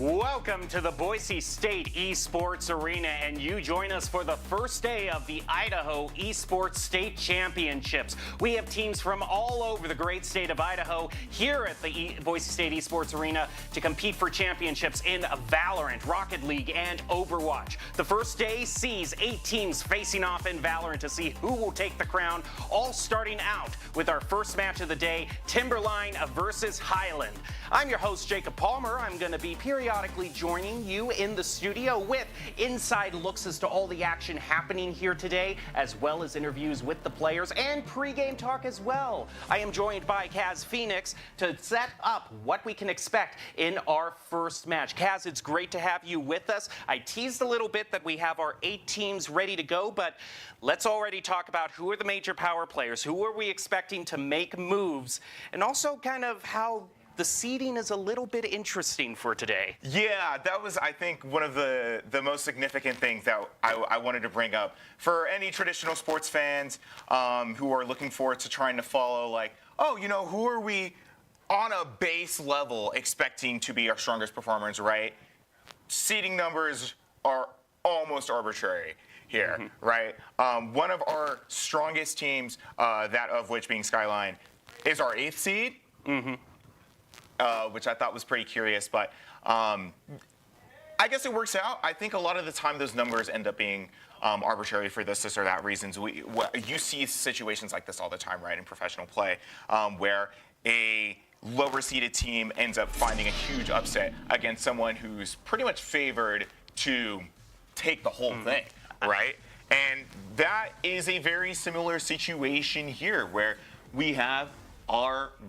Welcome to the Boise State Esports Arena, and you join us for the first day of the Idaho Esports State Championships. We have teams from all over the great state of Idaho here at the Boise State Esports Arena to compete for championships in Valorant, Rocket League, and Overwatch. The first day sees 8 teams facing off in Valorant to see who will take the crown, all starting out with our first match of the day, Timberline versus Highland. I'm your host, Jacob Palmer. I'm going to be periodically joining you in the studio with inside looks as to all the action happening here today, as well as interviews with the players and pregame talk as well. I am joined by Kaz Phoenix to set up what we can expect in our first match. Kaz, it's great to have you with us. I teased a little bit that we have our 8 teams ready to go, but let's already talk about who are the major power players, who are we expecting to make moves, and also kind of how the seeding is a little bit interesting for today. Yeah, that was, I think, one of the most significant things that I wanted to bring up. For any traditional sports fans who are looking forward to trying to follow, like, oh, you know, who are we on a base level expecting to be our strongest performers, right? Seeding numbers are almost arbitrary here, right? One of our strongest teams, that of which being Skyline, is our 8th seed. Which I thought was pretty curious, but I guess it works out. I think a lot of the time those numbers end up being arbitrary for this or that reasons. You see situations like this all the time, right, in professional play, where a lower seeded team ends up finding a huge upset against someone who's pretty much favored to take the whole thing, right? And that is a very similar situation here, where we have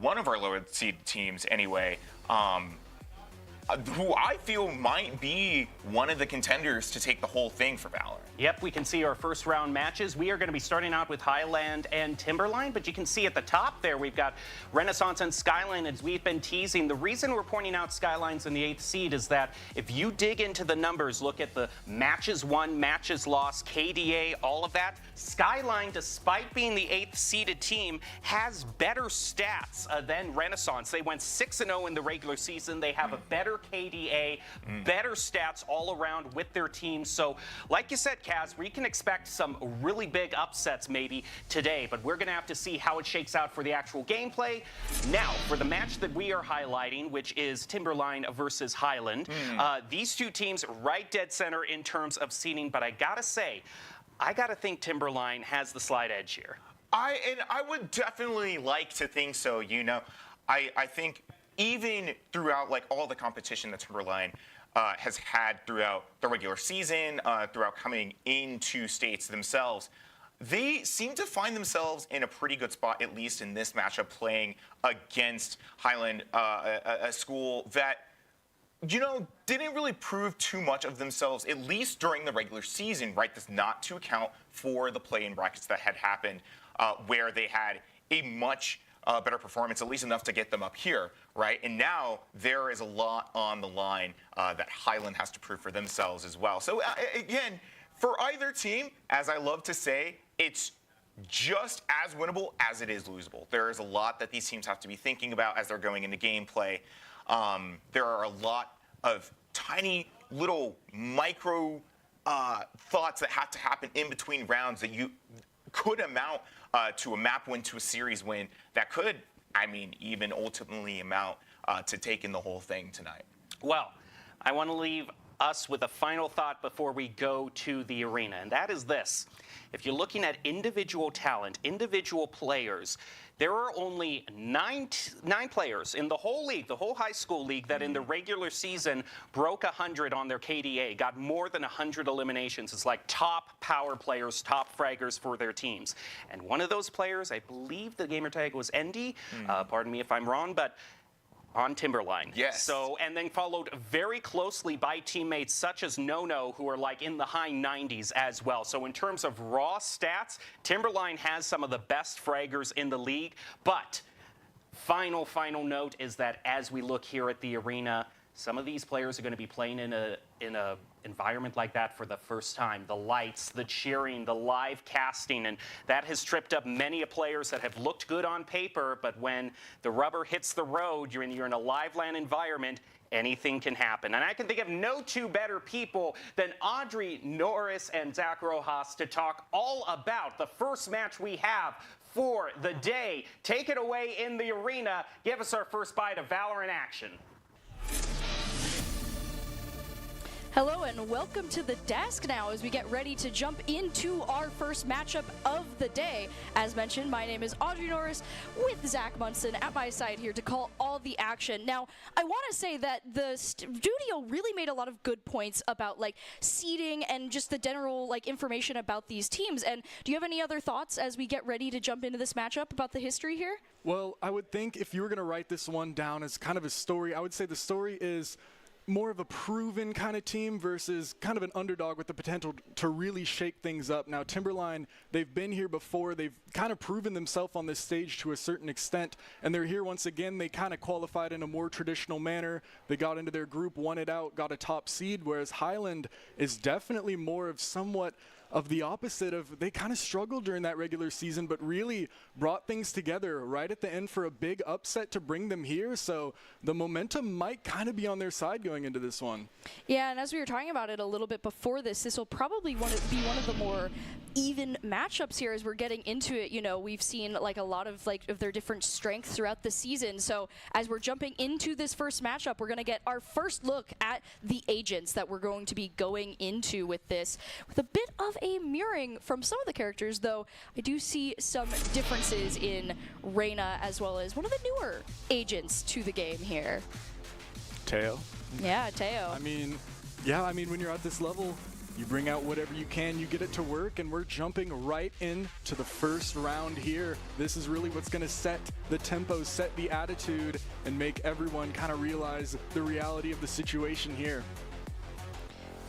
one of our lower seed teams anyway, who I feel might be one of the contenders to take the whole thing for Valorant. Yep, we can see our first round matches. We are going to be starting out with Highland and Timberline, but you can see at the top there we've got Renaissance and Skyline, as we've been teasing. The reason we're pointing out Skylines in the 8th seed is that if you dig into the numbers, look at the matches won, matches lost, KDA, all of that, Skyline, despite being the 8th seeded team, has better stats than Renaissance. They went 6-0 in the regular season. They have a better KDA, better stats all around with their team. So, like you said, Kaz, we can expect some really big upsets maybe today, but we're going to have to see how it shakes out for the actual gameplay. Now, for the match that we are highlighting, which is Timberline versus Highland, these two teams right dead center in terms of seeding, but I gotta say, I gotta think Timberline has the slight edge here. I would definitely like to think so, you know. I think even throughout like all the competition that Timberline has had throughout the regular season, throughout coming into states themselves, they seem to find themselves in a pretty good spot, at least in this matchup, playing against Highland, a school that, you know, didn't really prove too much of themselves, at least during the regular season, right? That's not to account for the play-in brackets that had happened, where they had a much better performance, at least enough to get them up here, right? And now there is a lot on the line that Highland has to prove for themselves as well. So again, for either team, as I love to say, it's just as winnable as it is losable. There is a lot that these teams have to be thinking about as they're going into gameplay. There are a lot of tiny little micro thoughts that have to happen in between rounds that you could amount to a map win, to a series win, that could, I mean, even ultimately amount to taking the whole thing tonight. Well, I want to leave us with a final thought before we go to the arena, and that is this. If you're looking at individual talent, individual players, there are only nine players in the whole league, the whole high school league, that in the regular season broke 100 on their KDA, got more than 100 eliminations. It's like top power players, top fraggers for their teams. And one of those players, I believe the gamer tag was Endy, pardon me if I'm wrong, but on Timberline. Yes. So, and then followed very closely by teammates such as No, who are like in the high 90s as well. So in terms of raw stats, Timberline has some of the best fraggers in the league. But final note is that as we look here at the arena, some of these players are going to be playing in a environment like that for the first time. The lights, the cheering, the live casting, and that has tripped up many players that have looked good on paper, but when the rubber hits the road, you're in a live LAN environment, anything can happen. And I can think of no two better people than Audrey Norris and Zach Rojas to talk all about the first match we have for the day. Take it away in the arena. Give us our first bite of Valorant action. Hello and welcome to the desk now as we get ready to jump into our first matchup of the day. As mentioned, my name is Audrey Norris with Zach Munson at my side here to call all the action. Now, I want to say that the studio really made a lot of good points about like seeding and just the general like information about these teams. And do you have any other thoughts as we get ready to jump into this matchup about the history here? Well, I would think if you were going to write this one down as kind of a story, I would say the story is more of a proven kind of team versus kind of an underdog with the potential to really shake things up. Now, Timberline, they've been here before. They've kind of proven themselves on this stage to a certain extent, and they're here once again. They kind of qualified in a more traditional manner. They got into their group, won it out, got a top seed, whereas Highland is definitely more of somewhat of the opposite of they kind of struggled during that regular season, but really brought things together right at the end for a big upset to bring them here. So the momentum might kind of be on their side going into this one. Yeah, and as we were talking about it a little bit before this will probably be one of the more even matchups here as we're getting into it. You know, we've seen like a lot of their different strengths throughout the season. So as we're jumping into this first matchup, we're going to get our first look at the agents that we're going to be going into with this, with a bit of a mirroring from some of the characters, though I do see some differences in Reyna as well as one of the newer agents to the game here. Teo. Yeah, Teo. I mean, when you're at this level, you bring out whatever you can, you get it to work, and we're jumping right into the first round here. This is really what's going to set the tempo, set the attitude, and make everyone kind of realize the reality of the situation here.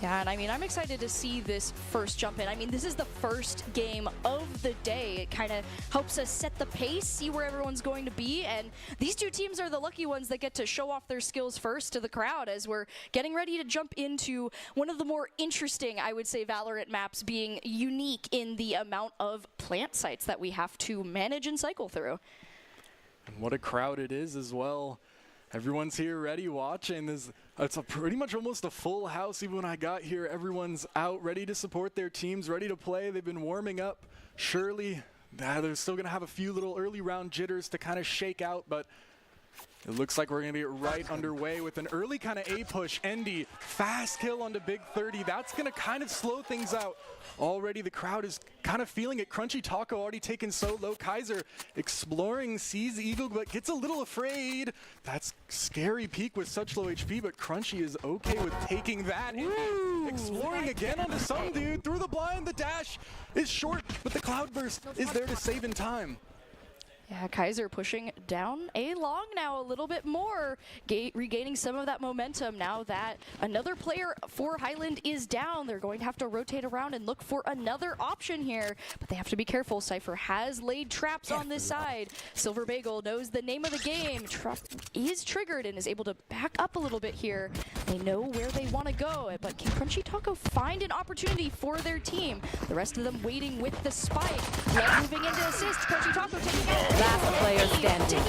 Yeah, and I mean, I'm excited to see this first jump in. I mean, this is the first game of the day. It kind of helps us set the pace, see where everyone's going to be, and these two teams are the lucky ones that get to show off their skills first to the crowd as we're getting ready to jump into one of the more interesting, I would say, Valorant maps, being unique in the amount of plant sites that we have to manage and cycle through. And what a crowd it is as well. Everyone's here ready, watching. It's pretty much almost a full house. Even when I got here, everyone's out ready to support their teams, ready to play. They've been warming up. Surely, they're still going to have a few little early round jitters to kind of shake out, but it looks like we're going to get right underway with an early kind of A push. Endy, fast kill onto Big 30. That's going to kind of slow things out. Already the crowd is kind of feeling it. Crunchy Taco already taken so low. Kaiser exploring, sees Eagle, but gets a little afraid. That's scary peek with such low HP, but Crunchy is okay with taking that. Exploring again onto some dude. Through the blind, the dash is short, but the Cloudburst is there to save in time. Yeah, Kaiser pushing down A long now a little bit more, regaining some of that momentum now that another player for Highland is down. They're going to have to rotate around and look for another option here, but they have to be careful. Cypher has laid traps on this side. Silver Bagel knows the name of the game. Trap is triggered and is able to back up a little bit here. They know where they want to go, but can Crunchy Taco find an opportunity for their team? The rest of them waiting with the spike. Red moving into assist. Crunchy Taco taking out last player standing.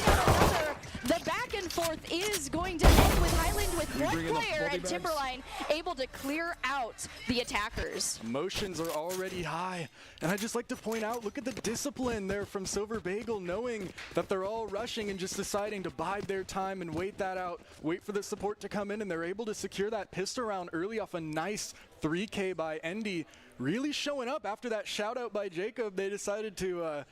The back and forth is going to end with Highland with one player and Timberline able to clear out the attackers. Emotions are already high, and I'd just like to point out, look at the discipline there from Silver Bagel, knowing that they're all rushing and just deciding to bide their time and wait that out, wait for the support to come in, and they're able to secure that pistol round early off a nice 3K by Endy. Really showing up after that shout out by Jacob. They decided to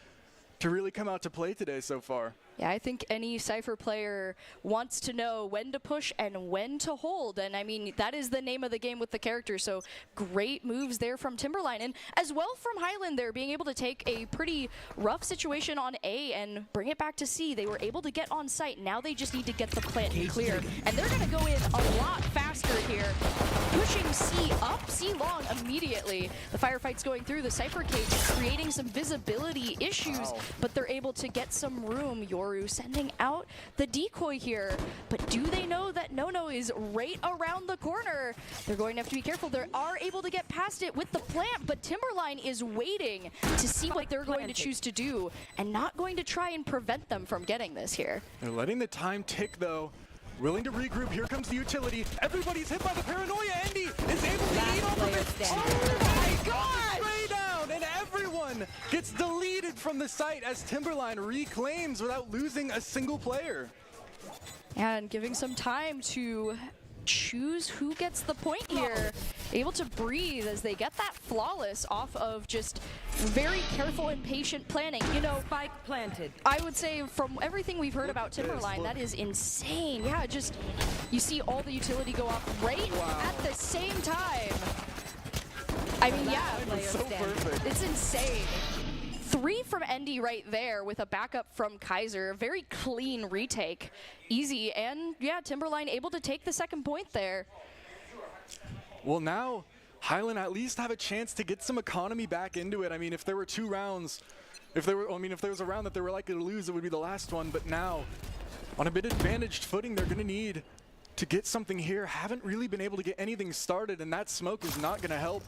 really come out to play today so far. Yeah, I think any Cypher player wants to know when to push and when to hold. And I mean, that is the name of the game with the character. So great moves there from Timberline. And as well from Highland there, being able to take a pretty rough situation on A and bring it back to C. They were able to get on site. Now they just need to get the plant clear. And they're going to go in a lot faster here. Pushing C up, C long immediately. The firefight's going through the Cypher cage, creating some visibility issues, but they're able to get some room. Yoru sending out the decoy here, but do they know that No-No is right around the corner? They're going to have to be careful. They are able to get past it with the plant, but Timberline is waiting to see what they're going to choose to do and not going to try and prevent them from getting this here. They're letting the time tick though. willing to regroup. Here comes the utility. Everybody's hit by the paranoia. Andy is able to eat off of it. Oh my God! Way down, and everyone gets deleted from the site as Timberline reclaims without losing a single player. And giving some time to choose who gets the point here. Able to breathe as they get that flawless off of just very careful and patient planning. You know, Spike planted. I would say from everything we've heard about Timberline, that is insane. Yeah, just you see all the utility go off right at the same time. I mean, yeah, So perfect. it's insane. 3 from Endy right there with a backup from Kaiser. Very clean retake. Easy, and yeah, Timberline able to take the second point there. Well, now Highland at least have a chance to get some economy back into it. I mean, if there were 2 rounds, if there was a round that they were likely to lose, it would be the last one. But now, on a bit advantaged footing, they're going to need to get something here. Haven't really been able to get anything started, and that smoke is not going to help.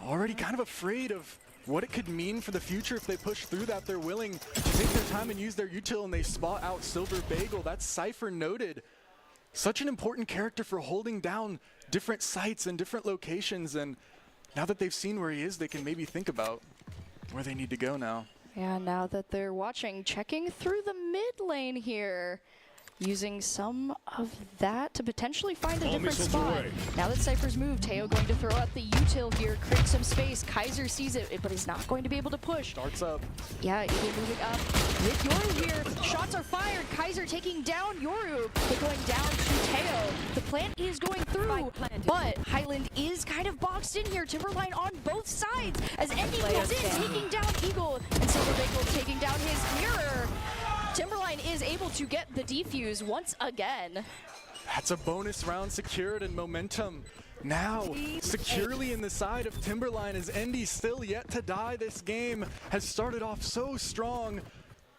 Already kind of afraid of what it could mean for the future if they push through that. They're willing to take their time and use their util, and they spot out Silver Bagel. That's Cypher noted. Such an important character for holding down different sites and different locations, and now that they've seen where he is, they can maybe think about where they need to go now. Yeah, now that they're watching, checking through the mid lane here. Using some of that to potentially find a different spot. Now that Cypher's moved, Teo going to throw out the util here, create some space. Kaiser sees it, but he's not going to be able to push. Starts up. Yeah, Eagle moving up with Yoru here. Shots are fired. Kaiser taking down Yoru, but going down to Teo. The plant is going through, but Highland is kind of boxed in here. Timberline on both sides as Endy moves in, taking down Eagle, and Silver Bagel taking down his mirror. Timberline is able to get the defuse once again. That's a bonus round secured, and momentum now securely in the side of Timberline as Endy, still yet to die this game, has started off so strong,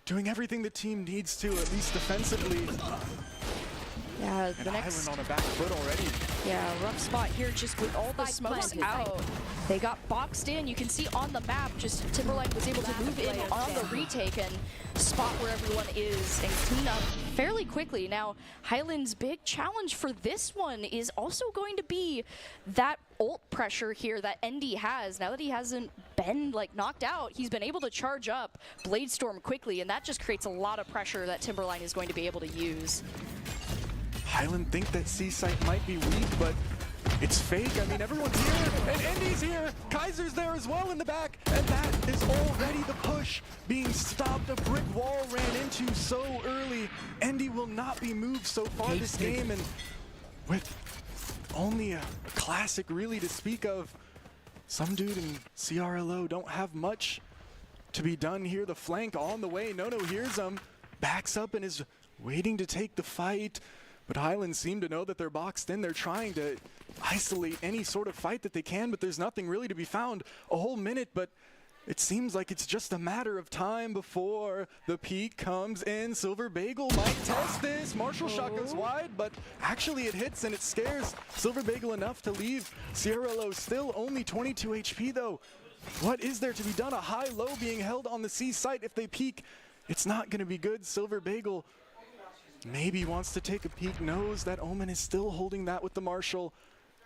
doing everything the team needs to, at least defensively. Yeah, and Highland on a back foot already. Yeah, rough spot here just with all the smokes out. They got boxed in. You can see on the map, just Timberline was able to move in on the retake and spot where everyone is and clean up fairly quickly. Now, Highland's big challenge for this one is also going to be that ult pressure here that Endy has. Now that he hasn't been knocked out, he's been able to charge up Blade Storm quickly, and that just creates a lot of pressure that Timberline is going to be able to use. Highland think that C site might be weak, but it's fake. I mean, everyone's here, and Endy's here. Kaiser's there as well in the back, and that is already the push being stopped. A brick wall ran into so early. Endy will not be moved so far this game, and with only a classic really to speak of, some dude in CRLO don't have much to be done here. The flank on the way. Nono hears him, backs up and is waiting to take the fight. But Highland seem to know that they're boxed in. They're trying to isolate any sort of fight that they can, but there's nothing really to be found. A whole minute, but it seems like it's just a matter of time before the peak comes in. Silver Bagel might test this. Marshall shot goes wide, but actually it hits and it scares Silver Bagel enough to leave. CRLO still only 22 HP though. What is there to be done? A high-low being held on the C site. If they peek, it's not going to be good. Silver Bagel maybe wants to take a peek, knows that Omen is still holding that with the Marshall.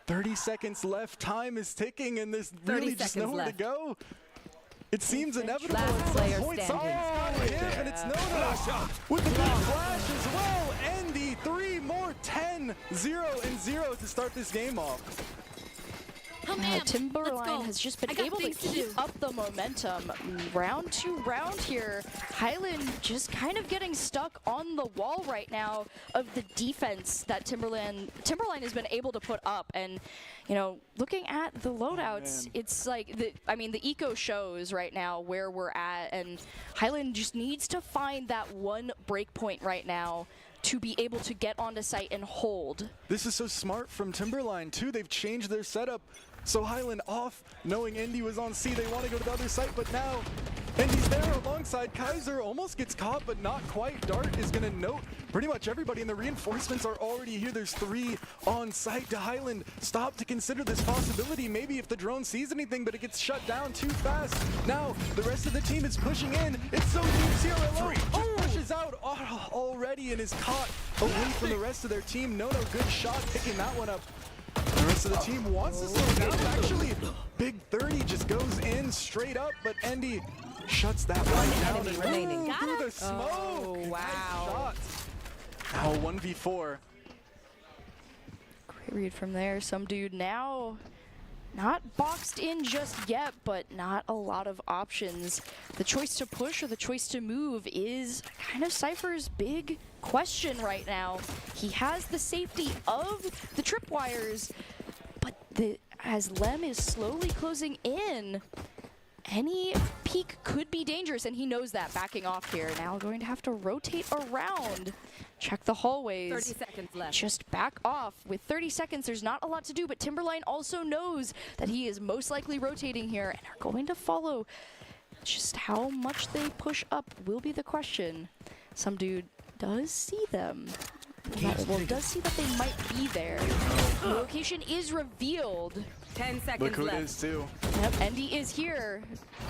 30 seconds left, time is ticking, and there's really just nowhere to go. It seems inevitable at some point. And it's Nono with the big flash as well. Endy, 3 more, 10, 0, and 0 to start this game off. Timberline has just been able to keep up the momentum round to round here. Highland just kind of getting stuck on the wall right now of the defense that Timberline has been able to put up. And, you know, looking at the loadouts, it's like, the eco shows right now where we're at, and Highland just needs to find that one break point right now to be able to get onto site and hold. This is so smart from Timberline too. They've changed their setup. So Highland off, knowing Endy was on C. They want to go to the other site, but now Endy's there alongside Kaiser. Almost gets caught, but not quite. Dart is going to note pretty much everybody, and the reinforcements are already here. There's 3 on site. To Highland stop to consider this possibility. Maybe if the drone sees anything, but it gets shut down too fast. Now the rest of the team is pushing in. It's so deep. CRLO just pushes lashes out already and is caught away from the rest of their team. No, good shot, picking that one up. The rest of the team wants to slow down. Actually, Big 30 just goes in straight up, but Endy shuts that right down and remaining. through the smoke. Oh, wow. Now 1v4. Great read from there. Some dude now not boxed in just yet, but not a lot of options. The choice to push or the choice to move is kind of Cypher's big question right now. He has the safety of the tripwires, but as Lem is slowly closing in, any peek could be dangerous, and he knows that, backing off here. Now going to have to rotate around, check the hallways. 30 seconds left. Just back off. With 30 seconds, there's not a lot to do, but Timberline also knows that he is most likely rotating here and are going to follow. Just how much they push up will be the question. Some dude does see them. Well, does see that they might be there. The location is revealed. 10 seconds Look who left. it is too. Yep, Endy is here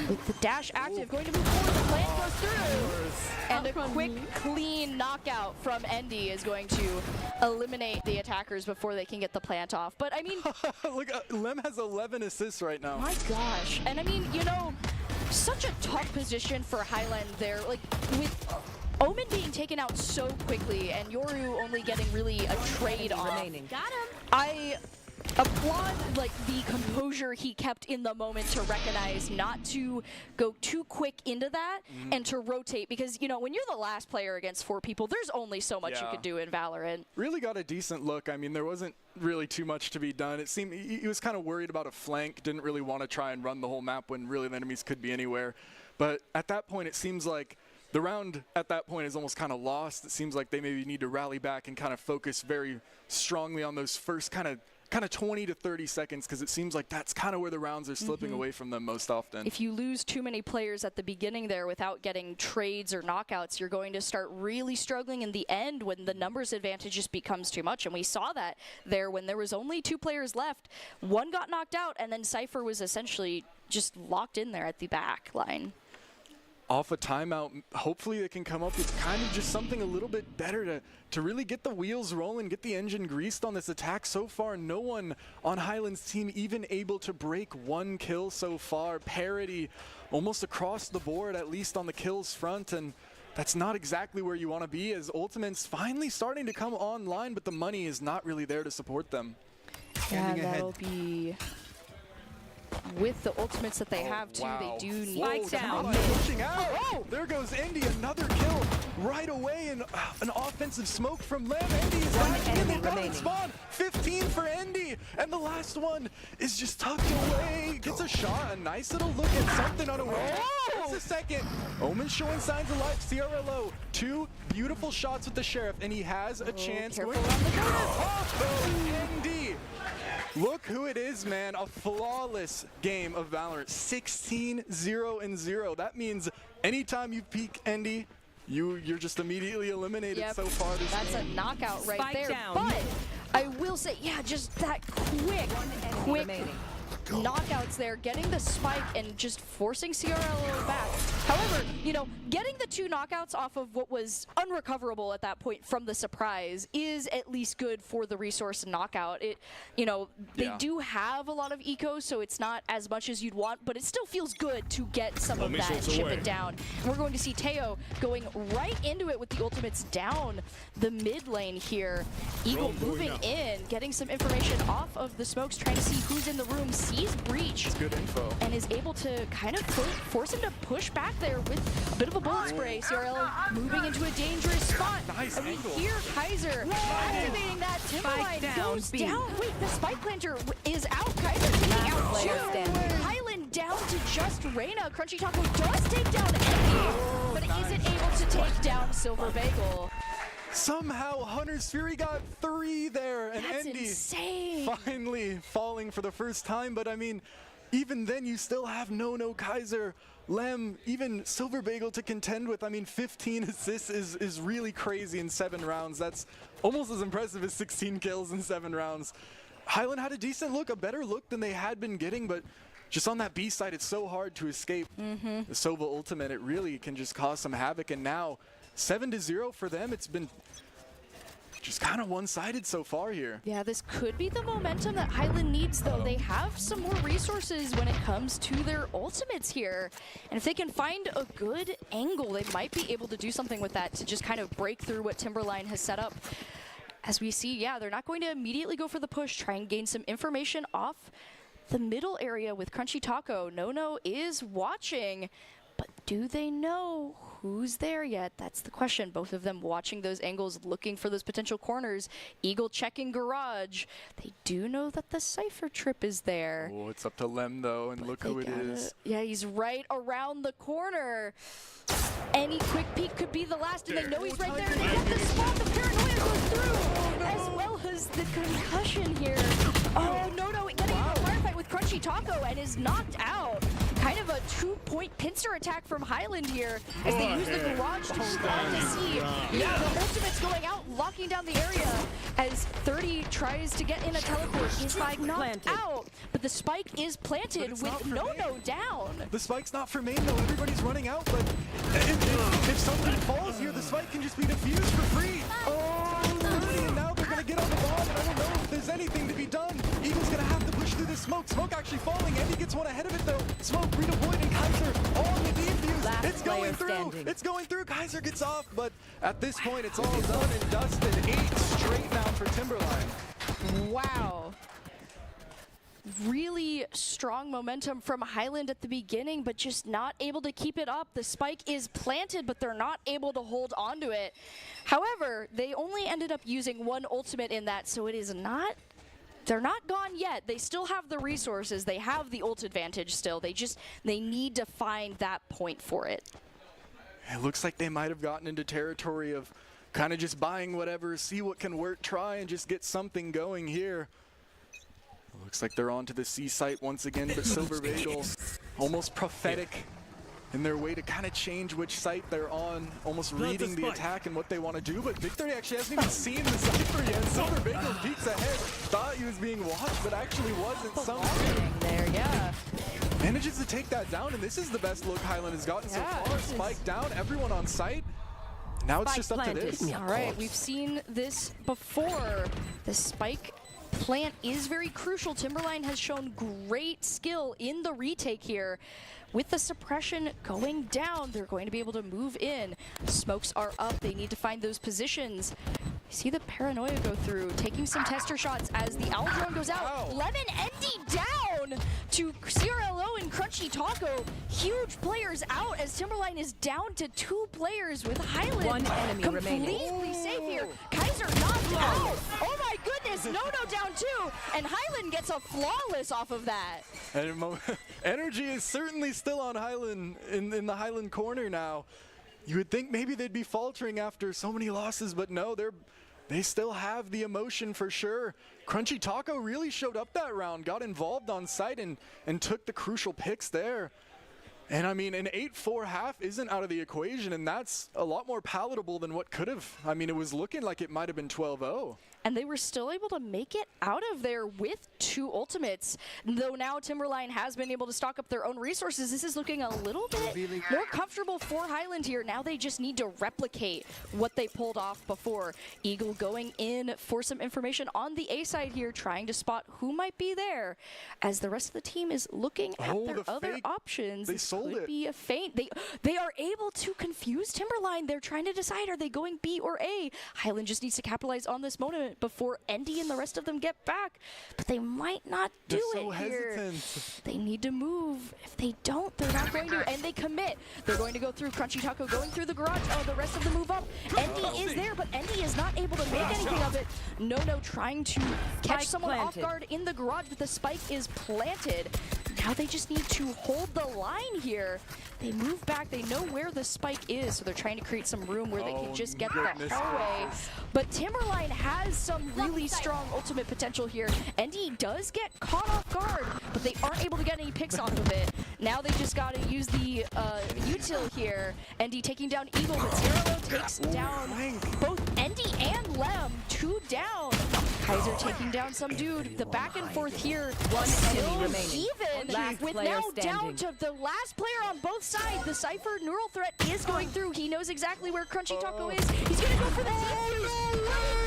with the dash active, going to move forward. The plan goes through, and a quick, clean knockout from Endy is going to eliminate the attackers before they can get the plant off. But I mean, Look, Lem has 11 assists right now. my gosh, and I mean, you know, such a tough position for Highland there. Like with Omen being taken out so quickly, and Yoru only getting really a trade off. Remaining. Got him. I applaud like the composure he kept in the moment to recognize not to go too quick into that and to rotate, because you know when you're the last player against 4 people, there's only so much you could do in Valorant. Really got a decent look. I mean, there wasn't really too much to be done. It seemed he was kind of worried about a flank, didn't really want to try and run the whole map when really the enemies could be anywhere. But at that point, it seems like the round at that point is almost kind of lost. It seems like they maybe need to rally back and kind of focus very strongly on those first kind of 20 to 30 seconds, because it seems like that's kind of where the rounds are slipping away from them most often. If you lose too many players at the beginning there without getting trades or knockouts, you're going to start really struggling in the end when the numbers advantage just becomes too much. And we saw that there when there was only 2 players left. One got knocked out, and then Cypher was essentially just locked in there at the back line. Off a timeout, hopefully they can come up with kind of just something a little bit better to really get the wheels rolling, get the engine greased on this attack. So far, no one on Highland's team even able to break 1 kill so far. Parity almost across the board, at least on the kills front, and that's not exactly where you want to be, as Ultimate's finally starting to come online, but the money is not really there to support them. Yeah, that'll be with the ultimates that they have too. Wow. They do need Spike down. Pushing out. Oh, there goes Endy, another kill right away, and an offensive smoke from Lem. Endy is dashing in, they've got it spawn. 15 for Endy, and the last one is just tucked away. Gets a shot, a nice little look at something unaware. Just a second. Omen showing signs of life. CRLO, 2 beautiful shots with the Sheriff, and he has a chance. careful on the corner. Oh, Endy. Look who it is, man. A flawless game of Valorant. 16-0-0. That means anytime you peek Endy, you're just immediately eliminated so far this That's game. a knockout right Spike there. down. But I will say, yeah, just that quick remaining. knockouts there, getting the spike and just forcing CRLO back. However, you know, getting the 2 knockouts off of what was unrecoverable at that point from the surprise is at least good for the resource knockout. It, you know, they do have a lot of eco, so it's not as much as you'd want, but it still feels good to get some of that and chip it down. And we're going to see Teo going right into it with the ultimates down the mid lane here. Eagle moving in, getting some information off of the smokes, trying to see who's in the room, sees Breach. That's good info. And is able to kind of force him to push back there with a bit of a bullet spray. CRL moving into a dangerous spot. Nice and we angle. hear Kaiser activating that Timberline down, goes B. down. Wait, the spike planter is out. Kaiser taking out player 2. standing. Highland down to just Reyna. Crunchy Taco does take down Endy, but isn't able to take down Silver Bagel. Somehow Hunter's Fury got 3 there, and That's Endy insane. finally falling for the first time. But I mean, even then you still have No Kaiser, Lem, even Silver Bagel to contend with. I mean, 15 assists is really crazy in 7 rounds. That's almost as impressive as 16 kills in 7 rounds. Highland had a decent look, a better look than they had been getting, but just on that B side, it's so hard to escape the Sova ultimate. It really can just cause some havoc, and now 7-0 for them. It's been just kind of one-sided so far here. Yeah, this could be the momentum that Highland needs, though. They have some more resources when it comes to their ultimates here. And if they can find a good angle, they might be able to do something with that to just kind of break through what Timberline has set up. As we see, yeah, they're not going to immediately go for the push, try and gain some information off the middle area with Crunchy Taco. No is watching, but do they know who's there yet? That's the question. Both of them watching those angles, looking for those potential corners. Eagle checking garage. They do know that the Cypher trip is there. Oh, it's up to Lem, though, and look who it is. Yeah, he's right around the corner. Any quick peek could be the last, and they know he's right there. They get the spot. The paranoia goes through, as well as the concussion here. Oh, no, getting into a firefight with Crunchy Taco and is knocked out. Kind of a 2-point pincer attack from Highland here as they use the garage to spawn to see. Yeah, the ultimate's going out, locking down the area as 30 tries to get in a teleport. Is knocked out, but the spike is planted with No down. The spike's not for main, though. Everybody's running out, but if somebody falls here, the spike can just be defused for free. Oh, and now they're going to get on the bomb, and I don't know if there's anything to be done. Eagle's going to have to push through this smoke. Smoke actually falling. Andy gets one ahead of it, though. Smoke redeployed, and Kaiser on the defuse. It's going through. It's going through. Kaiser gets off, but at this point, it's all done and dusted. 8 straight now for Timberline. Wow. Really strong momentum from Highland at the beginning, but just not able to keep it up. The spike is planted, but they're not able to hold on to it. However, they only ended up using one ultimate in that, so it is not... They're not gone yet. They still have the resources. They have the ult advantage still. They need to find that point for it. It looks like they might have gotten into territory of kind of just buying whatever, see what can work, try and just get something going here. Looks like they're on to the C site once again, but Silver Bagel almost prophetic in their way to kind of change which site they're on, almost reading the attack and what they want to do. But Victory actually hasn't even seen the Cypher yet. Silver Bagel peeks ahead, thought he was being watched, but actually wasn't. Something there, yeah. Manages to take that down, and this is the best look Highland has gotten so far. Spike down, everyone on site. Now it's just up to this. All right, we've seen this before. The spike plant is very crucial. Timberline has shown great skill in the retake here. With the suppression going down, they're going to be able to move in. Smokes are up. They need to find those positions. You see the paranoia go through, taking some tester shots as the owl drone goes out. Lemon Endy down to CRLO and Crunchy Taco. Huge players out as Timberline is down to 2 players with Highland. One enemy remaining. Completely safe here. Kaiser knocked out. Oh my goodness, No down too. And Highland gets a flawless off of that. And energy is certainly still on Highland, in the Highland corner now. You would think maybe they'd be faltering after so many losses, but no, they still have the emotion for sure. Crunchy Taco really showed up that round, got involved on site and took the crucial picks there. And I mean, an 8-4 half isn't out of the equation, and that's a lot more palatable than what could have. I mean, it was looking like it might have been 12-0. And they were still able to make it out of there with 2 ultimates. Though now Timberline has been able to stock up their own resources, this is looking a little bit more comfortable for Highland here. Now they just need to replicate what they pulled off before. Eagle going in for some information on the A side here, trying to spot who might be there. As the rest of the team is looking at their other options. They sold it. Be a feint. They are able to confuse Timberline. They're trying to decide, are they going B or A? Highland just needs to capitalize on this moment before Endy and the rest of them get back, but they might not do it here. Hesitant. They need to move. If they don't, they're not going to, and they commit. They're going to go through Crunchy Taco, going through the garage. Oh, the rest of them move up. Endy is there, but Endy is not able to make anything of it. No, trying to catch someone off guard in the garage, but the spike is planted. Now they just need to hold the line here. They move back. They know where the spike is, so they're trying to create some room where they can just get the hallway. But Timberline has some really strong ultimate potential here. Endy does get caught off guard, but they aren't able to get any picks off of it. Now they just got to use the util here. Endy taking down Eagle, but Zero takes down both Endy and Lem. 2 down. Kaiser taking down some dude. The back and forth here. One Still enemy remaining. even. Last With player now standing. down to the last player on both sides. The Cypher neural threat is going through. He knows exactly where Crunchy Taco is. He's going to go for the defuse.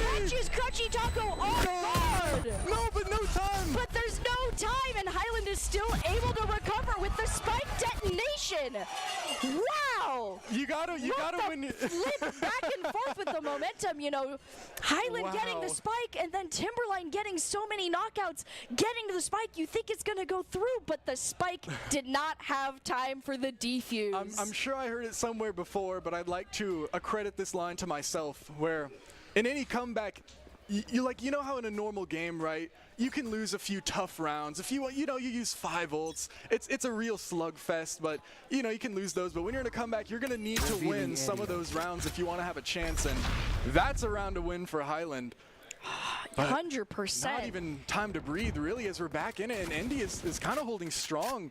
Catches Crunchy Taco off guard. No, but no time. But there's no time, and Highland is still able to recover with the spike detonation. Wow! You gotta win. Flip back and forth with the momentum, you know. Highland getting the spike, and then Timberline getting so many knockouts, getting to the spike. You think it's gonna go through, but the spike did not have time for the defuse. I'm sure I heard it somewhere before, but I'd like to accredit this line to myself, where in any comeback, you know how in a normal game, right? You can lose a few tough rounds. If you use 5 ults, it's a real slugfest, but you can lose those. But when you're in a comeback, you're gonna need to win some of those rounds if you want to have a chance, and that's a round to win for Highland. 100%. Not even time to breathe, really, as we're back in it, and Endy is kind of holding strong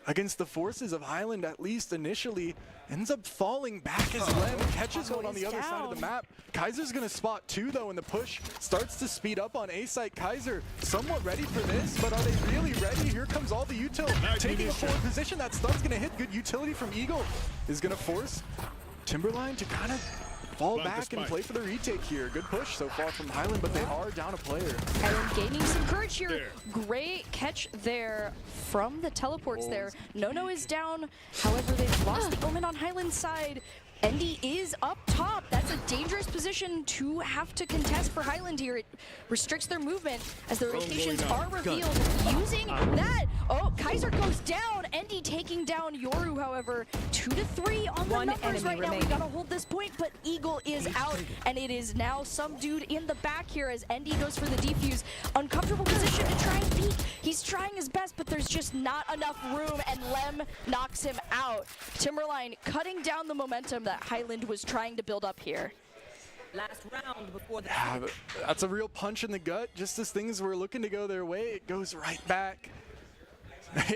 against the forces of Highland, at least initially. Ends up falling back as Lem catches one on the other side of the map. Kaiser's gonna spot 2 though, and the push starts to speed up on A site. Kaiser somewhat ready for this, but are they really ready? Here comes all the util taking a forward position. That stun's gonna hit. Good utility from Eagle is gonna force Timberline to kind of fall back and play for the retake here. Good push so far from Highland, but they are down a player. Highland gaining some courage here. Great catch there from the teleports there. Nono is down. However, they've lost the Omen on Highland's side. Endy is up top. That's a dangerous position to have to contest for Highland here. It restricts their movement as the rotations are revealed. Using that. Oh, Kaiser goes down. Endy taking down Yoru, however. 2 to 3 on the numbers right now. We gotta hold this point, but Eagle is out, and it is now some dude in the back here as Endy goes for the defuse. Uncomfortable position to try and peek. He's trying his best, but there's just not enough room, and Lem knocks him out. Timberline cutting down the momentum that Highland was trying to build up here. Last round before the That's a real punch in the gut. Just as things were looking to go their way, it goes right back.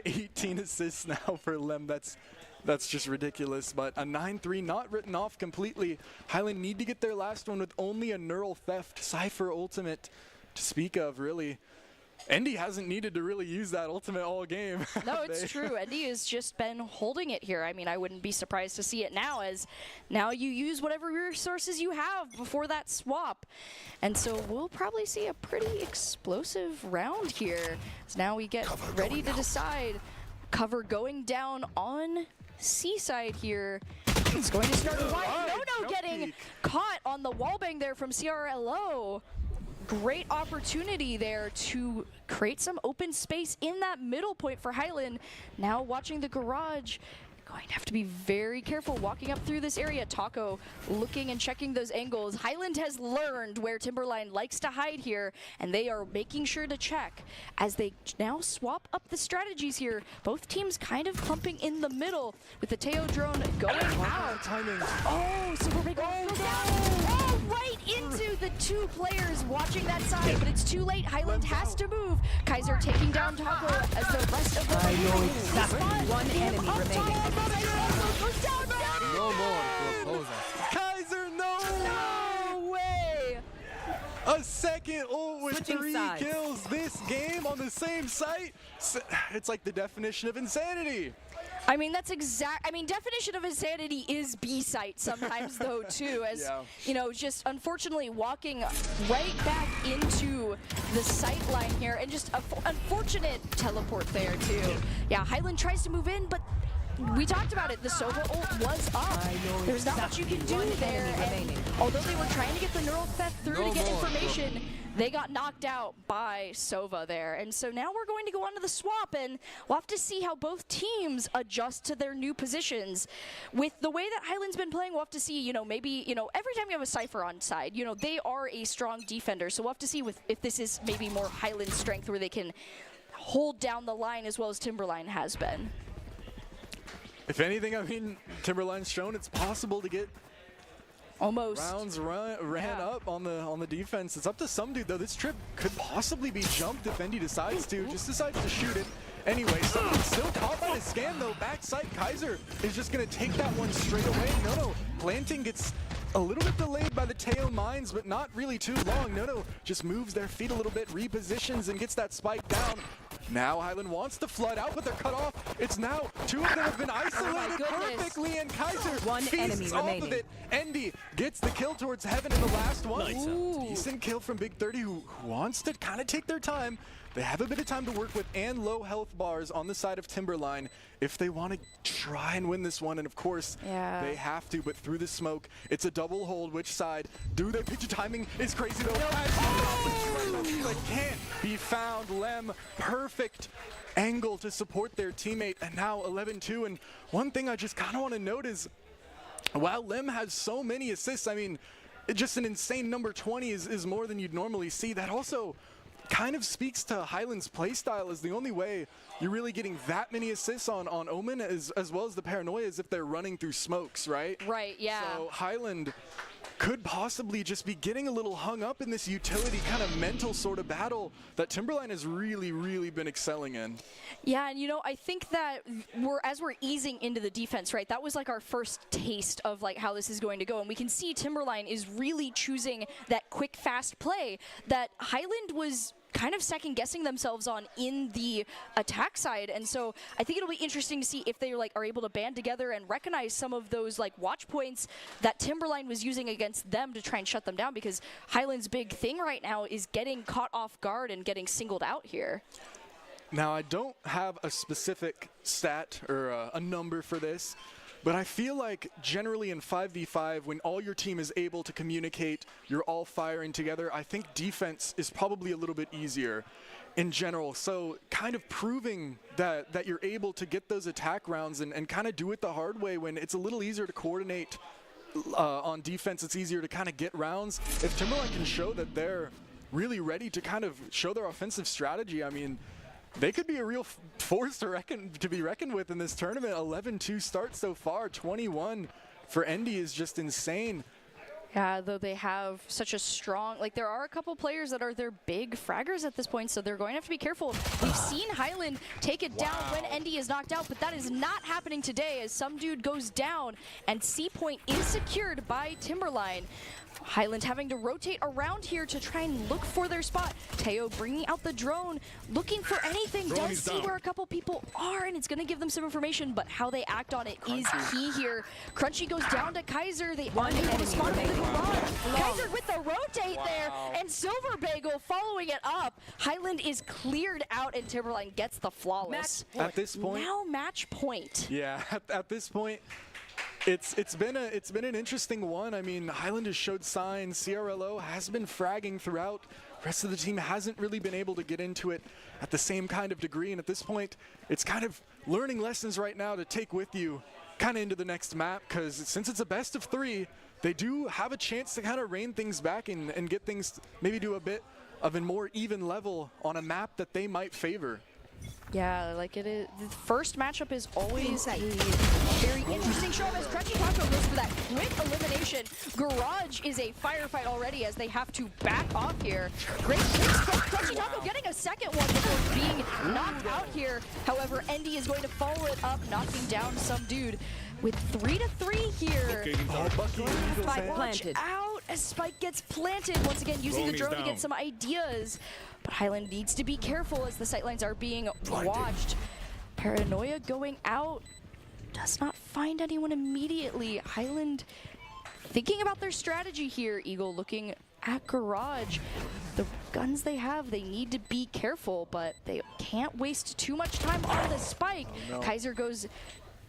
18 assists now for Lem. That's just ridiculous. But a 9-3 not written off completely. Highland need to get their last one with only a neural theft Cypher ultimate to speak of, really. Endy hasn't needed to really use that ultimate all game. No, it's true. Endy has just been holding it here. I mean, I wouldn't be surprised to see it now, as now you use whatever resources you have before that swap. And so we'll probably see a pretty explosive round here. So now we get ready to decide. Cover going down on C-side here. It's going to start wide. Nono getting caught on the wallbang there from CRLO. Great opportunity there to create some open space in that middle point for Highland. Now watching the garage. Going to have to be very careful walking up through this area. Taco looking and checking those angles. Highland has learned where Timberline likes to hide here, and they are making sure to check as they now swap up the strategies here. Both teams kind of clumping in the middle with the Teo drone going out. Timing. Oh, Super Big goes down. Oh, right into the 2 players watching that side, but it's too late. Highland has to move. Kaiser taking down Taco as the rest of the one enemy remaining. No more proposals. Kaiser, no! No way! A second ult with Switching 3 sides. kills this game on the same site. It's like the definition of insanity. I mean, that's exact. I mean, definition of insanity is B-site sometimes, though, too. As you know, just unfortunately walking right back into the sight line here, and just a unfortunate teleport there too. Yeah, Highland tries to move in, but we talked about it. The Sova ult was up. There's not much you can do there. And although they were trying to get the neural theft through to get information, they got knocked out by Sova there. And so now we're going to go on to the swap, and we'll have to see how both teams adjust to their new positions. With the way that Highland's been playing, we'll have to see, maybe, every time you have a Cypher on side, they are a strong defender. So we'll have to see if this is maybe more Highland strength where they can hold down the line as well as Timberline has been. If anything, I mean, Timberline's shown it's possible to get almost rounds ran up on the defense. It's up to some dude though. This trip could possibly be jumped if Endy decides to. Just decides to shoot it. Anyway, someone's still caught by the scan though. Backside, Kaiser is just gonna take that one straight away. No, planting gets a little bit delayed by the Teo mines, but not really too long. No, just moves their feet a little bit, repositions, and gets that spike down. Now Highland wants to flood out, but they're cut off. It's now two of them have been isolated perfectly, and Kaiser One enemy feasts off remaining. of it. Endy gets the kill towards Heaven in the last one. Nice. Decent kill from Big 30, who wants to kind of take their time. They have a bit of time to work with and low health bars on the side of Timberline if they want to try and win this one. And of course, they have to, but through the smoke, it's a double hold. Which side do they pitch? Timing is crazy though. But can't be found. Lem, perfect angle to support their teammate, and now 11-2. And one thing I just kind of want to note is, while Lem has so many assists, I mean, just an insane number 20 is more than you'd normally see. That also kind of speaks to Highland's playstyle, is the only way you're really getting that many assists on Omen as well as the Paranoia is if they're running through smokes, right? Right, yeah. So Highland could possibly just be getting a little hung up in this utility kind of mental sort of battle that Timberline has really been excelling in. Yeah, and you know, I think that as we're easing into the defense, right, that was like our first taste of like how this is going to go, and we can see Timberline is really choosing that quick, fast play that Highland was kind of second guessing themselves on in the attack side. And so I think it'll be interesting to see if they are able to band together and recognize some of those like watch points that Timberline was using against them to try and shut them down, because Highland's big thing right now is getting caught off guard and getting singled out here. Now, I don't have a specific stat or a number for this, but I feel like generally in 5v5, when all your team is able to communicate, you're all firing together, I think defense is probably a little bit easier in general. So kind of proving that you're able to get those attack rounds and kind of do it the hard way when it's a little easier to coordinate on defense. It's easier to kind of get rounds. If Timberline can show that they're really ready to kind of show their offensive strategy, I mean, they could be a real force to be reckoned with in this tournament. 11-2 start so far. 21 for Endy is just insane. Yeah, though they have such a strong, like there are a couple players that are their big fraggers at this point, so they're going to have to be careful. We've seen Highland take it down when Endy is knocked out, but that is not happening today as some dude goes down and C point is secured by Timberline. Highland having to rotate around here to try and look for their spot. Teo bringing out the drone, looking for anything, does see where a couple people are, and it's going to give them some information, but how they act on it is key here. Crunchy goes down to Kaiser. They are able to spot the garage. Kaiser with the rotate there, and Silver Bagel following it up. Highland is cleared out, and Timberline gets the flawless. At this point, now match point. Yeah, at this point, it's been an interesting one. I mean, Highland has showed signs. CRLO has been fragging throughout. The rest of the team hasn't really been able to get into it at the same kind of degree. And at this point, it's kind of learning lessons right now to take with you kind of into the next map, because since it's a best of 3, they do have a chance to kind of rein things back and get things maybe to a bit of a more even level on a map that they might favor. Yeah, like it is. The first matchup is always a very interesting show as Crunchy Taco goes for that quick elimination. Garage is a firefight already as they have to back off here. Great kicks from Crunchy Taco getting a second one before being knocked out here. However, Endy is going to follow it up, knocking down some dude with 3-3 here. Spike planted. Out as Spike gets planted. Once again, using the drone to get some ideas. But Highland needs to be careful as the sightlines are being watched. Paranoia going out. Does not find anyone immediately. Highland thinking about their strategy here. Eagle looking at Garage. The guns they have, they need to be careful, but they can't waste too much time on the spike. Kaiser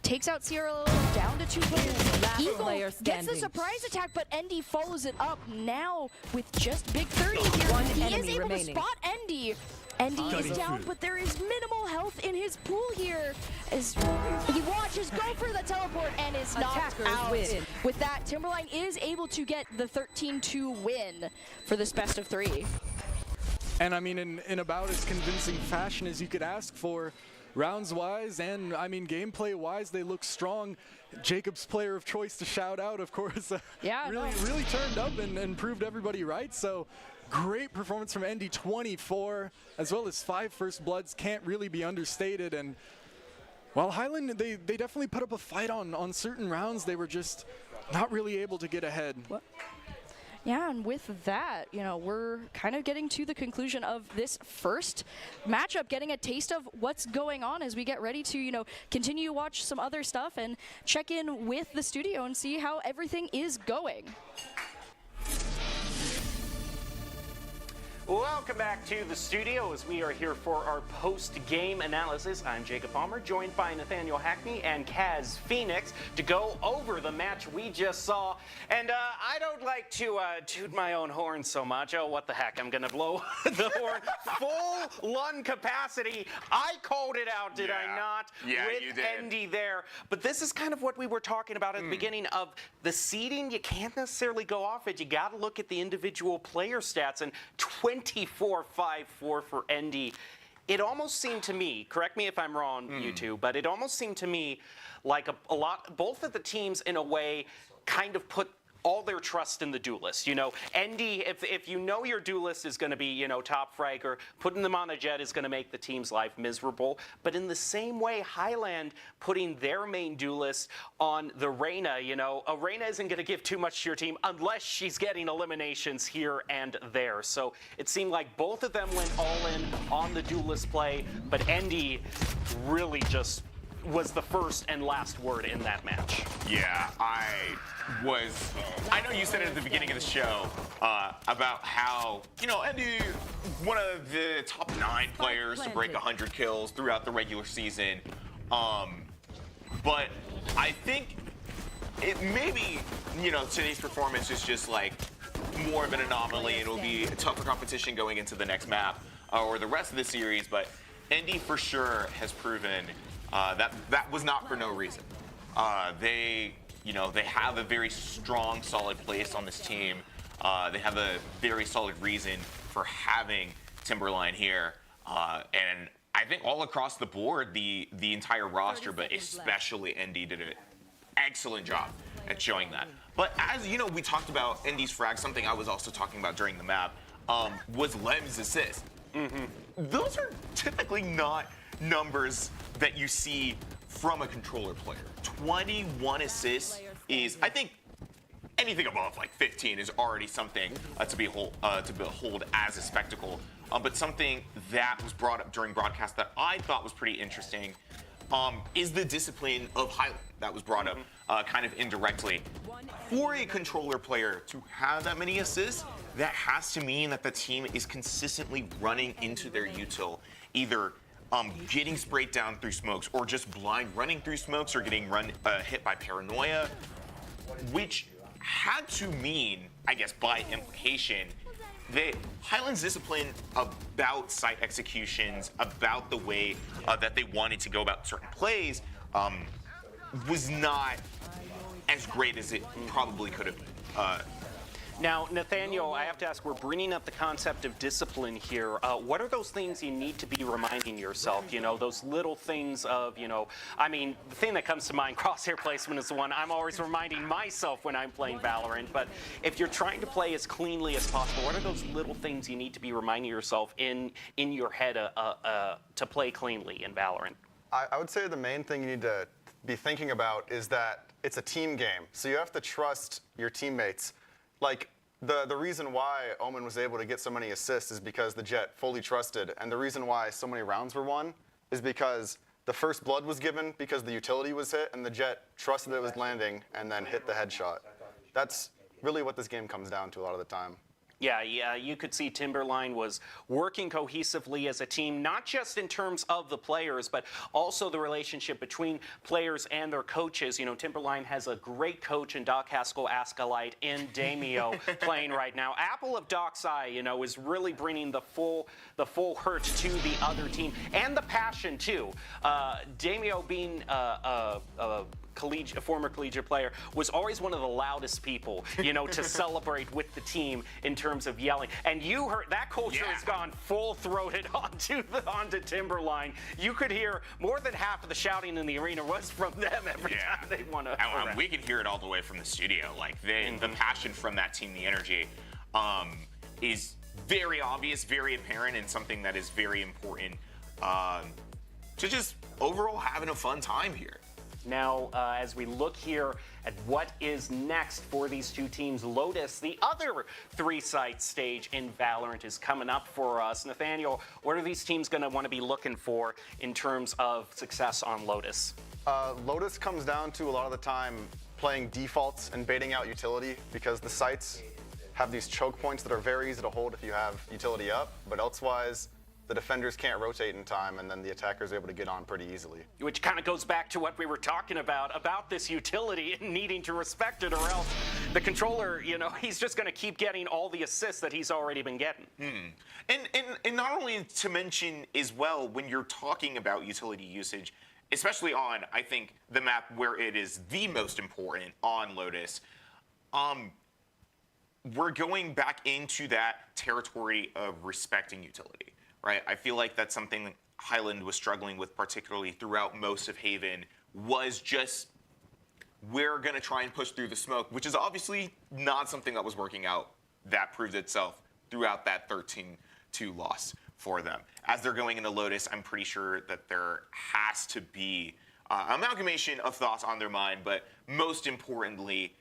takes out CRLO down to 2 players. Eagle gets the surprise attack, but Endy follows it up now with just Big 30 here. He is able to spot Endy. Endy is down, but there is minimal health in his pool here as he watches go for the teleport and is knocked out. With that, Timberline is able to get the 13-2 win for this best of 3. And I mean, in about as convincing fashion as you could ask for. Rounds-wise and, I mean, gameplay-wise, they look strong. Jacob's player of choice to shout out, of course, really turned up and proved everybody right. So great performance from ND 24, as well as 5 first bloods can't really be understated. And while Highland, they definitely put up a fight on certain rounds, they were just not really able to get ahead. Yeah, and with that, we're kind of getting to the conclusion of this first matchup, getting a taste of what's going on as we get ready to, continue to watch some other stuff and check in with the studio and see how everything is going. Welcome back to the studio as we are here for our post-game analysis. I'm Jacob Palmer, joined by Nathaniel Hackney and Kaz Phoenix to go over the match we just saw. And I don't like to toot my own horn so much. Oh, what the heck, I'm going to blow the horn. Full lung capacity. I called it out, did I not? Yeah, with you did. ND there. But this is kind of what we were talking about at the beginning of the seeding. You can't necessarily go off it. You got to look at the individual player stats. And 24-5-4 for ND. It almost seemed to me, correct me if I'm wrong, you two, but it almost seemed to me like a lot, both of the teams in a way kind of put all their trust in the duelist. ND, if you know your duelist is going to be, top fragger, putting them on a jet is going to make the team's life miserable. But in the same way, Highland putting their main duelist on the Reyna, a Reyna isn't going to give too much to your team unless she's getting eliminations here and there. So it seemed like both of them went all in on the duelist play, but ND really just was the first and last word in that match. Yeah, I know you said it at the beginning of the show about how, Andy, one of the top 9 players to break 100 kills throughout the regular season. But I think it maybe, today's performance is just like more of an anomaly. It'll be a tougher competition going into the next map or the rest of the series. But ND for sure has proven that was not for no reason. They have a very strong, solid place on this team. They have a very solid reason for having Timberline here. And I think all across the board, the entire roster, but especially ND did an excellent job at showing that. But as we talked about ND's frag, something I was also talking about during the map, was Lem's assist. Those are typically not numbers that you see from a controller player. 21 assists is, I think, anything above like 15 is already something to behold as a spectacle. But something that was brought up during broadcast that I thought was pretty interesting is the discipline of Highland that was brought up kind of indirectly. For a controller player to have that many assists, that has to mean that the team is consistently running into their util, either getting sprayed down through smokes or just blind running through smokes or getting hit by paranoia, which had to mean, I guess by implication, that Highland's discipline about site executions, about the way that they wanted to go about certain plays, was not as great as it probably could have been. Now, Nathaniel, I have to ask, we're bringing up the concept of discipline here. What are those things you need to be reminding yourself? Those little things of, the thing that comes to mind, crosshair placement is the one I'm always reminding myself when I'm playing Valorant. But if you're trying to play as cleanly as possible, what are those little things you need to be reminding yourself in your head to play cleanly in Valorant? I would say the main thing you need to be thinking about is that it's a team game. So you have to trust your teammates. Like, the reason why Omen was able to get so many assists is because the Jet fully trusted. And the reason why so many rounds were won is because the first blood was given because the utility was hit, and the Jet trusted it was landing and then hit the headshot. That's really what this game comes down to a lot of the time. Yeah, you could see Timberline was working cohesively as a team, not just in terms of the players, but also the relationship between players and their coaches. Timberline has a great coach in Doc Haskell Ascalite in Damio playing right now. Apple of Doc's eye, is really bringing the full hurt to the other team and the passion too. Damio being a former collegiate player, was always one of the loudest people, to celebrate with the team in terms of yelling. And you heard that culture has gone full-throated onto Timberline. You could hear more than half of the shouting in the arena was from them every time they won a round. We could hear it all the way from the studio. Like the passion from that team, the energy, is very obvious, very apparent, and something that is very important to just overall having a fun time here. Now, as we look here at what is next for these two teams, Lotus, the other three-site stage in Valorant, is coming up for us. Nathaniel, what are these teams going to want to be looking for in terms of success on Lotus? Lotus comes down to a lot of the time playing defaults and baiting out utility, because the sites have these choke points that are very easy to hold if you have utility up, but elsewise the defenders can't rotate in time, and then the attacker's able to get on pretty easily. Which kind of goes back to what we were talking about this utility and needing to respect it, or else the controller, you know, he's just going to keep getting all the assists that he's already been getting. And not only to mention as well, when you're talking about utility usage, especially on, I think, the map where it is the most important on Lotus, we're going back into that territory of respecting utility. Right, I feel like that's something Highland was struggling with, particularly throughout most of Haven, was just, we're going to try and push through the smoke, which is obviously not something that was working out. That proved itself throughout that 13-2 loss for them. As they're going into Lotus, I'm pretty sure that there has to be amalgamation of thoughts on their mind, but most importantly,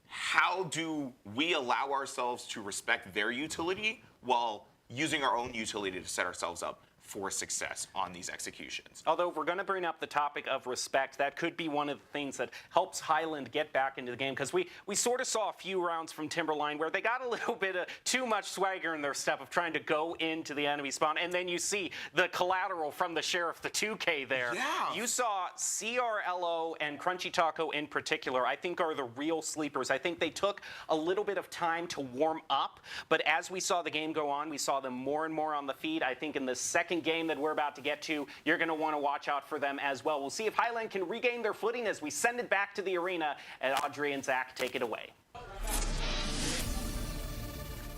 how do we allow ourselves to respect their utility while using our own utility to set ourselves up for success on these executions? Although if we're going to bring up the topic of respect, that could be one of the things that helps Highland get back into the game, because we sort of saw a few rounds from Timberline where they got a little bit of too much swagger in their step of trying to go into the enemy spawn, and then you see the collateral from the Sheriff, the 2K there. Yeah. You saw CRLO and Crunchy Taco in particular, I think, are the real sleepers. I think they took a little bit of time to warm up, but as we saw the game go on, we saw them more and more on the feed. I think in the second game that we're about to get to, you're going to want to watch out for them as well. We'll see if Highland can regain their footing as we send it back to the arena, and Audrey and Zach take it away.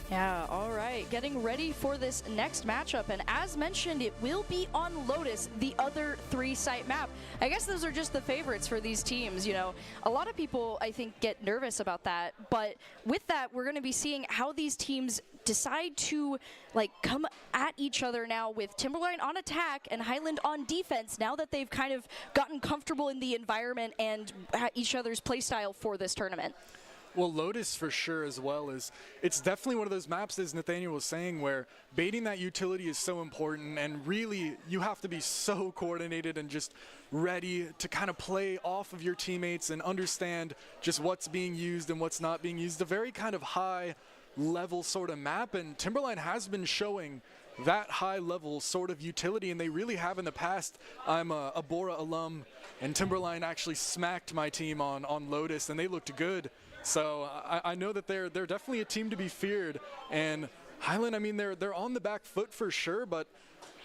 Yeah, all right. Getting ready for this next matchup. And as mentioned, it will be on Lotus, the other three-site map. I guess those are just the favorites for these teams. You know, a lot of people, I think, get nervous about that. But with that, we're going to be seeing how these teams decide to come at each other now, with Timberline on attack and Highland on defense, now that they've kind of gotten comfortable in the environment and each other's playstyle for this tournament. Well, Lotus for sure as well it's definitely one of those maps, as Nathaniel was saying, where baiting that utility is so important, and really you have to be so coordinated and just ready to kind of play off of your teammates and understand just what's being used and what's not being used. A very kind of high level sort of map, and Timberline has been showing that high level sort of utility, and they really have in the past. I'm a Bora alum, and Timberline actually smacked my team on Lotus, and they looked good. So I know that they're definitely a team to be feared. And Highland, I mean, they're on the back foot for sure, but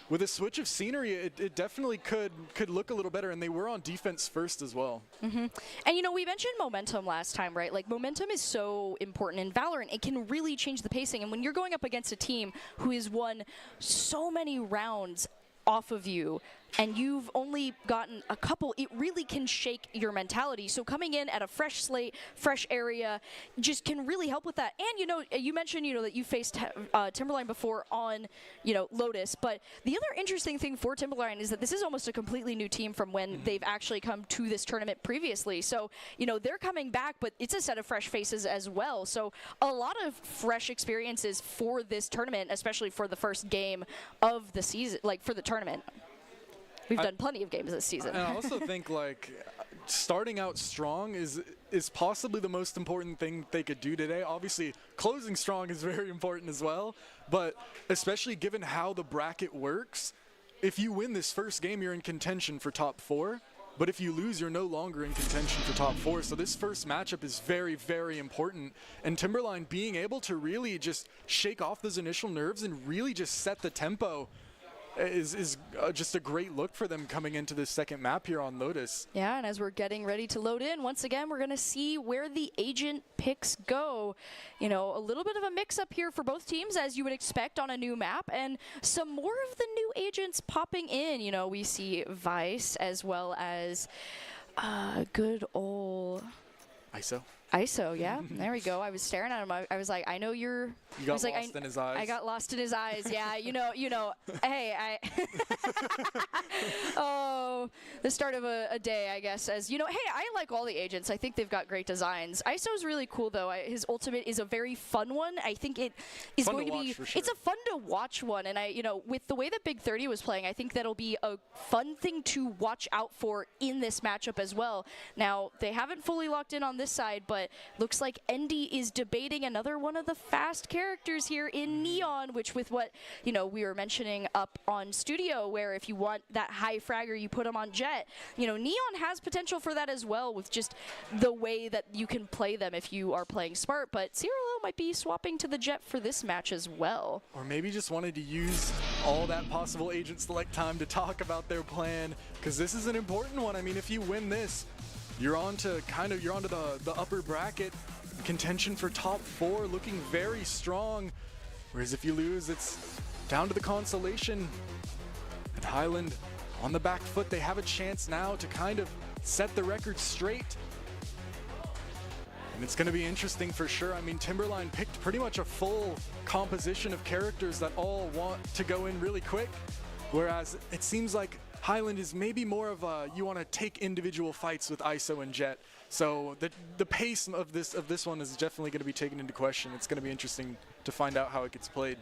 with a switch of scenery, it definitely could look a little better, and they were on defense first as well. And, you know, we mentioned momentum last time, right? Like, momentum is so important in Valorant. It can really change the pacing. And when you're going up against a team who has won so many rounds off of you, and you've only gotten a couple, it really can shake your mentality. So coming in at a fresh slate, fresh area, just can really help with that. And, you know, you mentioned, you know, that you faced Timberline before on, you know, Lotus. But the other interesting thing for Timberline is that this is almost a completely new team from when they've actually come to this tournament previously. So, you know, they're coming back, but it's a set of fresh faces as well. So a lot of fresh experiences for this tournament, especially for the first game of the season, like for the tournament. We've done plenty of games this season. And I also think, like, starting out strong is possibly the most important thing they could do today. Obviously, closing strong is very important as well, but especially given how the bracket works, if you win this first game, you're in contention for top 4. But if you lose, you're no longer in contention for top 4. So this first matchup is very, very important. And Timberline being able to really just shake off those initial nerves and really just set the tempo is just a great look for them coming into this second map here on Lotus. Yeah, and as we're getting ready to load in, once again, we're going to see where the agent picks go. You know, a little bit of a mix-up here for both teams, as you would expect on a new map, and some more of the new agents popping in. You know, we see Vice as well as good old... ISO. ISO, yeah. There we go. I was staring at him. I was like, I know you're. You got I was like, lost in his eyes. I got lost in his eyes. Yeah, you know. Hey, oh, the start of a day, I guess. As you know, hey, I like all the agents. I think they've got great designs. ISO's really cool though. His ultimate is a very fun one. I think it is Fun going to be. for sure. It's a fun to watch one, and with the way that Big 30 was playing, I think that'll be a fun thing to watch out for in this matchup as well. Now they haven't fully locked in on this side, but looks like Endy is debating another one of the fast characters here in Neon, which with what, we were mentioning up on Studio, where if you want that high fragger, you put him on Jet. Neon has potential for that as well with just the way that you can play them if you are playing smart, but Cirilo might be swapping to the Jet for this match as well. Or maybe just wanted to use all that possible agent select time to talk about their plan, because this is an important one. I mean, if you win this, you're onto the upper bracket. Contention for top 4 looking very strong. Whereas if you lose, it's down to the consolation. And Highland on the back foot, they have a chance now to kind of set the record straight. And it's going to be interesting for sure. I mean, Timberline picked pretty much a full composition of characters that all want to go in really quick. Whereas it seems like Highland is maybe more of a, you want to take individual fights with ISO and Jet. So the pace of this one is definitely going to be taken into question. It's going to be interesting to find out how it gets played.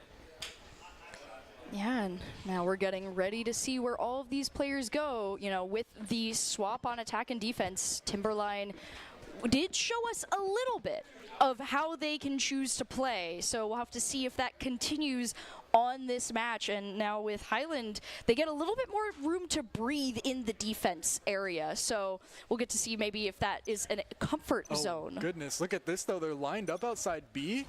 Yeah, and now we're getting ready to see where all of these players go. With the swap on attack and defense, Timberline did show us a little bit of how they can choose to play. So we'll have to see if that continues on this match. And now with Highland, they get a little bit more room to breathe in the defense area. So we'll get to see maybe if that is a comfort zone. Goodness, look at this though. They're lined up outside B.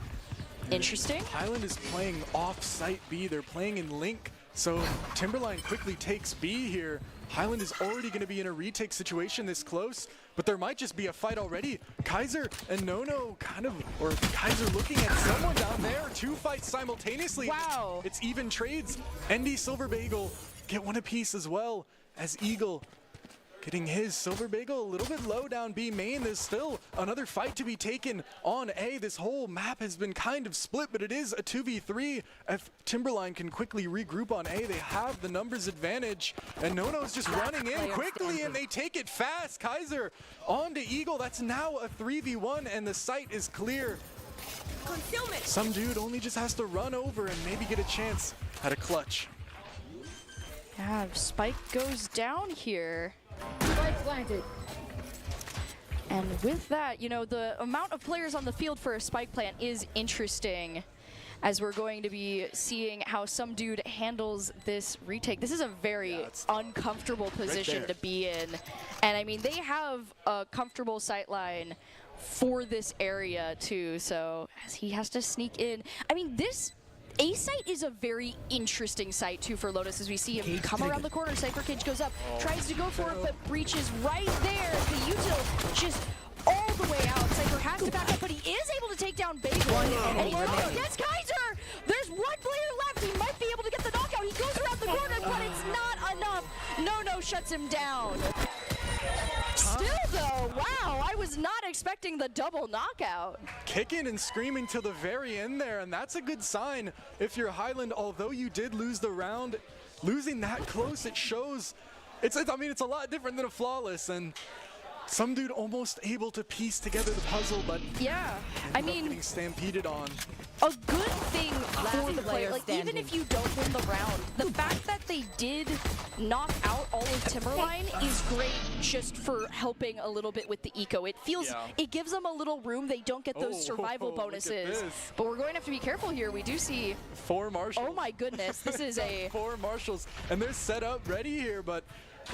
Interesting. Highland is playing off-site B. They're playing in Link. So Timberline quickly takes B here. Highland is already going to be in a retake situation this close, but there might just be a fight already. Kaiser and Nono Kaiser looking at someone down there. 2 fights simultaneously. Wow. It's even trades. Endy, Silver Bagel get one apiece as well as Eagle getting his. Silver Bagel a little bit low down B main. There's still another fight to be taken on A. This whole map has been kind of split, but it is a 2v3. If Timberline can quickly regroup on A, they have the numbers advantage. And Nono's just running in quickly, and they take it fast. Kaiser on to Eagle. That's now a 3v1, and the site is clear. Concealment. Some dude only just has to run over and maybe get a chance at a clutch. Yeah, Spike goes down here. Spike planted. And with that, the amount of players on the field for a spike plant is interesting, as we're going to be seeing how some dude handles this retake. This is a very uncomfortable position to be in. And I mean, they have a comfortable sight line for this area too, so as he has to sneak in. I mean, this A site is a very interesting site too for Lotus, as we see him come around the corner. Cypher Cage goes up, tries to go for it, but Breach is right there. The util just all the way out. Cypher has to back up, but he is able to take down Bagel. And he gets Kaiser! There's one player left. He might be able to get the knockout. He goes around the corner, but it's not enough. No shuts him down. Still though, wow, I was not expecting the double knockout. Kicking and screaming to the very end there, and that's a good sign if you're Highland. Although you did lose the round, losing that close, it shows. I mean, it's a lot different than a flawless, and some dude almost able to piece together the puzzle, but yeah, I mean, getting stampeded on. A good thing for the player, like even if you don't win the round, the fact that they did knock out all of Timberline is great just for helping a little bit with the eco. It feels, it gives them a little room. They don't get those survival bonuses. But we're going to have to be careful here. We do see 4 marshals. Oh my goodness, this is a 4 marshals, and they're set up ready here, but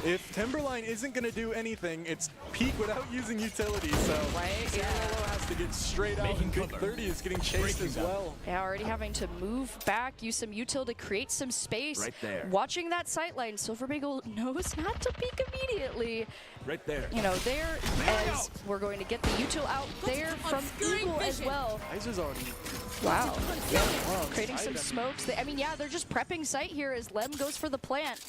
if Timberline isn't going to do anything, it's peek without using utility, so Cirilo has to get straight out, and Big 30 is getting chased as well. Yeah, already having to move back, use some util to create some space. Right there. Watching that sightline, Silver Bagel knows not to peek immediately. Right there. There as we're going to get the util out there from Eagle as well. Kaiser's already. Wow. Creating some smokes. I mean, yeah, they're just prepping site here as Lem goes for the plant.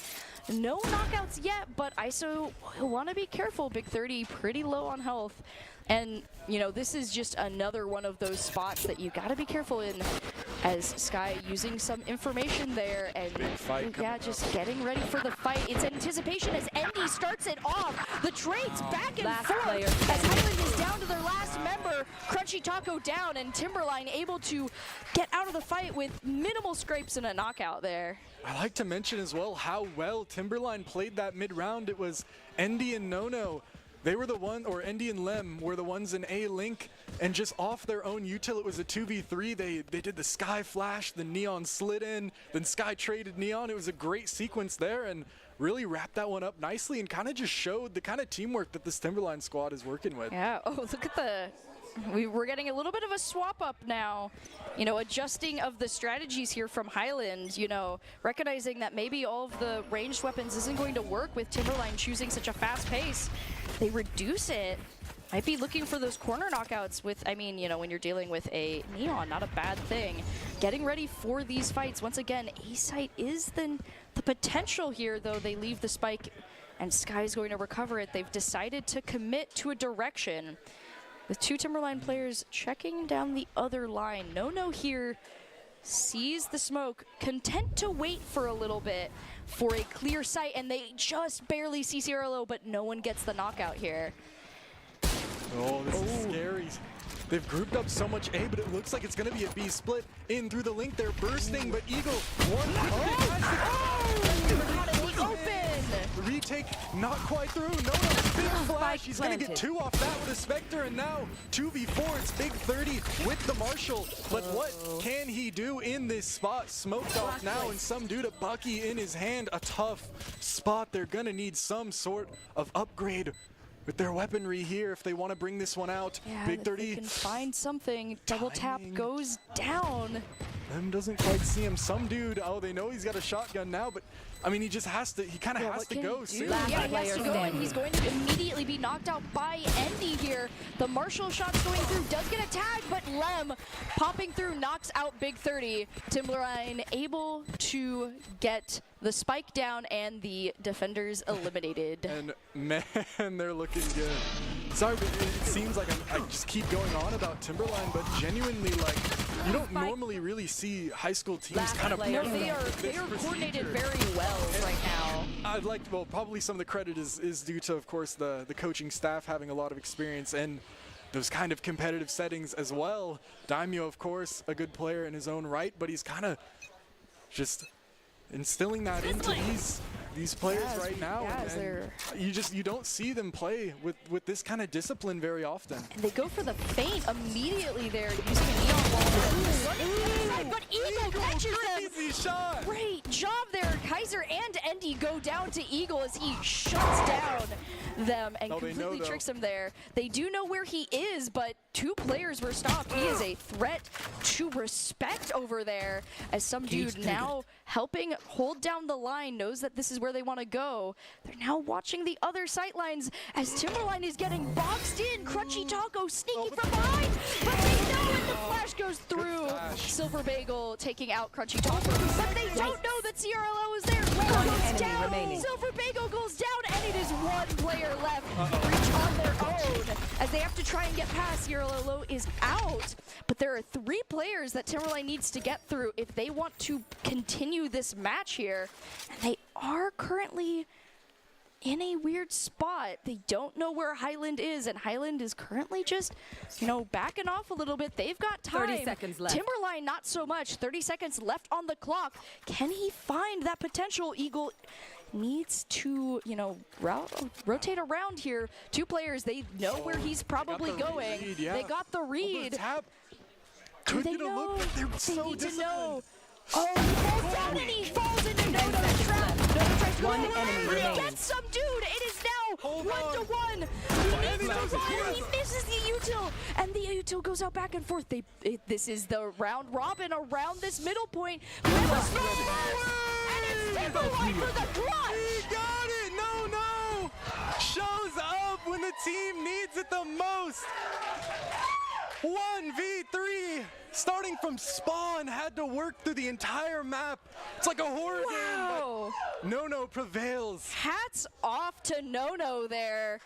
No knockouts yet, but ISO will want to be careful. Big 30 pretty low on health. And, you know, this is just another one of those spots that you got to be careful in, as Sky using some information there and just getting ready for the fight. It's anticipation as Endy starts it off. The trades back and forth as Highland is down to their last member. Crunchy Taco down, and Timberline able to get out of the fight with minimal scrapes and a knockout there. I like to mention as well how well Timberline played that mid-round. It was Endy and Nono. They were the one, or Endy and Lem were the ones in A-Link, and just off their own util, it was a 2v3. They did the Sky Flash, the Neon slid in, then Sky traded Neon. It was a great sequence there, and really wrapped that one up nicely and kind of just showed the kind of teamwork that this Timberline squad is working with. Yeah, oh, look at we're getting a little bit of a swap up now. You know, adjusting of the strategies here from Highland, you know, recognizing that maybe all of the ranged weapons isn't going to work with Timberline choosing such a fast pace. They reduce it. Might be looking for those corner knockouts with, I mean, you know, when you're dealing with a Neon, not a bad thing. Getting ready for these fights. Once again, A-Site is the potential here, though. They leave the spike and Sky is going to recover it. They've decided to commit to a direction, with two Timberline players checking down the other line. Nono here sees the smoke, content to wait for a little bit for a clear sight, and they just barely see CRLO, but no one gets the knockout here. Oh, this is scary. They've grouped up so much A, but it looks like it's going to be a B split in through the link. They're bursting, but Eagle, the retake not quite through. No, big flash. He's going to get 2 off that with a Spectre, and now 2v4. It's big 30 with the Marshall. But what can he do in this spot? Smoked off now, and some dude, a Bucky in his hand. A tough spot. They're going to need some sort of upgrade with their weaponry here if they want to bring this one out. Yeah, big 30. They can find something. Double tap goes down. Them doesn't quite see him. Some dude, oh, they know he's got a shotgun now, but I mean, he just has to, he kind of has to go soon. Yeah, he has to go, and he's going to immediately be knocked out by Endy here. The Marshall shot's going through, does get a tag, but Lem popping through knocks out Big 30. Timberline able to get the spike down and the defenders eliminated. And man, they're looking good. Sorry, but it seems like I just keep going on about Timberline, but genuinely, like, you don't normally really see high school teams kind of. No, they are coordinated very well right now. I'd like, well, probably some of the credit is due to, of course, the coaching staff having a lot of experience and those kind of competitive settings as well. Daimyo, of course, a good player in his own right, but he's kind of just instilling that into these players right now, and you don't see them play with this kind of discipline very often. And they go for the feint immediately there, using a neon wall. But Eagle catches them. Shot. Great job there. Kaiser and Endy go down to Eagle as he shuts down them and completely tricks them there. They do know where he is, but 2 players were stopped. He is a threat to respect over there, as some dude now helping hold down the line, knows that this is where they want to go. They're now watching the other sight lines as Timberline is getting boxed in. Crunchy Taco sneaking from behind, but they know it. The flash goes through. Silver Bagel taking out Crunchy Taco, but they don't know that CRLO is there. Goes down. Silver Bagel goes down, and it is 1 player left. Reach on their own as they have to try and get past. CRLO is out, but there are 3 players that Timberline needs to get through if they want to continue this match here, and they are currently in a weird spot. They don't know where Highland is, and Highland is currently just, you know, backing off a little bit. They've got time. 30 seconds left. Timberline, not so much. 30 seconds left on the clock. Can he find that potential? Eagle needs to, you know, rotate around here. 2 players, they know where he's probably going. They got the read. Could they get a know? look, but they're They so need to disciplined. know. Oh, he falls down and he falls into Nono's trap. Nono tries to One enemy remains. Gets some dude. It is now 1-to-1. He needs to run. He misses the util, and the util goes out back and forth. This is the round robin around this middle point. And it's Timberline for the clutch. He got it. No. Shows up when the team needs it the most. 1v3. starting from spawn, had to work through the entire map. It's like a horror Wow. game, but No prevails. Hats off to Nono there,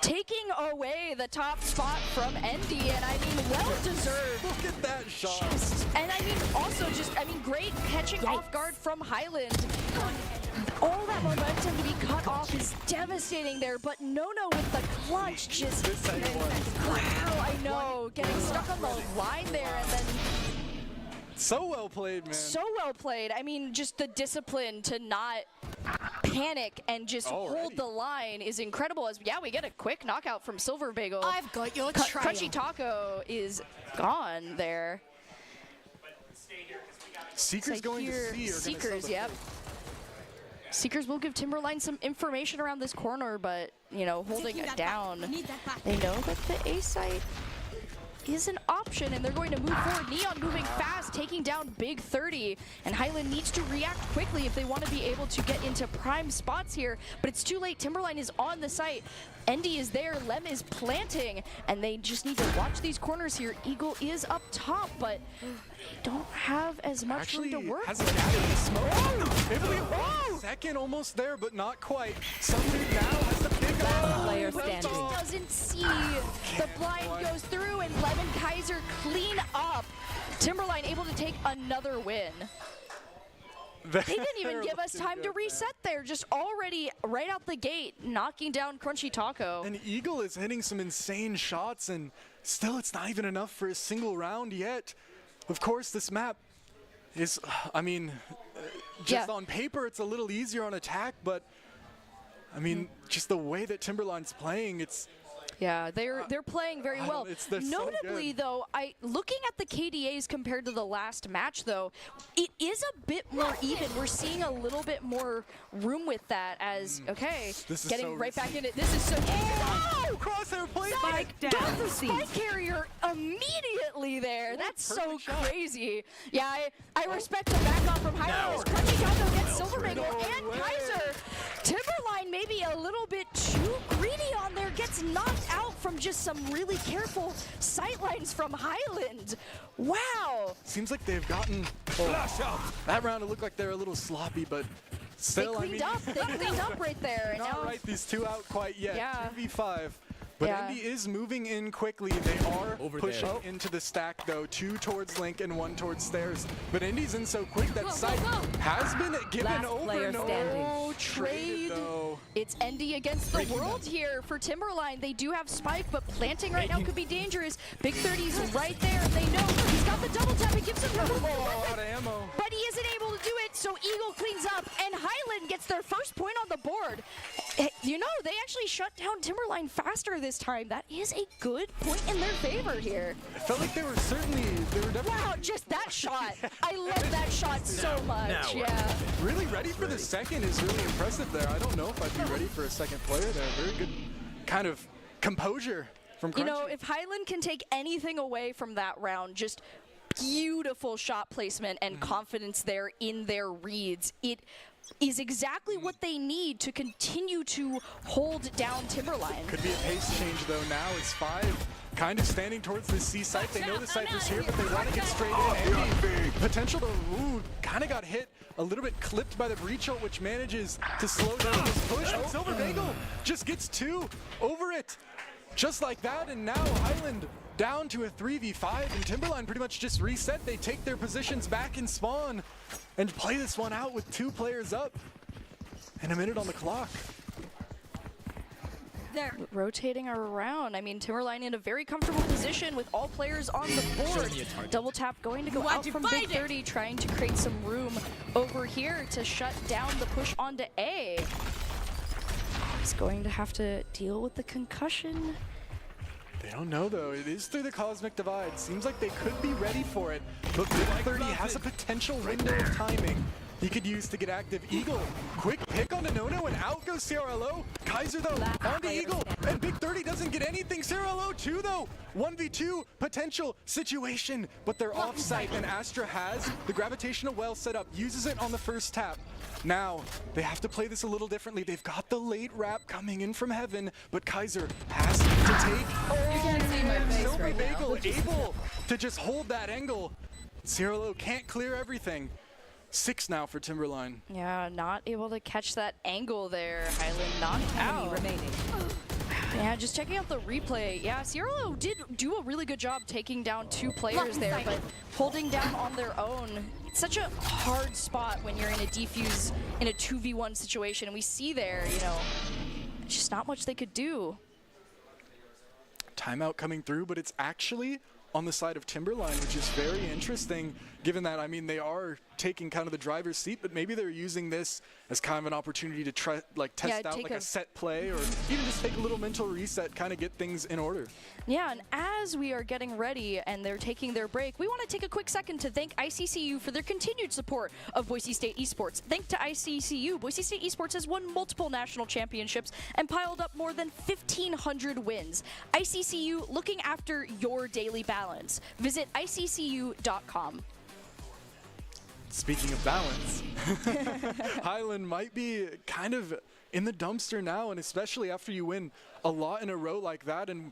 taking away the top spot from Endy, and I mean, well deserved. Look at that shot. And I mean, also great catching off guard from Highland. All that momentum to be cut off is devastating there, but Nono with the clutch just, wow, I know, getting stuck on the line there and then so well played, man. so well played. I mean, just the discipline to not panic and just hold the line is incredible. As we get a quick knockout from Silver Bagel. I've got your trail. Crunchy Taco is gone there. Seeker's So going here, to C. Seekers, yep. Seekers will give Timberline some information around this corner, but, you know, holding it down. They know that the A site is an option, and they're going to move forward. Neon moving fast, taking down Big 30, and Highland needs to react quickly if they want to be able to get into prime spots here, but it's too late. Timberline is on the site. Endy is there, Lem is planting, and they just need to watch these corners here. Eagle is up top, but they don't have as much room to work. Has a gap in the smoke. Able to get second, almost there, but not quite. Somebody now has the big player He standing. just doesn't see. The blind goes through, and Lemon Kaiser clean up. Timberline able to take another win. They didn't even give us time to reset there, just already right out the gate, knocking down Crunchy Taco. And Eagle is hitting some insane shots, and still it's not even enough for a single round yet. Of course, this map is, I mean, just on paper it's a little easier on attack, but I mean, just the way that Timberline's playing, it's... Yeah, they're playing very well. They're Notably, so good. though, looking at the KDAs compared to the last match, though, it is a bit more even. We're seeing a little bit more room with that as, okay, This is getting so right back risky. in it. This is so... Oh! Crosshair play! Spike down. Got the spike carrier immediately there. That's so perfect shot. crazy. Yeah, I respect the back off from Highland as Crunchy Taco gets Silver Bagel and Kaiser. Timberline maybe a little bit too greedy on there, gets knocked out from just some really careful sightlines from Highland. Wow. Seems like they've gotten... that round it looked like they're a little sloppy, but still, They cleaned up. They cleaned up right there. And not now write these two out quite yet. Yeah. 2v5. But Yeah. Endy is moving in quickly. They are pushing into the stack, though. 2 towards Link and 1 towards Stairs. But Endy's in so quick that site has been given Last over. player No standing. trade. though. It's Endy against the world here for Timberline. They do have Spike, but planting right now could be dangerous. Big 30's right there, and they know he's got the double tap. It gives him room. Oh, out of ammo. But he isn't able to do it, so Eagle cleans up, and Highland gets their first point on the board. You know, they actually shut down Timberline faster this time. That is a good point in their favor here. I felt like they were definitely Wow, just that shot. I love that shot so much. Yeah. really ready for the second is really impressive there. I don't know if I'd be ready for a second player there. Very good kind of composure from Crunchy. You know, if Highland can take anything away from that round, just beautiful shot placement and confidence there in their reads. It is exactly what they need to continue to hold down Timberline. Could be a pace change though. Now it's 5 kind of standing towards the C site. They know the site was here, but they want to get straight in. Endy, potential to, kind of got hit a little bit clipped by the breach ult, which manages to slow down this push. And Silver Bagel just gets 2 over it. Just like that, and now Highland down to a 3v5, and Timberline pretty much just reset. They take their positions back in spawn and play this one out with 2 players up and a minute on the clock. There. Rotating around. I mean, Timberline in a very comfortable position with all players on the board. Double tap going to go out from Big 30, trying to create some room over here to shut down the push onto A. He's going to have to deal with the concussion. They don't know though, it is through the Cosmic Divide. Seems like they could be ready for it, but Big 30 has a potential window of timing. he could use to get active. Eagle, quick pick on the no-no, and out goes CRLO. Kaiser, though, on the Eagle, and Big 30 doesn't get anything. CRLO, too, though. 1v2 potential situation, but they're off-site, and Astra has the gravitational well set up, uses it on the first tap. Now, they have to play this a little differently. They've got the late wrap coming in from heaven, but Kaiser has to take. You can't see my face Silver right Bagel now. able to just hold that angle. CRLO can't clear everything. 6 now for Timberline. Yeah, not able to catch that angle there. Highland knocked out. Remaining. Yeah, just checking out the replay. Yeah, CRLO did do a really good job taking down 2 players there, but holding down on their own. It's such a hard spot when you're in a defuse in a 2v1 situation, and we see there, you know, just not much they could do. Timeout coming through, but it's actually on the side of Timberline, which is very interesting, given that, I mean, they are taking kind of the driver's seat, but maybe they're using this as kind of an opportunity to try, like, test out like a set play, or even just take a little mental reset, kind of get things in order. Yeah, and as we are getting ready and they're taking their break, we want to take a quick second to thank ICCU for their continued support of Boise State Esports. Thanks to ICCU, Boise State Esports has won multiple national championships and piled up more than 1,500 wins. ICCU, looking after your daily balance. Visit ICCU.com. Speaking of balance, Highland might be kind of in the dumpster now, and especially after you win a lot in a row like that. And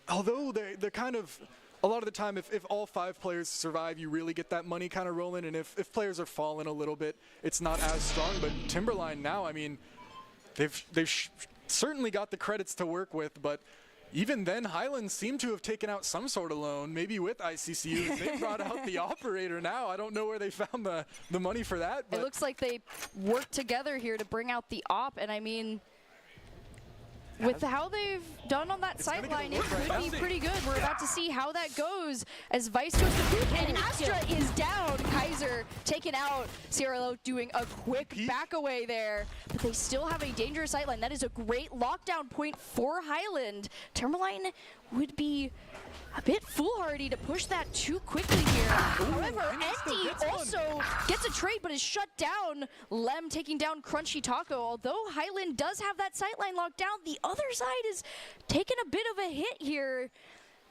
although they're kind of, a lot of the time, if all 5 players survive, you really get that money kind of rolling. And if players are falling a little bit, it's not as strong. But Timberline now, I mean, they've certainly got the credits to work with, but even then, Highland seemed to have taken out some sort of loan, maybe with ICCU. They brought out the operator now. I don't know where they found the money for that. But It looks like they worked together here to bring out the op, and I mean, with how they've done on that sideline, it could be pretty good. We're about to see how that goes as Vice goes to Boot, and Astra is down. Kaiser taken out. CRLO doing a quick back away there, but they still have a dangerous sideline. That is a great lockdown point for Highland. Timberline would be a bit foolhardy to push that too quickly here. However, Endy also gets a trade but is shut down. Lem taking down Crunchy Taco. Although Highland does have that sightline locked down, the other side is taking a bit of a hit here.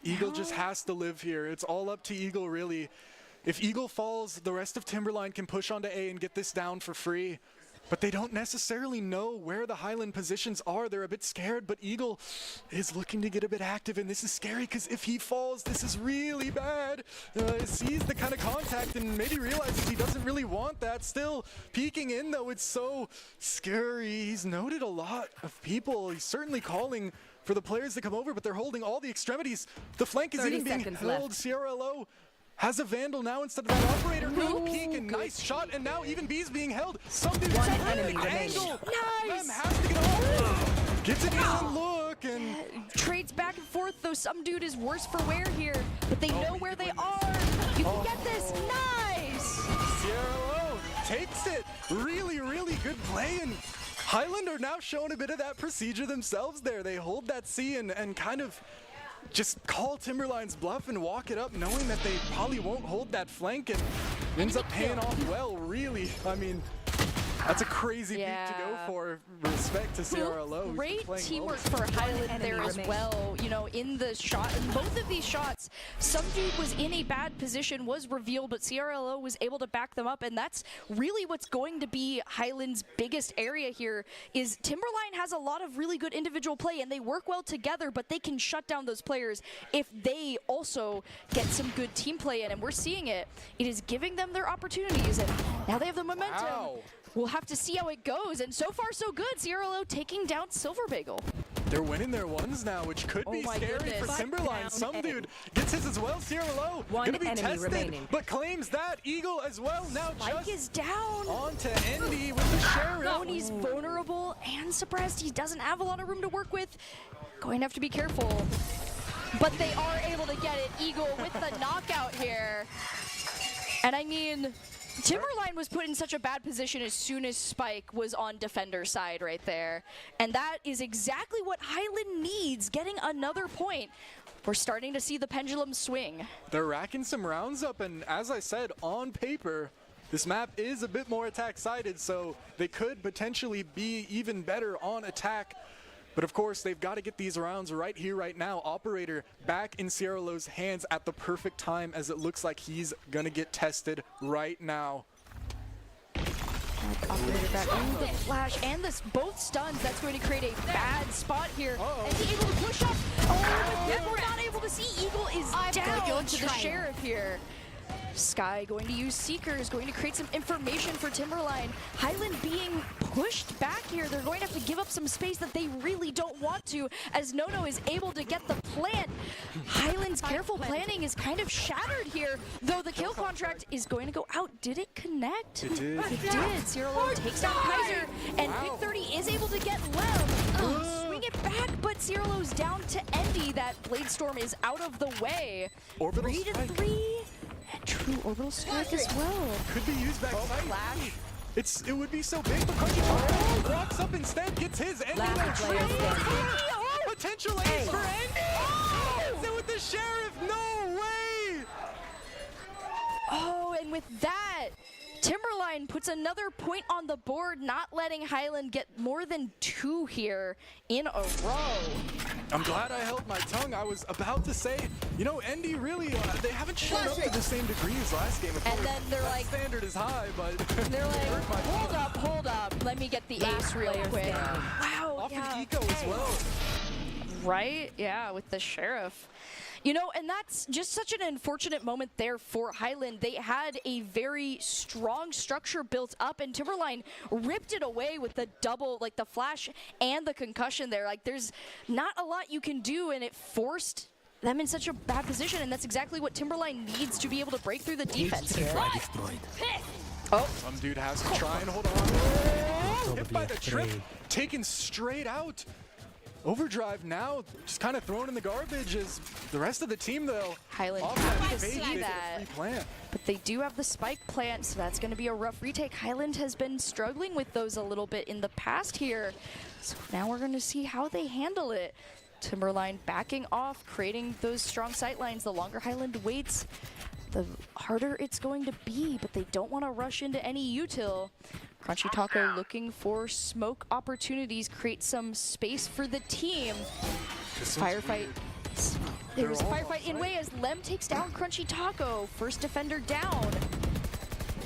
Eagle just has to live here. It's all up to Eagle, really. If Eagle falls, the rest of Timberline can push onto A and get this down for free. But they don't necessarily know where the Highland positions are. They're a bit scared, but Eagle is looking to get a bit active, and this is scary because if he falls, this is really bad. Sees the kind of contact and maybe realizes he doesn't really want that. Still peeking in, though, it's so scary. He's noted a lot of people. He's certainly calling for the players to come over, but they're holding all the extremities. The flank is even being held. CRLO has a Vandal now instead of that operator. Good peek and nice shot, and now even B's being held. Some dude's One at enemy an remaining. angle. Nice. Lem has to get off. Gets a decent look, and Trades back and forth, though some dude is worse for wear here, but they know where they are. You can get this. Nice. CRLO takes it. Really, really good play, and Highland are now showing a bit of that procedure themselves there. They hold that C and kind of just call Timberline's bluff and walk it up, knowing that they probably won't hold that flank, and ends up paying off well, really. I mean, that's a crazy beat to go for. Respect to CRLO. Great teamwork for Highland there as well. You know, in the shot, in both of these shots, some dude was in a bad position, was revealed, but CRLO was able to back them up, and that's really what's going to be Highland's biggest area here. Is Timberline has a lot of really good individual play, and they work well together, but they can shut down those players if they also get some good team play in, and we're seeing it. It is giving them their opportunities, and now they have the momentum. Wow. We'll have to see how it goes, and so far so good. CRLO taking down Silver Bagel. They're winning their ones now, which could be scary for Timberline. Some dude gets his as well. CRLO gonna be tested, but claims that. Eagle as well. Now Mike is down. On to Endy with the Sheriff. He's vulnerable and suppressed. He doesn't have a lot of room to work with. Going to have to be careful. But they are able to get it. Eagle with the knockout here. And I mean, Timberline was put in such a bad position as soon as Spike was on defender side right there. And that is exactly what Highland needs, getting another point. We're starting to see the pendulum swing. They're racking some rounds up, and as I said, on paper, This map is a bit more attack-sided, so they could potentially be even better on attack. But of course, they've got to get these rounds right here, right now. Operator back in Ciarolo's hands at the perfect time, as it looks like he's going to get tested right now. Operator back in the flash and this both stuns. That's going to create a bad spot here. And he able to push up. Oh, but we're not able to see. Eagle is down to the Sheriff here. Sky going to use Seekers, going to create some information for Timberline. Highland being pushed back here. They're going to have to give up some space that they really don't want to, as Nono is able to get the plant. Highland's careful planning is kind of shattered here, though the kill contract is going to go out. Did it connect? It did. It did. Ciarolo takes down Kaiser, and Big 30 is able to get Lem. Swing it back, but Ciarolo's down to Endy. That Blade Storm is out of the way. Orbital 3-3. True orbital strike as well. Could be used back. Flash. It would be so big, but Crunchy walks up instead, gets his Endy. Potential ace for Endy. Gets it with the Sheriff. No way. Oh, and with that, Timberline puts another point on the board, not letting Highland get more than 2 here in a row. I'm glad I held my tongue. I was about to say, you know, Endy really, they haven't shown up to the same degree as last game. And then they're like, standard is high, but they're like, hold up, let me get the ace real quick. Wow, off yeah. an eco as well. Right, yeah, with the Sheriff. You know, and that's just such an unfortunate moment there for Highland. They had a very strong structure built up, and Timberline ripped it away with the double, like the flash and the concussion there. Like, there's not a lot you can do, and it forced them in such a bad position, and that's exactly what Timberline needs to be able to break through the defense here. Oh. Some dude has to try and hold on. Hit by the trip, taken straight out. Overdrive now, just kind of thrown in the garbage as the rest of the team, though. Highland happy to see that, but they do have the spike plant, so that's going to be a rough retake. Highland has been struggling with those a little bit in the past here, so now we're going to see how they handle it. Timberline backing off, creating those strong sight lines. The longer Highland waits, the harder it's going to be, but they don't want to rush into any util. Crunchy Taco looking for smoke opportunities, create some space for the team. Firefight. There's a firefight in way as Lem takes down Crunchy Taco. First defender down.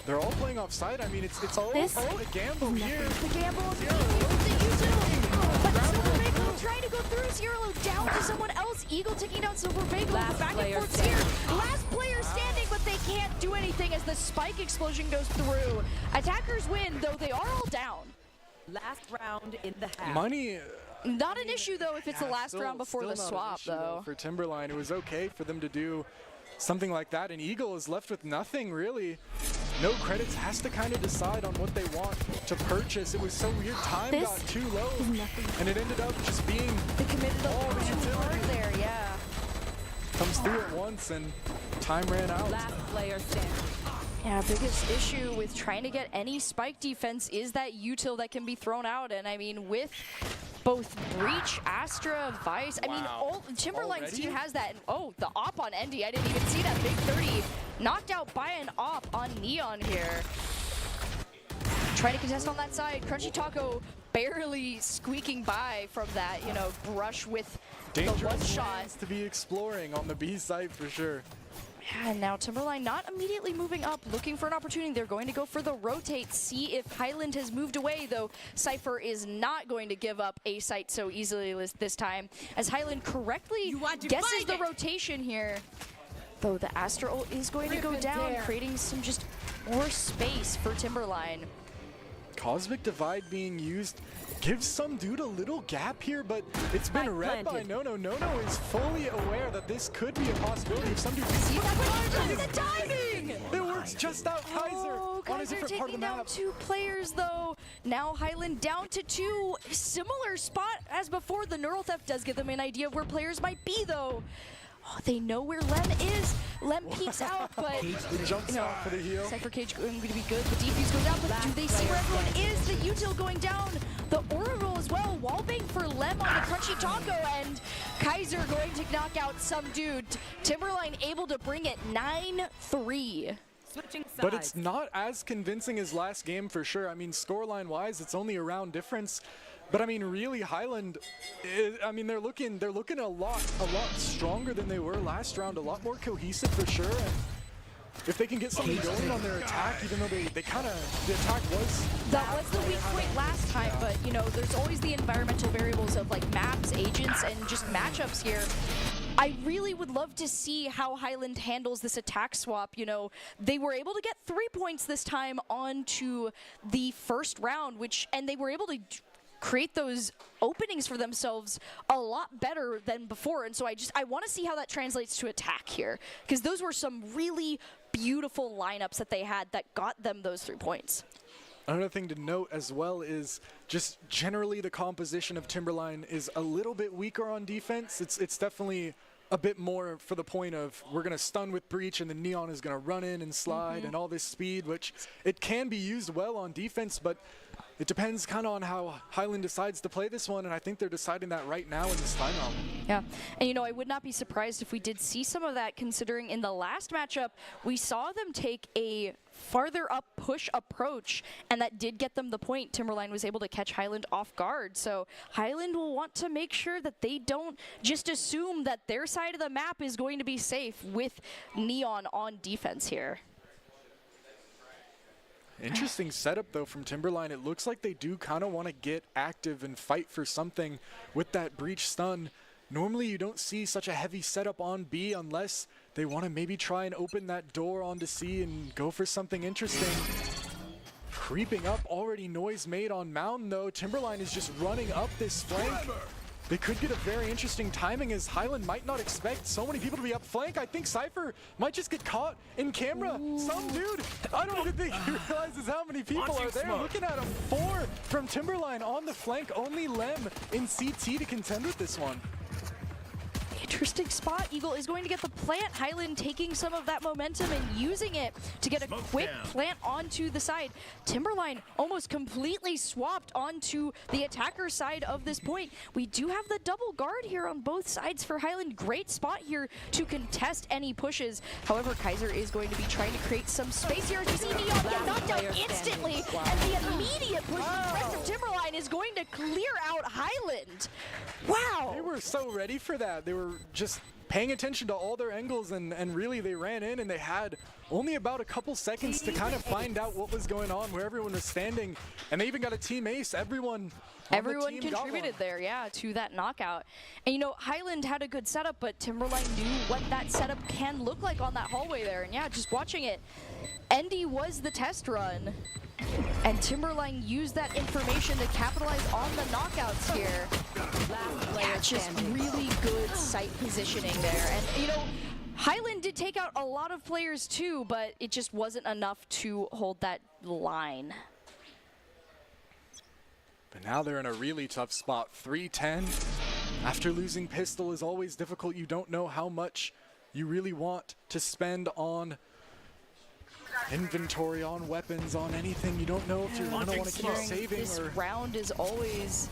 They're all playing offside. I mean, it's all the gamble here. The gamble of the util. But Silver Bagel trying to go through. Ciarolo down to someone else. Eagle taking down Silver Bagel. Back and forth here. Last player standing, but they can't do anything as the spike explosion goes through. Attackers win, though they are all down. Last round in the half. Money. Not an issue, though, if it's the last round before the swap, though. For Timberline, it was okay for them to do something like that, and Eagle is left with nothing, really. No credits, has to kind of decide on what they want to purchase. It was so weird, time got too low, and it ended up just being they committed all the hard there, yeah. Comes through at once, and time ran out. Last player standing. Yeah, biggest issue with trying to get any spike defense is that util that can be thrown out, and I mean, with both Breach, Astra, Vice, I mean, all Timberline's team has that. And, oh, the op on Endy, I didn't even see that. Big 30 knocked out by an op on Neon here. Trying to contest on that side. Crunchy Taco barely squeaking by from that, you know, brush with the one shot. To be exploring on the B side for sure. Yeah, and now Timberline not immediately moving up, looking for an opportunity. They're going to go for the rotate, see if Highland has moved away, though Cypher is not going to give up a site so easily this time, as Highland correctly guesses the rotation here. Though the Astral is going to go down, creating some just more space for Timberline. Cosmic Divide being used gives some dude a little gap here, but it's been read by Nono. Nono is fully aware that this could be a possibility if some dude see that the timing! It works just out Kaiser on a Kaiser different part of the taking down map. 2 players though. Now Highland down to 2. Similar spot as before. The Neural Theft does give them an idea of where players might be though. Oh, they know where Lem is. Lem peeks out, but jumps out for the heal. Cypher Cage going to be good. The defuse goes out, but do they see where everyone is? The util going down. The Oracle as well. Wallbang for Lem on the Crunchy Taco, and Kaiser going to knock out some dude. Timberline able to bring it 9-3. Switching sides. But it's not as convincing as last game for sure. I mean, scoreline-wise, it's only a round difference. But I mean, really, Highland, I mean, they're looking a lot stronger than they were last round, a lot more cohesive for sure. And if they can get something going on their attack, even though they kind of, the attack was... That was the weak point last time, but, you know, there's always the environmental variables of, like, maps, agents, and just matchups here. I really would love to see how Highland handles this attack swap. You know, they were able to get 3 points this time onto the first round, and they were able to create those openings for themselves a lot better than before. And so I want to see how that translates to attack here, because those were some really beautiful lineups that they had that got them those 3 points. Another thing to note as well is just generally the composition of Timberline is a little bit weaker on defense. It's definitely a bit more for the point of we're going to stun with Breach and then Neon is going to run in and slide and all this speed, which it can be used well on defense, but it depends kind of on how Highland decides to play this one, and I think they're deciding that right now in this timeout. Yeah, and you know, I would not be surprised if we did see some of that, considering in the last matchup, we saw them take a farther up push approach, and that did get them the point. Timberline was able to catch Highland off guard, so Highland will want to make sure that they don't just assume that their side of the map is going to be safe with Neon on defense here. Interesting setup, though, from Timberline. It looks like they do kind of want to get active and fight for something with that Breach stun. Normally, you don't see such a heavy setup on B unless they want to maybe try and open that door onto C and go for something interesting. Creeping up, already noise made on Mountain, though. Timberline is just running up this flank. They could get a very interesting timing, as Highland might not expect so many people to be up flank. I think Cypher might just get caught in camera. Some dude, I don't even think he realizes how many people are there. Looking at him, 4 from Timberline on the flank. Only Lem in CT to contend with this one. Interesting spot. Eagle is going to get the plant. Highland taking some of that momentum and using it to get a quick plant onto the side. Timberline almost completely swapped onto the attacker side of this point. We do have the double guard here on both sides for Highland. Great spot here to contest any pushes. However, Kaiser is going to be trying to create some space here. You see Neon get knocked out instantly, and the immediate push from the rest of Timberline is going to clear out Highland. Wow. They were so ready for that. They were just paying attention to all their angles, and really they ran in and they had only about a couple seconds to kind of find out what was going on, where everyone was standing, and they even got a team ace. Everyone contributed there, yeah, to that knockout. And you know, Highland had a good setup, but Timberline knew what that setup can look like on that hallway there. And yeah, just watching it, Endy was the test run, and Timberline used that information to capitalize on the knockouts here. Yeah, just really good site positioning there. And you know, Highland did take out a lot of players too, but it just wasn't enough to hold that line. But now they're in a really tough spot. 3-10. After losing Pistol is always difficult. You don't know how much you really want to spend on inventory, on weapons, on anything. You don't know if you're going to want to keep saving. This round is always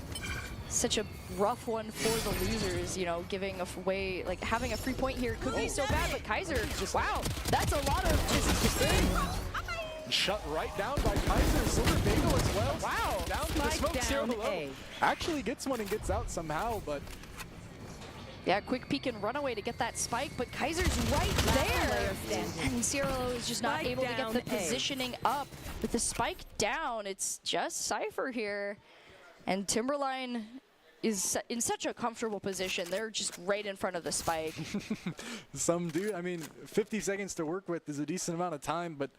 such a rough one for the losers, you know, giving away, like having a free point here could be so bad, but Kaiser, wow, that's a lot of just shut right down by Kaiser. Silver Bagel as well. Wow, down to the smoke zero below. Actually gets one and gets out somehow, but yeah, quick peek and runaway to get that spike, but Kaiser's right there. And Cielo is just not able to get the positioning up. With the spike down, it's just Cypher here. And Timberline is in such a comfortable position. They're just right in front of the spike. Some dude, I mean, 50 seconds to work with is a decent amount of time, but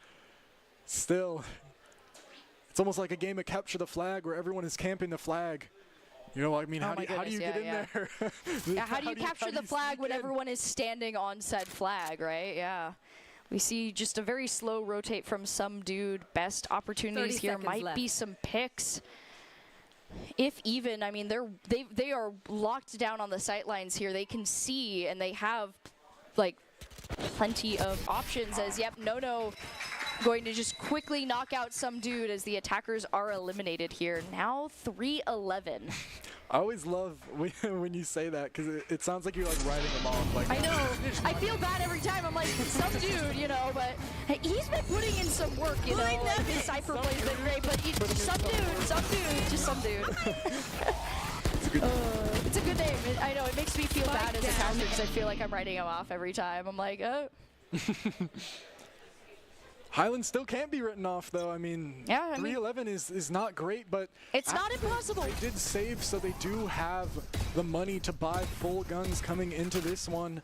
still, it's almost like a game of capture the flag where everyone is camping the flag. You know, I mean, how do you get in there? Yeah, how do you capture the flag when everyone is standing on said flag, right? Yeah. We see just a very slow rotate from some dude. Best opportunities here might be some picks. If even, I mean, they are locked down on the sight lines here. They can see, and they have like plenty of options. As yep, no going to just quickly knock out some dude as the attackers are eliminated here. Now 3-11. I always love when you say that because it sounds like you're like writing them off. Like, I know. I feel bad every time. I'm like, some dude, you know, but hey, he's been putting in some work, you know. Like, his Cypher play's been great, but some dude, just some dude. It's a good name. I know. It makes me feel bad as a caster because I feel like I'm writing him off every time. I'm like, oh. Highland still can't be written off, though. I mean, yeah, 311 is not great, but it's not impossible. They did save, so they do have the money to buy full guns coming into this one.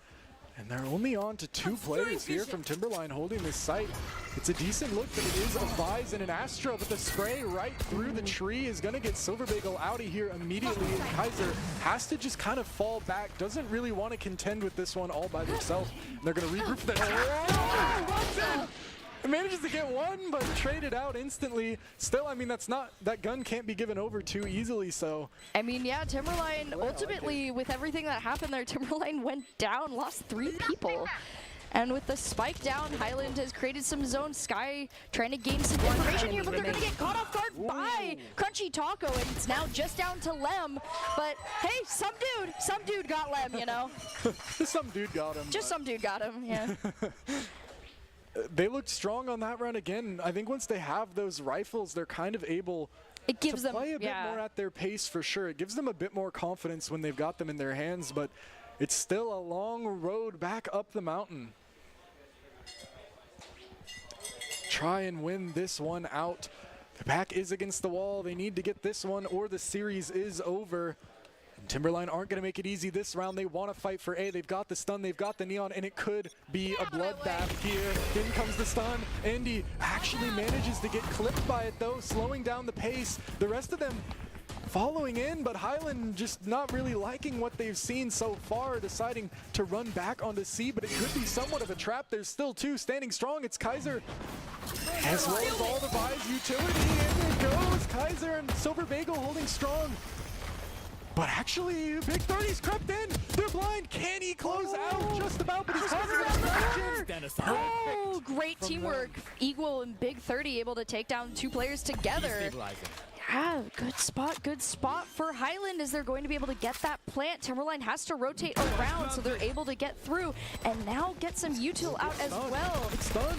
And they're only on to 2 players here from Timberline holding this site. It's a decent look, but it is a Vise and an Astra, but the spray right through the tree is going to get Silver Bagel out of here immediately. And Kaiser has to just kind of fall back, doesn't really want to contend with this one all by themselves. And they're going to regroup for the It manages to get one, but traded out instantly. Still, I mean, that gun can't be given over too easily, so. I mean, yeah, Timberline, ultimately, with everything that happened there, Timberline went down, lost 3 people. And with the spike down, Highland has created some zone. Sky trying to gain some information here, but they're going to get caught off guard by Crunchy Taco, and it's now just down to Lem. But hey, some dude got Lem, you know? Some dude got him. Just some dude got him, yeah. They looked strong on that run again. I think once they have those rifles, they're kind of able to play a bit more at their pace for sure. It gives them a bit more confidence when they've got them in their hands, but it's still a long road back up the mountain. Try and win this one out. The back is against the wall. They need to get this one or the series is over. Timberline aren't going to make it easy this round. They want to fight for A. They've got the stun, they've got the neon, and it could be a bloodbath here. In comes the stun. Andy actually manages to get clipped by it, though, slowing down the pace. The rest of them following in, but Highland just not really liking what they've seen so far, deciding to run back onto C, but it could be somewhat of a trap. There's still 2 standing strong. It's Kaiser as well as all the Vise utility, and there goes Kaiser and Silver Bagel holding strong. But actually, Big 30's crept in. They're blind. Can he close out? Just about, but he's Oh, great teamwork. Eagle and Big 30 able to take down 2 players together. Yeah, good spot for Highland as they're going to be able to get that plant. Timberline has to rotate around so they're able to get through and now get some util out as well.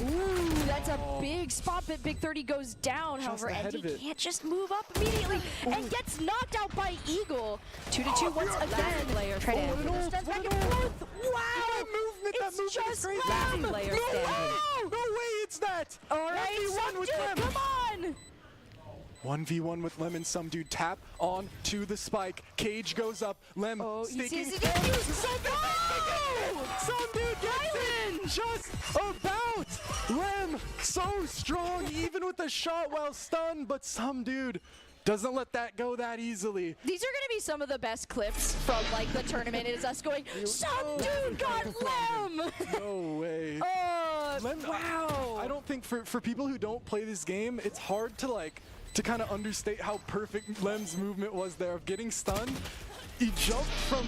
Ooh, that's a big spot, but Big 30 goes down. However, Andy can't just move up immediately and gets knocked out by Eagle. 2-2 once again. Try to those stands back and forth. Wow! It's just Lem! No way it's that! All right, come on! 1v1 with Lem and some dude tap on to the spike. Cage goes up. Lem staking. Some dude gets it just about. Lem so strong even with the shot while stunned, but some dude doesn't let that go that easily. These are going to be some of the best clips from like the tournament. Is us going, some dude got Lem! No way. Lem, wow. I don't think for people who don't play this game, it's hard to kind of understate how perfect Lem's movement was there of getting stunned. He jumped from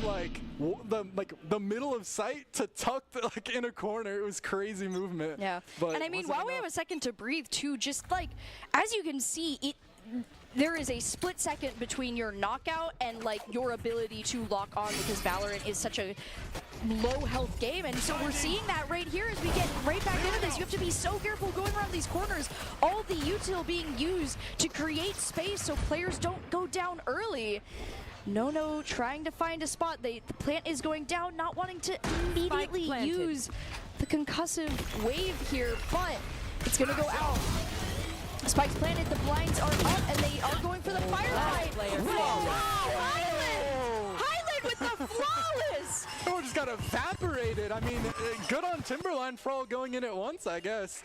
the middle of sight to tucked in a corner. It was crazy movement. Yeah, but and I mean, while we have a second to breathe too, just like as you can see, there is a split second between your knockout and like your ability to lock on, because Valorant is such a low health game, and so we're seeing that right here as we get right back into this. You have to be so careful going around these corners. All the util being used to create space so players don't go down early. No, trying to find a spot. The plant is going down, not wanting to immediately use the concussive wave here, but it's gonna go out. Spike's planted, the blinds are up, and they are going for the firefight. Highland with the flawless! Oh, just got evaporated. I mean, good on Timberline for all going in at once, I guess.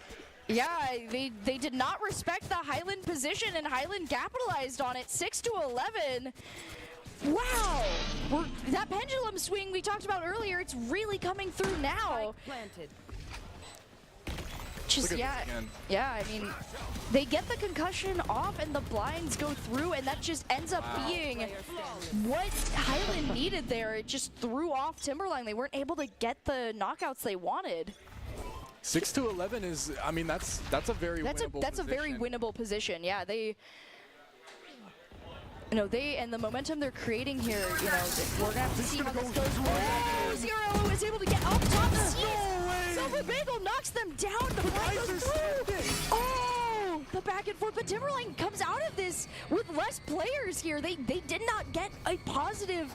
Yeah, they did not respect the Highland position, and Highland capitalized on it, 6-11. Wow! That pendulum swing we talked about earlier, it's really coming through now. Just, yeah, I mean, they get the concussion off and the blinds go through, and that just ends up being what Highland needed there. It just threw off Timberline. They weren't able to get the knockouts they wanted. 6-11 is, I mean, that's a very winnable That's a very winnable position. Yeah, You know, and the momentum they're creating here, you know, we're gonna have to see how this goes. Oh, Zero is able to get up top. Silver Bagel knocks them down. The play goes through. Oh, the back and forth. But Timberline comes out of this with less players here. They did not get a positive,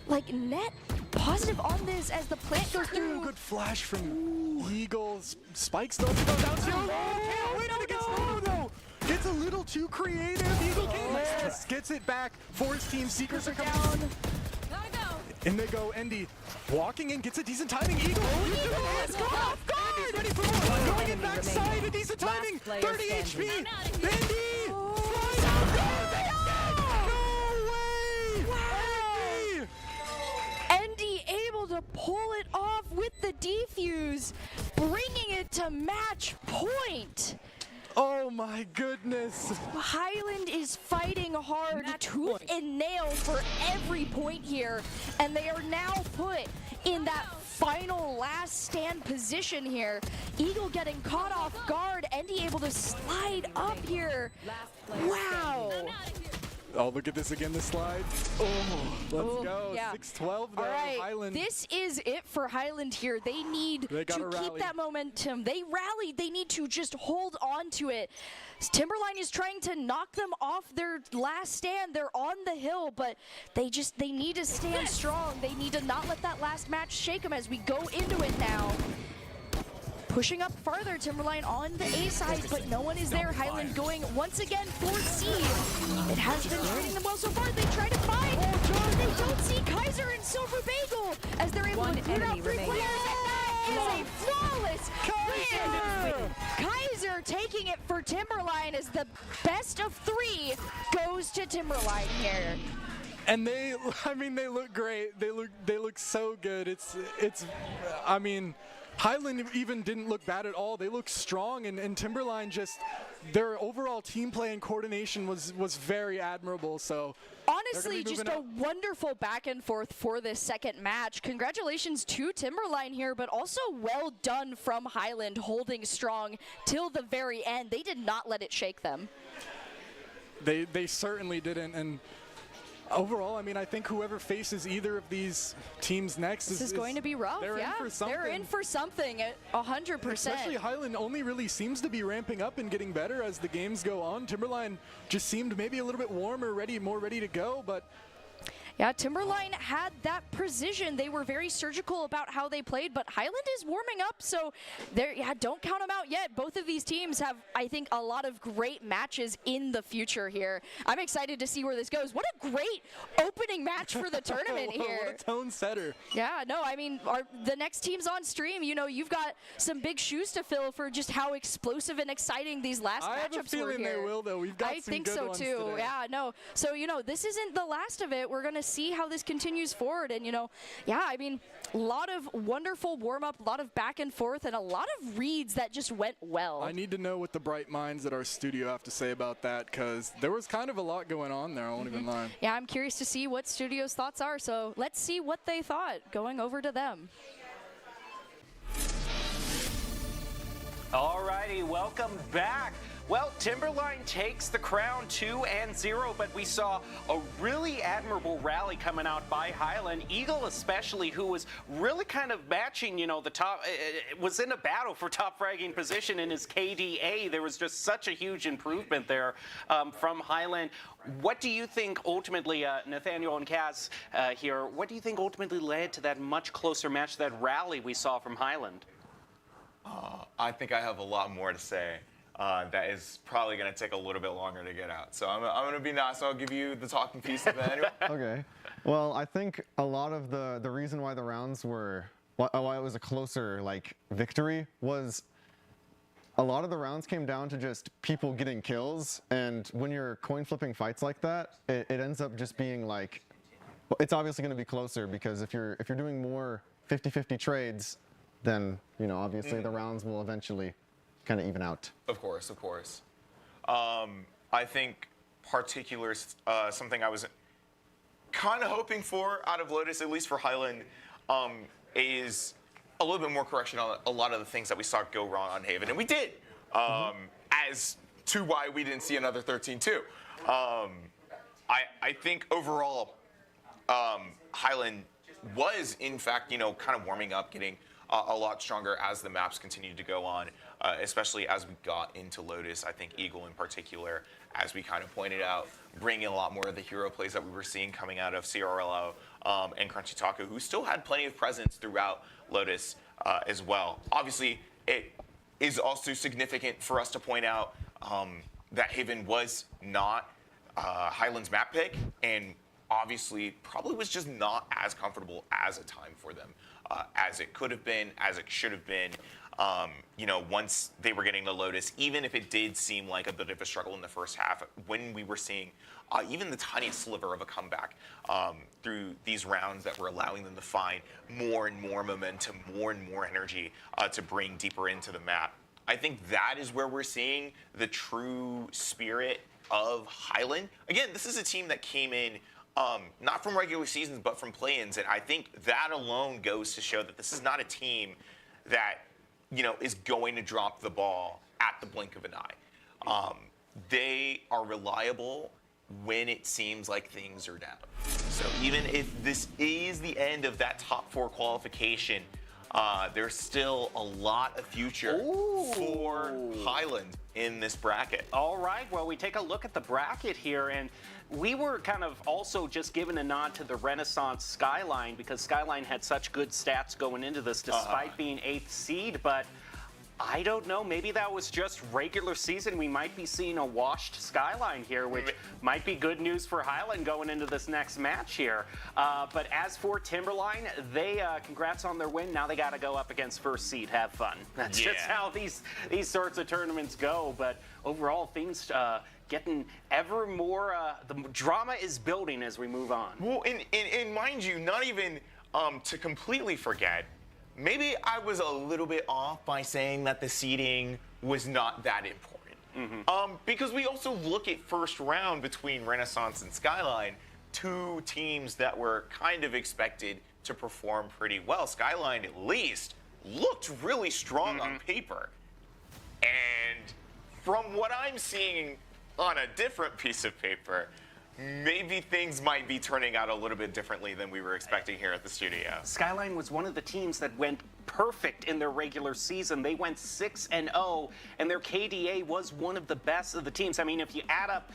like, net positive on this as the plant goes through. Good flash from Eagles. Spikes though to go down. No. It's a little too creative. Eagle gets it back. Force team Seekers are coming down. And they go. Endy walking in, gets a decent timing. Eagle. It's gone off guard. Ready for more. Going in backside. A decent timing. 30 HP. Endy. Endy able to pull it off with the defuse, bringing it to match point. Oh my goodness. Highland is fighting hard, tooth and nail for every point here, and they are now put in that final last stand position here. Eagle getting caught off guard, Endy able to slide up here. Wow. Oh, look at this again, the slide. Oh, let's go. Yeah. 6-12 there, All right, Highland. this is it for Highland here. They need to keep that momentum. They rallied. They need to just hold on to it. Timberline is trying to knock them off their last stand. They're on the hill, but they need to stand strong. They need to not let that last match shake them as we go into it now. Pushing up farther, Timberline on the A side, but no one is there. Highland going once again for C. It has been treating them well so far. They try to find. They don't see Kaiser and Silver Bagel as they're able to clear out 3 players. And that is a flawless win. Kaiser taking it for Timberline as the best of 3 goes to Timberline here. And they look great. They look so good. I mean, Highland even didn't look bad at all. They look strong, and Timberline their overall team play and coordination was very admirable. So honestly, just a wonderful back and forth for this second match. Congratulations to Timberline here, but also well done from Highland holding strong till the very end. They did not let it shake them. They certainly didn't, and overall, I mean, I think whoever faces either of these teams next is going to be rough. They're in for something. They're in for something, 100%. Especially Highland only really seems to be ramping up and getting better as the games go on. Timberline just seemed maybe a little bit warmer, more ready to go, but yeah, Timberline had that precision. They were very surgical about how they played, but Highland is warming up, so don't count them out yet. Both of these teams have, I think, a lot of great matches in the future here. I'm excited to see where this goes. What a great opening match for the tournament here. What a tone setter. Yeah, no, I mean, the next team's on stream. You know, you've got some big shoes to fill for just how explosive and exciting these last matchups were here. I have a feeling they will, though. We've got some good ones today. I think so, too. Yeah, no. So, you know, this isn't the last of it. We're going to see how this continues forward, and you know, yeah, I mean, a lot of wonderful warm-up, a lot of back and forth, and a lot of reads that just went well. I need to know what the bright minds at our studio have to say about that, because there was kind of a lot going on there, I won't even lie. Yeah, I'm curious to see what studio's thoughts are, so let's see what they thought going over to them. Alrighty, welcome back. Well, Timberline takes the crown 2-0, but we saw a really admirable rally coming out by Highland. Eagle especially, who was really kind of matching, you know, the top, was in a battle for top fragging position in his KDA. There was just such a huge improvement there from Highland. What do you think ultimately, Nathaniel and Kaz here, what do you think ultimately led to that much closer match, that rally we saw from Highland? I think I have a lot more to say. That is probably going to take a little bit longer to get out. So I'm going to be nice. I'll give you the talking piece of it anyway. Okay. Well, I think a lot of the reason why the rounds were, why it was a closer victory was a lot of the rounds came down to just people getting kills. And when you're coin flipping fights like that, it ends up just being like, well, it's obviously going to be closer because if you're doing more 50-50 trades, then, you know, obviously the rounds will eventually kind of even out. Of course, of course. I think something I was kind of hoping for out of Lotus, at least for Highland, is a little bit more correction on a lot of the things that we saw go wrong on Haven. And we did, as to why we didn't see another 13-2. I think overall, Highland was, in fact, kind of warming up, getting a lot stronger as the maps continued to go on, especially as we got into Lotus. I think Eagle in particular, as we kind of pointed out, bringing a lot more of the hero plays that we were seeing coming out of CRLO and Crunchy Taco, who still had plenty of presence throughout Lotus as well. Obviously, it is also significant for us to point out that Haven was not Highland's map pick, and obviously probably was just not as comfortable as a time for them as it could have been, as it should have been. Once they were getting to Lotus, even if it did seem like a bit of a struggle in the first half, when we were seeing even the tiniest sliver of a comeback through these rounds that were allowing them to find more and more momentum, more and more energy to bring deeper into the map. I think that is where we're seeing the true spirit of Highland. Again, this is a team that came in not from regular seasons, but from play-ins, and I think that alone goes to show that this is not a team that is going to drop the ball at the blink of an eye. They are reliable when it seems like things are down. So even if this is the end of that top 4 qualification, there's still a lot of future for Highland in this bracket. All right, well, we take a look at the bracket here, and we were kind of also just given a nod to the Renaissance Skyline because Skyline had such good stats going into this despite being 8th seed, but I don't know, maybe that was just regular season. We might be seeing a washed Skyline here, which might be good news for Highland going into this next match here. But as for Timberline, they congrats on their win. Now they got to go up against 1st seed. Have fun. That's just how these sorts of tournaments go. But overall, things getting ever more, the drama is building as we move on. Well, and mind you, not even to completely forget, maybe I was a little bit off by saying that the seeding was not that important. Because we also look at first round between Renaissance and Skyline, 2 teams that were kind of expected to perform pretty well. Skyline, at least, looked really strong on paper. And from what I'm seeing on a different piece of paper, maybe things might be turning out a little bit differently than we were expecting here at the studio. Skyline was one of the teams that went perfect in their regular season. They went 6-0, and their KDA was one of the best of the teams. I mean, if you add up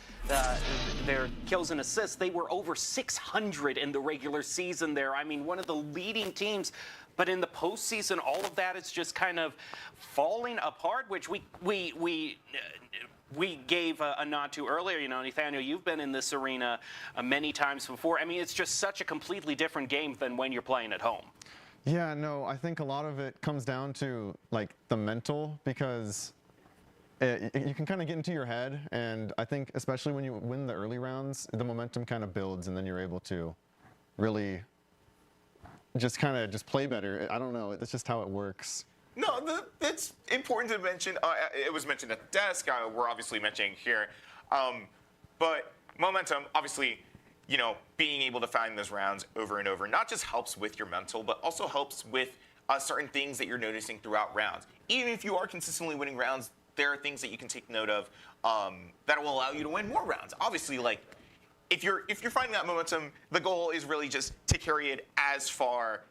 their kills and assists, they were over 600 in the regular season there. I mean, one of the leading teams. But in the postseason, all of that is just kind of falling apart, which we gave a nod to earlier. Nathaniel, you've been in this arena many times before. I mean, it's just such a completely different game than when you're playing at home. Yeah, no, I think a lot of it comes down to like the mental, because you can kind of get into your head, and I think especially when you win the early rounds, the momentum kind of builds, and then you're able to really just play better. I don't know, it's just how it works. No, that's important to mention. It was mentioned at the desk. We're obviously mentioning here. But momentum, obviously, being able to find those rounds over and over not just helps with your mental, but also helps with certain things that you're noticing throughout rounds. Even if you are consistently winning rounds, there are things that you can take note of that will allow you to win more rounds. Obviously, like, if you're finding that momentum, the goal is really just to carry it as far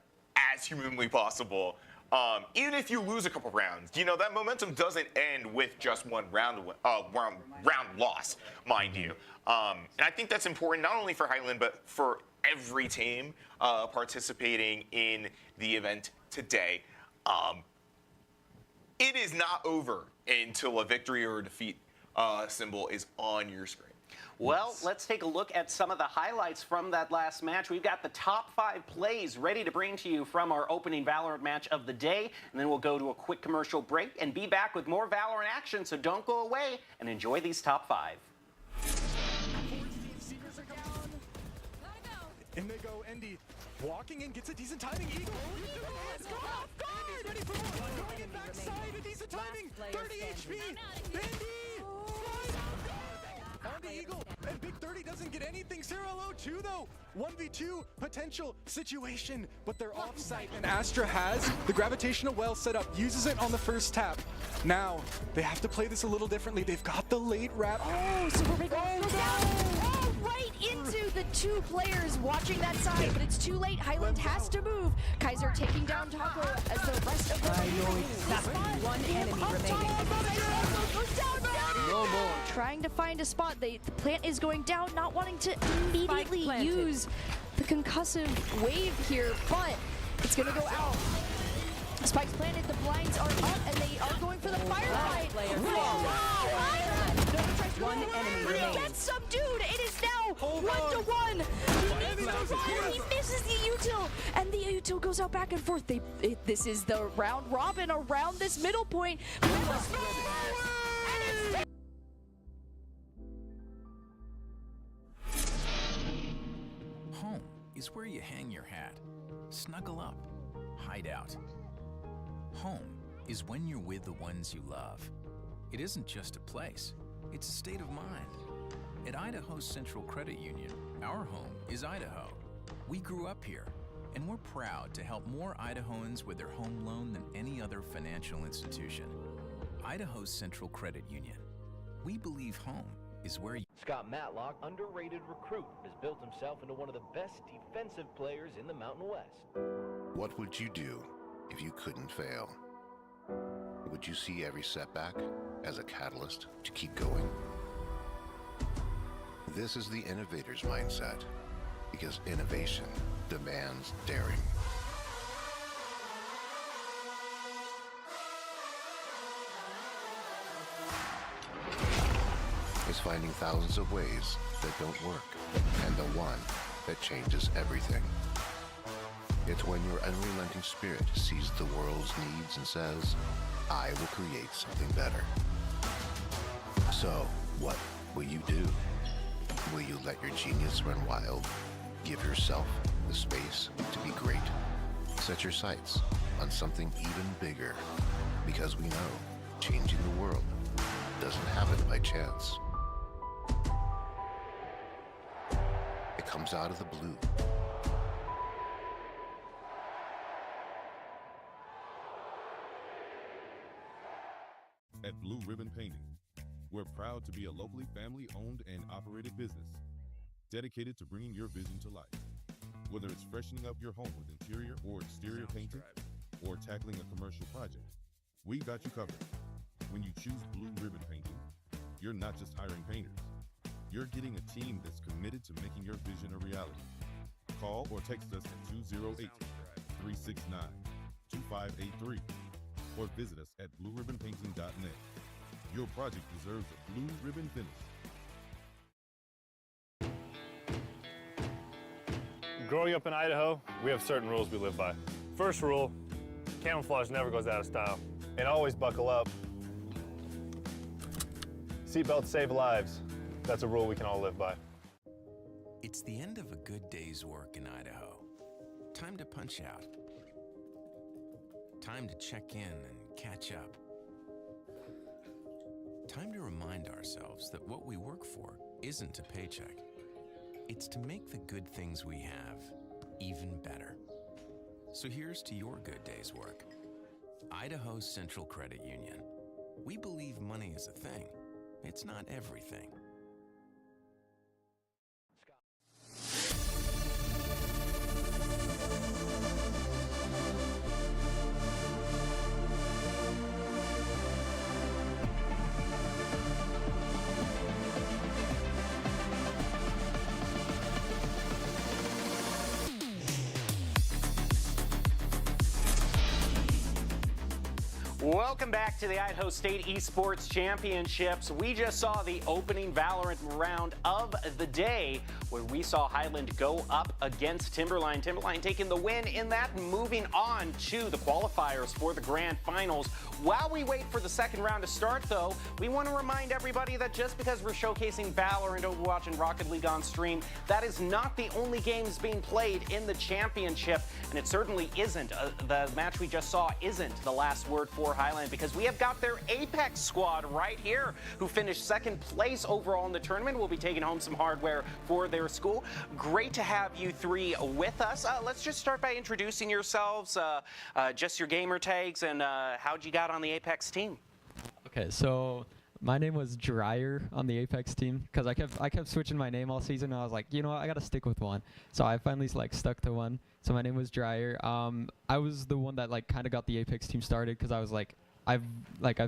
as humanly possible. Even if you lose a couple rounds, that momentum doesn't end with just one round loss, mind you. And I think that's important not only for Highland, but for every team participating in the event today. It is not over until a victory or a defeat symbol is on your screen. Well, let's take a look at some of the highlights from that last match. We've got the top 5 plays ready to bring to you from our opening Valorant match of the day, and then we'll go to a quick commercial break and be back with more Valorant action, so don't go away and enjoy these top 5. In they go, Endy. Walking in, gets a decent timing. Eagle. Let's go off guard. Ready for more. Going in backside, a decent timing. 30 HP. Endy. On the Eagle, and Big 30 doesn't get anything. 0-0-2 though. 1v2 potential situation, but they're off-site. And Astra has the gravitational well set up, uses it on the first tap. Now, they have to play this a little differently. They've got the late wrap. Oh, Super Big. Oh, right into the 2 players watching that side, but it's too late. Highland has to move. Kaiser taking down Taco as the rest of them. One enemy remaining. Goes down. No more. Trying to find a spot. The plant is going down, not wanting to immediately use the concussive wave here, but it's going to go out. Spike's planted, the blinds are up, and they are going for the firefight. One enemy remaining. Gets subdued. It is now 1-1. He misses the util, and the util goes out back and forth. This is the round robin around this middle point. Home is where you hang your hat, snuggle up, hide out. Home is when you're with the ones you love. It isn't just a place, it's a state of mind. At Idaho Central Credit Union, our home is Idaho. We grew up here, and we're proud to help more Idahoans with their home loan than any other financial institution. Idaho Central Credit Union. We believe home is where you... Scott Matlock, underrated recruit, has built himself into one of the best defensive players in the Mountain West. What would you do if you couldn't fail? Would you see every setback as a catalyst to keep going? This is the innovator's mindset, because innovation demands daring. It's finding thousands of ways that don't work, and the one that changes everything. It's when your unrelenting spirit sees the world's needs and says, I will create something better. So, what will you do? Will you let your genius run wild? Give yourself the space to be great? Set your sights on something even bigger, because we know changing the world doesn't happen by chance. It comes out of the blue. At Blue Ribbon Painting, we're proud to be a locally family-owned and operated business dedicated to bringing your vision to life. Whether it's freshening up your home with interior or exterior painting, or tackling a commercial project, we've got you covered. When you choose Blue Ribbon Painting, you're not just hiring painters. You're getting a team that's committed to making your vision a reality. Call or text us at 208-369-2583 or visit us at blueribbonpainting.net. Your project deserves a blue ribbon finish. Growing up in Idaho, we have certain rules we live by. First rule, camouflage never goes out of style. And always buckle up. Seatbelts save lives. That's a rule we can all live by. It's the end of a good day's work in Idaho. Time to punch out. Time to check in and catch up. Time to remind ourselves that what we work for isn't a paycheck. It's to make the good things we have even better. So here's to your good day's work. Idaho Central Credit Union. We believe money is a thing. It's not everything. Welcome back to the Idaho State Esports Championships. We just saw the opening Valorant round of the day where we saw Highland go up against Timberline. Timberline taking the win in that, moving on to the qualifiers for the grand finals. While we wait for the second round to start, though, we want to remind everybody that just because we're showcasing Valorant, Overwatch, and Rocket League on stream, that is not the only games being played in the championship, and it certainly isn't. The match we just saw isn't the last word for Highland, because we have got their Apex squad right here who finished second place overall in the tournament. Will be taking home some hardware for their school. Great to have you three with us. Let's just start by introducing yourselves, just your gamer tags, and how'd you got on the Apex team? Okay, so My name was Dryer on the Apex team because I kept switching my name all season. And I was like, you know what, I gotta stick with one. So I finally like stuck to one. So my name was Dryer. I was the one that like kind of got the Apex team started because I was like, I've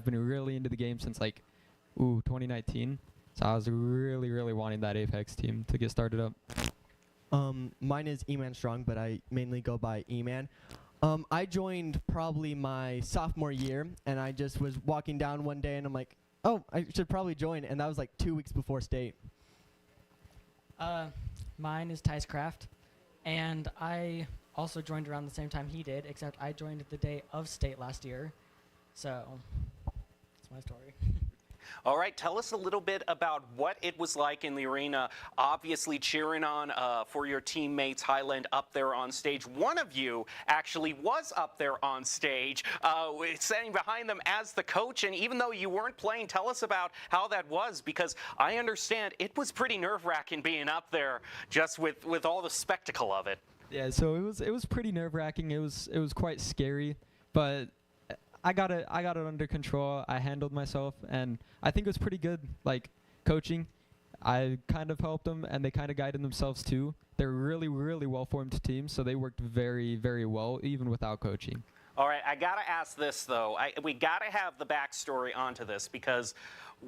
been really into the game since like 2019. So I was really wanting that Apex team to get started up. Mine is E-Man Strong, but I mainly go by E-Man. I joined probably my sophomore year, and I just was walking down one day, and I'm like, oh, I should probably join, and that was like 2 weeks before state. Mine is Ticecraft, and I also joined around the same time he did, except I joined the day of state last year. So that's my story. All right, tell us a little bit about what it was like in the arena, obviously cheering on for your teammates, Highland, up there on stage. One of you actually was up there on stage, standing behind them as the coach, and even though you weren't playing, tell us about how that was, because I understand it was pretty nerve-wracking being up there just with all the spectacle of it. Yeah, so it was pretty nerve-wracking. It was quite scary, but I got it under control. I handled myself, and I think it was pretty good. Like coaching, I kind of helped them, and they kind of guided themselves too. They're really well-formed team, so they worked very well, even without coaching. All right, I gotta ask this though. We gotta have the backstory onto this because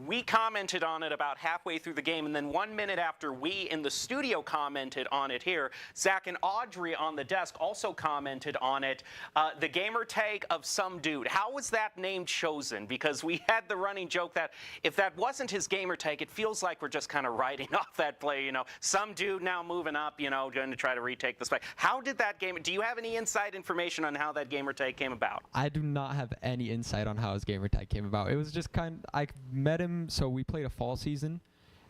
we commented on it about halfway through the game, and then 1 minute after we in the studio commented on it here, Zach and Audrey on the desk also commented on it. The gamer tag of some dude. How was that name chosen? Because we had the running joke that if that wasn't his gamer tag, it feels like we're just kind of writing off that play. You know, some dude now moving up, you know, going to try to retake the spike. How did that game? Do you have any inside information on how that gamer tag came about? I do not have any insight on how his gamer tag came about. It was just I met him, so we played a fall season,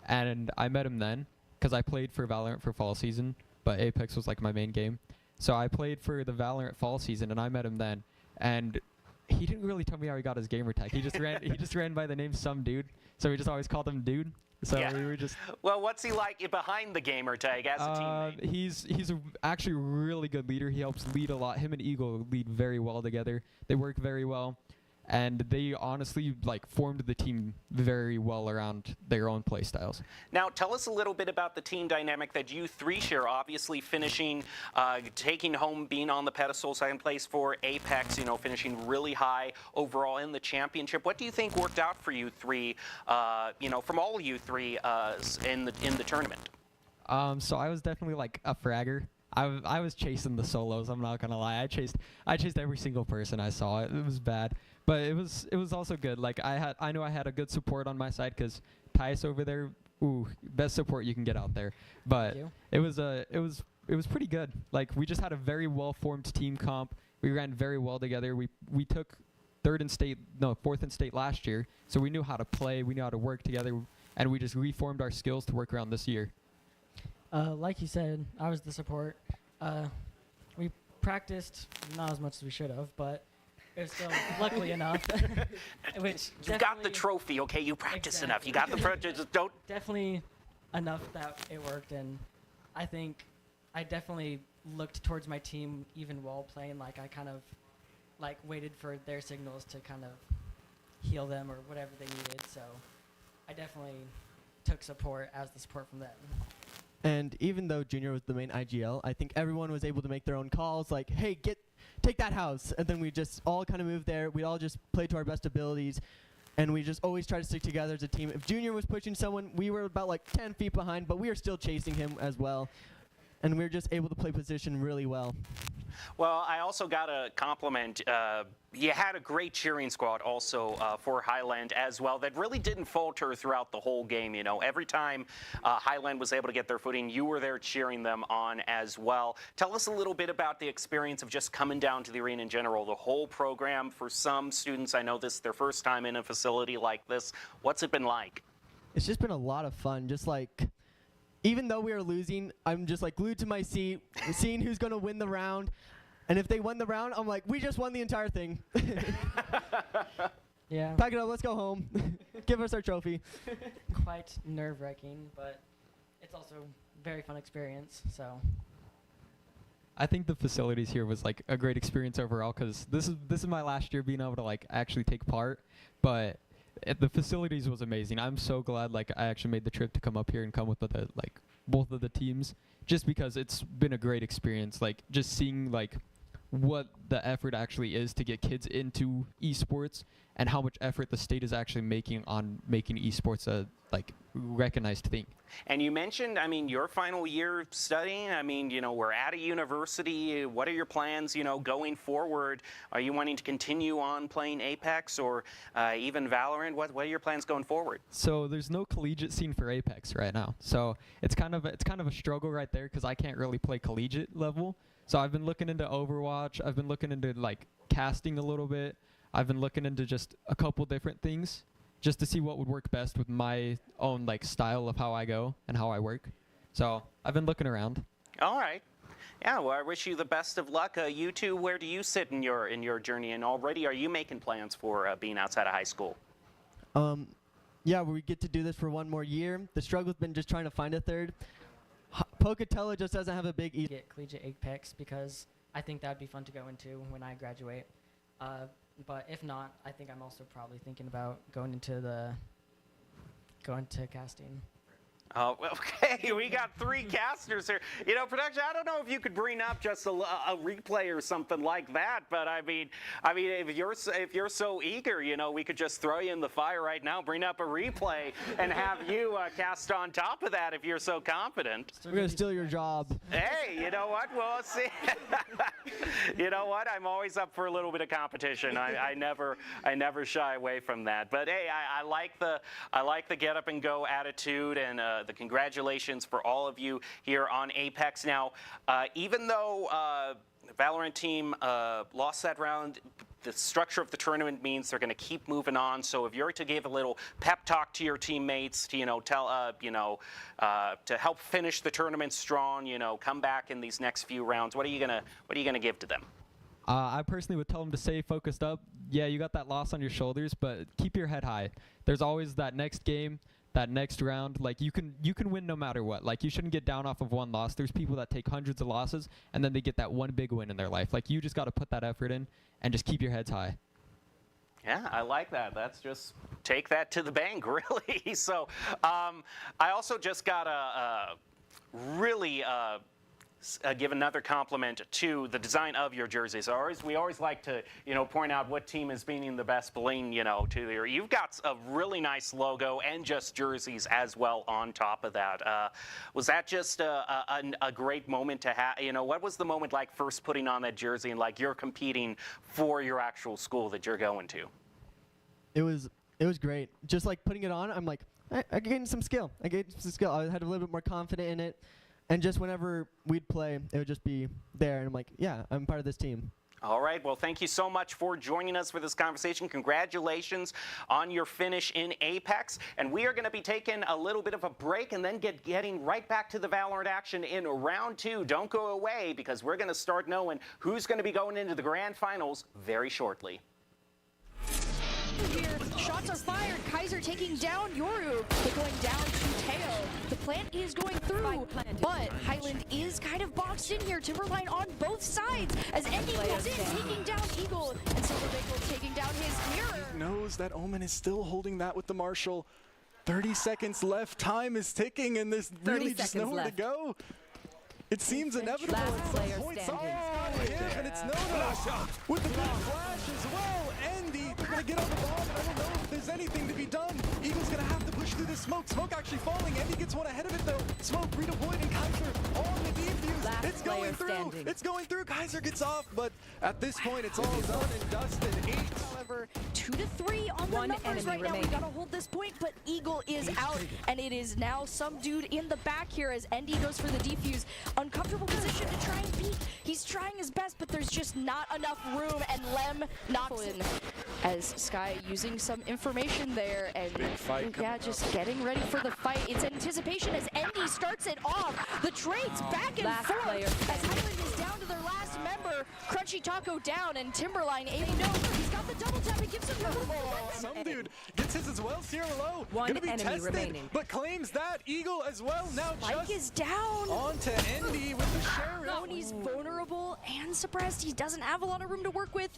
and I met him then because I played for Valorant for fall season, but Apex was like my main game. So I played for the Valorant fall season, and I met him then, and he didn't really tell me how he got his gamer tag. He just ran by the name Some Dude, so we just always called him Dude. So yeah. we were just. Well, what's he like behind the gamer tag as a teammate? He's actually a really good leader. He helps lead a lot. Him and Eagle lead very well together. They work very well, and they honestly like formed the team very well around their own play styles. Now, tell us a little bit about the team dynamic that you three share. Obviously, finishing, taking home, being on the pedestal, second place for Apex. You know, finishing really high overall in the championship. What do you think worked out for you three? You know, from all you three in the tournament. So I was definitely like a fragger. I was chasing the solos. I'm not gonna lie. I chased every single person I saw. It was bad, but it was also good. Like I know I had a good support on my side because Tice over there, best support you can get out there. But it was pretty good. Like we just had a very well formed team comp. We ran very well together. We took fourth in state last year, so we knew how to play. We knew how to work together, and we just reformed our skills to work around this year. Like you said, I was the support. We practiced not as much as we should have, but it was still luckily enough. Which you got the trophy, okay? You practiced enough. You got the just don't. Definitely enough that it worked, and I think I definitely looked towards my team even while playing. Like I kind of like waited for their signals to kind of heal them or whatever they needed. So I definitely took support as the support from them. And even though Junior was the main IGL, I think everyone was able to make their own calls, like, hey, take that house. And then we just all kind of moved there. We all just played to our best abilities, and we just always tried to stick together as a team. If Junior was pushing someone, we were about like 10 feet behind, but we were still chasing him as well. And we were just able to play position really well. Well, I also got to compliment, you had a great cheering squad also for Highland as well that really didn't falter throughout the whole game. You know, every time Highland was able to get their footing, you were there cheering them on as well. Tell us a little bit about the experience of just coming down to the arena in general, the whole program. For some students, I know this is their first time in a facility like this. What's it been like? It's just been a lot of fun, just like... Even though we were losing, I'm just like glued to my seat, seeing who's going to win the round. And if they won the round, I'm like, we just won the entire thing. Yeah. Pack it up, let's go home. Give us our trophy. Quite nerve-wracking, but it's also a very fun experience, so. I think the facilities here was like a great experience overall because this is my last year being able to like actually take part, but the facilities was amazing. I'm so glad like I actually made the trip to come up here and come with the like both of the teams, just because it's been a great experience. Like just seeing like what the effort actually is to get kids into esports and how much effort the state is actually making on making esports a like recognized thing. And you mentioned, I mean, your final year studying. I mean, you know, we're at a university. What are your plans, you know, going forward? Are you wanting to continue on playing Apex or even Valorant? What are your plans going forward? So there's no collegiate scene for Apex right now. So it's kind of a struggle right there because I can't really play collegiate level. So I've been looking into Overwatch. I've been looking into like casting a little bit. I've been looking into just a couple different things just to see what would work best with my own like style of how I go and how I work. So I've been looking around. All right. Yeah, well, I wish you the best of luck. You two, where do you sit in your journey? And already, are you making plans for being outside of high school? Yeah, we get to do this for one more year. The struggle's been just trying to find a third. Pocatello just doesn't have a big get collegiate Apex because I think that would be fun to go into when I graduate. But if not, I think I'm also probably thinking about going to casting. Oh, okay. We got 3 casters here. You know, production, I don't know if you could bring up just a replay or something like that, but I mean, if you're so eager, you know, we could just throw you in the fire right now, bring up a replay, and have you cast on top of that if you're so confident. We're gonna steal your job. Hey, you know what? We'll see. You know what? I'm always up for a little bit of competition. I never shy away from that. But hey, I like the get up and go attitude and the congratulations for all of you here on Apex. Now, even though the Valorant team lost that round, the structure of the tournament means they're going to keep moving on. So if you're to give a little pep talk to your teammates, to to help finish the tournament strong, come back in these next few rounds, what are you gonna give to them? I personally would tell them to stay focused up. Yeah, you got that loss on your shoulders, but keep your head high. There's always that next game, that next round. Like you can win no matter what. Like you shouldn't get down off of one loss. There's people that take hundreds of losses and then they get that one big win in their life. Like you just got to put that effort in and just keep your heads high. Yeah, I like that. That's just take that to the bank, really. So I also just got to really give another compliment to the design of your jerseys. We always like to, point out what team is being the best bling, to your. You've got a really nice logo and just jerseys as well on top of that. Was that just a great moment to have? What was the moment like first putting on that jersey and like you're competing for your actual school that you're going to? It was great. Just like putting it on, I'm like, I gained some skill. I had a little bit more confident in it. And just whenever we'd play, it would just be there. And I'm like, yeah, I'm part of this team. All right. Well, thank you so much for joining us for this conversation. Congratulations on your finish in Apex. And we are going to be taking a little bit of a break and then getting right back to the Valorant action in round 2. Don't go away because we're going to start knowing who's going to be going into the grand finals very shortly. Here, shots are fired. Kaiser taking down Yoru, but going down to Teo. The plant is going through, but Highland is kind of boxed in here. Timberline on both sides as Endy moves in, taking down Eagle, and Silverbeagle taking down his mirror. Knows that Omen is still holding that with the Marshall. 30 seconds left. Time is ticking, and there's really just nowhere to go. It seems inevitable at some point. And it's no. With the big flash as well. Endy, they're going to get on the bomb. I don't know if there's anything to be done. Eagle's going to have to push through this smoke. Smoke actually falling. Endy gets one ahead of it, though. Smoke redeployed, and Kaiser on the defuse. It's going through. It's going through. Kaiser gets off, but at this point, it's all done and dusted. 8. However, 2 to 3 on the numbers right now. We got to hold this point, but Eagle is out, and it is now some dude in the back here as Endy goes for the defuse. Uncomfortable position to try and peek. He's trying his best, but there's just not enough room, and Lem knocks in as Sky using some information there, and yeah, just getting ready for the fight. It's anticipation as Endy starts it off. The trades back and forth as Highland is down to their last member. Crunchy Taco down, and Timberline able to he's got the double tap and gives him some dude gets his as well. Sierra Low gonna be tested, remaining, but claims that Eagle as well. Now Spike is down. On to Endy with the Sheriff. Oh, and he's vulnerable and suppressed. He doesn't have a lot of room to work with.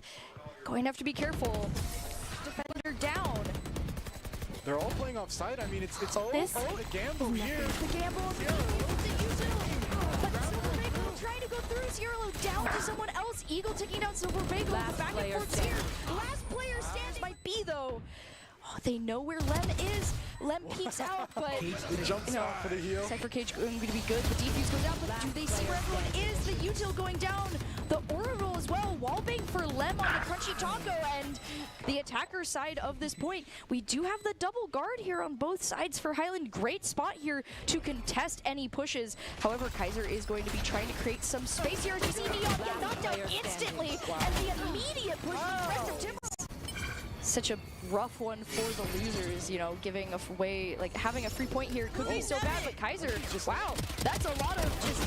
Going to have to be careful. Defender down. they're all playing offside. I mean, it's all This part of the gamble here. The gamble. But Silver Bagel trying to go through. Zero down to someone else. Eagle taking down Silver Bagel. Back and forth here. Last player stands. Might be though. Oh, they know where Lem is. Lem peeks out, but He jumps out for the heal. Cypher Cage going to be good. The defuse goes out, but do they see where everyone is? The util going down. The Orbital as well. Wallbang for Lem on the Crunchy Taco, and the attacker side of this point. We do have the double guard here on both sides for Highland. Great spot here to contest any pushes. However, Kaiser is going to be trying to create some space here. You see Neon get knocked out instantly, and the immediate push from the rest of Timber. Such a rough one for the losers, you know, giving away, like having a free point here could be so bad, but Kaiser, wow, that's a lot of just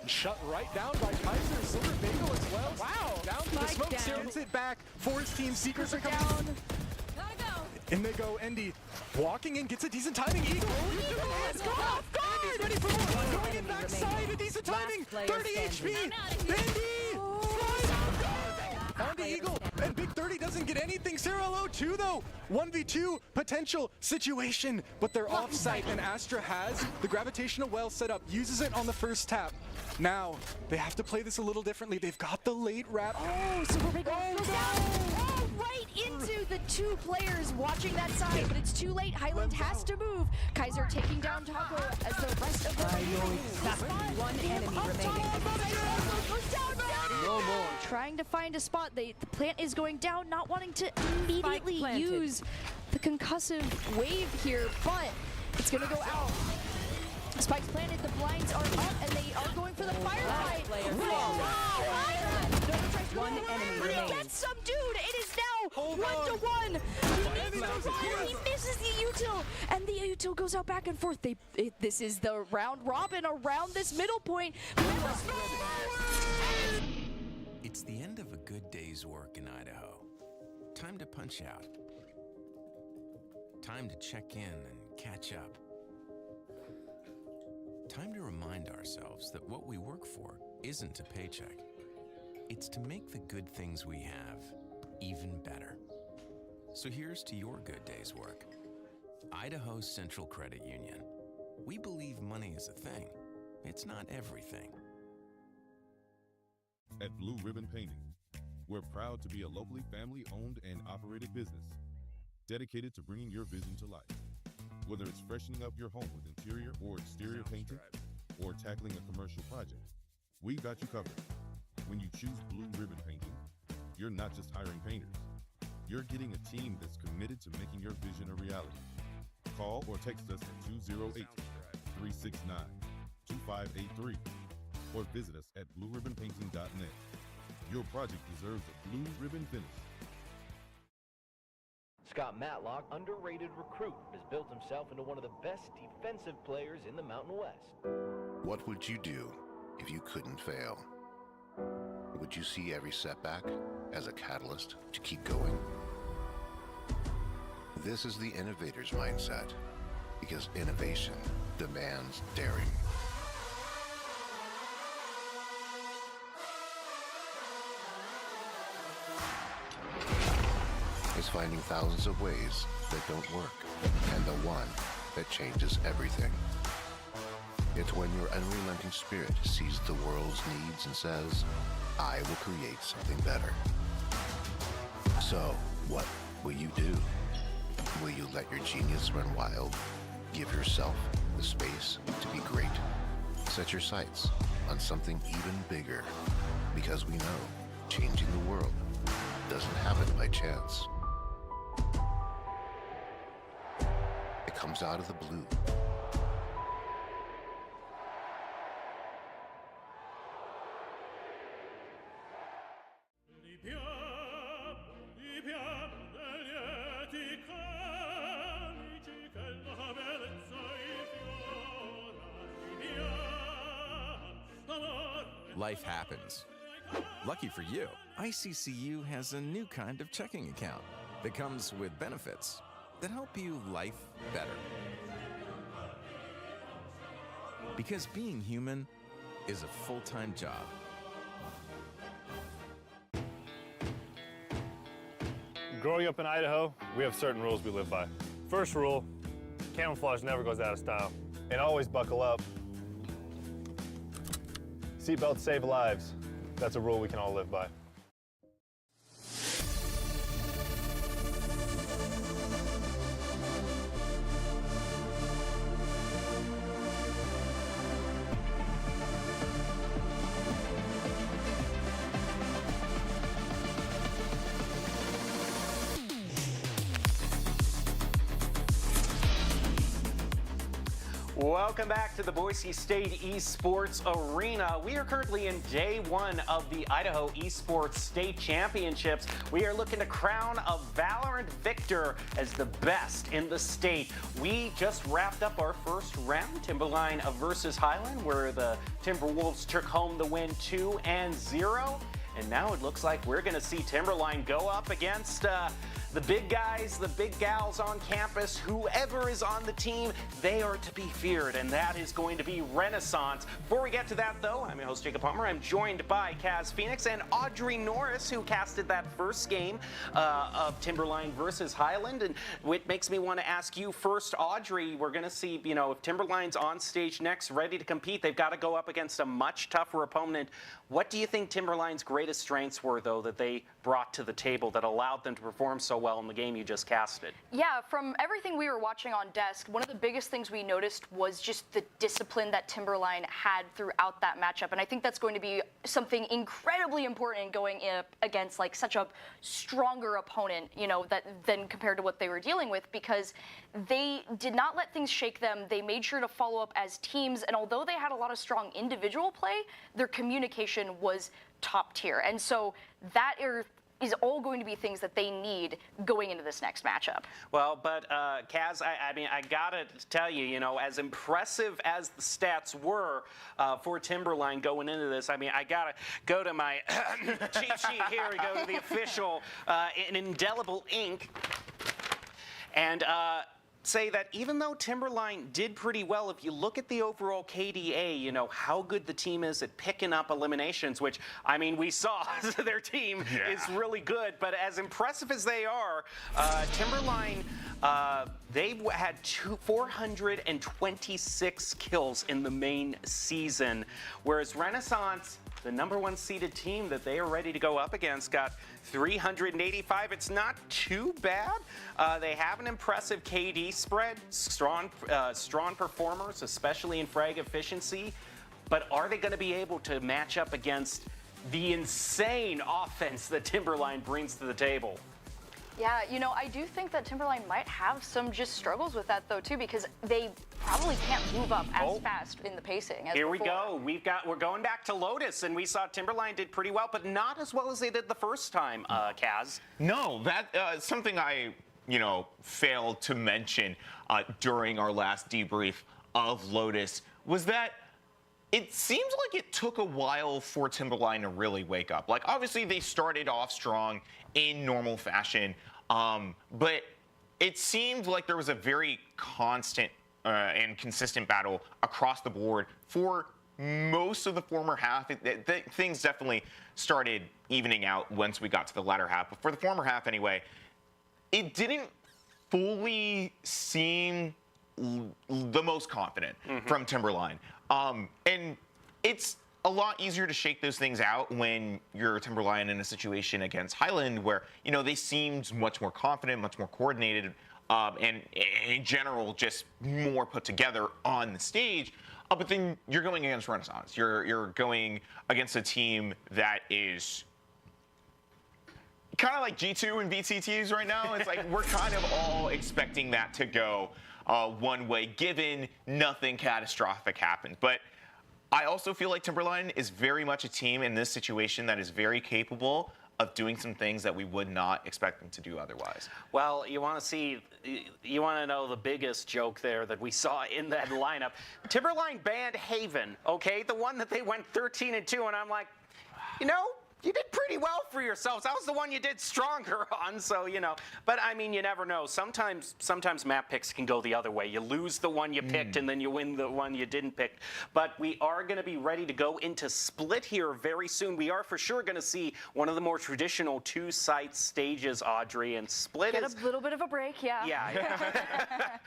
shut right down by Kaiser. Silver Bagel as well. Wow, down to the smoke. Sends it back for his team. Secrets are coming down. In they go. Endy walking in, gets a decent timing. Eagle. Let's go off guard. Endy's ready for more. Going in backside, a decent timing. 30 HP. Endy. On the Eagle, and Big 30 doesn't get anything. Sarah Low 2 though. 1v2 potential situation, but they're offsite, and Astra has the gravitational well set up, uses it on the first tap. Now, they have to play this a little differently. They've got the late wrap. Oh, Super Big goes down. Oh, right into the two players watching that side, but it's too late. Highland has to move. Kaiser taking down Taco as the rest of the One enemy remaining. Goes down. No more. Trying to find a spot. The plant is going down, not wanting to immediately use the concussive wave here, but it's going to go out. Spike's planted, the blinds are up, and they are going for the firefight. One enemy remaining. Gets some dude. It is now 1-1. He needs to run. He misses the util, and the util goes out back and forth. This is the round robin around this middle point. It's the end of a good day's work in Idaho. Time to punch out. Time to check in and catch up. Time to remind ourselves that what we work for isn't a paycheck. It's to make the good things we have even better. So here's to your good day's work. Idaho Central Credit Union. We believe money is a thing. It's not everything. At Blue Ribbon Painting, we're proud to be a locally family-owned and operated business dedicated to bringing your vision to life. Whether it's freshening up your home with interior or exterior painting or tackling a commercial project, we've got you covered. When you choose Blue Ribbon Painting, you're not just hiring painters. You're getting a team that's committed to making your vision a reality. Call or text us at 208-369-2583 or visit us at blueribbonpainting.net. Your project deserves a blue ribbon finish. Scott Matlock, underrated recruit, has built himself into one of the best defensive players in the Mountain West. What would you do if you couldn't fail? Would you see every setback as a catalyst to keep going? This is the innovator's mindset, because innovation demands daring. Is finding thousands of ways that don't work, and the one that changes everything. It's when your unrelenting spirit sees the world's needs and says, I will create something better. So, what will you do? Will you let your genius run wild? Give yourself the space to be great? Set your sights on something even bigger, because we know changing the world doesn't happen by chance. It comes out of the blue. Life happens. Lucky for you, ICCU has a new kind of checking account that comes with benefits that help you life better. Because being human is a full-time job. Growing up in Idaho, we have certain rules we live by. First rule, camouflage never goes out of style. And always buckle up. Seatbelts save lives. That's a rule we can all live by. Welcome back to the Boise State Esports Arena. We are currently in day one of the Idaho Esports State Championships. We are looking to crown a Valorant victor as the best in the state. We just wrapped up our first round, Timberline versus Highland, where the Timberwolves took home the win 2-0. And now it looks like we're going to see Timberline go up against the big guys, the big gals on campus, whoever is on the team, they are to be feared, and that is going to be Renaissance. Before we get to that, though, I'm your host, Jacob Palmer. I'm joined by Kaz Phoenix and Audrey Norris, who casted that first game of Timberline versus Highland. And it makes me want to ask you first, Audrey, we're going to see, you know, if Timberline's on stage next, ready to compete, they've got to go up against a much tougher opponent. What do you think Timberline's greatest strengths were, though, that they brought to the table that allowed them to perform so well in the game you just casted? Yeah, from everything we were watching on desk, one of the biggest things we noticed was just the discipline that Timberline had throughout that matchup. And I think that's going to be something incredibly important going up against like such a stronger opponent, you know, than compared to what they were dealing with, because they did not let things shake them. They made sure to follow up as teams. And although they had a lot of strong individual play, their communication was top tier. And so that is all going to be things that they need going into this next matchup. Well, but Kaz, I mean, I gotta tell you, you know, as impressive as the stats were for Timberline going into this, I mean, I gotta go to my cheat sheet here. We go to the official in indelible ink, and say that even though Timberline did pretty well, if you look at the overall KDA, you know, how good the team is at picking up eliminations, which, I mean, we saw their team is really good, but as impressive as they are, Timberline, they've had 426 kills in the main season, whereas Renaissance, the #1 seeded team that they are ready to go up against, got 385. It's not too bad. They have an impressive KD spread, strong performers, especially in frag efficiency. But are they going to be able to match up against the insane offense that Timberline brings to the table? Yeah, you know, I do think that Timberline might have some just struggles with that, though, too, because they probably can't move up as fast in the pacing as Here before. we go. We're going back to Lotus, and we saw Timberline did pretty well, but not as well as they did the first time, Kaz. No, that something I, you know, failed to mention during our last debrief of Lotus was that it seems like it took a while for Timberline to really wake up. Like, obviously, they started off strong in normal fashion, but it seemed like there was a very constant and consistent battle across the board for most of the former half. Things definitely started evening out once we got to the latter half, but for the former half anyway, it didn't fully seem the most confident from Timberline. And it's a lot easier to shake those things out when you're Timberline in a situation against Highland where, you know, they seemed much more confident, much more coordinated, and in general just more put together on the stage. But then you're going against Renaissance. You're going against a team that is kind of like G2 and VCTs right now. It's like we're kind of all expecting that to go one way, given nothing catastrophic happened. But I also feel like Timberline is very much a team in this situation that is very capable of doing some things that we would not expect them to do otherwise. Well, you want to know the biggest joke there that we saw in that lineup. Timberline banned Haven, okay? The one that they went 13-2, and I'm like, you know, you did pretty well for yourselves. That was the one you did stronger on, so, you know. But, I mean, you never know. Sometimes map picks can go the other way. You lose the one you picked, and then you win the one you didn't pick. But we are going to be ready to go into Split here very soon. We are for sure going to see one of the more traditional two-site stages, Audrey, and Split Get is... a little bit of a break, yeah. Yeah.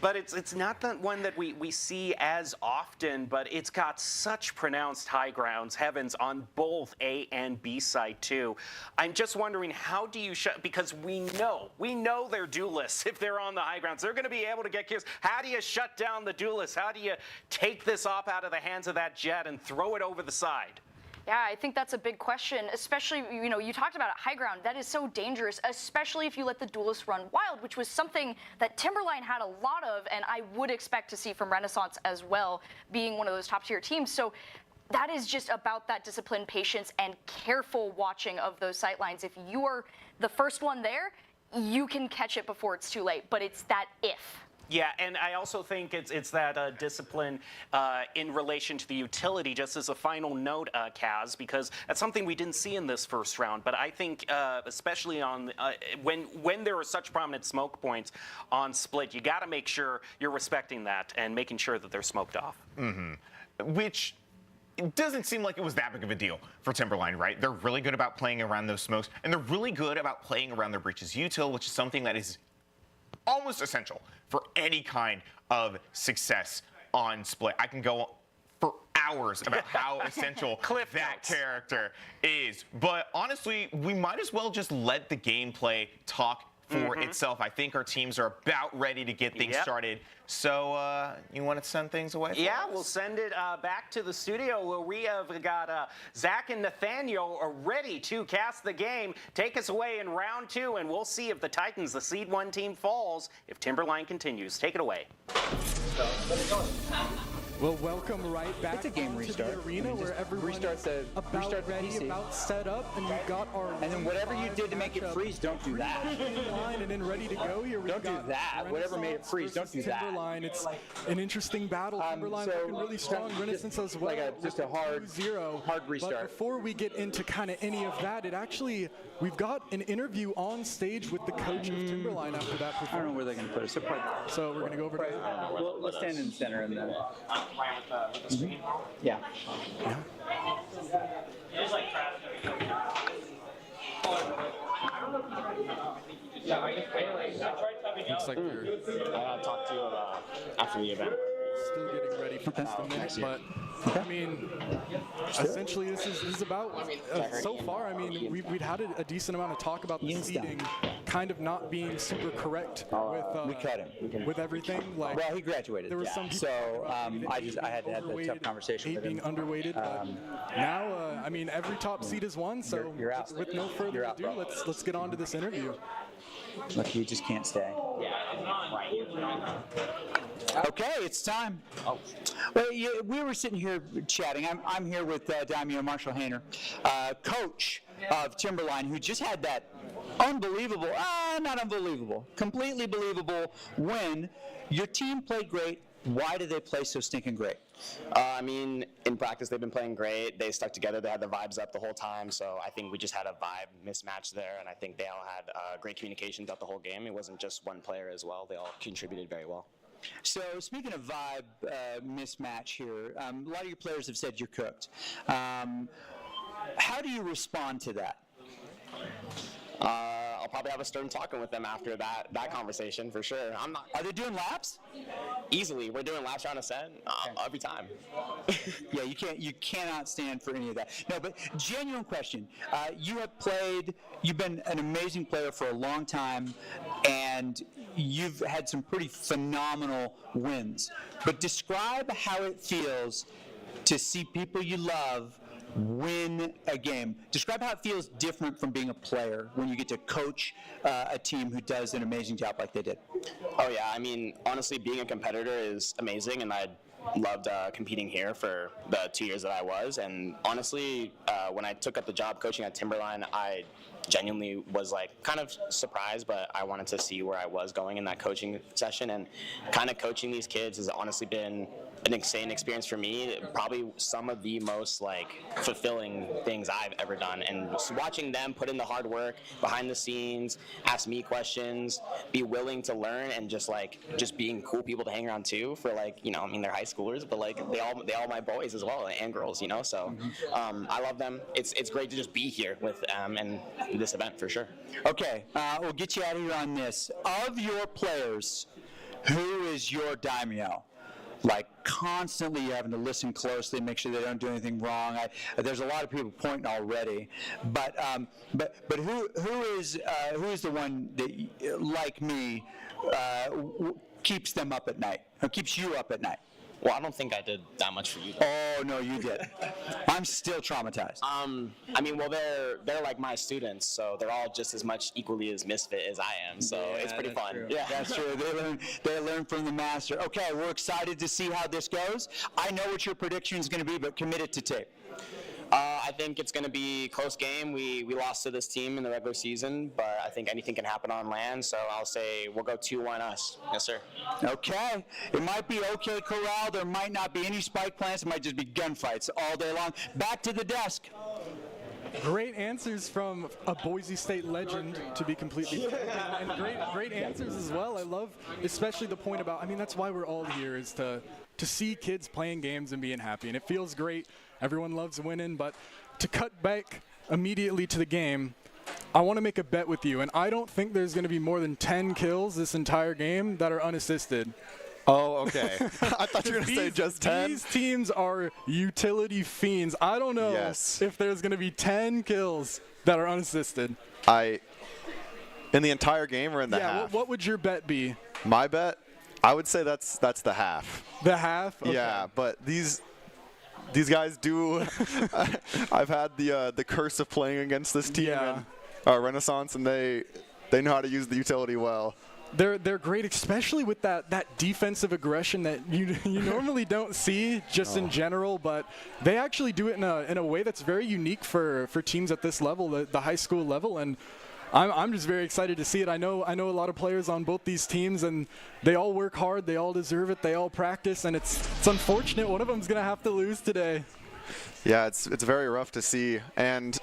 But it's not the one that we see as often, but it's got such pronounced high grounds, heavens, on both A and B side too. I'm just wondering, how do you shut, because we know they're duelists. If they're on the high grounds, they're going to be able to get kills. How do you shut down the duelists? How do you take this off out of the hands of that Jet and throw it over the side? Yeah, I think that's a big question, especially, you know, you talked about high ground. That is so dangerous, especially if you let the duelists run wild, which was something that Timberline had a lot of, and I would expect to see from Renaissance as well, being one of those top-tier teams. So that is just about that discipline, patience, and careful watching of those sight lines. If you are the first one there, you can catch it before it's too late, but it's that if. Yeah, and I also think it's that discipline in relation to the utility, just as a final note, Kaz, because that's something we didn't see in this first round. But I think, especially on when there are such prominent smoke points on Split, you got to make sure you're respecting that and making sure that they're smoked off. Which it doesn't seem like it was that big of a deal for Timberline, right? They're really good about playing around those smokes, and they're really good about playing around their breaches util, which is something that is almost essential for any kind of success on Split. I can go for hours about how essential that character is. But honestly, we might as well just let the gameplay talk for itself. I think our teams are about ready to get things started. So you want to send things away? Yeah, we'll send it back to the studio where we have got Zach and Nathaniel are ready to cast the game. Take us away in round 2, and we'll see if the Titans, the seed 1 team, falls if Timberline continues. Take it away. Well, welcome right back it's a game to restart. the arena where everyone restart the ready, PC. about set up, and we've got our and then whatever you did to make it freeze, don't do that. Line and then ready to go here. Don't do that. Whatever made it freeze, don't do that. Timberline, it's an interesting battle. Timberline looking really strong. Renaissance as well. Like just a hard 0. Hard restart. But before we get into kind of any of that, we've got an interview on stage with the coach of Timberline after that performance. I don't know where they're going to put us. So we're going to go over to we'll stand in the center and then. With the screen. Yeah. It is like looks like they're I'll talk to you after the event. still getting ready for just a minute, but I mean, essentially this is about, so far, I mean, we'd had a decent amount of talk about the seeding kind of not being super correct with we cut him. with everything. Like, well, he graduated. There was some people so I had to have a tough conversation with him. Being underweighted, but now, I mean, every top seed is won, so you're out. With no further ado, let's get on to this interview. Look, you just can't stay. Okay, it's time. Well, we were sitting here chatting. I'm here with Daimyo Marshall-Hayner, coach of Timberline, who just had that unbelievable, not unbelievable, completely believable win. Your team played great. Why did they play so stinking great? I mean, in practice, they've been playing great. They stuck together. They had the vibes up the whole time. So I think we just had a vibe mismatch there. And I think they all had great communication throughout the whole game. It wasn't just one player as well. They all contributed very well. So speaking of vibe mismatch here, a lot of your players have said you're cooked. How do you respond to that? I'll probably have a stern talking with them after that conversation for sure. I'm not. Are they doing laps? Easily, we're doing laps around a set every time. Yeah, you cannot stand for any of that. No, but genuine question. You've been an amazing player for a long time, and you've had some pretty phenomenal wins. But describe how it feels to see people you love win a game. Describe how it feels different from being a player when you get to coach a team who does an amazing job like they did. Oh yeah, I mean, honestly, being a competitor is amazing, and I loved competing here for the 2 years that I was. And honestly, when I took up the job coaching at Timberline, I genuinely was like kind of surprised, but I wanted to see where I was going in that coaching session. And kind of coaching these kids has honestly been an insane experience for me. Probably some of the most fulfilling things I've ever done. And just watching them put in the hard work behind the scenes, ask me questions, be willing to learn, and just being cool people to hang around too. For they're high schoolers, but they all my boys as well and girls. So I love them. It's great to just be here with and this event for sure. Okay, we'll get you out of here on this. Of your players, who is your daimyo? Constantly you're having to listen closely, make sure they don't do anything wrong. There's a lot of people pointing already, but who is the one that, like me, keeps them up at night? Or keeps you up at night? Well, I don't think I did that much for you. Oh no, you did. I'm still traumatized. They're like my students, so they're all just as much equally as misfit as I am. So it's pretty fun. True. Yeah, that's true. They learn from the master. Okay, we're excited to see how this goes. I know what your prediction is going to be, but commit it to tape. I think it's going to be a close game. We lost to this team in the regular season, but I think anything can happen on land, so I'll say we'll go 2-1 us. Yes, sir. Okay. It might be okay corral. There might not be any spike plants. It might just be gunfights all day long. Back to the desk. Great answers from a Boise State legend, to be completely and great answers as well. I love especially the point about, that's why we're all here, is to see kids playing games and being happy, and it feels great. Everyone loves winning, but to cut back immediately to the game, I want to make a bet with you, and I don't think there's going to be more than 10 kills this entire game that are unassisted. Oh, okay. I thought you were going to say just 10. These teams are utility fiends. I don't know if there's going to be 10 kills that are unassisted. In the entire game or in the half? What would your bet be? My bet? I would say that's the half. The half? Okay. Yeah, but these guys do. I've had the curse of playing against this team in Renaissance, and they know how to use the utility well. They're great, especially with that defensive aggression that you normally don't see just in general, but they actually do it in a way that's very unique for teams at this level, the high school level, and I'm just very excited to see it. I know a lot of players on both these teams, and they all work hard, they all deserve it, they all practice, and it's unfortunate one of them's gonna have to lose today. Yeah, it's very rough to see, and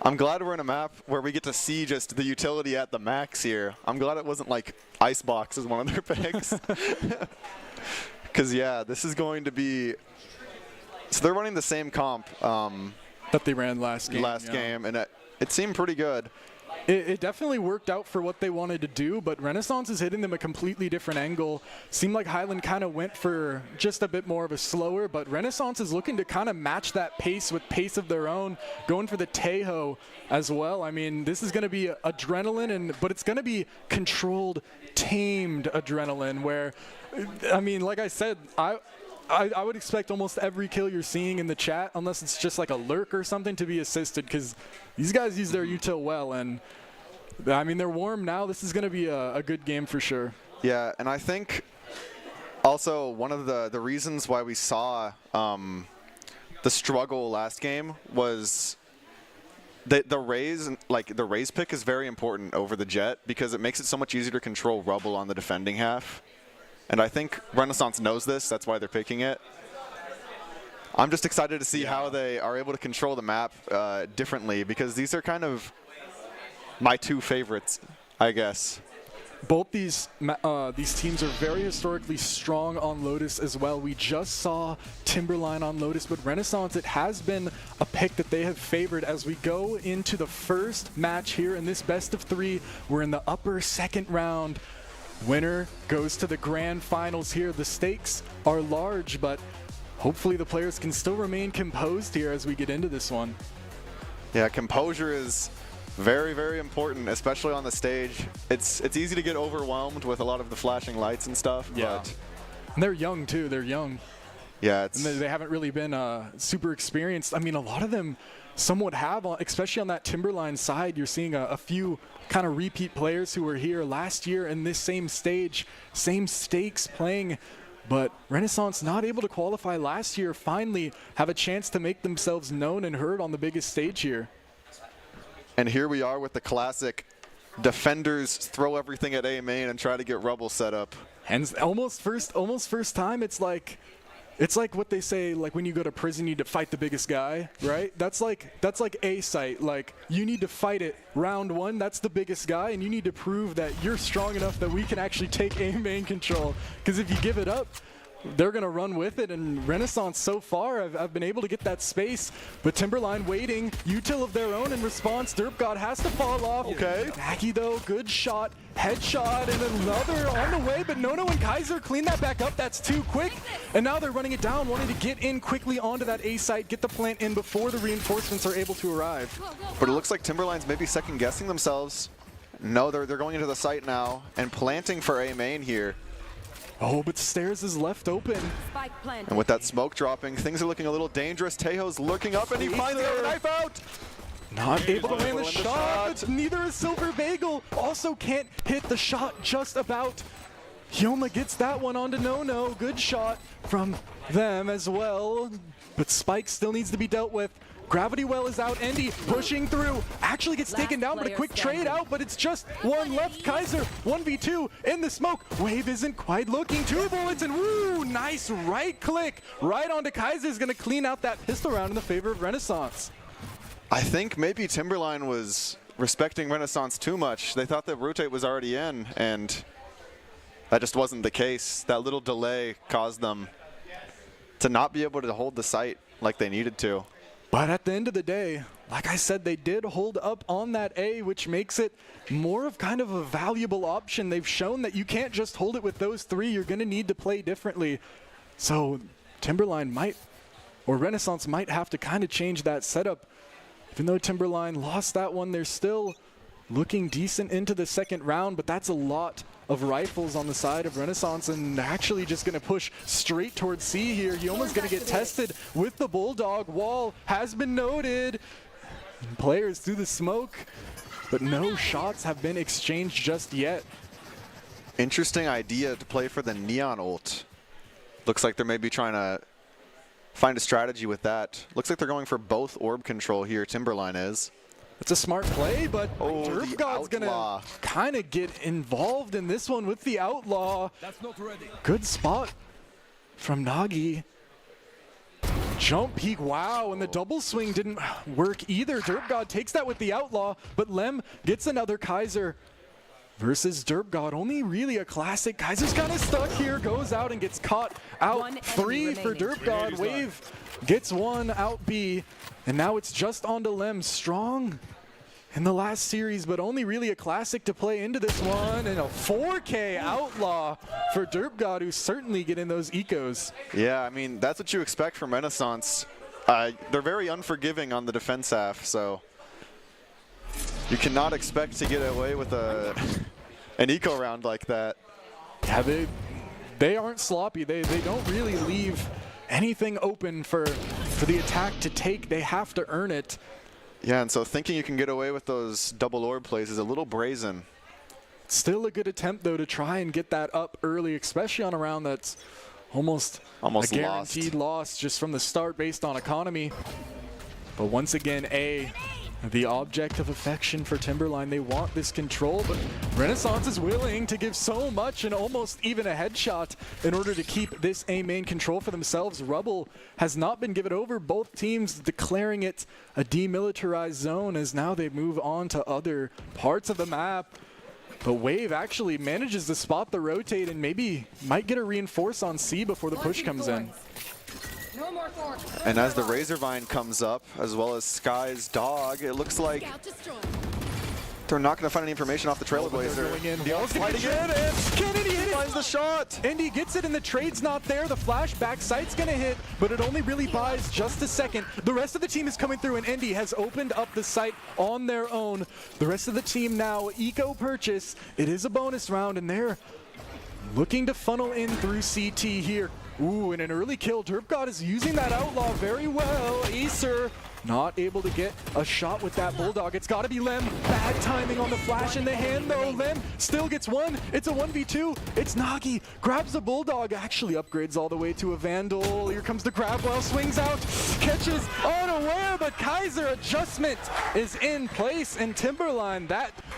I'm glad we're in a map where we get to see just the utility at the max here. I'm glad it wasn't like Icebox is one of their picks. Because, this is going to be – so they're running the same comp. That they ran last game. And it seemed pretty good. It definitely worked out for what they wanted to do, but Renaissance is hitting them a completely different angle. Seemed like Highland kind of went for just a bit more of a slower, but Renaissance is looking to kind of match that pace with pace of their own, going for the Tejo as well. This is going to be adrenaline, but it's going to be controlled, tamed adrenaline where, like I said, I would expect almost every kill you're seeing in the chat, unless it's just like a lurk or something, to be assisted, because these guys use their util well, and they're warm now. This is going to be a good game for sure. Yeah, and I think also one of the reasons why we saw the struggle last game was the Raze pick is very important over the Jet, because it makes it so much easier to control rubble on the defending half. And I think Renaissance knows this. That's why they're picking it. I'm just excited to see how they are able to control the map differently, because these are kind of my two favorites, I guess. Both these teams are very historically strong on Lotus as well. We just saw Timberline on Lotus, but Renaissance, it has been a pick that they have favored as we go into the first match here in this best of 3. We're in the upper second round. Winner goes to the grand finals here. The stakes are large, but hopefully the players can still remain composed here as we get into this one. Yeah, composure is very, very important, especially on the stage. It's easy to get overwhelmed with a lot of the flashing lights and stuff. Yeah. But and they're young too. They're young. Yeah, and they haven't really been super experienced. a lot of them somewhat have, especially on that Timberline side. You're seeing a few kind of repeat players who were here last year in this same stage, same stakes playing, but Renaissance not able to qualify last year, finally have a chance to make themselves known and heard on the biggest stage here. And here we are with the classic defenders throw everything at A main and try to get rubble set up. And almost first time, it's like it's like what they say, like when you go to prison, you need to fight the biggest guy, right? That's like A site. Like, you need to fight it round one. That's the biggest guy, and you need to prove that you're strong enough that we can actually take A main control. Because if you give it up, they're going to run with it, and Renaissance so far have been able to get that space, but Timberline waiting, util of their own in response. Derpgod has to fall off. Okay. Naki though, good shot, headshot, and another on the way, but Nono and Kaiser clean that back up. That's too quick, and now they're running it down, wanting to get in quickly onto that A site, get the plant in before the reinforcements are able to arrive. But it looks like Timberline's maybe second guessing themselves. No, they're going into the site now and planting for A main here. Oh, but Stairs is left open. And with that smoke dropping, things are looking a little dangerous. Tejo's looking up and he finds the knife out. Not able to land the shot, but neither is Silver Bagel. Also can't hit the shot just about. Hyoma gets that one onto Nono. Good shot from them as well. But Spike still needs to be dealt with. Gravity Well is out. Endy pushing through. Actually gets taken down, but a quick trade out, but it's just one left. Kaiser, 1v2 in the smoke. Wave isn't quite looking. 2 bullets, and woo, nice right click. Right onto Kaiser is going to clean out that pistol round in the favor of Renaissance. I think maybe Timberline was respecting Renaissance too much. They thought that rotate was already in, and that just wasn't the case. That little delay caused them to not be able to hold the site like they needed to. But at the end of the day, like I said, they did hold up on that A, which makes it more of kind of a valuable option. They've shown that you can't just hold it with those 3. You're going to need to play differently. So Timberline might, or Renaissance might have to kind of change that setup. Even though Timberline lost that one, they're still looking decent into the second round, but that's a lot of rifles on the side of Renaissance, and actually just going to push straight towards C here. Hyoma's going to get tested with the Bulldog. Wall has been noted. Players through the smoke, but no shots have been exchanged just yet. Interesting idea to play for the Neon ult. Looks like they're maybe trying to find a strategy with that. Looks like they're going for both orb control here, Timberline is. It's a smart play, but Derpgod's gonna kind of get involved in this one with the Outlaw. That's not ready. Good spot from Nagi. Jump peek, wow, and the double swing didn't work either. Derpgod takes that with the Outlaw, but Lem gets another Kaiser versus Derpgod. Only really a classic. Kaiser's kind of stuck here, goes out and gets caught out. 3 for Derpgod. Wave gets 1 out B, and now it's just onto Lem. Strong in the last series, but only really a classic to play into this one, and a 4K Outlaw for Derpgod, who's certainly getting those ecos. Yeah, I mean, that's what you expect from Renaissance. They're very unforgiving on the defense half, so you cannot expect to get away with an eco round like that. Yeah, they aren't sloppy. They don't really leave anything open for the attack to take. They have to earn it. Yeah, and so thinking you can get away with those double orb plays is a little brazen. Still a good attempt, though, to try and get that up early, especially on a round that's almost a guaranteed loss just from the start based on economy. But once again, the object of affection for Timberline. They want this control, but Renaissance is willing to give so much and almost even a headshot in order to keep this A main control for themselves. Rubble has not been given over. Both teams declaring it a demilitarized zone as now they move on to other parts of the map. But Wave actually manages to spot the rotate and maybe might get a reinforce on C before the push comes in. And as the Razorvine comes up, as well as Sky's dog, it looks like they're not going to find any information off the Trailblazer. Wall's fighting in, and Kennedy finds the shot. Indy gets it, and the trade's not there. The flashback sight's going to hit, but it only really buys just a second. The rest of the team is coming through, and Indy has opened up the site on their own. The rest of the team now, eco purchase. It is a bonus round, and they're looking to funnel in through CT here. Ooh, and an early kill. Derpgod is using that Outlaw very well. Acer not able to get a shot with that Bulldog. It's got to be Lem. Bad timing on the flash in the hand, though. Lem still gets 1. It's a 1v2. It's Nagi. Grabs the Bulldog. Actually upgrades all the way to a Vandal. Here comes the grab while swings out. Catches unaware, but Kaiser adjustment is in place. And Timberline,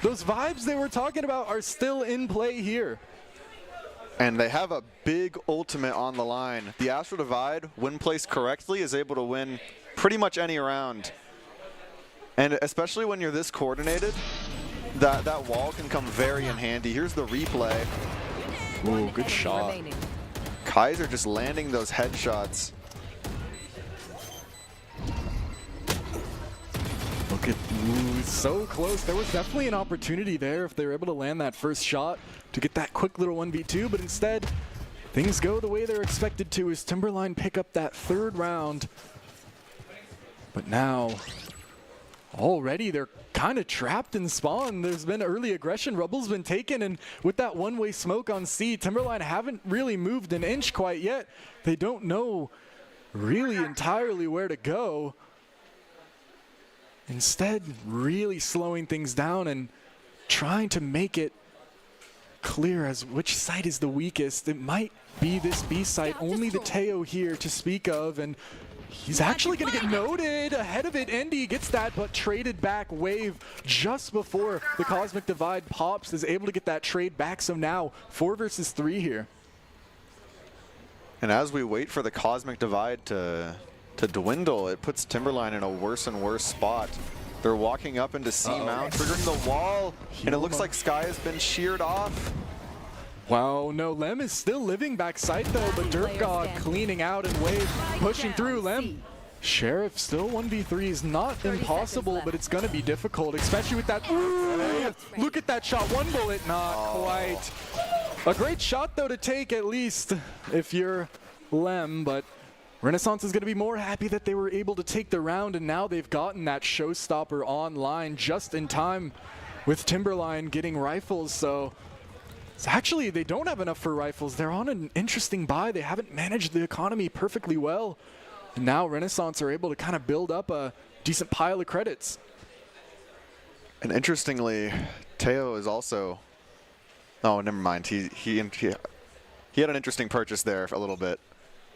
those vibes they were talking about are still in play here. And they have a big ultimate on the line. The Astral Divide, when placed correctly, is able to win pretty much any round. And especially when you're this coordinated, that wall can come very in handy. Here's the replay. Ooh, good shot. Kaiser just landing those headshots. Look at, ooh, so close. There was definitely an opportunity there if they were able to land that first shot to get that quick little 1v2, but instead, things go the way they're expected to as Timberline pick up that third round. But now, already they're kind of trapped in spawn. There's been early aggression. Rubble's been taken, and with that one-way smoke on C, Timberline haven't really moved an inch quite yet. They don't know really entirely where to go. Instead, really slowing things down and trying to make it clear as which site is the weakest. It might be this B site, only the Teo here to speak of, and he's actually going to get noted. Ahead of it, Endy gets that, but traded back. Wave just before the Cosmic Divide pops is able to get that trade back, so now 4 versus 3 here. And as we wait for the Cosmic Divide to dwindle, it puts Timberline in a worse and worse spot. They're walking up into C mount, triggering the wall, and it looks like Sky has been sheared off. Wow, no, Lem is still living backside though, but Dirt God cleaning out and Wave pushing through. Lem, Sheriff still 1v3 is not impossible, but it's gonna be difficult, especially with that. Ooh, look at that shot, one bullet, not quite. A great shot though to take at least if you're Lem, but Renaissance is going to be more happy that they were able to take the round, and now they've gotten that showstopper online just in time with Timberline getting rifles. So it's actually, they don't have enough for rifles. They're on an interesting buy. They haven't managed the economy perfectly well. And now Renaissance are able to kind of build up a decent pile of credits. And interestingly, Teo is also, oh, never mind. He had an interesting purchase there a little bit.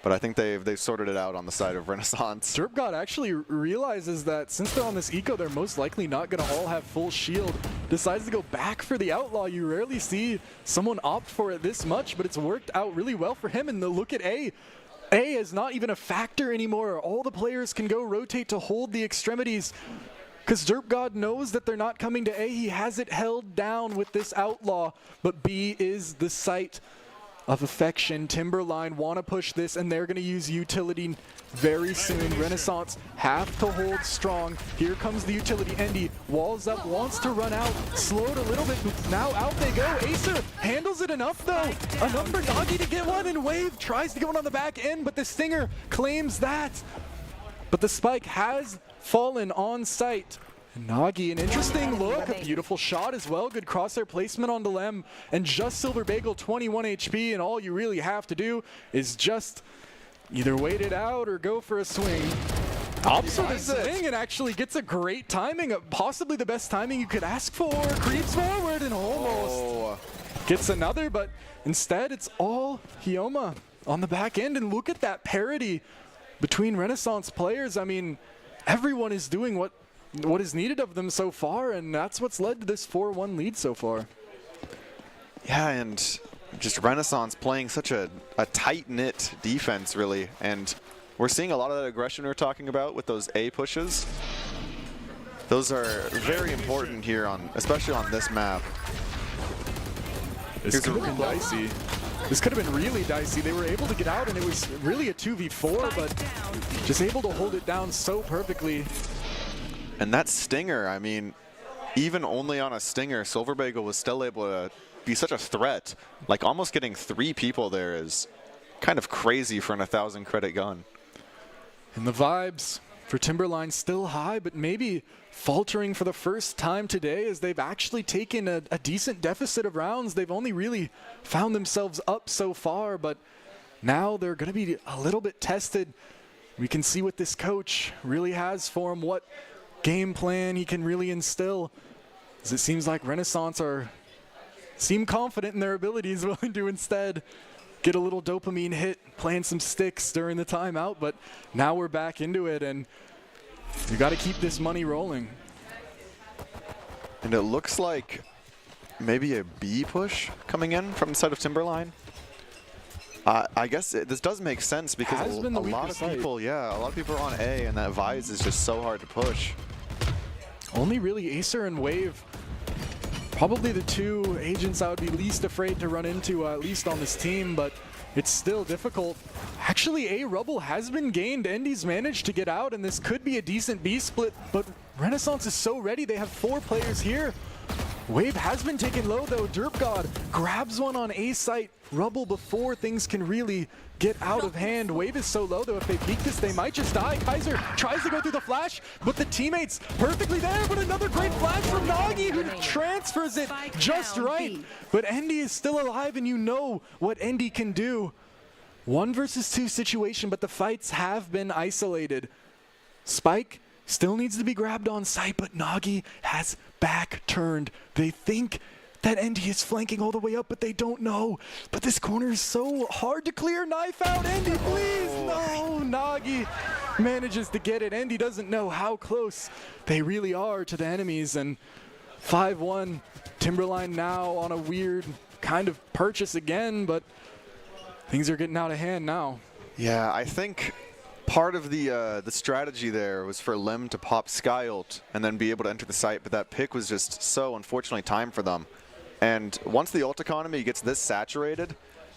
But I think they've sorted it out on the side of Renaissance. Derp God actually realizes that since they're on this eco, they're most likely not going to all have full shield. Decides to go back for the Outlaw. You rarely see someone opt for it this much, but it's worked out really well for him. And the look at A. A is not even a factor anymore. All the players can go rotate to hold the extremities. Because Derp God knows that they're not coming to A. He has it held down with this Outlaw. But B is the site of affection. Timberline want to push this, and they're going to use utility very soon. Renaissance have to hold strong. Here comes the utility. Endy walls up, wants to run out, slowed a little bit. Now out they go. Acer handles it enough though. Enough for Doggy to get one, and Wave tries to get one on the back end, but the Stinger claims that. But the spike has fallen on site. Nagi, an interesting look, a beautiful shot as well. Good crosshair placement on Lem, and just Silver Bagel 21 HP, and all you really have to do is just either wait it out or go for a swing. Opts for the swing and actually gets a great timing, possibly the best timing you could ask for. Creeps forward and almost gets another, but instead it's all Hyoma on the back end. And look at that parity between Renaissance players. I mean, everyone is doing what is needed of them so far, and that's what's led to this 4-1 lead so far. Yeah, and just Renaissance playing such a tight-knit defense, really, and we're seeing a lot of that aggression we were talking about with those A pushes. Those are very important here, especially on this map. This could have been dicey. This could have been really dicey. They were able to get out, and it was really a 2v4, but just able to hold it down so perfectly. And that Stinger, I mean, even only on a Stinger, Silver Bagel was still able to be such a threat. Like, almost getting 3 people there is kind of crazy for an 1,000 credit gun. And the vibes for Timberline still high, but maybe faltering for the first time today as they've actually taken a decent deficit of rounds. They've only really found themselves up so far, but now they're going to be a little bit tested. We can see what this coach really has for them, what game plan he can really instill, as it seems like Renaissance seem confident in their abilities, willing to instead get a little dopamine hit, playing some sticks during the timeout. But now we're back into it, and you got to keep this money rolling. And it looks like maybe a B push coming in from the side of Timberline. I guess this does make sense because a lot of people, a lot of people are on A, and that Vise is just so hard to push. Only really Acer and Wave, probably the two agents I would be least afraid to run into, at least on this team, but it's still difficult. Actually, A Rubble has been gained. Endy's managed to get out, and this could be a decent B split, but Renaissance is so ready. They have 4 players here. Wave has been taken low, though. Derp God grabs one on A site. Rubble before things can really get out of hand. Wave is so low, though. If they peek this, they might just die. Kaiser tries to go through the flash, but the teammates perfectly there. But another great flash from Nagi, who transfers it just right. But Endy is still alive, and you know what Endy can do. 1 versus 2 situation, but the fights have been isolated. Spike still needs to be grabbed on site, but Nagi has back turned. They think that Endy is flanking all the way up, but they don't know. But this corner is so hard to clear. Knife out, Endy, please. No, Nagi manages to get it. Endy doesn't know how close they really are to the enemies. And 5-1, Timberline now on a weird kind of purchase again, but things are getting out of hand now. Yeah, I think part of the strategy there was for Lim to pop Sky Ult and then be able to enter the site, but that pick was just so unfortunately timed for them. And once the ult economy gets this saturated,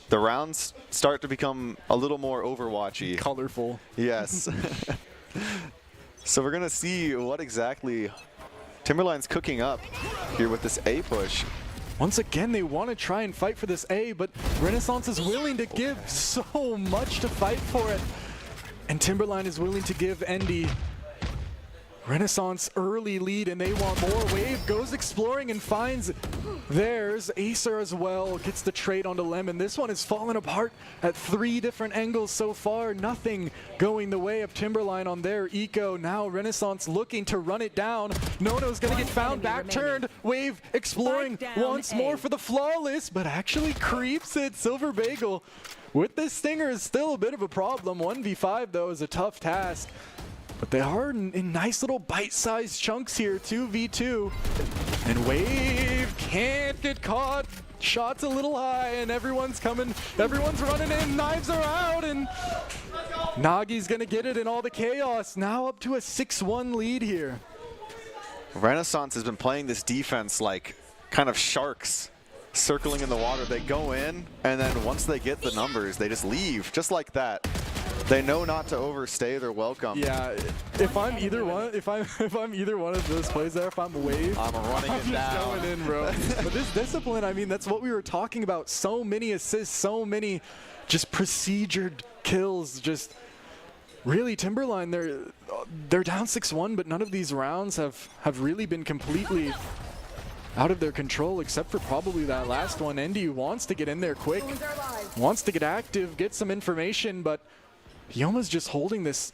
the rounds start to become a little more Overwatchy. Colorful. Yes. So we're going to see what exactly Timberline's cooking up here with this A push. Once again, they want to try and fight for this A, but Renaissance is willing to give so much to fight for it. And Timberline is willing to give Endy Renaissance early lead, and they want more. Wave goes exploring and finds theirs. Acer as well gets the trade onto Lemon. This one is falling apart at 3 different angles so far. Nothing going the way of Timberline on their eco. Now Renaissance looking to run it down. Nono's going to get found, back turned. Wave exploring once more for the flawless, but actually creeps it. Silver Bagel with this stinger is still a bit of a problem. 1v5 though is a tough task. But they are in nice little bite-sized chunks here, 2v2. And Wave can't get caught. Shots a little high, and everyone's coming. Everyone's running in. Knives are out, and Nagi's gonna get it in all the chaos. Now up to a 6-1 lead here. Renaissance has been playing this defense like kind of sharks circling in the water. They go in, and then once they get the numbers, they just leave, just like that. They know not to overstay their welcome. Yeah, if I'm either one, if I'm either one of those plays there, if I'm Wave, I'm running it just down. Going in, bro. But this discipline, I mean, that's what we were talking about. So many assists, so many just procedured kills. Just really, Timberline, they're down 6-1, but none of these rounds have really been completely out of their control, except for probably that last one. Endy wants to get in there quick, wants to get active, get some information, but Yoma's just holding this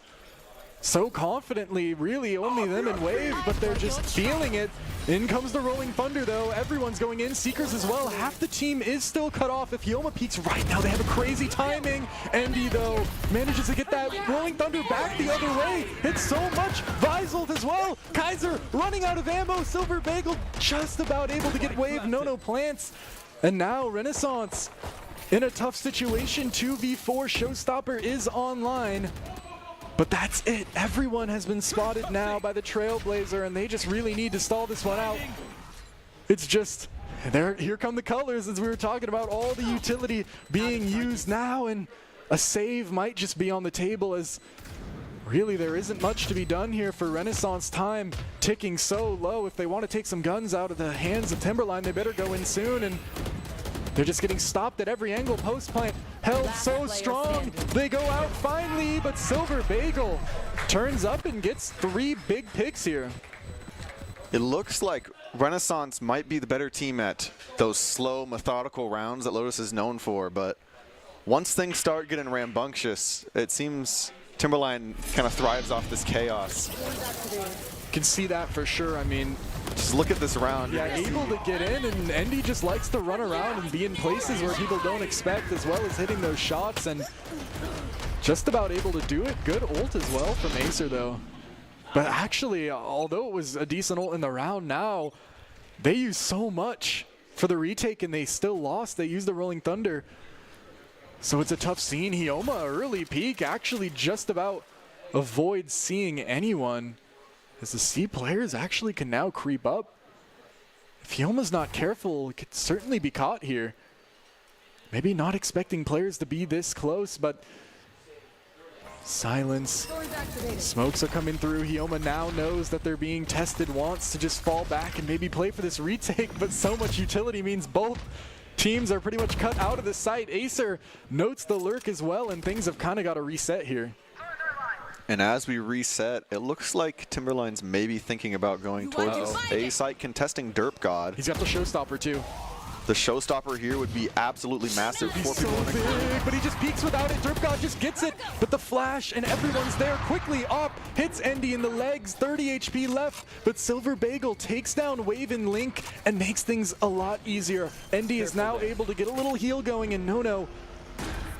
so confidently, really only them and Wave, but they're just feeling it. In comes the Rolling Thunder though, everyone's going in, Seekers as well. Half the team is still cut off. If Yoma peeks right now, they have a crazy timing. Endy though manages to get that Rolling Thunder back the other way. Hits so much, Vizolt as well. Kaiser running out of ammo, Silver Bagel just about able to get Wave, Nono plants. And now Renaissance in a tough situation, 2v4, Showstopper is online. But that's it. Everyone has been spotted now by the Trailblazer, and they just really need to stall this one out. It's just, here come the colors, as we were talking about, all the utility being used now, and a save might just be on the table, as really there isn't much to be done here for Renaissance. Time ticking so low. If they want to take some guns out of the hands of Timberline, they better go in soon, and they're just getting stopped at every angle. Post plant held so strong. They go out finally, but Silver Bagel turns up and gets 3 big picks here. It looks like Renaissance might be the better team at those slow, methodical rounds that Lotus is known for, but once things start getting rambunctious, it seems Timberline kind of thrives off this chaos. Can see that for sure. I mean, just look at this round. Yeah, able to get in, and Endy just likes to run around and be in places where people don't expect, as well as hitting those shots, and just about able to do it. Good ult as well from Acer though. But actually, although it was a decent ult in the round, now they used so much for the retake and they still lost. They used the Rolling Thunder. So it's a tough scene. Hyoma, early peek, actually just about avoids seeing anyone, as the C players actually can now creep up. If Hyoma's not careful, it could certainly be caught here. Maybe not expecting players to be this close, but silence. Smokes are coming through. Hyoma now knows that they're being tested, wants to just fall back and maybe play for this retake, but so much utility means both teams are pretty much cut out of the site. Acer notes the lurk as well, and things have kind of got to reset here. And as we reset, it looks like Timberline's maybe thinking about going towards A site contesting Derp God. He's got the showstopper too. The showstopper here would be absolutely massive. He's so big, but he just peeks without it. Derp God just gets it, but the flash and everyone's there quickly up. Hits Endy in the legs, 30 HP left, but Silver Bagel takes down Wave and Link and makes things a lot easier. Endy is now able to get a little heal going, and Nono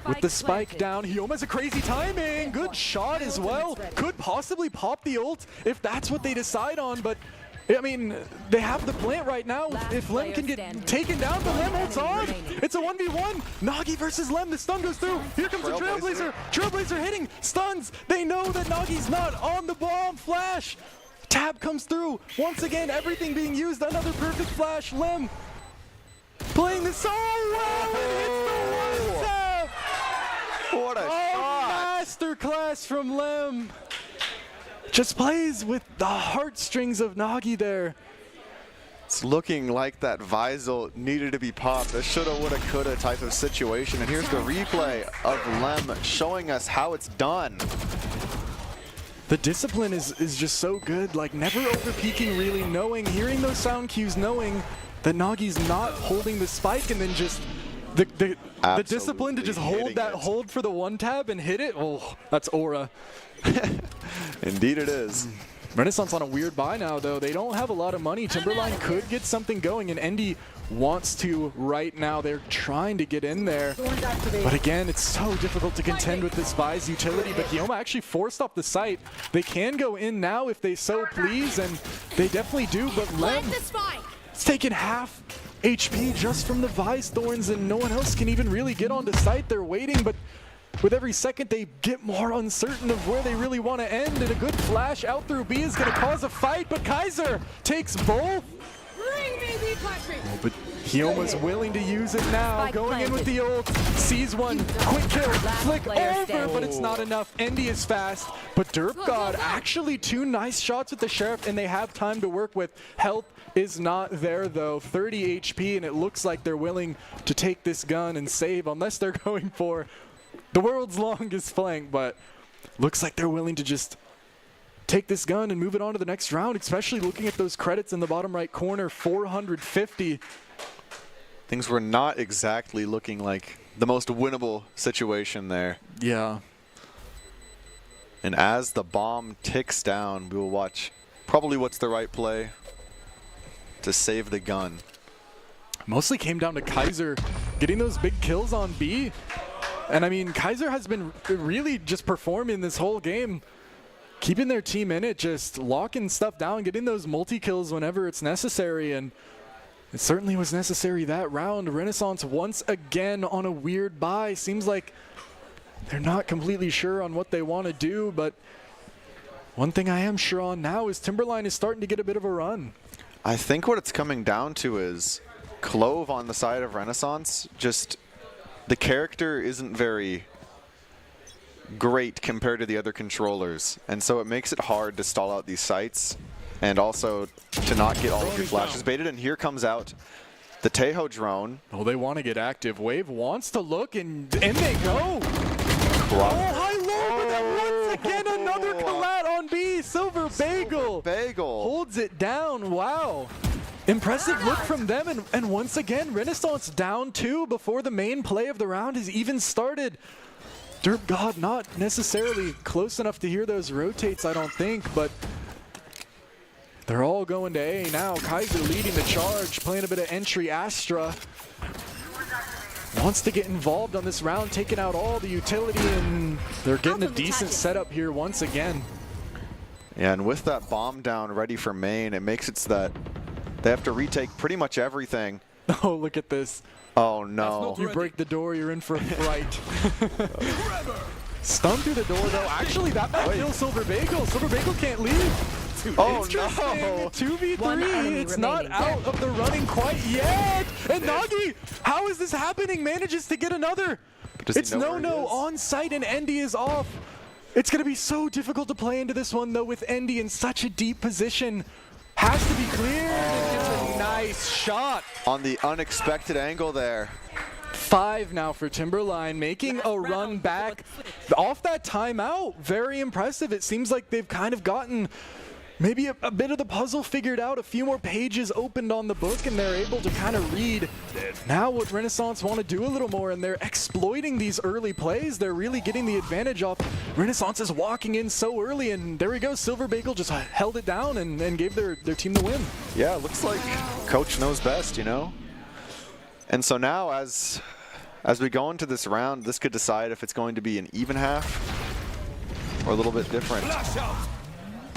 with the spike down. Hyoma has a crazy timing. Good shot as well. Could possibly pop the ult if that's what they decide on, but I mean, they have the plant right now. If Lem can get taken down, but Lem holds on. It's a 1v1. Nagi versus Lem. The stun goes through. Here comes the Trailblazer. Trailblazer hitting. Stuns. They know that Nagi's not on the bomb. Flash. Tab comes through. Once again, everything being used. Another perfect flash. Lem playing this so well. And hits the one tap. What a shot. Masterclass from Lem. Just plays with the heartstrings of Nagi there. It's looking like that Visel needed to be popped. A shoulda, woulda, coulda type of situation. And here's the replay of Lem showing us how it's done. The discipline is just so good. Like, never over peeking, really knowing, hearing those sound cues, knowing that Nagi's not holding the spike, and then just the discipline to just hold that hold for the one tab and hit it. Oh, that's aura. Indeed it is. Renaissance on a weird buy now, though. They don't have a lot of money. Timberline could get something going, and Endy wants to right now. They're trying to get in there. But again, it's so difficult to contend with this buy's utility. But Hyoma actually forced off the site. They can go in now if they so please, and they definitely do. But Lem, it's taken half HP just from the Vise Thorns, and no one else can even really get onto site. They're waiting, but with every second, they get more uncertain of where they really want to end, and a good flash out through B is going to cause a fight, but Kaiser takes both. Oh, but Hyoma's willing to use it now, going in with the ult, sees one, quick kill, flick over, but it's not enough. Endy is fast, but Derp God actually 2 nice shots with the Sheriff, and they have time to work with. Health is not there though, 30 HP, and it looks like they're willing to take this gun and save, unless they're going for the world's longest flank, but looks like they're willing to just take this gun and move it on to the next round, especially looking at those credits in the bottom right corner, 450. Things were not exactly looking like the most winnable situation there. Yeah. And as the bomb ticks down, we will watch probably what's the right play to save the gun. Mostly came down to Kaiser getting those big kills on B. And I mean, Kaiser has been really just performing this whole game, keeping their team in it, just locking stuff down, getting those multi-kills whenever it's necessary, and it certainly was necessary that round. Renaissance once again on a weird buy. Seems like they're not completely sure on what they want to do, but one thing I am sure on now is Timberline is starting to get a bit of a run. I think what it's coming down to is Clove on the side of Renaissance, just the character isn't very great compared to the other controllers, and so it makes it hard to stall out these sites and also to not get all of your flashes baited. And here comes out the Tejo drone. Oh, they want to get active. Wave wants to look, and they go. Oh, high low, but then once again another collat on B. Silver Bagel holds it down. Wow. Impressive look from them, and once again, Renaissance down 2 before the main play of the round has even started. Derp God not necessarily close enough to hear those rotates, I don't think, but they're all going to A now. Kaiser leading the charge, playing a bit of entry Astra. Wants to get involved on this round, taking out all the utility, and they're getting a decent setup here once again. Yeah, and with that bomb down ready for main, it makes it so that they have to retake pretty much everything. Oh, look at this. Oh, no. You break the door, you're in for a fright. Stun through the door, though. Actually, that might kill Silver Bagel. Silver Bagel can't leave. Oh, Interesting. no. 2v3. It's not out of the running quite yet. And Nagi, how is this happening? Manages to get another. It's no on site, and Endy is off. It's going to be so difficult to play into this one, though, with Endy in such a deep position. Has to be cleared. It's a nice shot. On the unexpected angle there. 5 now for Timberline, making a run back off that timeout. Very impressive. It seems like they've kind of gotten maybe a bit of the puzzle figured out, a few more pages opened on the book, and they're able to kind of read now what Renaissance want to do a little more, and they're exploiting these early plays. They're really getting the advantage off. Renaissance is walking in so early, and there we go. Silver Bagel just held it down and gave their team the win. Yeah, it looks like coach knows best, you know? And so now as we go into this round, this could decide if it's going to be an even half or a little bit different.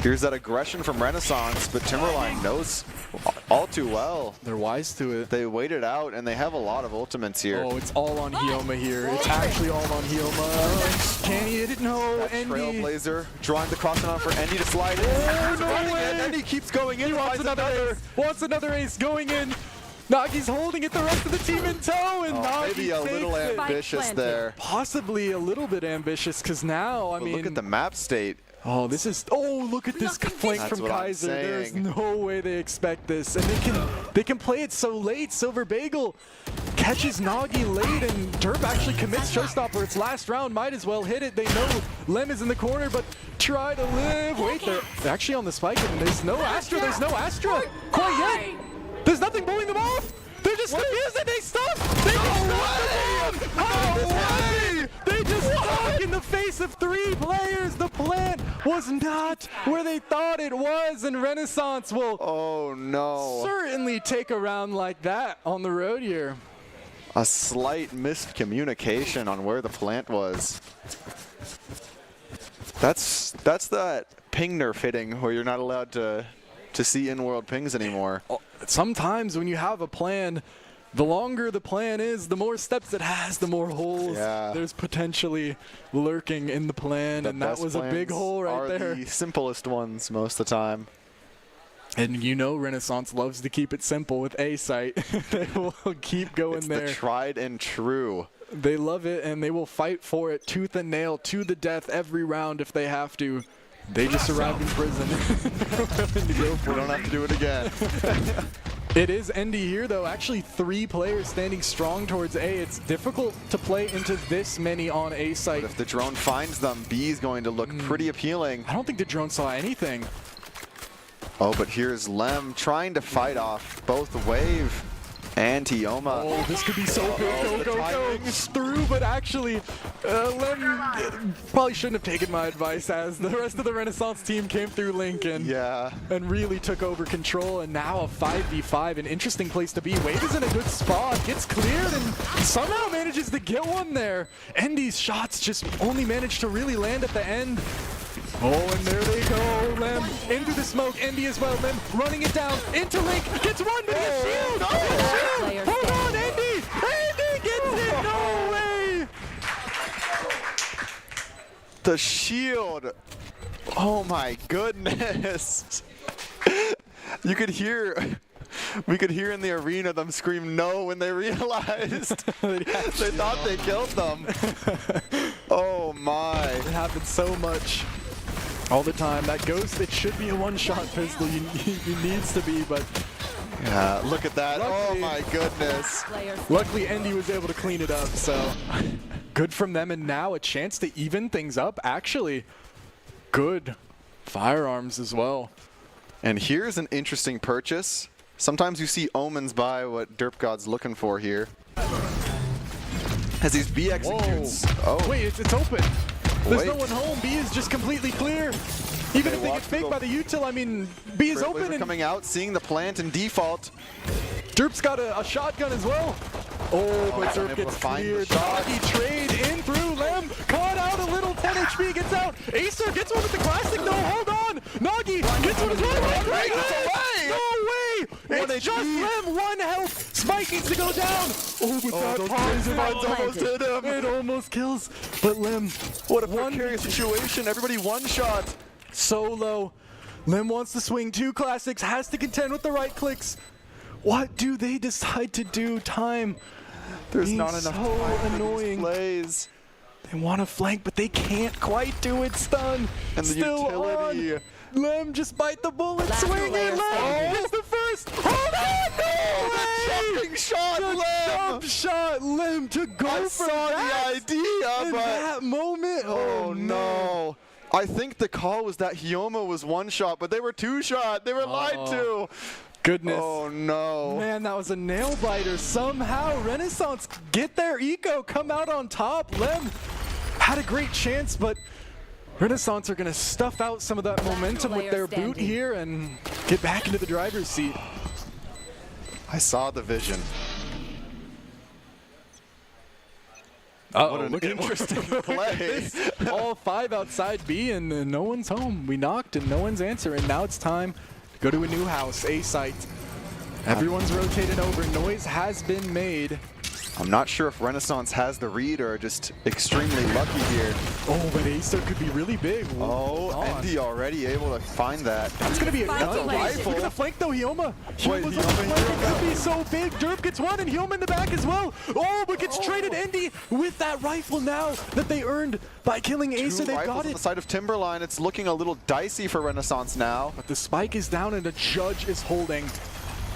Here's that aggression from Renaissance, but Timberline knows all too well. They're wise to it. They waited out, and they have a lot of ultimates here. Oh, it's all on Hyoma here. It's actually all on Hyoma. Can he hit it? No, Endy. Trailblazer drawing the crossing on for Endy to slide in. Oh, no way. Endy keeps going in. He wants another ace. Wants another ace going in. Nagi's holding it, the rest of the team in tow, and Nagi maybe a little ambitious there. Possibly a little bit ambitious, because now, I mean... Look at the map state. Oh, this is... Oh, look at this flank from Kaiser. There's no way they expect this. And they can play it so late. Silver Bagel catches Nagi late, and Derp actually commits Showstopper. It's last round. Might as well hit it. They know Lem is in the corner, but try to live. Wait, they're actually on the spike, and there's no Astra. There's no Astra quite yet. There's nothing pulling them off. They're just confused and they stop. They just stop. They just stuck in the face of 3 players. The plan was not where they thought it was, and Renaissance will certainly take a round like that on the road here. A slight miscommunication on where the plant was. That's that ping nerf hitting where you're not allowed to see in-world pings anymore. Sometimes when you have a plan, the longer the plan is, the more steps it has, the more holes there's potentially lurking in the plan, and that was a big hole right there. The simplest ones most of the time. And you know Renaissance loves to keep it simple with A-Site. They will keep going there. It's the tried and true. They love it, and they will fight for it tooth and nail, to the death, every round if they have to. They just arrived in prison. We don't have to do it again. It is Endy here, though. Actually, 3 players standing strong towards A. It's difficult to play into this many on A site. But if the drone finds them, B is going to look pretty appealing. I don't think the drone saw anything. Oh, but here's Lem trying to fight off both Wave and Hyoma. Oh, this could be so good. Go. Through, but actually, Lem probably shouldn't have taken my advice, as the rest of the Renaissance team came through Lincoln. And really took over control, and now a 5v5, an interesting place to be. Wave is in a good spot, gets cleared, and somehow manages to get one there. Endy's shots just only managed to really land at the end. Oh, and there they go, Lem into the smoke. Endy as well, Lem running it down into Link, gets one, but he gets shield! Hold on, Endy! Endy gets it! No way! The shield! Oh my goodness! We could hear in the arena them scream no when they realized they thought they killed them. Oh my! It happens so much. All the time. That Ghost, it should be a one-shot pistol. It needs to be, but... Yeah, look at that. Luckily, oh my goodness. Luckily, Endy was able to clean it up, so... Good from them, and now a chance to even things up. Actually, good firearms as well. And here's an interesting purchase. Sometimes you see omens buy what Derp God's looking for here. As these B executes... Whoa. Oh. Wait, it's open. There's no one home. B is just completely clear. Even if they get faked by the util, I mean, B is open. And coming out, seeing the plant in default. Derp's got a shotgun as well. Oh, but Derp gets cleared. Nagi trade in through Lem. Caught out a little. 10 HP gets out. Acer gets one with the classic. No, hold on. Nagi gets one as well. No way. It's just Lem. 1 health. Spike needs to go down. Oh, but that poison almost hit him. It almost kills. But Lim, what a precarious situation. Everybody one shot. Solo. Lim wants to swing 2 classics, has to contend with the right clicks. What do they decide to do? Time. There's not enough so time annoying. For these plays. They want to flank, but they can't quite do it. Stun. And the Still utility. On. Lem, just bite the bullet. Swing it. Lem gets the first. Hold on. No way. Jumping shot, Lem. Jump shot, Lem, to go I for saw that. the idea, In but that moment. Oh no. I think the call was that Hyoma was 1 shot, but they were 2 shot. They were lied to. Goodness. Oh no. Man, that was a nail biter. Somehow Renaissance get their eco, come out on top. Lem had a great chance, but Renaissance are going to stuff out some of that momentum with their boot here and get back into the driver's seat. I saw the vision. What an interesting play. All 5 outside B, and no one's home. We knocked, and no one's answering. Now it's time to go to a new house, A site. Everyone's rotated over. Noise has been made. I'm not sure if Renaissance has the read or just extremely lucky here. Oh, but Acer could be really big. Oh, Andy already able to find that. That's going to be a That's a rifle. Look at the flank, though, Hyoma. Wait, Hyoma's on the flank. It could be so big. Derp gets 1, and Hyoma in the back as well. Oh, but gets traded Indy with that rifle now that they earned by killing Acer. They've got it. On the side of Timberline. It's looking a little dicey for Renaissance now. But the spike is down, and the judge is holding.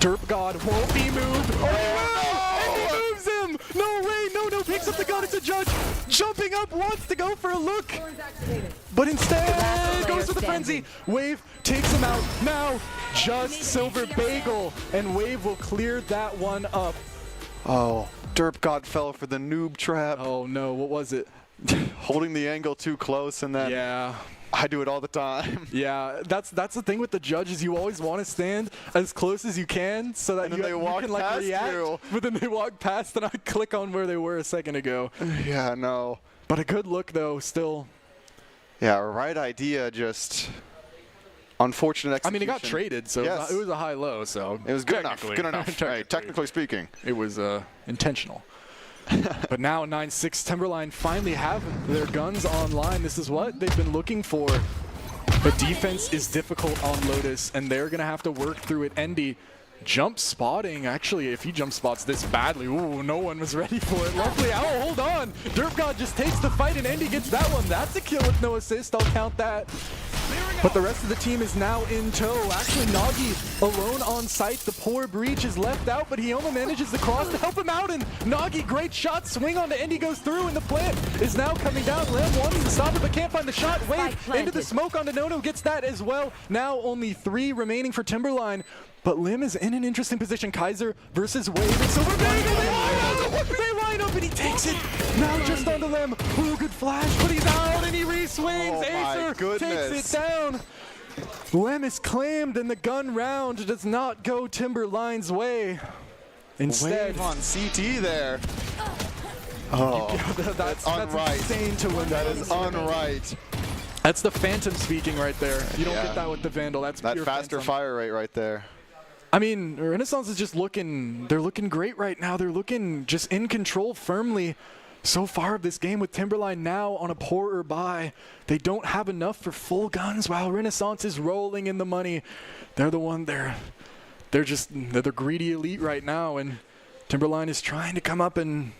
Derp God won't be moved. Oh, no! And he moves him! No way! No, picks up the gun. It's a judge jumping up, wants to go for a look. But instead goes for the frenzy. Wave takes him out. Now, just Silver Bagel. And Wave will clear that one up. Oh, Derp God fell for the noob trap. Oh, no. What was it? Holding the angle too close, and then... Yeah. I do it all the time. Yeah, that's the thing with the judges. You always want to stand as close as you can so that you can like react. But then they walk past, and I click on where they were a second ago. Yeah, no. But a good look though, still. Yeah, right idea, just unfortunate execution. I mean, it got traded, so yes. It was a high-low, so it was good enough. Good enough. Right, technically speaking, it was intentional. But now 9-6 Timberline finally have their guns online. This is what they've been looking for. But defense is difficult on Lotus, and they're going to have to work through it. Endy jump spotting. Actually, if he jump spots this badly, ooh, no one was ready for it. Lovely. Oh, hold on. Derp God just takes the fight, and Endy gets that one. That's a kill with no assist. I'll count that. But the rest of the team is now in tow. Actually, Nagi alone on site. The poor Breach is left out, but Hyoma manages to cross to help him out. And Nagi, great shot. Swing onto Endy goes through, and the plant is now coming down. Lamb wants to stop it, but can't find the shot. Wave into the smoke onto Nono, gets that as well. Now only 3 remaining for Timberline. But Lim is in an interesting position. Kaiser versus Wave. And Silver Bagel, they line up, and he takes it. Now just onto Lim. Ooh, good flash, but he's out, and he re-swings. Acer takes it down. Lem is claimed, and the gun round does not go Timberline's way. Instead, Wave on CT there. Oh, that's unright. Insane to win. That is unright. That's the Phantom speaking right there. You don't get that with the Vandal. That's that pure faster Phantom. fire rate right there. I mean, Renaissance is just looking, they're looking great right now. They're looking just in control firmly so far of this game, with Timberline now on a poorer buy. They don't have enough for full guns while Renaissance is rolling in the money. They're the one, they're the greedy elite right now, and Timberline is trying to come up and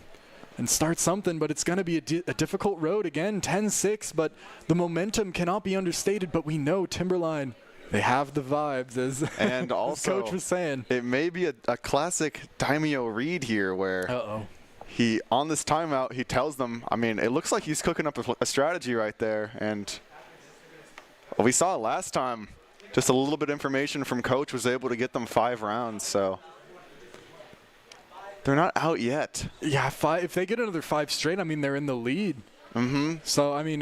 start something, but it's going to be a difficult road again. 10-6, but the momentum cannot be understated. But we know Timberline, they have the vibes, as and also Coach was saying. It may be a classic Daimyo read here, where he, on this timeout, he tells them, I mean, it looks like he's cooking up a strategy right there, and we saw it last time. Just a little bit of information from Coach was able to get them 5 rounds, so they're not out yet. Yeah, if they get another 5 straight, I mean, they're in the lead. So, I mean,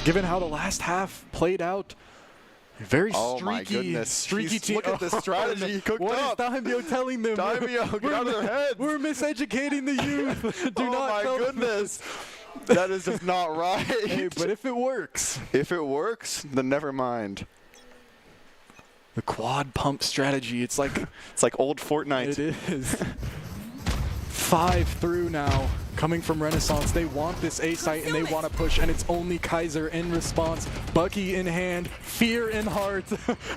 given how the last half played out, very streaky team. Look at the strategy he cooked up. What is Daimyo telling them? Daimyo, get out of their heads. We're miseducating the youth. Oh my goodness. That is just not right. Hey, but if it works. If it works, then never mind. The quad pump strategy. It's like old Fortnite. It is. 5 through now, coming from Renaissance. They want this A site and they want to push, and it's only Kaiser in response. Bucky in hand, fear in heart,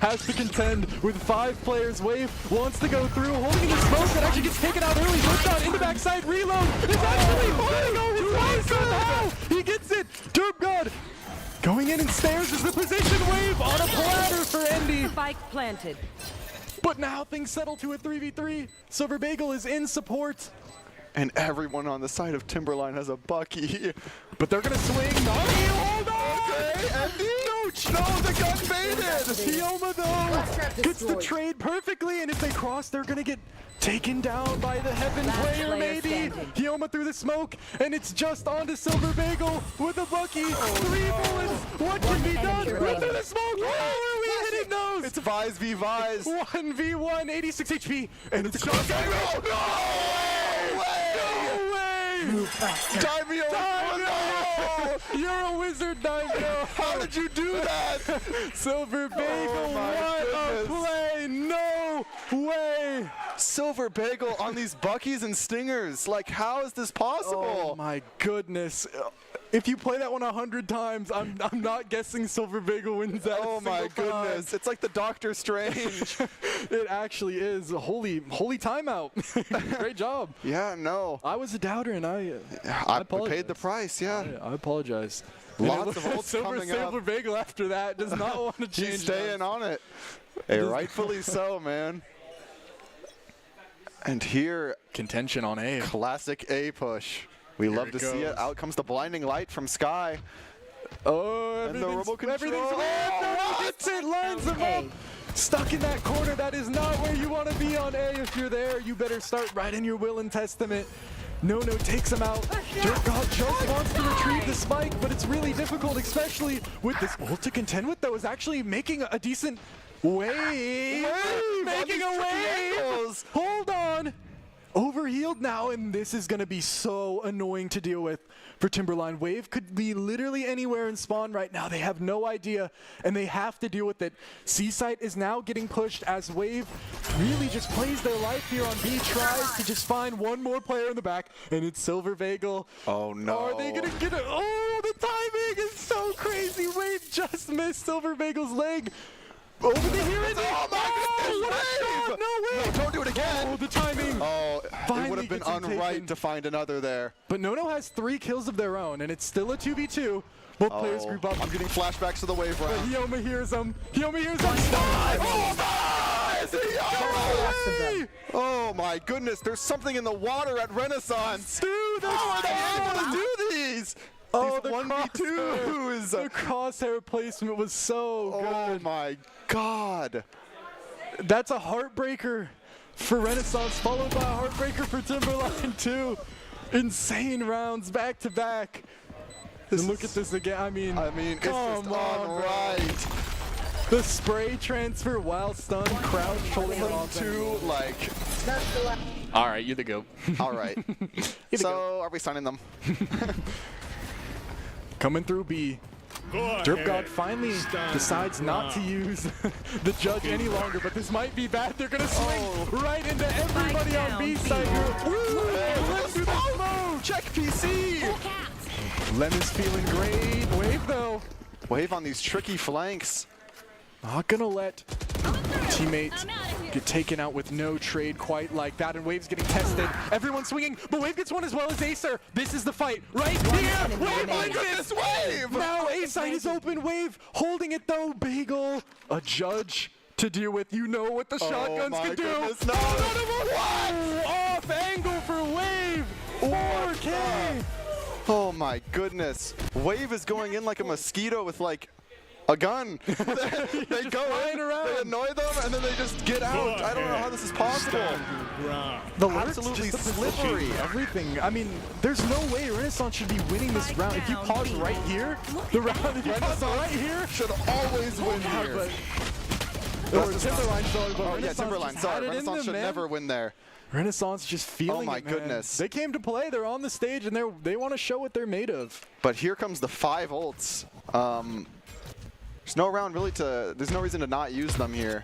has to contend with 5 players. Wave wants to go through, holding in the smoke that actually gets taken out early. Push out into backside, reload. Is actually holding on his way somehow. He gets it. Derp God going in and stares as the position. Wave on a platter for Endy. Spike planted. But now things settle to a 3v3. Silver Bagel is in support. And everyone on the side of Timberline has a Bucky. But they're gonna swing. Hold on! Okay, Endy! No, the gun baited! Hioma though gets the trade perfectly, and if they cross, they're gonna get taken down by the Heaven player maybe. Hioma through the smoke, and it's just onto Silver Bagel with a Bucky. 3 bullets. What can be done? Run through the smoke. Oh, are we hitting those? It's Vise v Vise. 1v1, 86 HP, and it's just Daimyo! You're a wizard, Daimyo! How did you do that? Silver Bagel, what a play! No way! Silver Bagel on these Buckies and Stingers. Like, how is this possible? Oh my goodness. If you play that one 100 times, I'm not guessing Silver Bagel wins that. Oh my goodness. It's like the Doctor Strange. It actually is. Holy timeout. Great job. Yeah, no. I was a doubter and I paid the price, yeah. I apologize. Lots of ults coming up. Silver Bagel after that does not want to change. He's staying on it. Hey, rightfully so, man. And here, contention on A. Classic A push. We love to see it. Out comes the blinding light from Sky. Oh, and the robo control. It lines them up. Stuck in that corner. That is not where you want to be on A. If you're there, you better start writing your will and testament. No takes him out. Dirt God just wants to retrieve the spike, but it's really difficult, especially with this ult to contend with, though, is actually making a decent wave. Making a wave. Hold on. Overhealed now, and this is going to be so annoying to deal with for Timberline. Wave could be literally anywhere in spawn right now. They have no idea, and they have to deal with it. C-Site is now getting pushed as Wave really just plays their life here on B, tries to just find one more player in the back, and it's Silver Bagel. Oh, no. Are they going to get it? Oh, the timing is so crazy. Wave just missed Silver Bagel's leg. Over the here and oh my goodness, no way! No, don't do it again! Oh, the timing! Oh, it would have been unright to find another there. But Nono has 3 kills of their own, and it's still a 2v2. Both players group up. I'm getting flashbacks to the wave round. Hioma hears him. Hioma hears him. Stop! Oh my goodness, there's something in the water at Renaissance. Dude, how are they able to do these? Oh, the 1v2s. The crosshair placement was so good. Oh my God. That's a heartbreaker for Renaissance, followed by a heartbreaker for Timberline too. Insane rounds back to back. And look at this again. I mean it's just right. The spray transfer while stunned, crouch, holding on to like. All right, you're the GOAT. All right. So are we signing them? Coming through B. Derp God finally decides not to use the judge any longer, but this might be bad. They're gonna swing right into everybody on B side here. Let's do the smoke. Check PC. Lem is feeling great. Wave though. Wave on these tricky flanks. Not gonna let teammates get taken out with no trade quite like that, and Wave's getting tested. Everyone's swinging, but Wave gets one as well as Acer. This is the fight right here. Wave, my goodness, Wave! Now A-Side is open. Wave holding it though. Bagel, a judge to deal with. You know what the shotguns can do. No. Off angle for Wave. 4K. Oh my goodness. Wave is going in like a mosquito with like a gun. They go in, they annoy them, and then they just get out. I don't know how this is possible. The absolutely slippery. Everything. I mean, there's no way Renaissance should be winning this round. If you pause right here, the round, if you pause right here, should always win here. Or Timberline, Timberline, sorry. Renaissance should never win there. Renaissance just feeling it, man. Goodness. They came to play. They're on the stage, and they want to show what they're made of. But here comes the 5 ults. There's no round really there's no reason to not use them here.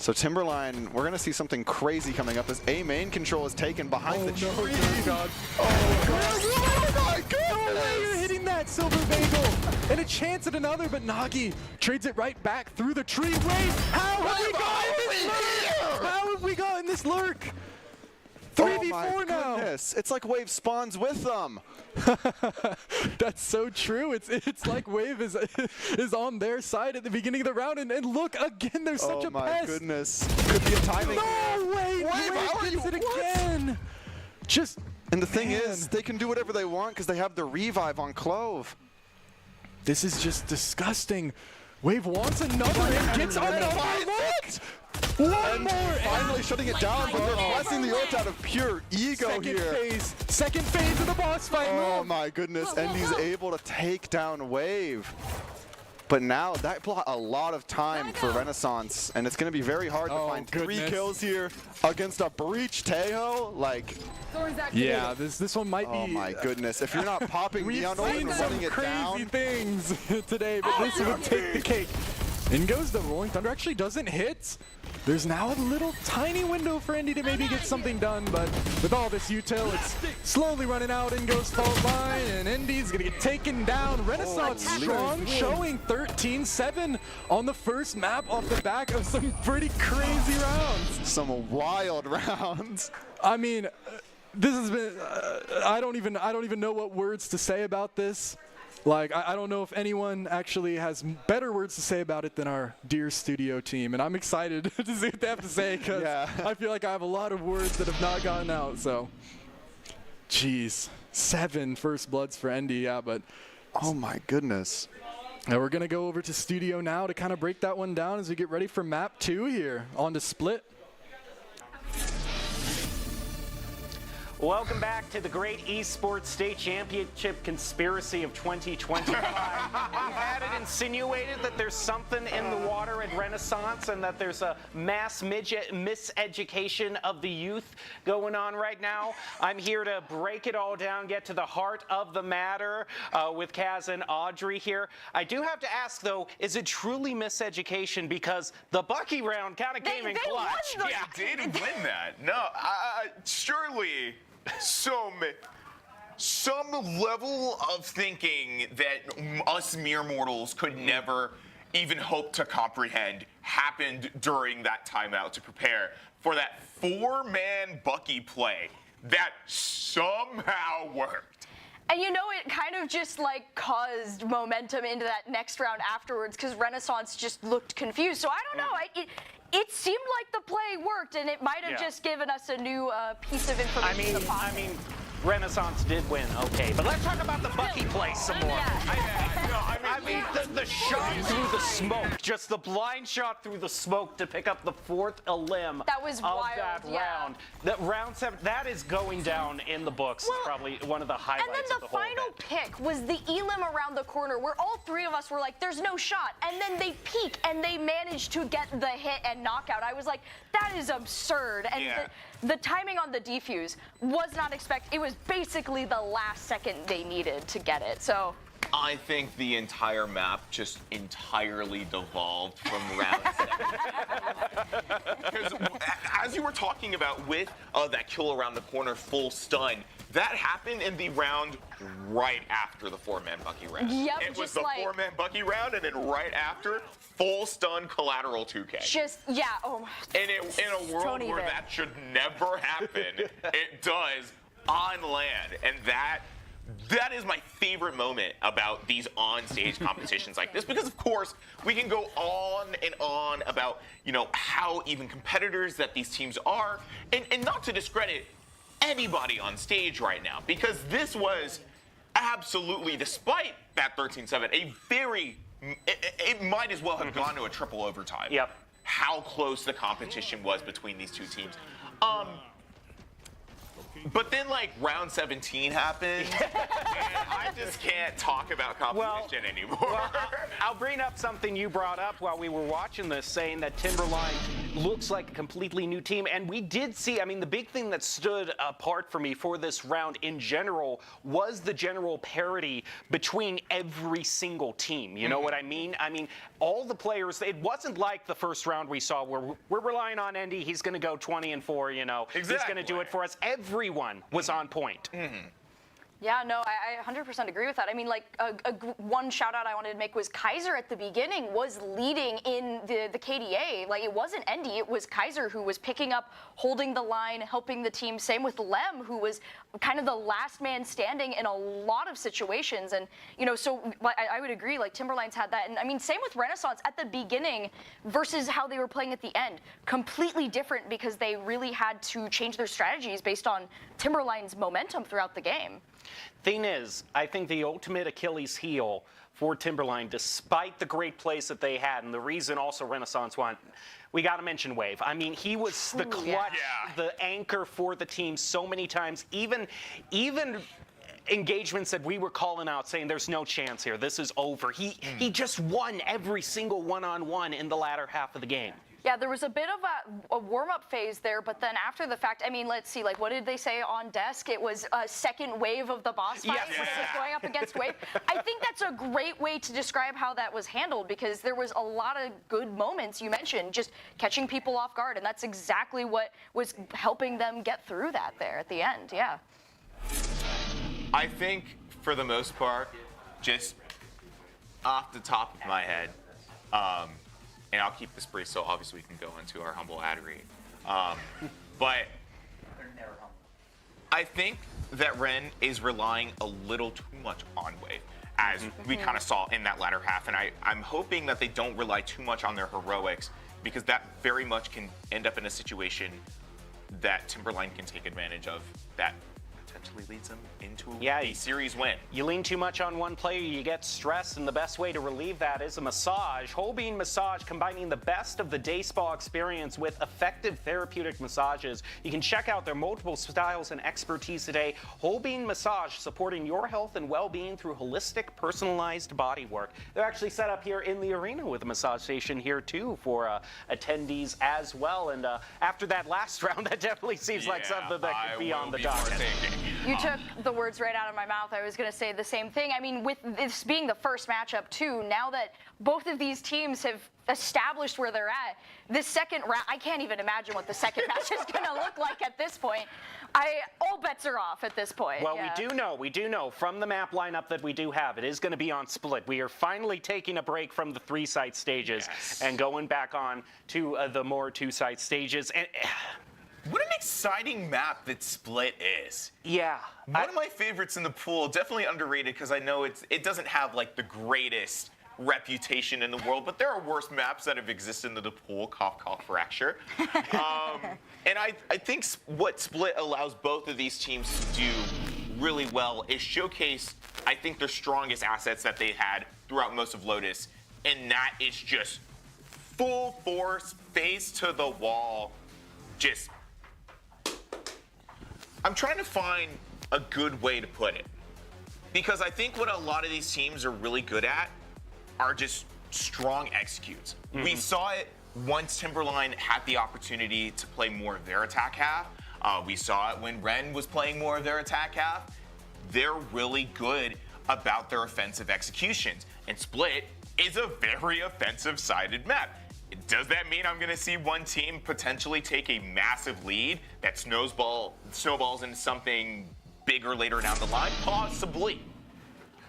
So Timberline, we're going to see something crazy coming up as A main control is taken behind the tree. Oh, God. Oh, my No goodness! way you're hitting that silver bagel! And a chance at another, but Nagi trades it right back through the tree. Wait, how have we gotten this lurk? How have we gotten this lurk? 3v4 now. Goodness. It's like Wave spawns with them. That's so true. It's like Wave is on their side at the beginning of the round, and look again. There's such a pest. Oh my goodness. Could be a timing. No way. Wave gets it again. Just. And the thing is, they can do whatever they want because they have the revive on Clove. This is just disgusting. Wave wants another and gets another look. One more! Finally shutting it down, but they're pressing the ult out of pure ego here. Second phase of the boss fight. Oh my goodness, Endy's able to take down Wave. But now that bought a lot of time for Renaissance, and it's going to be very hard to find 3 kills here against a Breach Tejo. Like, yeah, this one might be. Oh my goodness! If you're not popping Neon Ult and running it down, crazy things today, but this would take the cake. In goes the Rolling Thunder. Actually doesn't hit. There's now a little tiny window for Endy to maybe get something done, but with all this util, it's slowly running out. In goes fault line, and Endy's gonna get taken down. Renaissance strong, showing 13-7 on the first map off the back of some pretty crazy rounds. Some wild rounds. I mean, this has been. I don't even know what words to say about this. Like, I don't know if anyone actually has better words to say about it than our dear studio team. And I'm excited to see what they have to say because I feel like I have a lot of words that have not gotten out. So, jeez, 7 first bloods for Endy, yeah, but. Oh my goodness. Now we're going to go over to studio now to kind of break that one down as we get ready for map 2 here on to Split. Welcome back to the great Esports State Championship conspiracy of 2025. We had it insinuated that there's something in the water at Renaissance and that there's a mass miseducation of the youth going on right now. I'm here to break it all down, get to the heart of the matter with Kaz and Audrey here. I do have to ask, though, is it truly miseducation? Because the Bucky round kind of came in clutch. Yeah, did win that. No, surely some level of thinking that us mere mortals could never even hope to comprehend happened during that timeout to prepare for that 4-man Bucky play that somehow worked. And you know, it kind of just like caused momentum into that next round afterwards because Renaissance just looked confused. So I don't know. It seemed like the play worked, and it might have just given us a new piece of information. I mean, Renaissance did win, okay, but let's talk about the Bucky play some more. I mean, the shot through the smoke, just the blind shot through the smoke to pick up the 4th elim that was wild, that round. That round 7, that is going down in the books. Well, probably one of the highlights of the whole And then the final pick was the elim around the corner where all 3 of us were like, there's no shot. And then they peek and they managed to get the hit and knockout. I was like, that is absurd. And the timing on the defuse was not expected. It was basically the last second they needed to get it. So I think the entire map just entirely devolved from round 7. Because as you were talking about with that kill around the corner full stun, that happened in the round right after the 4-man Bucky round. Yep, it was the 4-man Bucky round, and then right after, full stun collateral 2K. Oh my. And in a world where that should never happen, it does on land, and that is my favorite moment about these on-stage competitions like this, because of course we can go on and on about, you know, how even competitors that these teams are, and not to discredit anybody on stage right now, because this was absolutely, despite that 13-7, it might as well have gone to a triple overtime. Yep. How close the competition was between these two teams. But then, like, round 17 happened, and I just can't talk about competition anymore. Well, I'll bring up something you brought up while we were watching this, saying that Timberline looks like a completely new team. And we did see, I mean, the big thing that stood apart for me for this round in general was the general parity between every single team. You know what I mean? I mean, all the players, it wasn't like the first round we saw where we're relying on Endy. He's going to go 20-4, you know. Exactly. He's going to do it for us. Everyone was on point. Yeah, no, I 100% agree with that. I mean, like, one shout out I wanted to make was Kaiser at the beginning was leading in the KDA. Like, it wasn't Endy, it was Kaiser who was picking up, holding the line, helping the team. Same with Lem, who was kind of the last man standing in a lot of situations. And, you know, so I would agree, like, Timberline's had that. And, I mean, same with Renaissance at the beginning versus how they were playing at the end. Completely different because they really had to change their strategies based on Timberline's momentum throughout the game. Thing is, I think the ultimate Achilles heel for Timberline, despite the great plays that they had, and the reason also Renaissance won, we got to mention Wave. I mean, he was the clutch, the anchor for the team so many times. Even engagements that we were calling out saying there's no chance here, this is over. He just won every single one-on-one in the latter half of the game. Yeah, there was a bit of a warm-up phase there, but then after the fact, I mean, let's see, like, what did they say on desk? It was a second wave of the boss fight, was just going up against Wave. I think that's a great way to describe how that was handled because there was a lot of good moments you mentioned, just catching people off guard, and that's exactly what was helping them get through that there at the end, yeah. I think, for the most part, just off the top of my head, and I'll keep this brief so obviously we can go into our humble ad read. But I think that Ren is relying a little too much on Wave, as we kind of saw in that latter half. And I'm hoping that they don't rely too much on their heroics, because that very much can end up in a situation that Timberline can take advantage of that potentially leads them into a series win. You lean too much on one player, you get stressed, and the best way to relieve that is a massage. Whole Bean Massage, combining the best of the day spa experience with effective therapeutic massages. You can check out their multiple styles and expertise today. Whole Bean Massage, supporting your health and well-being through holistic, personalized body work. They're actually set up here in the arena with a massage station here too for attendees as well. And after that last round, that definitely seems like something that could be on the docket. You took the words right out of my mouth. I was going to say the same thing. I mean, with this being the first matchup, too, now that both of these teams have established where they're at, this second round, I can't even imagine what the second match is going to look like at this point. All bets are off at this point. Well, we do know from the map lineup that we do have, it is going to be on split. We are finally taking a break from the 3-site stages and going back on to the more 2-site stages. And what an exciting map that Split is. Yeah. One of my favorites in the pool, definitely underrated because I know it doesn't have like the greatest reputation in the world, but there are worse maps that have existed in the pool, cough, cough, fracture. And I think what Split allows both of these teams to do really well is showcase, I think, their strongest assets that they had throughout most of Lotus, and that is just full force, face to the wall, just... I'm trying to find a good way to put it, because I think what a lot of these teams are really good at are just strong executes. We saw it once Timberline had the opportunity to play more of their attack half. We saw it when Ren was playing more of their attack half. They're really good about their offensive executions, and Split is a very offensive-sided map. Does that mean I'm going to see one team potentially take a massive lead that snowballs into something bigger later down the line? Possibly.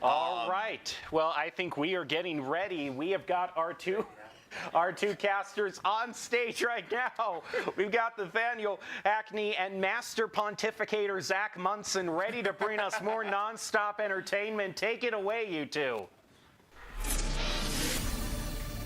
All right. Well, I think we are getting ready. We have got our two casters on stage right now. We've got Nathaniel Hackney and Master Pontificator Zach Munson ready to bring us more nonstop entertainment. Take it away, you two.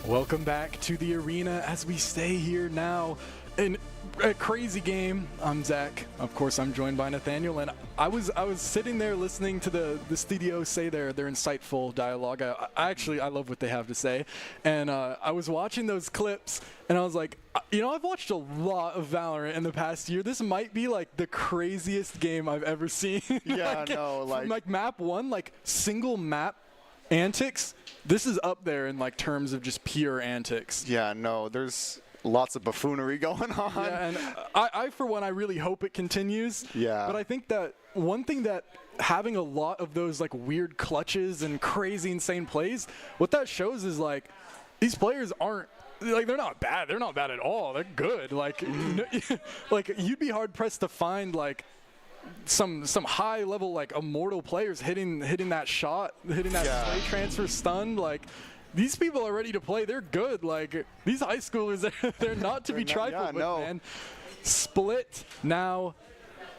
Welcome back to the arena as we stay here now. And a crazy game. I'm Zach. Of course, I'm joined by Nathaniel, and I was sitting there listening to the studio say their insightful dialogue. I love what they have to say, and I was watching those clips, and I was like, I've watched a lot of Valorant in the past year. This might be like the craziest game I've ever seen. Yeah, like map 1, like single map antics. This is up there in like terms of just pure antics. Yeah, no, there's lots of buffoonery going on. Yeah, and I for one, I really hope it continues. Yeah. But I think that one thing that having a lot of those like weird clutches and crazy insane plays, what that shows is like these players aren't like they're not bad. They're not bad at all. They're good. Like like you'd be hard pressed to find like some high level like immortal players hitting that shot, hitting that play transfer stun. Like these people are ready to play. They're good. Like these high schoolers, they're not to be trifled with, man. Split now.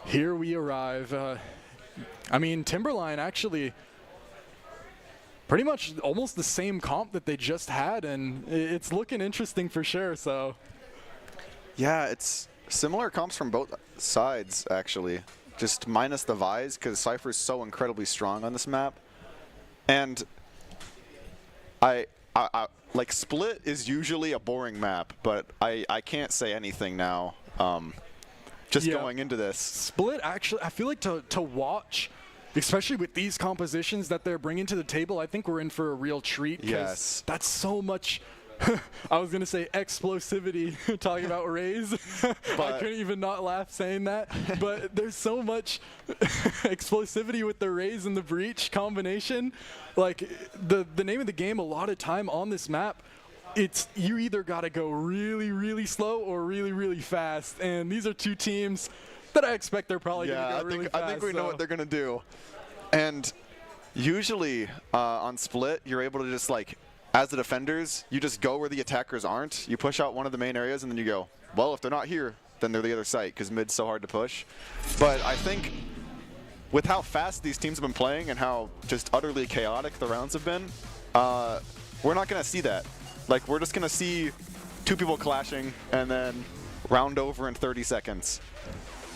Here we arrive. I mean, Timberline actually pretty much almost the same comp that they just had, and it's looking interesting for sure. So yeah, it's similar comps from both sides actually. Just minus the Vise because Cypher's so incredibly strong on this map, and I like Split is usually a boring map, but I can't say anything now. Going into this. Split actually, I feel like to watch, especially with these compositions that they're bringing to the table, I think we're in for a real treat. Yes. That's so much. I was going to say explosivity talking about Raze. I couldn't even not laugh saying that. But there's so much explosivity with the Raze and the Breach combination. Like the name of the game a lot of time on this map, it's you either got to go really, really slow or really, really fast. And these are two teams that I expect they're probably going to go really fast. I think we know what they're going to do. And usually on Split, you're able to just like, as the defenders, you just go where the attackers aren't. You push out one of the main areas, and then you go, well, if they're not here, then they're the other site, because mid's so hard to push. But I think with how fast these teams have been playing and how just utterly chaotic the rounds have been, we're not going to see that. Like, we're just going to see two people clashing and then round over in 30 seconds.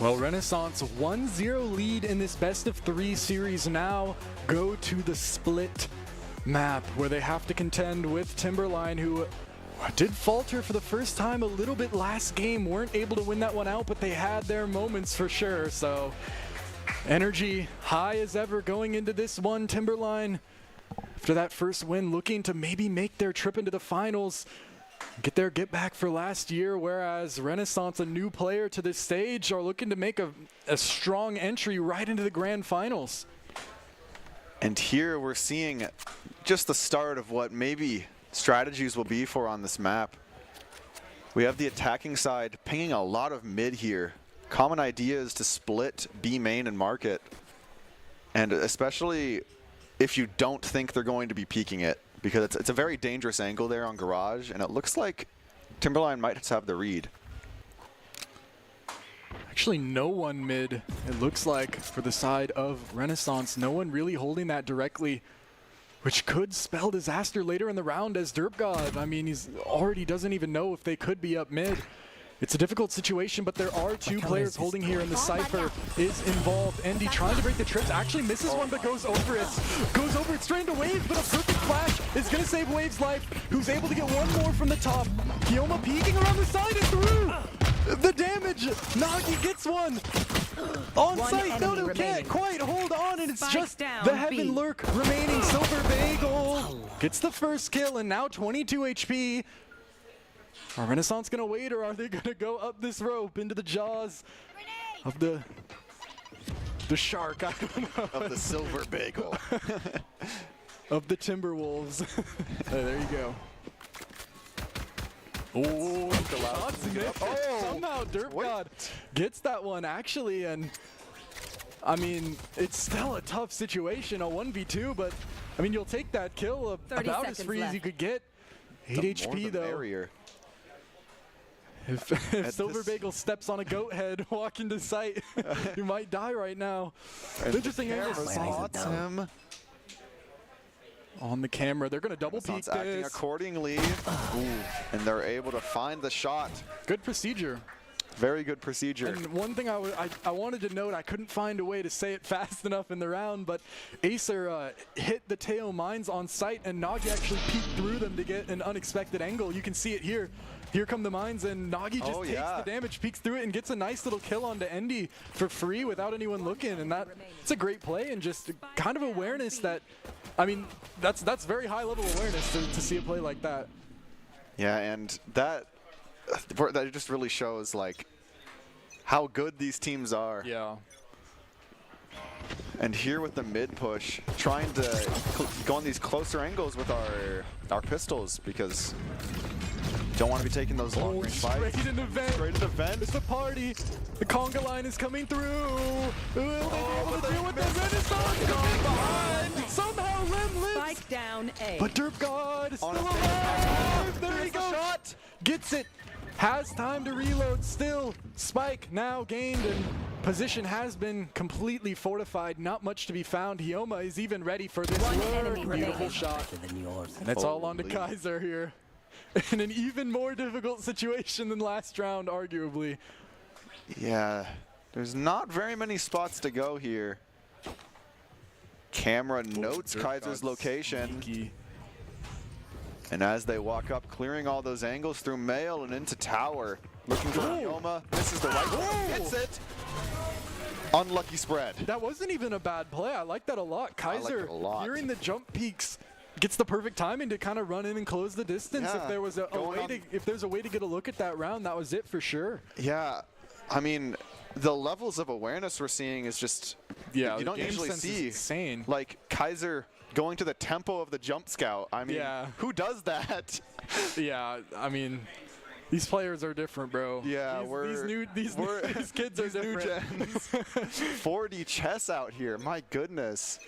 Well, Renaissance 1-0 lead in this best-of-3 series now go to the Split map where they have to contend with Timberline, who did falter for the first time a little bit last game. Weren't able to win that one out, but they had their moments for sure. So energy high as ever going into this one. Timberline, after that first win, looking to maybe make their trip into the finals, get back for last year, whereas Renaissance, a new player to this stage, are looking to make a strong entry right into the grand finals. And here we're seeing just the start of what maybe strategies will be for on this map. We have the attacking side pinging a lot of mid here. Common idea is to split B main and market. And especially if you don't think they're going to be peeking it, because it's a very dangerous angle there on Garage, and it looks like Timberline might just have the read. Actually, no one mid, it looks like, for the side of Renaissance. No one really holding that directly, which could spell disaster later in the round as DerpGod. I mean, he's already doesn't even know if they could be up mid. It's a difficult situation, but there are two players holding here, and the Cypher is involved. Endy trying to break the trips, actually misses one, but goes over it. Goes over it straight into Waves, but a perfect flash is going to save Waves' life, who's able to get one more from the top. Kioma peeking around the side and through! The damage! Nagi gets one! On site, no, can't quite hold on, and it's just the Heaven Lurk remaining. Silver Bagel gets the first kill, and now 22 HP. Are Renaissance going to wait, or are they going to go up this rope into the jaws of the shark? I don't know. Of the Silver Bagel. Of the Timberwolves. There you go. Oh, somehow DerpGod gets that one, actually, and I mean, it's still a tough situation, a 1v2, but I mean, you'll take that kill about as free as you could get. 8 HP, though. Barrier. If Silver Bagel steps on a goat head walking to site, you might die right now. Interesting angle. Spots him. On the camera, they're going to double peek acting this. accordingly, and they're able to find the shot. Good procedure. Very good procedure. And one thing I wanted to note, I couldn't find a way to say it fast enough in the round, but Acer hit the Teo mines on site, and Nagi actually peeked through them to get an unexpected angle. You can see it here. Here come the mines, and Nagi just takes the damage, peeks through it, and gets a nice little kill onto Endy for free without anyone looking. And it's a great play and just kind of awareness that, I mean, that's very high level awareness to see a play like that. Yeah, and that just really shows like how good these teams are. Yeah. And here with the mid push, trying to go on these closer angles with our pistols because don't want to be taking those long range fights. Straight in the vent. Straight in the vent. It's a party. The conga line is coming through. Will they be able to deal with the Renaissance coming behind? Somehow Lem lives. Spike down A. But Derp God is still alive. There he goes. Shot. Gets it. Has time to reload still. Spike now gained, and position has been completely fortified. Not much to be found. Hyoma is even ready for this beautiful shot. And it's all on to Kaiser here. In an even more difficult situation than last round, arguably. Yeah, there's not very many spots to go here. Camera notes Kaiser's location. Sneaky. And as they walk up, clearing all those angles through mail and into tower. Looking for Hyoma. This is the right one. Hits it. Unlucky spread. That wasn't even a bad play. I like that a lot. Kaiser, hearing the jump peaks, gets the perfect timing to kind of run in and close the distance. Yeah. If there was if there's a way to get a look at that round, that was it for sure. Yeah, I mean, the levels of awareness we're seeing is just you don't usually see. Insane. Like Kaiser going to the tempo of the jump scout. I mean, who does that? Yeah, I mean, these players are different, bro. Yeah, these kids are different. New gens. 40 chess out here. My goodness.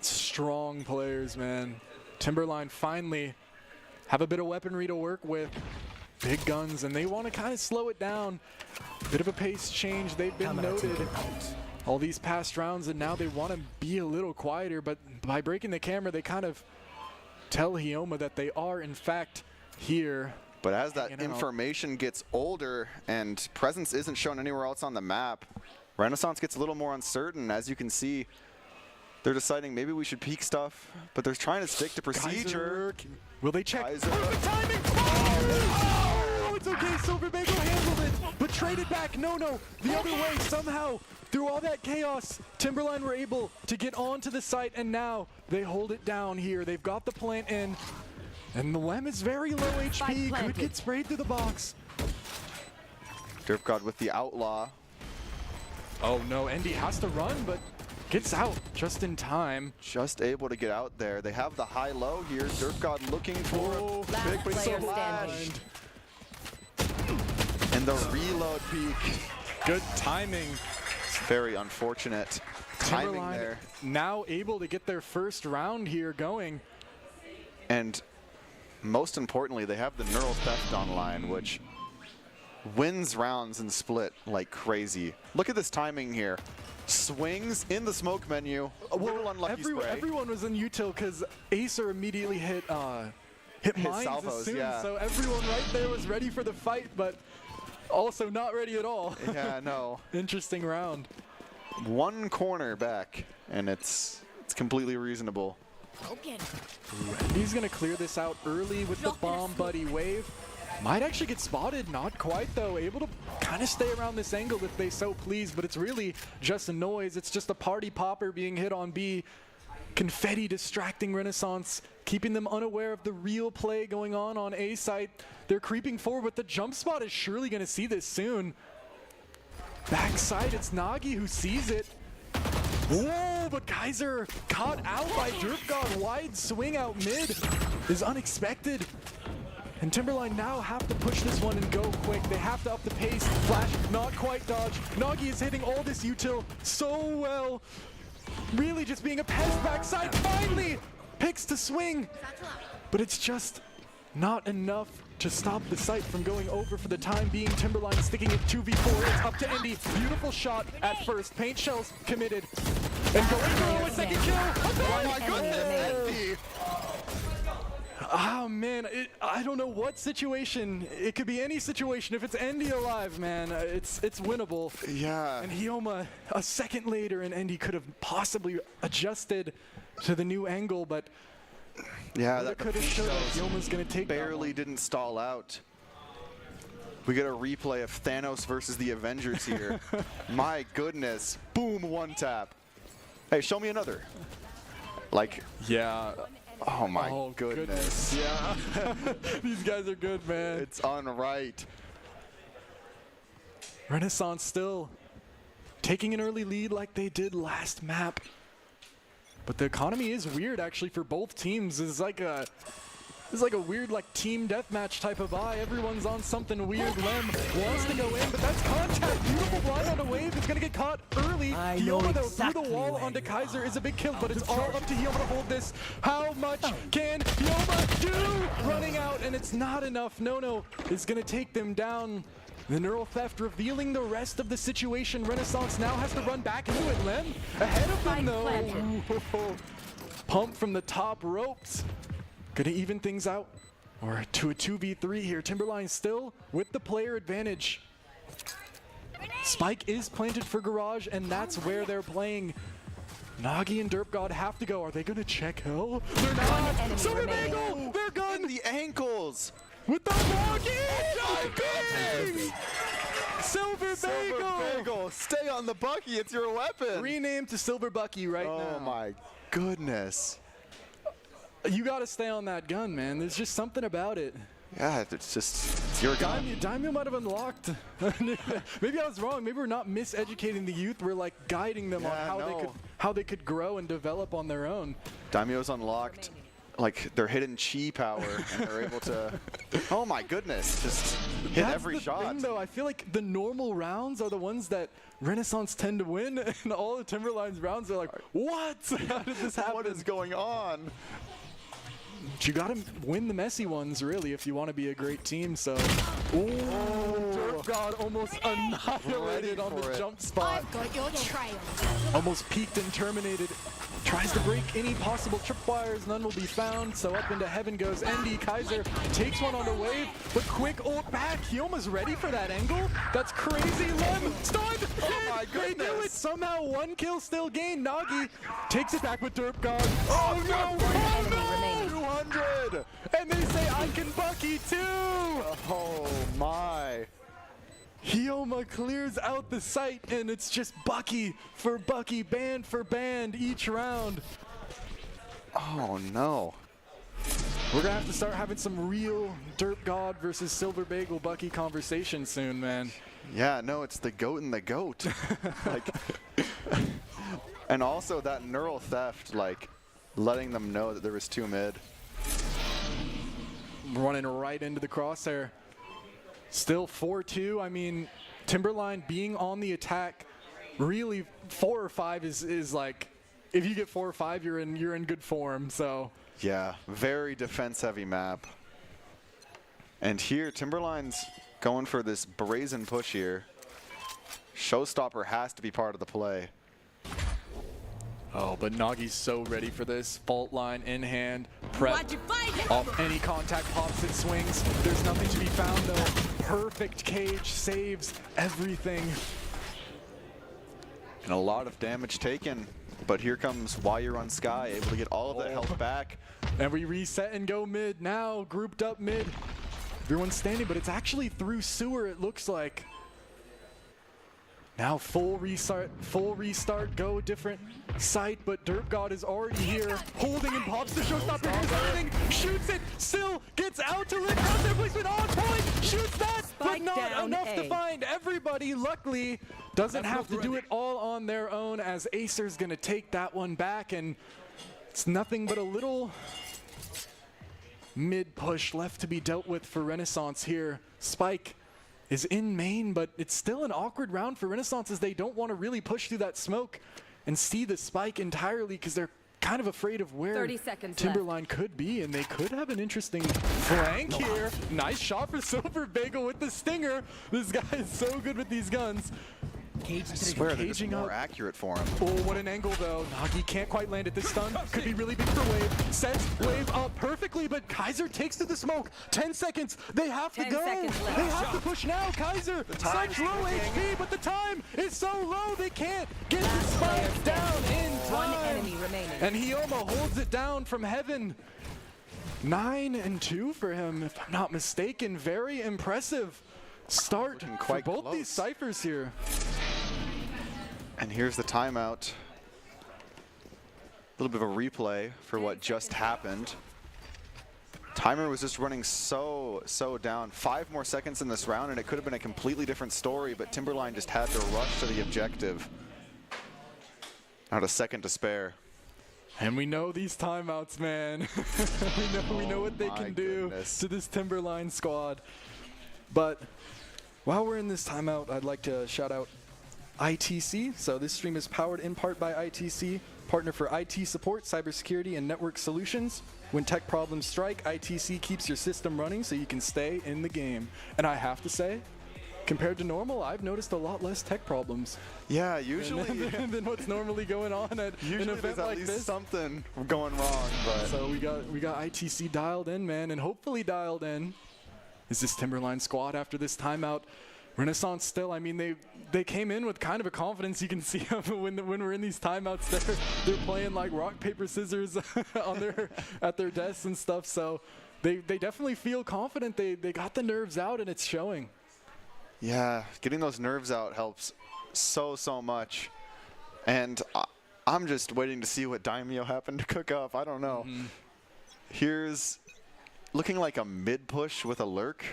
Strong players, man. Timberline finally have a bit of weaponry to work with. Big guns, and they want to kind of slow it down. Bit of a pace change. They've been noted all these past rounds, and now they want to be a little quieter, but by breaking the camera, they kind of tell Hyoma that they are, in fact, here. But as that information gets older and presence isn't shown anywhere else on the map, Renaissance gets a little more uncertain. As you can see, they're deciding maybe we should peek stuff, but they're trying to stick to procedure. Kaiser. Will they check? Kaiser. Perfect timing! Oh, it's okay, Silver Bagel handled it, but traded back. No, the other way somehow. Through all that chaos, Timberline were able to get onto the site, and now they hold it down here. They've got the plant in, and the Lem is very low HP. Could get sprayed through the box. Derp God with the outlaw. Oh no, Endy has to run, but gets out just in time. Just able to get out there. They have the high-low here. Derp God looking for a big flash. And the reload peak. Good timing. It's very unfortunate timing there. Now able to get their first round here going. And most importantly, they have the Neural Theft online, which wins rounds in split like crazy. Look at this timing here. Swings in the smoke menu. A little unlucky spray. Everyone was in util because Acer immediately hit mines salvos, as soon. yeah. So everyone right there was ready for the fight, but also not ready at all. Yeah, no. Interesting round. One corner back, and it's completely reasonable. He's going to clear this out early with the bomb buddy wave. Might actually get spotted, not quite though. Able to kind of stay around this angle if they so please, but it's really just a noise. It's just a party popper being hit on B. Confetti distracting Renaissance, keeping them unaware of the real play going on A site. They're creeping forward, but the jump spot is surely going to see this soon. Backside, it's Nagi who sees it. Whoa, but Kaiser caught out by Derp God. Wide swing out mid is unexpected. And Timberline now have to push this one and go quick. They have to up the pace. Flash, not quite dodge. Nagi is hitting all this util so well. Really just being a pest backside. Finally picks to swing. But it's just not enough to stop the site from going over for the time being. Timberline sticking it 2v4. It's up to Endy. Beautiful shot at first. Paint shells committed. And going for a second kill. Oh my goodness, Endy. Oh man, I don't know what situation. It could be any situation. If it's Endy alive, man, it's winnable. Yeah. And Hyoma, a second later, and Endy could have possibly adjusted to the new angle, but yeah, that could have showed Hyoma's going to take barely didn't stall out. We get a replay of Thanos versus the Avengers here. My goodness. Boom, one tap. Hey, show me another. Like, yeah. Oh my goodness. Yeah. These guys are good, man. It's unright. Renaissance still taking an early lead like they did last map. But the economy is weird actually for both teams. It's like a weird team deathmatch type of eye. Everyone's on something weird. Lem wants to go in, but that's contact. Beautiful blind on the wave. It's going to get caught early. Hyoma, though, through the wall onto Kaiser is a big kill, but it's all up to Hyoma to hold this. How much can Hyoma do? Running out, and it's not enough. No is going to take them down. The neural theft revealing the rest of the situation. Renaissance now has to run back into it. Lem ahead of them, though. Pump from the top ropes. Gonna even things out, or to a 2v3 here. Timberline still with the player advantage. Spike is planted for Garage, and that's where they're playing. Nagi and Derpgod have to go. Are they gonna check Hell? They're not. Silver Bagel, they're gone. The ankles. With the Bucky! Silver Bagel! Stay on the Bucky, it's your weapon. Renamed to Silver Bucky right now. Oh my goodness. You gotta stay on that gun, man. There's just something about it. Yeah, it's your gun. Daimyo might have unlocked. Maybe I was wrong. Maybe we're not miseducating the youth. We're like guiding them on how they could grow and develop on their own. Daimyo's unlocked like their hidden chi power, and they're able to. Oh my goodness! Just hit every shot. That's the thing, though. I feel like the normal rounds are the ones that Renaissance tend to win, and all the Timberline's rounds are like, what? How did this happen? What is going on? You gotta win the messy ones, really, if you want to be a great team. So, Derpgod almost annihilated on the jump spot. I've got your trail. Almost peaked and terminated. Tries to break any possible tripwires, none will be found. So up into heaven goes Endy. Kaiser takes one on the wave, but quick ult back. Hyoma's ready for that angle. That's crazy. Lem stunned. Oh my goodness. They do it. Somehow one kill still gained. Nagi takes it back with Derpgod. Oh no! Oh no! 200! And they say I can Bucky too! Oh my. Hyoma clears out the site, and it's just Bucky for Bucky, band for band each round. Oh no. We're gonna have to start having some real Derpgod versus Silver Bagel Bucky conversation soon, man. Yeah, no, it's the goat and the goat. Like, and also that neural theft, like letting them know that there was 2 mid. Running right into the crosshair. Still 4-2. I mean, Timberline being on the attack, really 4 or 5 is like, if you get 4 or 5, you're in good form. So yeah, very defense heavy map. And here Timberline's going for this brazen push here. Showstopper has to be part of the play. Oh, but Nagi's so ready for this. Fault line in hand, prep off any contact, pops it, swings. There's nothing to be found though. Perfect cage, saves everything. And a lot of damage taken, but here comes Why You Run Sky, able to get all of that health back. And we reset and go mid now, grouped up mid. Everyone's standing, but it's actually through sewer, it looks like. Now full restart, go different site, but Derpgod is already here, holding and pops the showstopper, here's everything, shoots it, still gets out to Rick, has their placement on point, shoots that, but not enough to find everybody. Luckily, doesn't have to do it all on their own, as Acer's gonna take that one back, and it's nothing but a little mid push left to be dealt with for Renaissance here. Spike is in main, but it's still an awkward round for Renaissance as they don't want to really push through that smoke and see the spike entirely because they're kind of afraid of where 30 seconds Timberline left. could be, and they could have an interesting flank here. Nice shot for Silver Bagel with the stinger. This guy is so good with these guns. I swear they're just more accurate for him. Oh, what an angle though. Nagi can't quite land it. This stun could be really big for Wave. Sets Wave up perfectly, but Kaiser takes to the smoke. 10 seconds. They have to go. They have to push now. Kaiser, such low HP, but the time is so low they can't get the spike down in time. One enemy remaining. And Hyoma holds it down from heaven. 9-2 for him, if I'm not mistaken. Very impressive start for both these ciphers here. And here's the timeout. A little bit of a replay for what just happened. Timer was just running so down. 5 more seconds in this round and it could have been a completely different story, but Timberline just had to rush to the objective. Not a second to spare. And we know these timeouts, man. we know what they can do to this Timberline squad. But while we're in this timeout, I'd like to shout out ITC. So this stream is powered in part by ITC, partner for IT support, cybersecurity, and network solutions. When tech problems strike, ITC keeps your system running so you can stay in the game. And I have to say, compared to normal, I've noticed a lot less tech problems. Yeah, usually than what's normally going on at an event like this. Something going wrong, but so we got ITC dialed in, man, and hopefully dialed in is this Timberline squad after this timeout. Renaissance still, I mean, they came in with kind of a confidence you can see when we're in these timeouts. They're playing like rock, paper, scissors at their desks and stuff. So they definitely feel confident. They got the nerves out and it's showing. Yeah, getting those nerves out helps so much. And I'm just waiting to see what Daimyo happened to cook up. I don't know. Here's looking like a mid push with a lurk.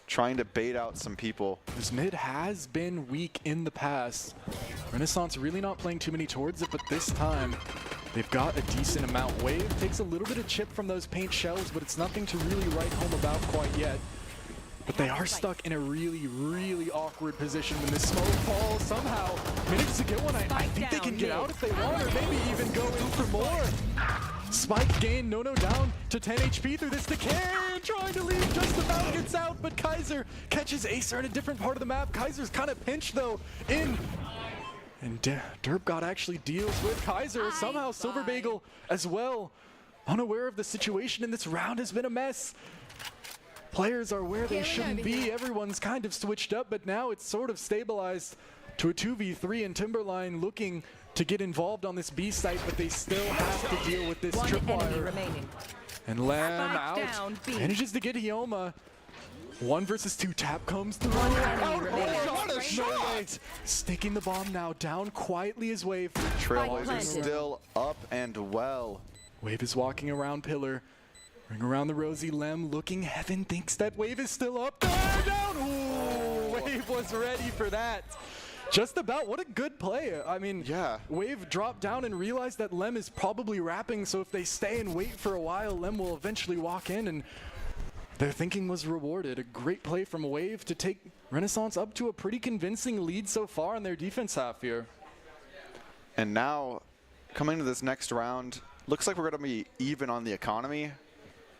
Trying to bait out some people. This mid has been weak in the past. Renaissance really not playing too many towards it, but this time they've got a decent amount. Wave takes a little bit of chip from those paint shells, but it's nothing to really write home about quite yet. But they are stuck in a really awkward position when this smoke falls. Somehow manages to get one. I think they can get out if they want, or maybe even go in for more. Spike gain, no down to 10 HP through this decay, trying to leave, just about gets out, but Kaiser catches Acer in a different part of the map. Kaiser's kind of pinched though in, and Derpgod actually deals with Kaiser. Somehow Silver Bagel as well, unaware of the situation, and this round has been a mess. Players are where they shouldn't be. Everyone's kind of switched up, but now it's sort of stabilized to a 2v3, and Timberline looking to get involved on this B site, but they still have to deal with this tripwire. And Lamb out, manages to get Hyoma. 1 versus 2 tap comes through. What a shot! Sticking the bomb now, down quietly as Wave. Trailblazers still up and well. Wave is walking around pillar. Ring around the rosy. Lem looking heaven, thinks that Wave is still up. Down! Ooh, Wave was ready for that. Just about. What a good play. I mean, yeah. Wave dropped down and realized that Lem is probably wrapping, so if they stay and wait for a while, Lem will eventually walk in, and their thinking was rewarded. A great play from Wave to take Renaissance up to a pretty convincing lead so far in their defense half here. And now, coming to this next round, looks like we're going to be even on the economy,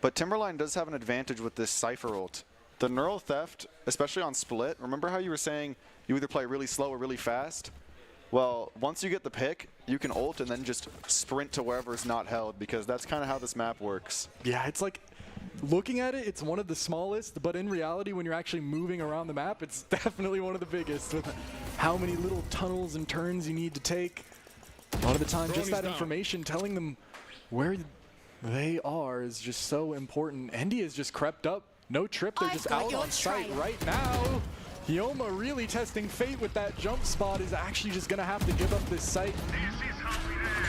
but Timberline does have an advantage with this Cypher ult. The Neural Theft, especially on Split, remember how you were saying you either play really slow or really fast? Well, once you get the pick, you can ult and then just sprint to wherever's not held, because that's kind of how this map works. Yeah, it's like, looking at it, it's one of the smallest, but in reality, when you're actually moving around the map, it's definitely one of the biggest, with how many little tunnels and turns you need to take. A lot of the time, just that information telling them where they are is just so important. Endy has just crept up. No trip, they're just out on site right now. Hyoma really testing fate with that jump spot, is actually just going to have to give up this site.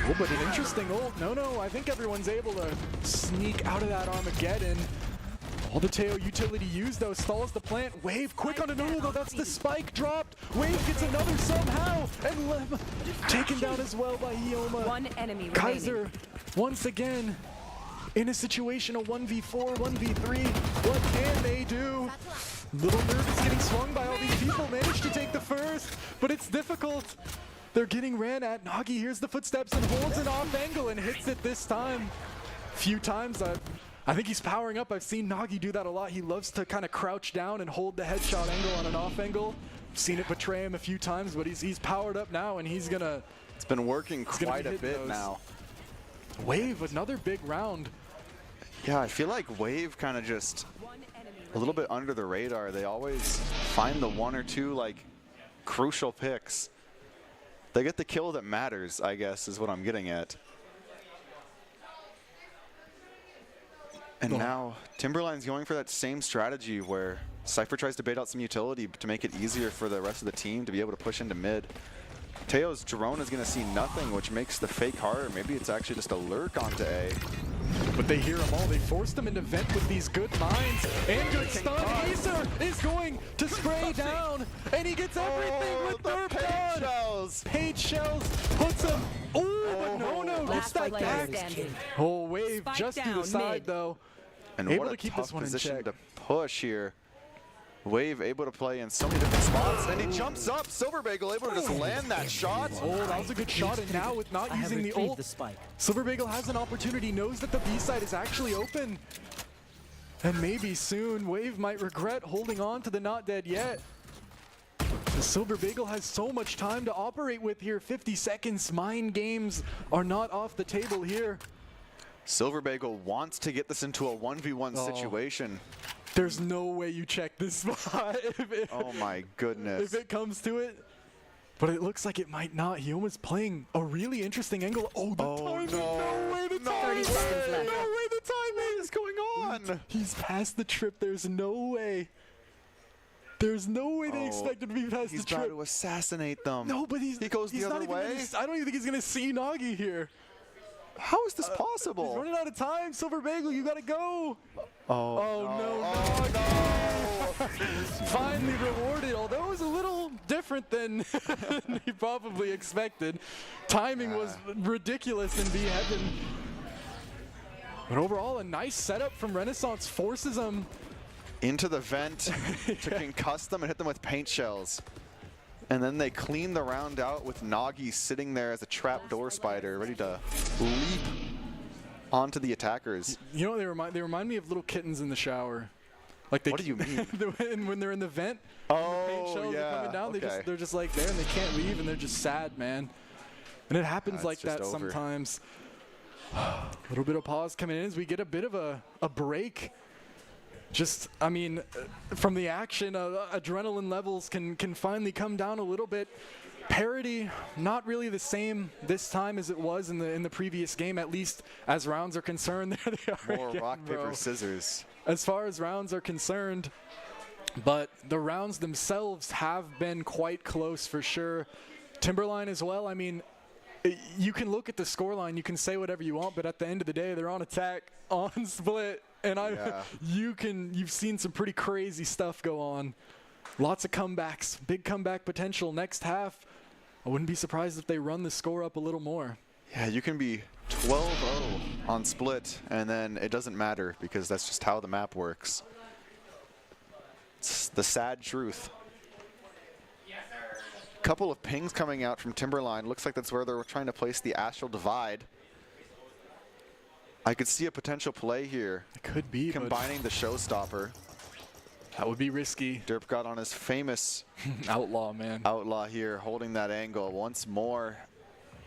Oh, but an interesting ult. No, I think everyone's able to sneak out of that Armageddon. All the Teo utility used, though, stalls the plant. Wave quick on a noodle, though. That's the spike dropped. Wave gets another somehow. And Lem taken down as well by Hyoma. One enemy Kaiser, remaining. once again, in a situation of 1v4, 1v3. What can they do? Little nervous getting swung by all these people. Managed to take the first, but it's difficult. They're getting ran at. Nagi hears the footsteps and holds an off angle and hits it this time. Few times I think he's powering up. I've seen Nagi do that a lot. He loves to kind of crouch down and hold the headshot angle on an off angle. seen it betray him a few times, but he's powered up now, and he's gonna. It's been working quite a bit those. now. Wave, another big round. Yeah, I feel like Wave kind of just a little bit under the radar. They always find the one or two like crucial picks. They get the kill that matters, I guess, is what I'm getting at. And now Timberline's going for that same strategy where Cypher tries to bait out some utility to make it easier for the rest of the team to be able to push into mid. Teo's drone is going to see nothing, which makes the fake hard. Maybe it's actually just a lurk onto A. But they hear them all. They forced them into vent with these good mines and good stun. Acer is going to spray down, and he gets everything with their page shells. Page shells puts him. Oh, but no, gets that back. Oh, Wave Spike just to down the side mid. though. And able what to a keep tough this one in position check. to push here. Wave able to play in so many different spots, and he jumps up. Silver Bagel able to just land that shot. Oh, that was a good shot, and now with not using the ult, Silver Bagel has an opportunity, knows that the B side is actually open. And maybe soon, Wave might regret holding on to the not dead yet. The Silver Bagel has so much time to operate with here. 50 seconds, mind games are not off the table here. Silver Bagel wants to get this into a 1v1 situation. There's no way you check this spot. Oh my goodness. If it comes to it. But it looks like it might not. He almost playing a really interesting angle. Oh, the timing. No way the timing. 30 seconds left. No way the timing is going on. He's past the trip. There's no way. There's no way they expected to be past the He's trip. about to assassinate them. No, but he goes the other way. I don't even think he's going to see Nagi here. How is this possible? He's running out of time. Silver Bagel, you got to go. Oh, no. Finally rewarded, although it was a little different than he probably expected. Timing was ridiculous in B Heaven. But overall, a nice setup from Renaissance forces them into the vent to concuss them and hit them with paint shells. And then they clean the round out with Nagi sitting there as a trapdoor spider, ready to leap onto the attackers. You know, they remind me of little kittens in the shower. Like they, what do you mean? when they're in the vent, oh, the paint shells are coming down, okay. they're just like there and they can't leave and they're just sad, man. And it happens like that over. sometimes. A little bit of pause coming in as we get a bit of a break. Just, I mean, from the action, adrenaline levels can finally come down a little bit. Parity, not really the same this time as it was in the previous game, at least as rounds are concerned. There they are More again, rock, bro. paper, scissors. As far as rounds are concerned, but the rounds themselves have been quite close for sure. Timberline as well, I mean, you can look at the scoreline, you can say whatever you want, but at the end of the day, they're on attack, on split, and you've seen some pretty crazy stuff go on. Lots of comebacks, big comeback potential next half. I wouldn't be surprised if they run the score up a little more. Yeah, you can be 12-0 on split, and then it doesn't matter because that's just how the map works. It's the sad truth. Couple of pings coming out from Timberline. Looks like that's where they're trying to place the Astral Divide. I could see a potential play here. It could be, combining the Showstopper. That would be risky. Derp got on his famous outlaw, man. Outlaw here, holding that angle once more.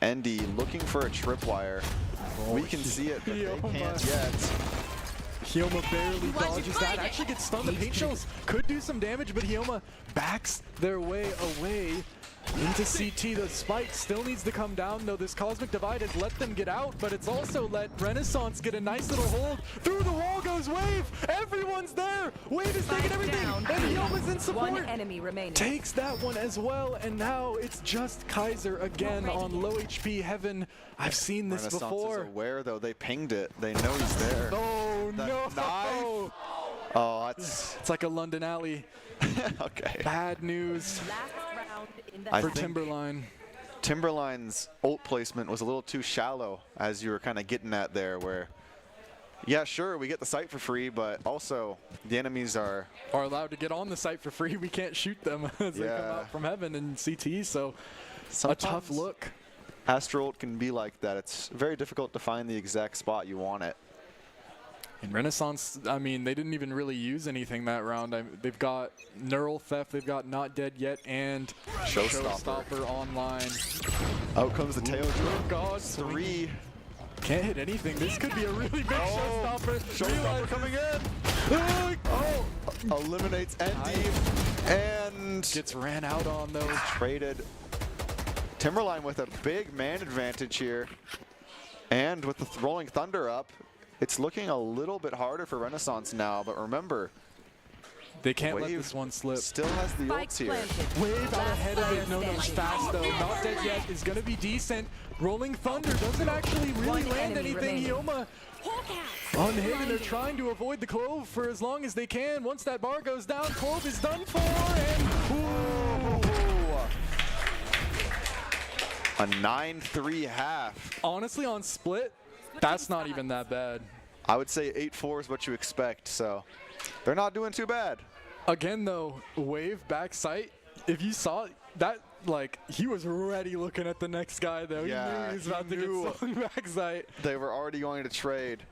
Endy looking for a tripwire. We can see it, but they can't yet. Hyoma barely dodges that. Actually gets stunned. The paint shells could do some damage, but Hyoma backs their way away into CT. The spike still needs to come down, though. This Cosmic Divide has let them get out, but it's also let Renaissance get a nice little hold. Through the wall goes Wave. Everyone's there. Wave is taking everything, and Hyoma's in support. One enemy remaining. Takes that one as well, and now it's just Kaiser again on low HP Heaven. I've seen this Renaissance before. Is aware, though. They pinged it. They know he's there. Oh, that no. Knife. Oh, that's... It's like a London alley. Okay. Bad news for Timberline. Timberline's ult placement was a little too shallow, as you were kind of getting at there, where, yeah, sure, we get the site for free, but also the enemies are allowed to get on the site for free. We can't shoot them as they come out from Heaven and CT, so sometimes a tough look. Astral ult can be like that. It's very difficult to find the exact spot you want it. And Renaissance, I mean, they didn't even really use anything that round. They've got Neural Theft, they've got Not Dead Yet, and Showstopper online. Out comes the tail drop. God, 3. Can't hit anything. This could be a really big Showstopper. Showstopper coming in. Oh, eliminates Endy and gets ran out on those. Traded. Timberline with a big man advantage here. And with the Rolling Thunder up, it's looking a little bit harder for Renaissance now, but remember, they can't let this one slip. Still has the ults here. Wave out ahead of it. Nono's fast though. Not Dead Yet is going to be decent. Rolling Thunder doesn't actually really land anything. Yoma unhit, and they're trying to avoid the Clove for as long as they can. Once that bar goes down, Clove is done for, and a 9-3 half. Honestly, on split, that's not even that bad. I would say 8-4 is what you expect, so they're not doing too bad. Again, though, Wave back sight, if you saw that, like, he was already looking at the next guy, though. Yeah, he knew he was about to get swung back sight. They were already going to trade.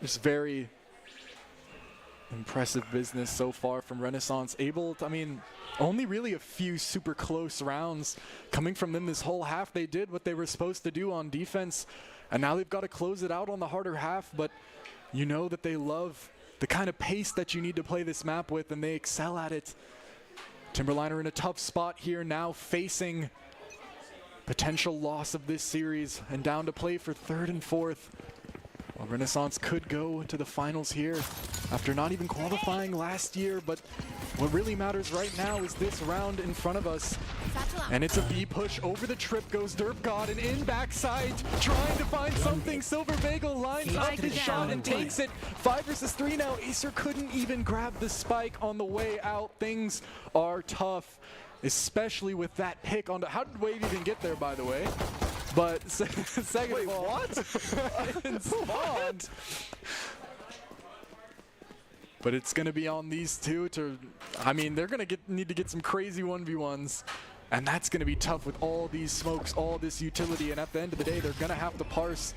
Just very impressive business so far from Renaissance. Able to, I mean, only really a few super close rounds coming from them this whole half. They did what they were supposed to do on defense, and now they've got to close it out on the harder half, but you know that they love the kind of pace that you need to play this map with, and they excel at it. Timberline are in a tough spot here now, facing potential loss of this series and down to play for 3rd and 4th. Well, Renaissance could go to the finals here after not even qualifying last year, but what really matters right now is this round in front of us. And it's a B push over the trip goes Derp God, and in backside trying to find something. Silver Bagel lines up his shot and takes it. 5 versus 3 now. Acer couldn't even grab the spike on the way out. Things are tough, especially with that pick on the, how did Wave even get there, by the way? But second of all, in spawn. But it's going to be on these two to, I mean, they're going to need to get some crazy 1v1s. And that's going to be tough with all these smokes, all this utility. And at the end of the day, they're going to have to parse.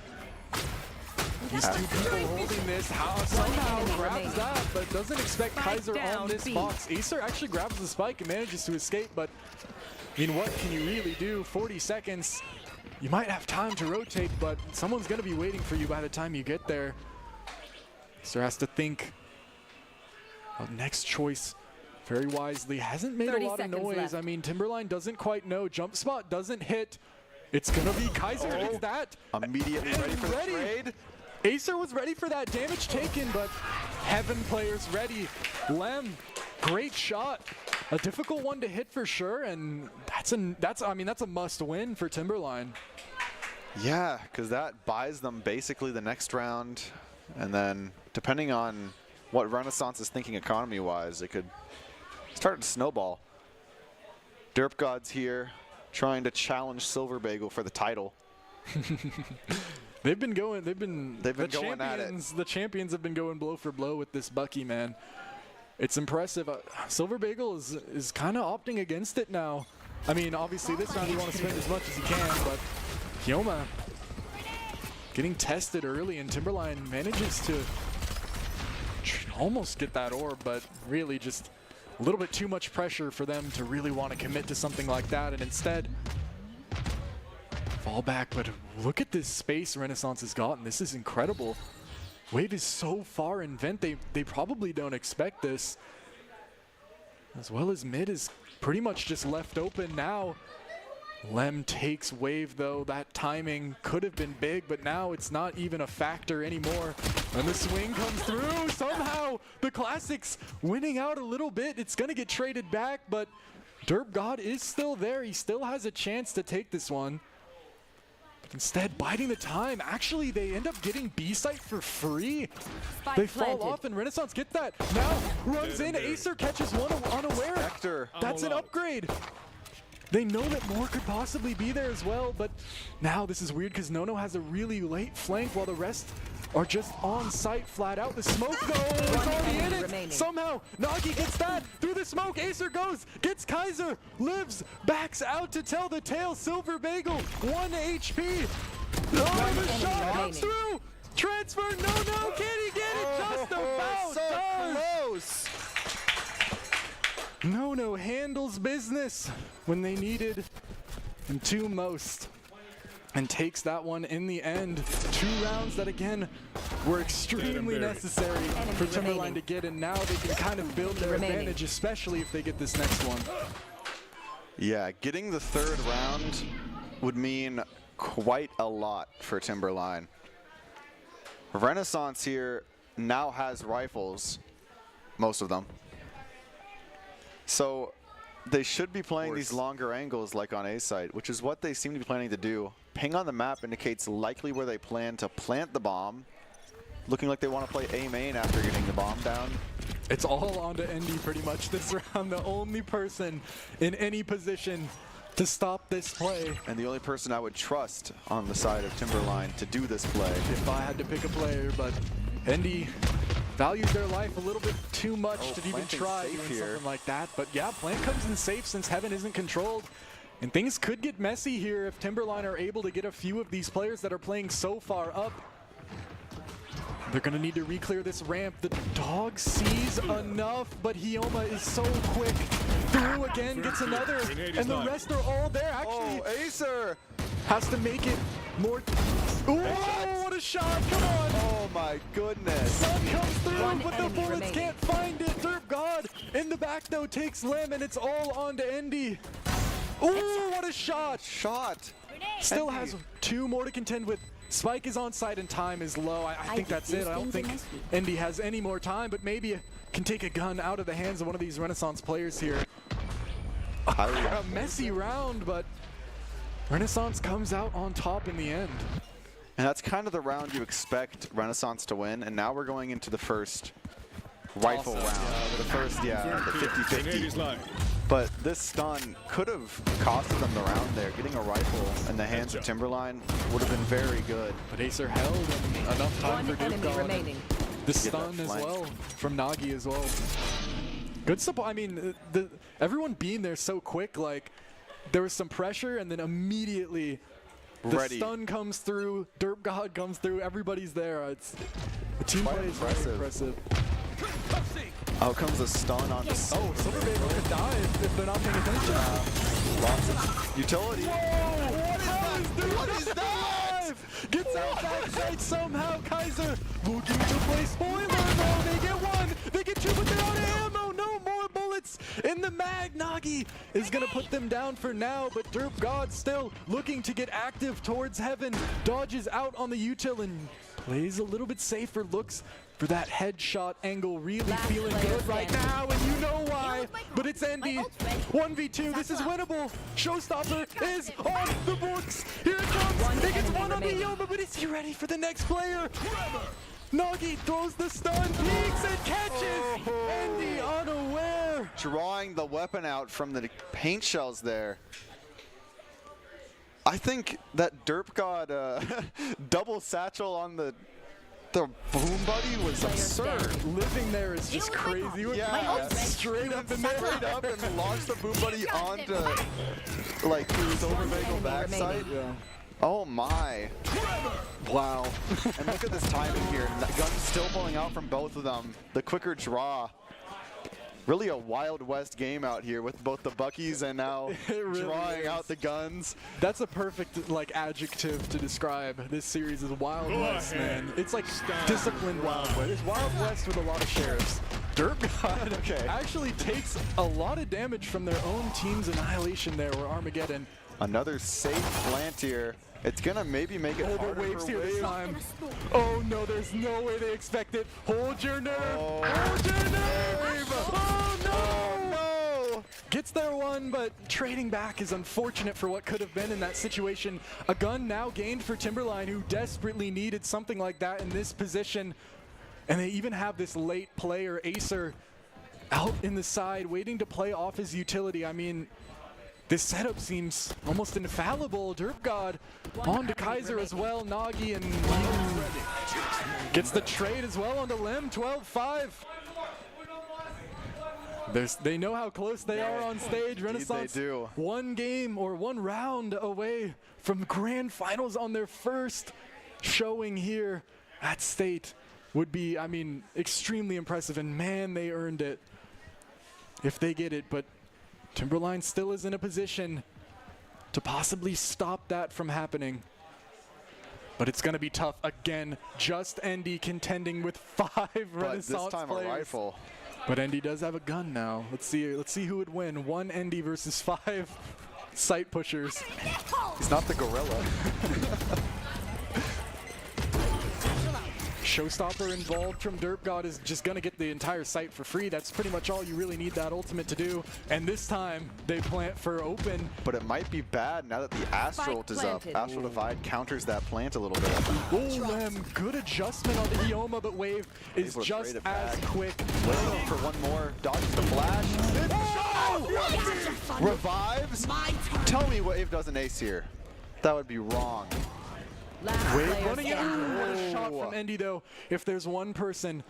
These two people holding this, somehow grabs that, but doesn't expect Kaiser on this box. Acer actually grabs the spike and manages to escape, but I mean, what can you really do? 40 seconds. You might have time to rotate, but someone's going to be waiting for you by the time you get there. Acer has to think of next choice very wisely. Hasn't made a lot of noise. Left. I mean, Timberline doesn't quite know. Jump spot doesn't hit. It's going to be Kaiser hits that. Immediately ready for the trade. Acer was ready for that damage taken, but Heaven players ready. Lem, great shot. A difficult one to hit for sure, and that's a must win for Timberline. Yeah, because that buys them basically the next round, and then depending on what Renaissance is thinking economy-wise, it could start to snowball. Derp God's here, trying to challenge Silver Bagel for the title. They've been going at it. The champions have been going blow for blow with this Bucky, man. It's impressive. Silver Bagel is kind of opting against it now. I mean, obviously this round you want to spend as much as you can, but Yoma getting tested early, and Timberline manages to almost get that orb, but really just a little bit too much pressure for them to really want to commit to something like that, and instead fall back. But look at this space Renaissance has gotten. This is incredible. Wave is so far in vent, they probably don't expect this. As well as mid is pretty much just left open now. Lem takes Wave though. That timing could have been big, but now it's not even a factor anymore. And the swing comes through. Somehow the Classics winning out a little bit. It's gonna get traded back, but Derp God is still there. He still has a chance to take this one. Instead, biding the time. Actually, they end up getting B-site for free. They fall off, and Renaissance get that. Now runs in. Acer catches one unaware. Spectre. That's an upgrade. They know that more could possibly be there as well, but now this is weird because Nono has a really late flank while the rest are just on site flat out. The smoke goes, already in it. Somehow, Nagi gets that through the smoke. Acer goes, gets Kaiser, lives, backs out to tell the tale. Silver Bagel, 1 HP. Oh, the shot comes through. transfer. No, can he get it? Just about so does. close. No handles business when they needed him to most, and takes that one in the end. 2 rounds that, again, were extremely necessary for Timberline to get, and now they can kind of build their advantage, especially if they get this next one. Yeah, getting the 3rd round would mean quite a lot for Timberline. Renaissance here now has rifles, most of them. So they should be playing these longer angles like on A site, which is what they seem to be planning to do. Ping on the map indicates likely where they plan to plant the bomb. Looking like they want to play A main after getting the bomb down. It's all onto Endy pretty much this round. The only person in any position to stop this play. And the only person I would trust on the side of Timberline to do this play. If I had to pick a player, but Endy values their life a little bit too much to even try doing something like that. But yeah, plant comes in safe since Heaven isn't controlled. And things could get messy here if Timberline are able to get a few of these players that are playing so far up. They're going to need to re-clear this ramp. The dog sees enough, but Hyoma is so quick. Through again, gets another, and the rest are all there. Actually, Acer has to make it more. Ooh, what a shot! Come on! Oh my goodness! Sun comes through, but the bullets can't find it. Derp God in the back though takes Lem, and it's all on to Endy. Ooh, what a shot! Still has 2 more to contend with. Spike is on site and time is low. I think that's it. I don't think Endy has any more time, but maybe can take a gun out of the hands of one of these Renaissance players here. A messy round, but Renaissance comes out on top in the end. And that's kind of the round you expect Renaissance to win, and now we're going into the first rifle round. The first, the 50-50. But this stun could have costed them the round there. Getting a rifle in the hands of Timberline would have been very good. But Acer held enough time for Duke. The stun as well from Nagi as well. Good support. I mean, everyone being there so quick, like there was some pressure and then immediately the stun comes through, Derp God comes through, everybody's there. The team play is very impressive. Out comes a stun on the Silverbabe could die if they're not paying attention. Lots of utility. Whoa, what is that? Gets out backside somehow. Kaiser looking to play spoiler. No, they get 1, they get 2, but they're out of ammo. No more bullets in the mag. Nagi is gonna put them down for now, but Derp God still looking to get active towards Heaven. Dodges out on the util and plays a little bit safer. Looks for that headshot angle, really feeling good right now, and you know why, but it's Endy. 1v2, this is winnable. Showstopper is on the books. Here it comes, he gets 1 on the Hyoma, but is he ready for the next player? Nagi throws the stun, peeks and catches. Endy unaware. Drawing the weapon out from the paint shells there. I think that Derp God double satchel on the boom buddy was absurd. Living there is just crazy. Yeah, straight up and launched the boom buddy onto like Silverbabe backside. Yeah. Oh my. Wow. And look at this timing here. That gun's still pulling out from both of them. The quicker draw. Really a Wild West game out here with both the Buckies and now really drawing out the guns. That's a perfect like adjective to describe this series as Wild West, man. It's like disciplined Wild West. It's Wild West with a lot of sheriffs. Derp God actually takes a lot of damage from their own team's annihilation there, or Armageddon. Another safe plant here. It's gonna maybe make it harder waves for here Wave. this time. Oh no, there's no way they expect it. Hold your nerve. Hold your nerve. Oh no. Gets there 1, but trading back is unfortunate for what could have been in that situation. A gun now gained for Timberline, who desperately needed something like that in this position. And they even have this late player, Acer, out in the side, waiting to play off his utility. I mean, this setup seems almost infallible. Derp God on to Kaiser as well. Nagi and gets the trade as well onto Lem. 12-5. They know how close they are on stage. Renaissance, they do. 1 game or 1 round away from grand finals on their first showing here at state would be, I mean, extremely impressive. And man, they earned it if they get it. But Timberline still is in a position to possibly stop that from happening. But it's going to be tough again. Just Endy contending with 5 Renaissance this time players. A rifle. But Endy does have a gun now. Let's see who would win. 1 Endy versus 5 sight pushers. He's not the gorilla. Showstopper involved from Derpgod is just going to get the entire site for free. That's pretty much all you really need that ultimate to do. And this time, they plant for open. But it might be bad now that the Astral ult is up. Astral Divide counters that plant a little bit. Oh, good adjustment on the Ioma, but Wave is just as quick. Waiting for one more. Dodges the flash. Oh! Revives? Tell me Wave doesn't ace here. That would be wrong. Wave running in. What a shot from Endy, though. If there's one person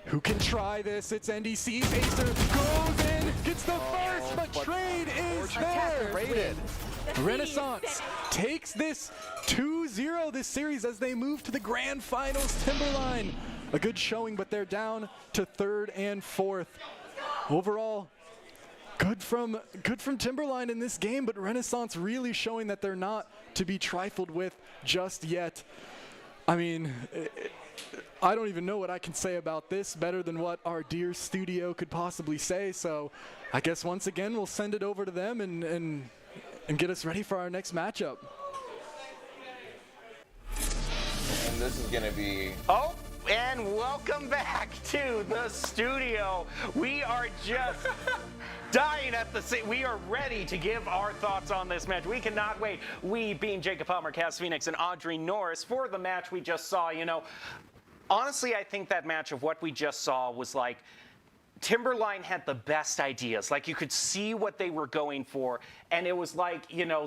who can try this, it's Endy. Sees Acer, goes in, gets the first, but trade is there. Rated. Renaissance takes this 2-0 this series as they move to the grand finals. Timberline, a good showing, but they're down to 3rd and 4th. Overall, good from Timberline in this game, but Renaissance really showing that they're not to be trifled with just yet. I mean, I don't even know what I can say about this better than what our dear studio could possibly say. So I guess once again, we'll send it over to them and get us ready for our next matchup. And this is going to be... Oh, and welcome back to the studio. We are just dying at the we are ready to give our thoughts on this match. We cannot wait. We, being Jacob Palmer, Cass Phoenix, and Audrey Norris, for the match we just saw. You know, honestly, I think that match of what we just saw was like, Timberline had the best ideas. Like, you could see what they were going for, and it was like, you know,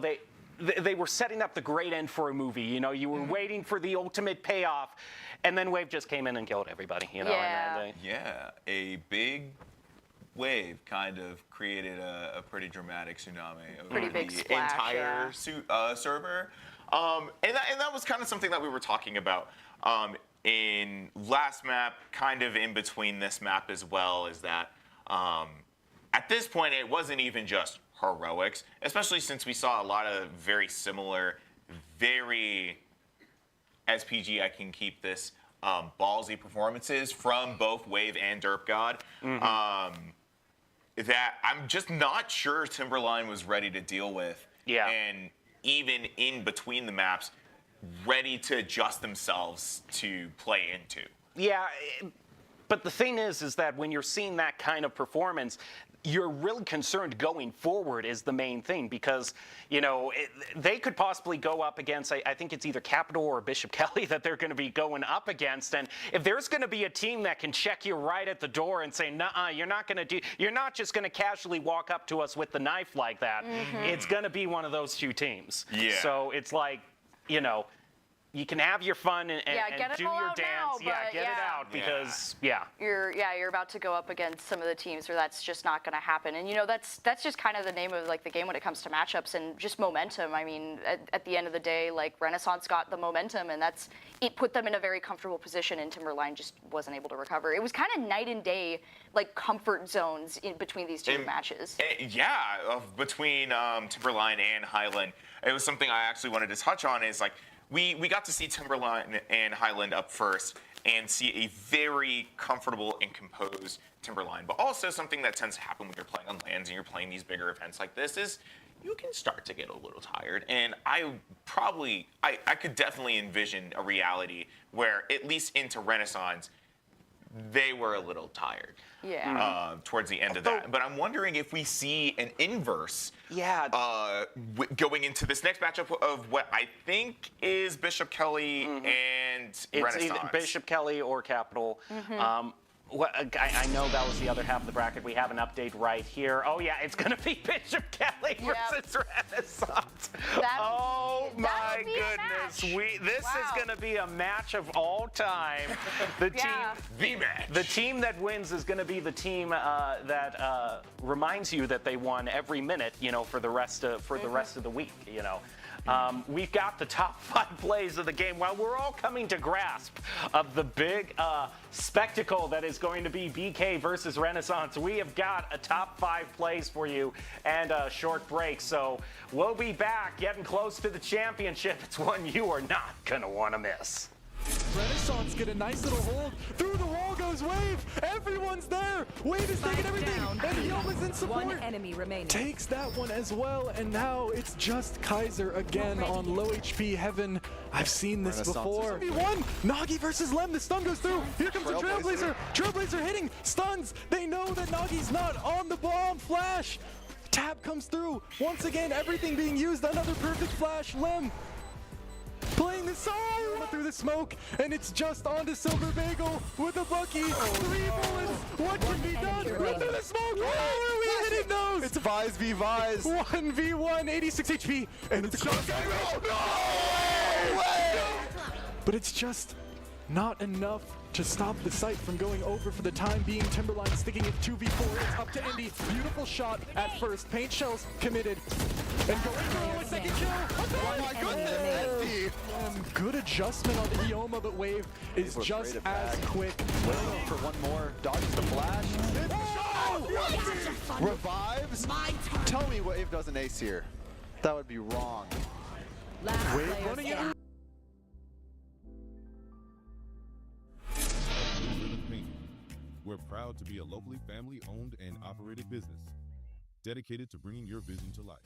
they were setting up the great end for a movie. You know, you were waiting for the ultimate payoff, and then Wave just came in and killed everybody. You know, yeah, a big Wave kind of created a pretty dramatic tsunami over the splash, entire server. And that was kind of something that we were talking about in last map, kind of in between this map as well, is that at this point it wasn't even just heroics, especially since we saw a lot of very similar, very SPG, I can keep this, ballsy performances from both Wave and Derpgod. That I'm just not sure Timberline was ready to deal with. Yeah. And even in between the maps, ready to adjust themselves to play into. Yeah, but the thing is that when you're seeing that kind of performance, you're really concerned going forward is the main thing, because, you know, they could possibly go up against, I think it's either Capital or Bishop Kelly that they're going to be going up against. And if there's going to be a team that can check you right at the door and say, nuh-uh, you're not just going to casually walk up to us with the knife like that. It's going to be one of those two teams. Yeah. So it's like, you know, you can have your fun and do your dance. Now, get it out, because you're about to go up against some of the teams where that's just not going to happen. And you know, that's just kind of the name of like the game when it comes to matchups and just momentum. I mean, at the end of the day, like Renaissance got the momentum, and it put them in a very comfortable position, and Timberline just wasn't able to recover. It was kind of night and day, like comfort zones in between these two matches. Between Timberline and Highland, it was something I actually wanted to touch on. Is like, we got to see Timberline and Highland up first and see a very comfortable and composed Timberline. But also something that tends to happen when you're playing on lands and you're playing these bigger events like this is you can start to get a little tired. And I could definitely envision a reality where, at least into Renaissance, they were a little tired towards the end of that. But I'm wondering if we see an inverse going into this next matchup of what I think is Bishop Kelly and Renaissance. It's either Bishop Kelly or Capital. I know that was the other half of the bracket. We have an update right here. Oh, yeah, it's going to be Bishop Kelly versus Renaissance. Oh, my goodness. This is going to be a match of all time. The team that wins is going to be the team that reminds you that they won every minute, you know, for the rest of the week, you know. We've got the top 5 plays of the game while we're all coming to grasp of the big spectacle that is going to be BK versus Renaissance. We have got a top 5 plays for you and a short break. So we'll be back getting close to the championship. It's one you are not going to want to miss. Renaissance get a nice little hold. Through the wall goes Wave. Everyone's there. Wave is taking everything. Down. And Yoma's in support. One enemy remaining. Takes that one as well. And now it's just Kaiser again on low HP Heaven. I've seen this before. 1v1. Nagi versus Lem. The stun goes through. Here comes the Trailblazer. Trailblazer hitting. Stuns. They know that Nagi's not on the bomb. Flash. Tab comes through. Once again, everything being used. Another perfect flash. Lem playing the song through the smoke, and it's just onto Silver Bagel with a Bucky. 3 bullets. What can be done? Run through the smoke. How are we hitting those? It's Vise v Vise. 1v1, 86 HP, and it's just but it's just not enough to stop the site from going over for the time being. Timberline sticking it 2v4. It's up to Endy. Beautiful shot at first. Paint shells committed. And going through a second kill. Oh my goodness! Good adjustment on the Ioma, but Wave is just as quick. Waiting for one more. Dodges the flash. Oh! Revives? Tell me Wave doesn't ace here. That would be wrong. Wave running it. We're proud to be a locally family-owned and operated business, dedicated to bringing your vision to life.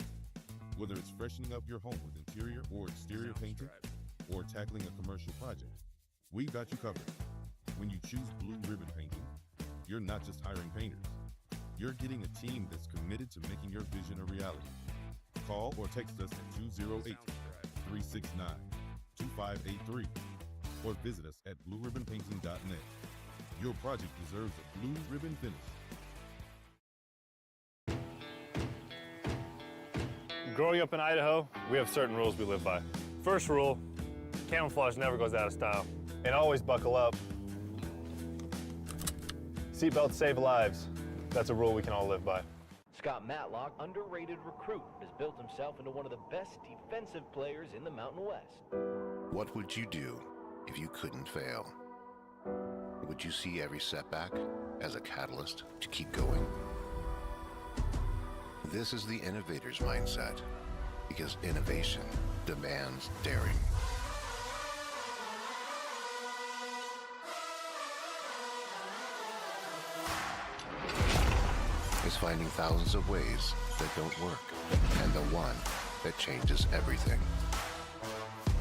Whether it's freshening up your home with interior or exterior painting, or tackling a commercial project, we've got you covered. When you choose Blue Ribbon Painting, you're not just hiring painters. You're getting a team that's committed to making your vision a reality. Call or text us at 208-369-2583 or visit us at blueribbonpainting.net. Your project deserves a blue ribbon finish. Growing up in Idaho, we have certain rules we live by. First rule, camouflage never goes out of style. And always buckle up. Seatbelts save lives. That's a rule we can all live by. Scott Matlock, underrated recruit, has built himself into one of the best defensive players in the Mountain West. What would you do if you couldn't fail? Would you see every setback as a catalyst to keep going? This is the innovator's mindset, because innovation demands daring. It's finding thousands of ways that don't work, and the one that changes everything.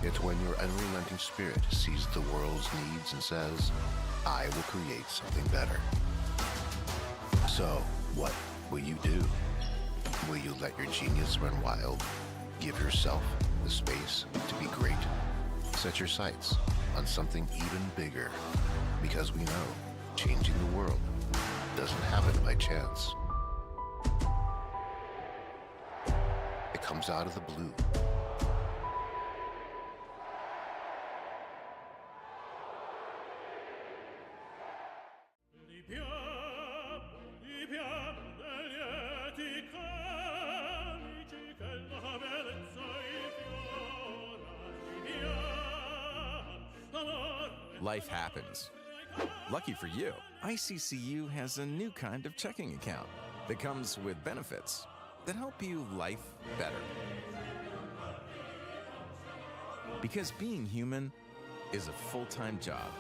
It's when your unrelenting spirit sees the world's needs and says, I will create something better. So, what will you do? Will you let your genius run wild? Give yourself the space to be great? Set your sights on something even bigger, because we know changing the world doesn't happen by chance. It comes out of the blue. Life happens. Lucky for you, ICCU has a new kind of checking account that comes with benefits that help you life better. Because being human is a full-time job.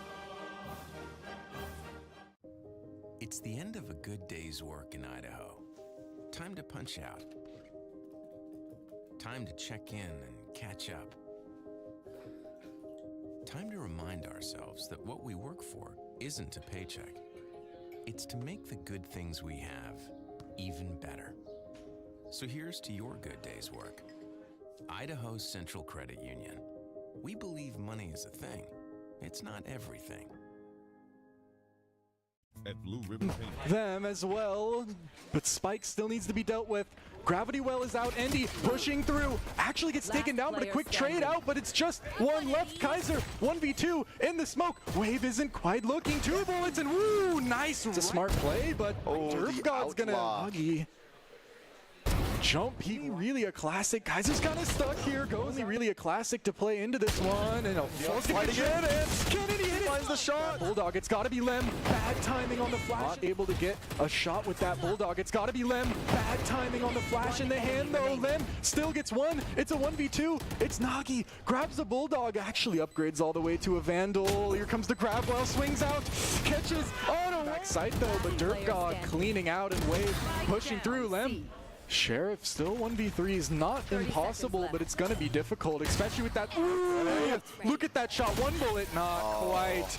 It's the end of a good day's work in Idaho. Time to punch out. Time to check in and catch up. Time to remind ourselves that what we work for isn't a paycheck. It's to make the good things we have even better. So here's to your good day's work. Idaho Central Credit Union. We believe money is a thing. It's not everything. At Blue Ribbon Painting. Them as well, but Spike still needs to be dealt with. Gravity Well is out. Endy pushing through. Actually gets taken down, but a quick trade out, but it's just one left. Kaiser 1v2 in the smoke. Wave isn't quite looking. 2 bullets and woo, nice. It's a smart play, but Derp God's gonna huggy. jump peek, really a classic. Kaiser's kind of stuck here. Goes really a classic to play into this one, and fighting in, and Kennedy finds the shot. Bulldog, it's got to be Lem. Bad timing on the flash. Not able to get a shot with that Bulldog. It's got to be Lem. Bad timing on the flash in the hand though. Lem still gets one. It's a 1v2. It's Nagi. Grabs the Bulldog. Actually upgrades all the way to a Vandal. Here comes the grab while swings out. Catches on a backside though, but Dirt God cleaning out and Wave pushing through. Lem. Sheriff still 1v3 is not impossible, but it's going to be difficult, especially with that. Ooh, look at that shot. One bullet, not quite.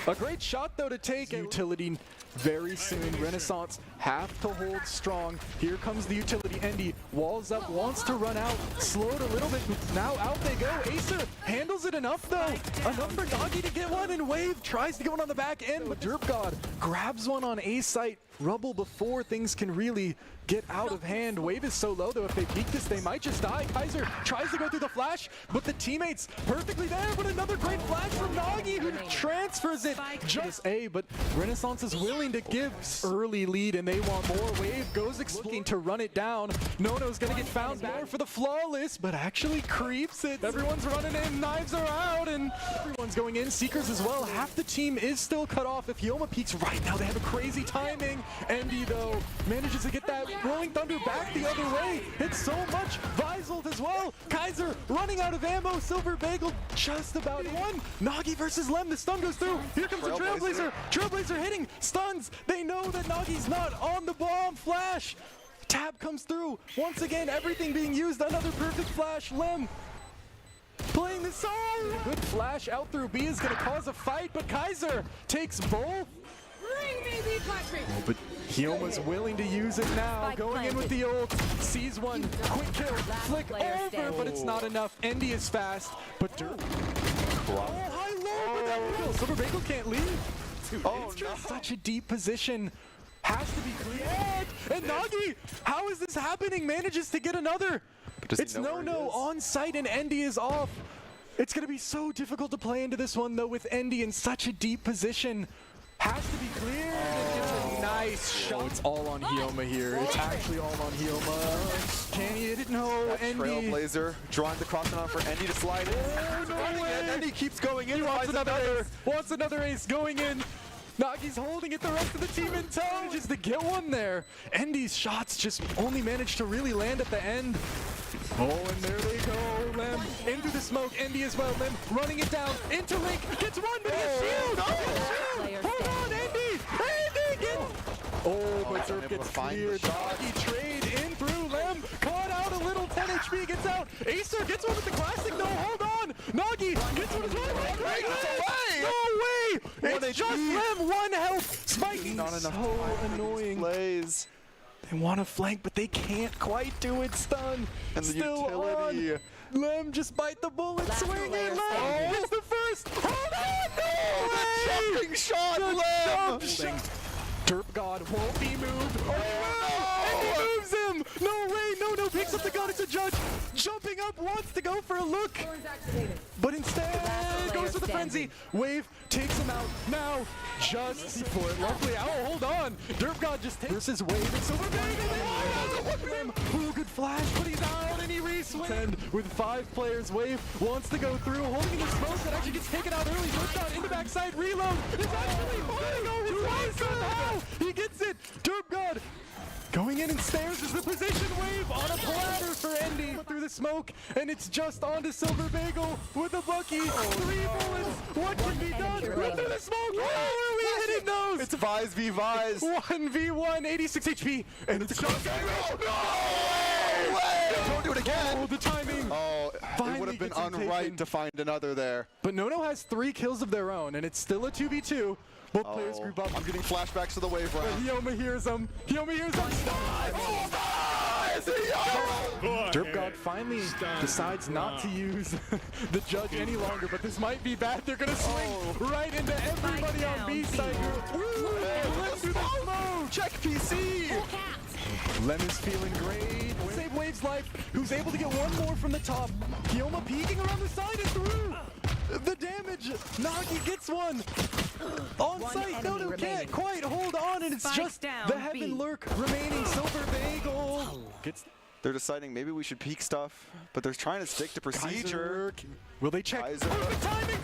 A great shot, though, to take. Utility very soon. Renaissance have to hold strong. Here comes the utility. Endy walls up, wants to run out. Slowed a little bit. Now out they go. Acer handles it enough, though. Enough for Nagi to get one, and Wave tries to get one on the back end, but Derp God grabs one on A site. Rubble before things can really get out of hand. Wave is so low, though. If they peek this, they might just die. Kaiser tries to go through the flash, but the teammates perfectly there. But another great flash from Nagi, who transfers it just A. But Renaissance is willing to give early lead, and they want more. Wave goes looking to run it down. Nono's gonna get found more for the flawless, but actually creeps it. Everyone's running in, knives are out, and everyone's going in. Seekers as well. Half the team is still cut off. If Yoma peeks right now, they have a crazy timing. Endy, though, manages to get that Rolling Thunder back the other way. Hits so much. Vizolt as well. Kaiser running out of ammo. Silver Bagel just about one. Nagi versus Lem. The stun goes through. Here comes the Trailblazer. Trailblazer hitting. Stuns. They know that Nagi's not on the bomb. Flash. Tab comes through. Once again, everything being used. Another perfect flash. Lem playing the song. Good flash out through B is going to cause a fight, but Kaiser takes both. Oh, but Hyoma's willing to use it now. Going in with the ult. Sees one. Quick kill. Flick over, but it's not enough. Endy is fast, but Dirt. Oh, high low, but that kill. Silver Bagel can't leave. Oh, no. Such a deep position. Has to be cleared. And Nagi, how is this happening? Manages to get another. It's no on site, and Endy is off. It's going to be so difficult to play into this one, though, with Endy in such a deep position. Has to be cleared, and it's a nice shot. It's all on Hyoma here. It's actually all on Hyoma. Can he hit it? No, Endy. Trailblazer drawing the crossing on for Endy to slide in. Oh, no way. Endy keeps going in. He wants another ace. Wants another ace going in. Nagi's holding it, the rest of the team in tow. Manages to get one there. Endy's shots just only managed to really land at the end. Oh, and there they go. Lem into the smoke. Endy as well. Lem running it down. Into Link. Gets one, but shield. Hold on, Endy. Endy get. Oh, but Zerp gets cleared. Nagi trade in through Lem. Caught out a little. 10 HP gets out. Acer gets one with the classic. No, hold on. Nagi gets one as well. No way. It's just Lem. 1 health. Spiking. Not enough. So annoying. Plays. They want to flank, but they can't quite do it. Stun. And the still utility. On. Lem just bite the bullet. Swing it. Lem gets the first. Hold on. No way. Jumping shot. Lem. Derp God won't be moved. Oh, and he moves him. No way. No. Picks up the gun. It's a judge. Jumping up, wants to go for a look. But instead goes for the frenzy. Wave takes him out. Now, just for it. Lovely. Oh, hold on. Derp God just takes versus Wave and Silver Bagel. Oh, good flash, but he's out and he re-swings. And with 5 players, Wave wants to go through, holding in the smoke that actually gets taken out early. Derp God in the backside. Reload. It's actually holding over twice somehow. He gets it. Derp God going in and stares as the position. Wave on a platter for Endy through the smoke, and it's just onto Silver Bagel with a Bucky. 3 bullets. What can be done? Through the smoke. How are we hitting those? It's Vise v Vise. 1v1, 86 HP, and it's just. No way! Don't do it again. Oh, the timing. Oh, it would have been unright to find another there. But Nono has 3 kills of their own, and it's still a 2v2. Both players group up. I'm getting flashbacks to the wave round. Hyoma hears him. Derp God finally decides not to use the judge any longer, but this might be bad. They're gonna swing right into everybody on B side. Lem through the smoke. Check PC. Lem is feeling great. Save Wave's life, who's able to get one more from the top. Hyoma peeking around the side and through. The damage. Nagi gets one. On site, Nono can't quite hold on, and it's just the Heaven Lurk remaining. Silver Bagel gets They're deciding maybe we should peek stuff, but they're trying to stick to procedure. Kaiser. Will they check? Kaiser. Perfect timing!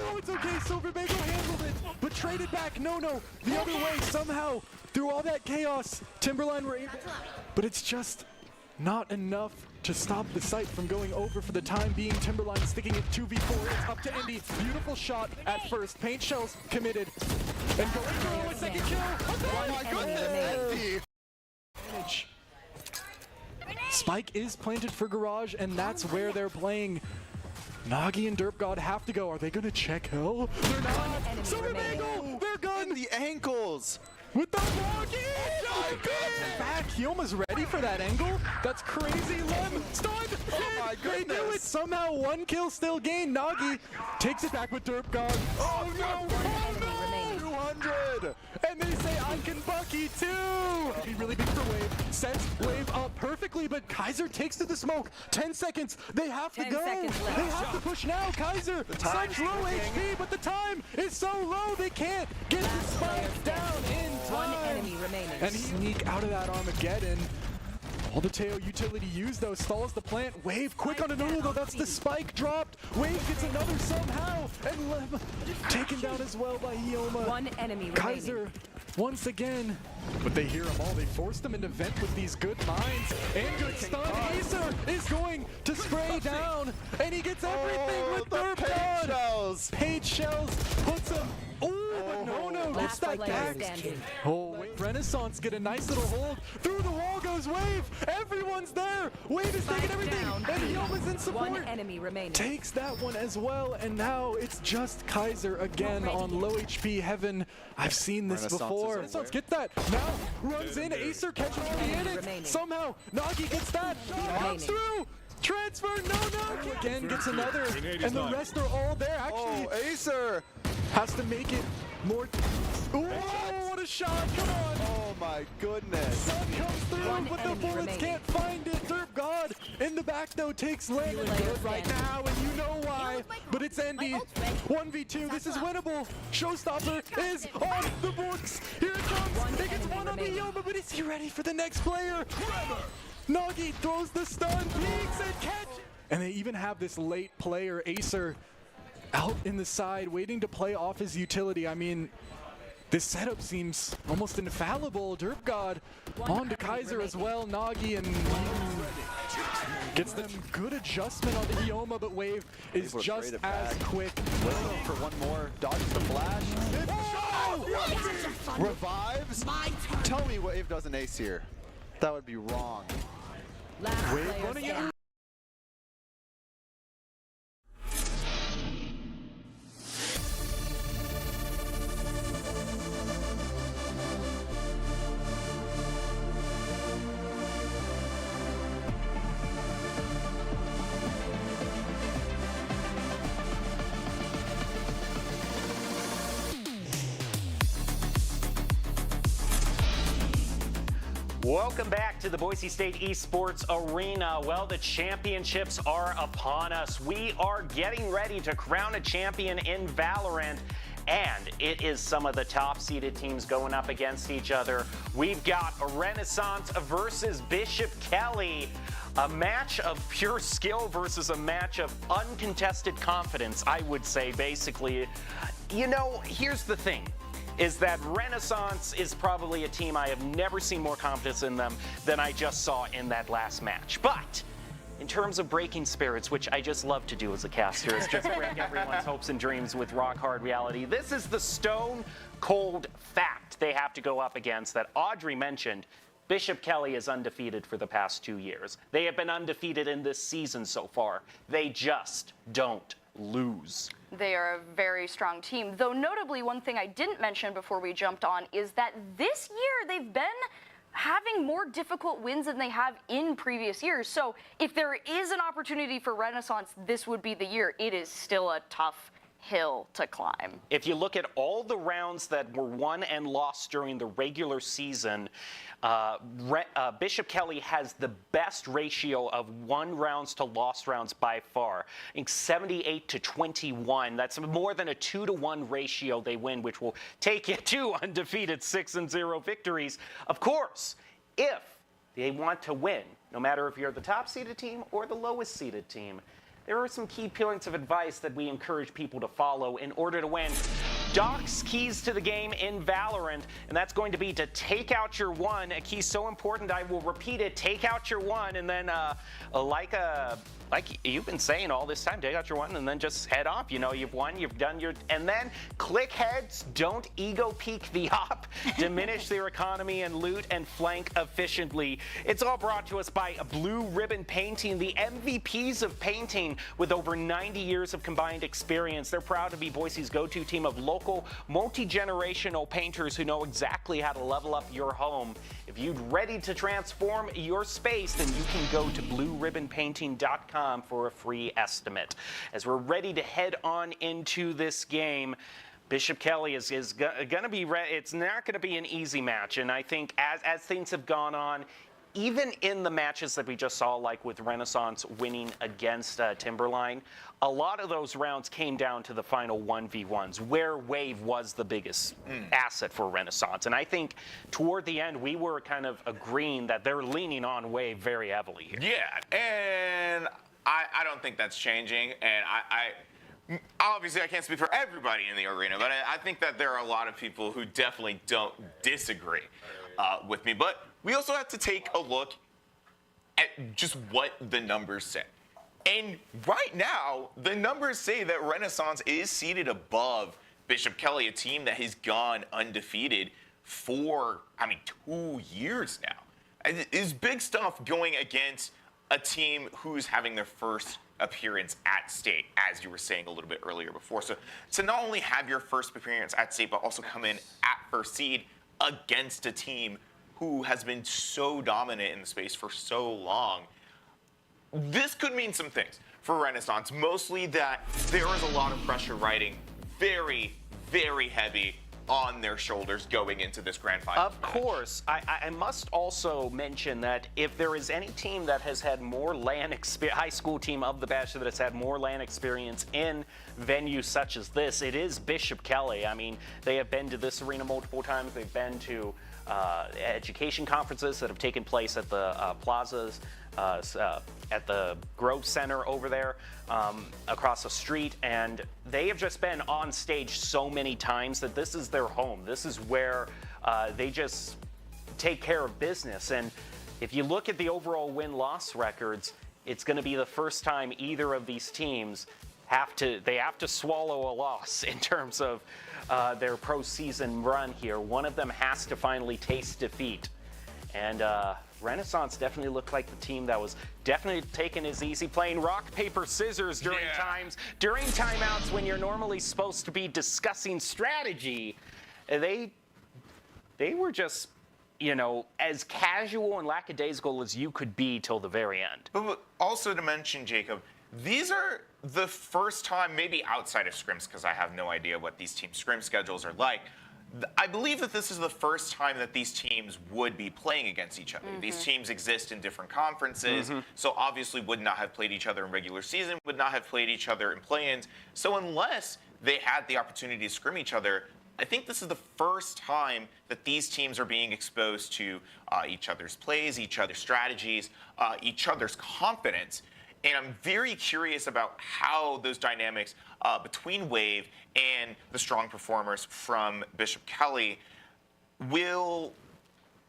Oh, it's okay. Silver Bagel handled it, but traded back. No. The other way somehow. Through all that chaos, Timberline were able, but it's just not enough to stop the site from going over for the time being. Timberline sticking it 2v4. It's up to Endy. Beautiful shot at first. Paint shells committed. And going through a second kill. Oh my goodness! Spike is planted for Garage, and that's where they're playing. Nagi and Derpgod have to go. Are they going to check Hell? They're not. Silver Bagel! They're gone! The ankles! With the rocket! Back, he almost ready for that angle. That's crazy. Lem stunned. Oh my They goodness. do it. Somehow 1 kill still gained. Nagi takes it back with Derpgod. Oh no! Oh no! 200! And they say I can Bucky too! Be really big for Wave. Sets Wave up perfectly, but Kaiser takes to the smoke. 10 seconds. They have to 10 go. seconds left. They have to push now. Kaiser, such low HP, but the time is so low they can't get the spike down in time. 1 enemy remaining. And sneak out of that Armageddon. All the Teo utility used though, stalls the plant. Wave quick on another though, that's the spike dropped. Wave gets another somehow, and Lem taken down as well by Hioma. 1 enemy Kaiser remaining. once again, but they hear them all. They forced them into vent with these good mines and good stun. Acer is going to spray down, and he gets everything with the paint shells. Paint shells puts him. But no, gets that back. Oh, wait. Renaissance get a nice little hold. Through the wall goes Wave. Everyone's there. Wave is taking everything. Down. And Hioma's in support. 1 enemy remaining. Takes that one as well. And now it's just Kaiser again on low HP Heaven. I've seen this before. Renaissance get that. Now runs in. Acer catches the in. Somehow Nagi gets that. Comes through. Transfer. No. Again gets another. And the rest are all there. Actually, Acer has to make it more. Oh, what a shot! Come on! Oh my goodness! Sun comes through, but the bullets can't find it. Derpgod in the back though takes Landon good right now, and you know why. But it's Endy. 1v2. This is winnable. Showstopper is on the books. Here it comes. It gets one on the Hioma, but is he ready for the next player? Nagi throws the stun, peeks and catch. And they even have this late player, Acer, out in the side, waiting to play off his utility. I mean, this setup seems almost infallible. Derpgod on to Kaiser as well. Nagi and gets them good adjustment on the Hioma, but Wave is just as quick. For one more, dodges the flash. Oh! Revives? Tell me Wave does an ace here. That would be wrong. Wave running it. Welcome back to the Boise State Esports Arena. Well, the championships are upon us. We are getting ready to crown a champion in Valorant, and it is some of the top-seeded teams going up against each other. We've got Renaissance versus Bishop Kelly, a match of pure skill versus a match of uncontested confidence, I would say, basically. You know, here's the thing, is that Renaissance is probably a team I have never seen more confidence in them than I just saw in that last match. But in terms of breaking spirits, which I just love to do as a caster, is just break everyone's hopes and dreams with rock hard reality. This is the stone cold fact they have to go up against that Audrey mentioned. Bishop Kelly is undefeated for the past 2 years. They have been undefeated in this season so far. They just don't lose. They are a very strong team. Though notably, one thing I didn't mention before we jumped on is that this year they've been having more difficult wins than they have in previous years. So if there is an opportunity for Renaissance, this would be the year. It is still a tough hill to climb. If you look at all the rounds that were won and lost during the regular season, Bishop Kelly has the best ratio of won rounds to lost rounds by far. I think 78 to 21. That's more than a 2-to-1 ratio they win, which will take you to undefeated 6-0 victories. Of course, if They want to win, no matter if you're the top seeded team or the lowest seeded team. There are some key points of advice that we encourage people to follow in order to win. Doc's keys to the game in Valorant, and that's going to be to take out your one. A key so important, I will repeat it, take out your one, and then like you've been saying all this time, take out your one and then just head off. You know, you've won, you've done your, and then click heads, don't ego peek the op, diminish their economy and loot and flank efficiently. It's all brought to us by Blue Ribbon Painting, the MVPs of painting with over 90 years of combined experience. They're proud to be Boise's go-to team of local, multi-generational painters who know exactly how to level up your home. If you're ready to transform your space, then you can go to blueribbonpainting.com for a free estimate. As we're ready to head on into this game, Bishop Kelly is going to be it's not going to be an easy match, and I think as things have gone on, even in the matches that we just saw, like with Renaissance winning against Timberline, a lot of those rounds came down to the final 1v1s, where Wave was the biggest asset for Renaissance. And I think toward the end, we were kind of agreeing that they're leaning on Wave very heavily here. Yeah, and I don't think that's changing. And I obviously, I can't speak for everybody in the arena, but I think that there are a lot of people who definitely don't disagree with me. But we also have to take a look at just what the numbers say. And right now, the numbers say that Renaissance is seated above Bishop Kelly, a team that has gone undefeated for, 2 years now. It's big stuff going against a team who's having their first appearance at state, as you were saying a little bit earlier before. So to not only have your first appearance at state, but also come in at first seed against a team who has been so dominant in the space for so long, this could mean some things for Renaissance. Mostly that there is a lot of pressure riding very, very heavy on their shoulders going into this grand final. Of course, I must also mention that if there is any team that has had more LAN experience, high school team of the Bachelor that has had more LAN experience in venues such as this, it is Bishop Kelly. I mean, they have been to this arena multiple times. They've been to education conferences that have taken place at the plazas, at the Grove Center over there, across the street, and they have just been on stage so many times that this is their home. This is where they just take care of business. And if you look at the overall win-loss records, it's going to be the first time either of these teams have to swallow a loss in terms of their pro season run here. One of them has to finally taste defeat. And Renaissance definitely looked like the team that was definitely taking it easy, playing rock, paper, scissors during timeouts when you're normally supposed to be discussing strategy. They were just, as casual and lackadaisical as you could be till the very end. But also to mention, Jacob, these are the first time, maybe outside of scrims, because I have no idea what these team scrim schedules are like, I believe that this is the first time that these teams would be playing against each other. These teams exist in different conferences, so obviously would not have played each other in regular season, would not have played each other in play-ins. So unless they had the opportunity to scrim each other, I think this is the first time that these teams are being exposed to each other's plays, each other's strategies, each other's confidence. And I'm very curious about how those dynamics between Wave and the strong performers from Bishop Kelly will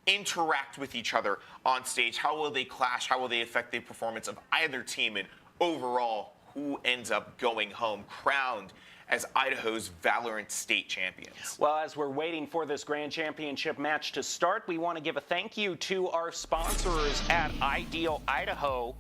interact with each other on stage. How will they clash? How will they affect the performance of either team? And overall, who ends up going home crowned as Idaho's Valorant state champions? Well, as we're waiting for this grand championship match to start, we want to give a thank you to our sponsors at Ideal Idaho.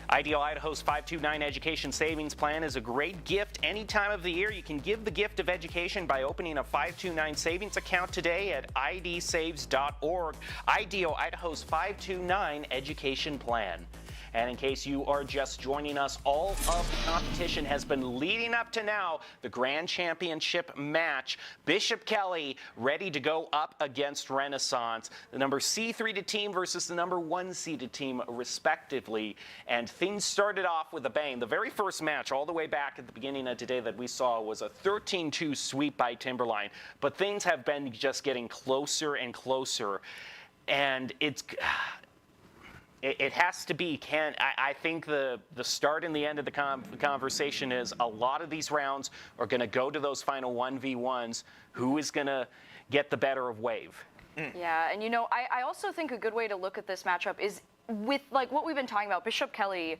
Ideal Idaho's 529 Education Savings Plan is a great gift any time of the year. You can give the gift of education by opening a 529 savings account today at idsaves.org. Ideal Idaho's 529 Education Plan. And in case you are just joining us, all of the competition has been leading up to now, the grand championship match. Bishop Kelly ready to go up against Renaissance, the number C3 team versus the number 1 seeded team, respectively. And things started off with a bang. The very first match, all the way back at the beginning of today that we saw, was a 13-2 sweep by Timberline. But things have been just getting closer and closer. And It has to be. I think the start and the end of the conversation is a lot of these rounds are going to go to those final 1v1s. Who is going to get the better of Wave? Yeah, and I also think a good way to look at this matchup is with like what we've been talking about. Bishop Kelly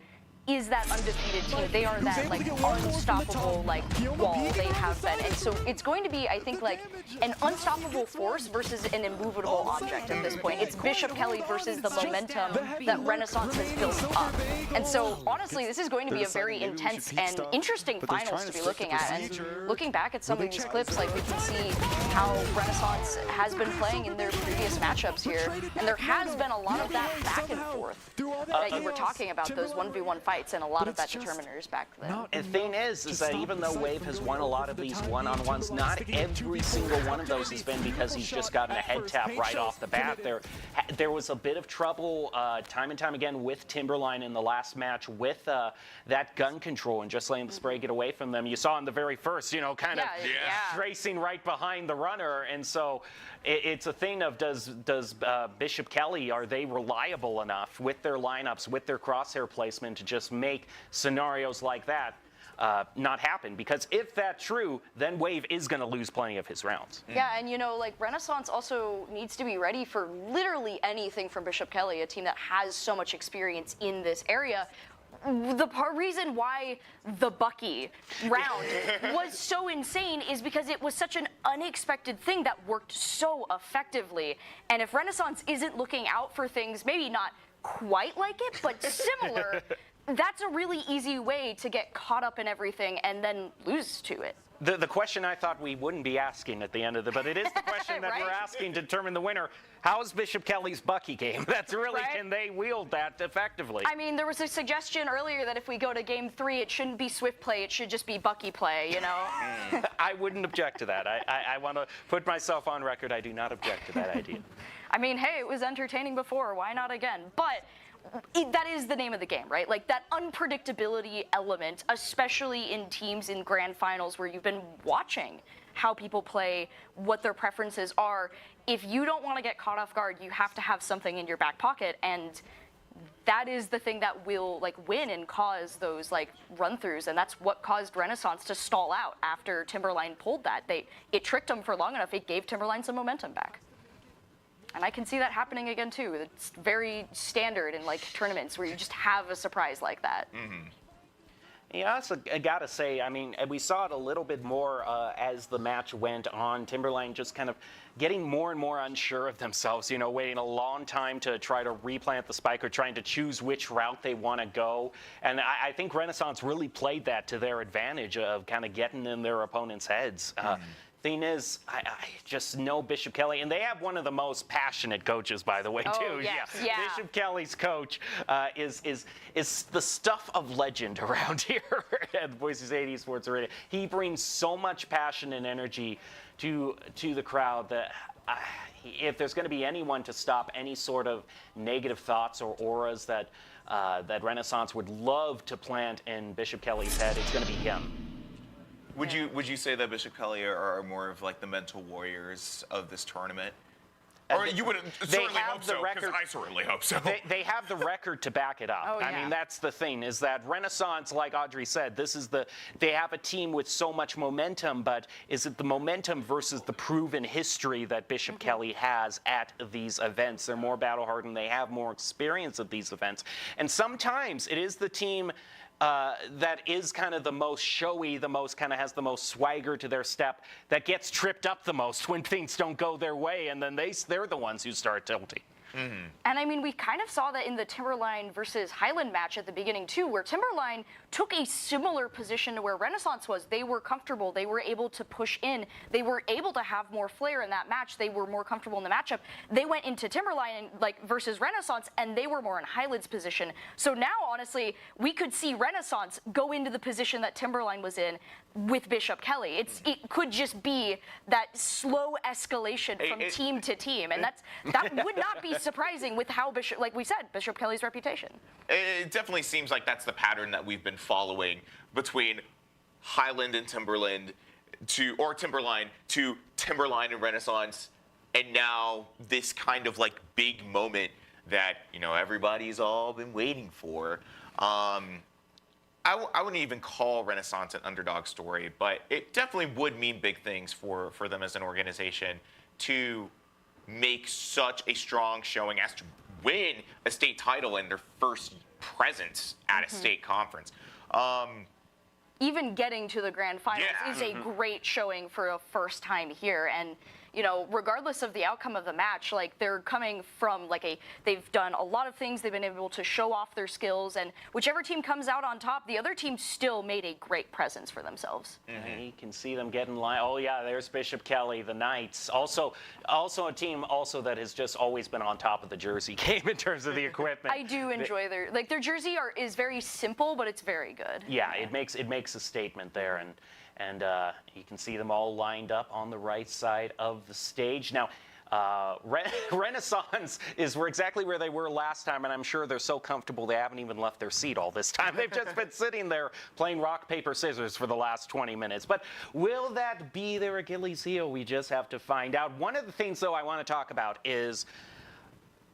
is that undefeated team. They are that like unstoppable like wall they have been, and so it's going to be, I think, like an unstoppable force versus an immovable object at this point. It's Bishop Kelly versus the momentum that Renaissance has built up, and so honestly, this is going to be a very intense and interesting finals to be looking at. And looking back at some of these clips, like we can see how Renaissance has been playing in their previous matchups here, and there has been a lot of that back and forth that you were talking about, those 1v1 fights. And a lot of that determiners back then. And the thing is that even though Wave has won a lot of these one-on-ones, not every single one of those has been because he's just gotten a head tap right off the bat. There was a bit of trouble time and time again with Timberline in the last match with that gun control and just letting the spray get away from them. You saw in the very first, kind of racing right behind the runner, and so it's a thing of does Bishop Kelly, are they reliable enough with their lineups, with their crosshair placement to just make scenarios like that not happen? Because if that's true, then Wave is going to lose plenty of his rounds. Yeah, and like Renaissance also needs to be ready for literally anything from Bishop Kelly, a team that has so much experience in this area. The reason why the Bucky round was so insane is because it was such an unexpected thing that worked so effectively. And if Renaissance isn't looking out for things, maybe not quite like it, but similar, that's a really easy way to get caught up in everything and then lose to it. The question I thought we wouldn't be asking at the end of but it is the question that we're asking to determine the winner. How's Bishop Kelly's Bucky game? That's really, can they wield that effectively? I mean, there was a suggestion earlier that if we go to game 3, it shouldn't be Swift play, it should just be Bucky play, I wouldn't object to that. I want to put myself on record. I do not object to that idea. I mean, hey, it was entertaining before. Why not again? But that is the name of the game, right? Like that unpredictability element, especially in teams in grand finals where you've been watching how people play, what their preferences are. If you don't want to get caught off guard, you have to have something in your back pocket, and that is the thing that will win and cause those run-throughs, and that's what caused Renaissance to stall out after Timberline pulled that. It tricked them for long enough. It gave Timberline some momentum back. And I can see that happening again too. It's very standard in tournaments where you just have a surprise like that. Yeah, also, I gotta say, I mean, we saw it a little bit more as the match went on. Timberline just kind of getting more and more unsure of themselves, waiting a long time to try to replant the spike or trying to choose which route they want to go. And I think Renaissance really played that to their advantage of kind of getting in their opponents' heads. Thing is, I just know Bishop Kelly, and they have one of the most passionate coaches, by the way, too. Yes, Bishop Kelly's coach is the stuff of legend around here at Boise State Esports Arena. He brings so much passion and energy to the crowd that if there's going to be anyone to stop any sort of negative thoughts or auras that Renaissance would love to plant in Bishop Kelly's head, it's going to be him. Would you say that Bishop Kelly are more of the mental warriors of this tournament? Or you would certainly hope so, because I certainly hope so. They have the record to back it up. I mean, that's the thing, is that Renaissance, like Audrey said, they have a team with so much momentum, but is it the momentum versus the proven history that Bishop Kelly has at these events? They're more battle-hardened, they have more experience at these events. And sometimes it is the team that is kind of the most showy, the most kind of has the most swagger to their step, that gets tripped up the most when things don't go their way, and then they're the ones who start tilting. And I mean, we kind of saw that in the Timberline versus Highland match at the beginning too, where Timberline took a similar position to where Renaissance was. They were comfortable. They were able to push in. They were able to have more flair in that match. They were more comfortable in the matchup. They went into Timberline versus Renaissance, and they were more in Highland's position. So now, honestly, we could see Renaissance go into the position that Timberline was in with Bishop Kelly. It could just be that slow escalation from team to team, and that would not be surprising with how like we said, Bishop Kelly's reputation. It definitely seems like that's the pattern that we've been following between Highland and Timberline or Timberline to Timberline and Renaissance, and now this kind of big moment that everybody's all been waiting for. I wouldn't even call Renaissance an underdog story, but it definitely would mean big things for them as an organization to make such a strong showing as to win a state title in their first presence at a state conference. Even getting to the grand finals is a great showing for a first time here. And, regardless of the outcome of the match, like they're coming from they've done a lot of things. They've been able to show off their skills, and whichever team comes out on top, the other team still made a great presence for themselves. You can see them get in line. Oh yeah, there's Bishop Kelly, the Knights. Also a team that has just always been on top of the jersey game in terms of the equipment. I do enjoy their jersey is very simple, but it's very good. Yeah, it makes a statement there, and you can see them all lined up on the right side of the stage. Now, Renaissance is exactly where they were last time, and I'm sure they're so comfortable they haven't even left their seat all this time. They've just been sitting there playing rock, paper, scissors for the last 20 minutes. But will that be their Achilles heel? We just have to find out. One of the things, though, I want to talk about is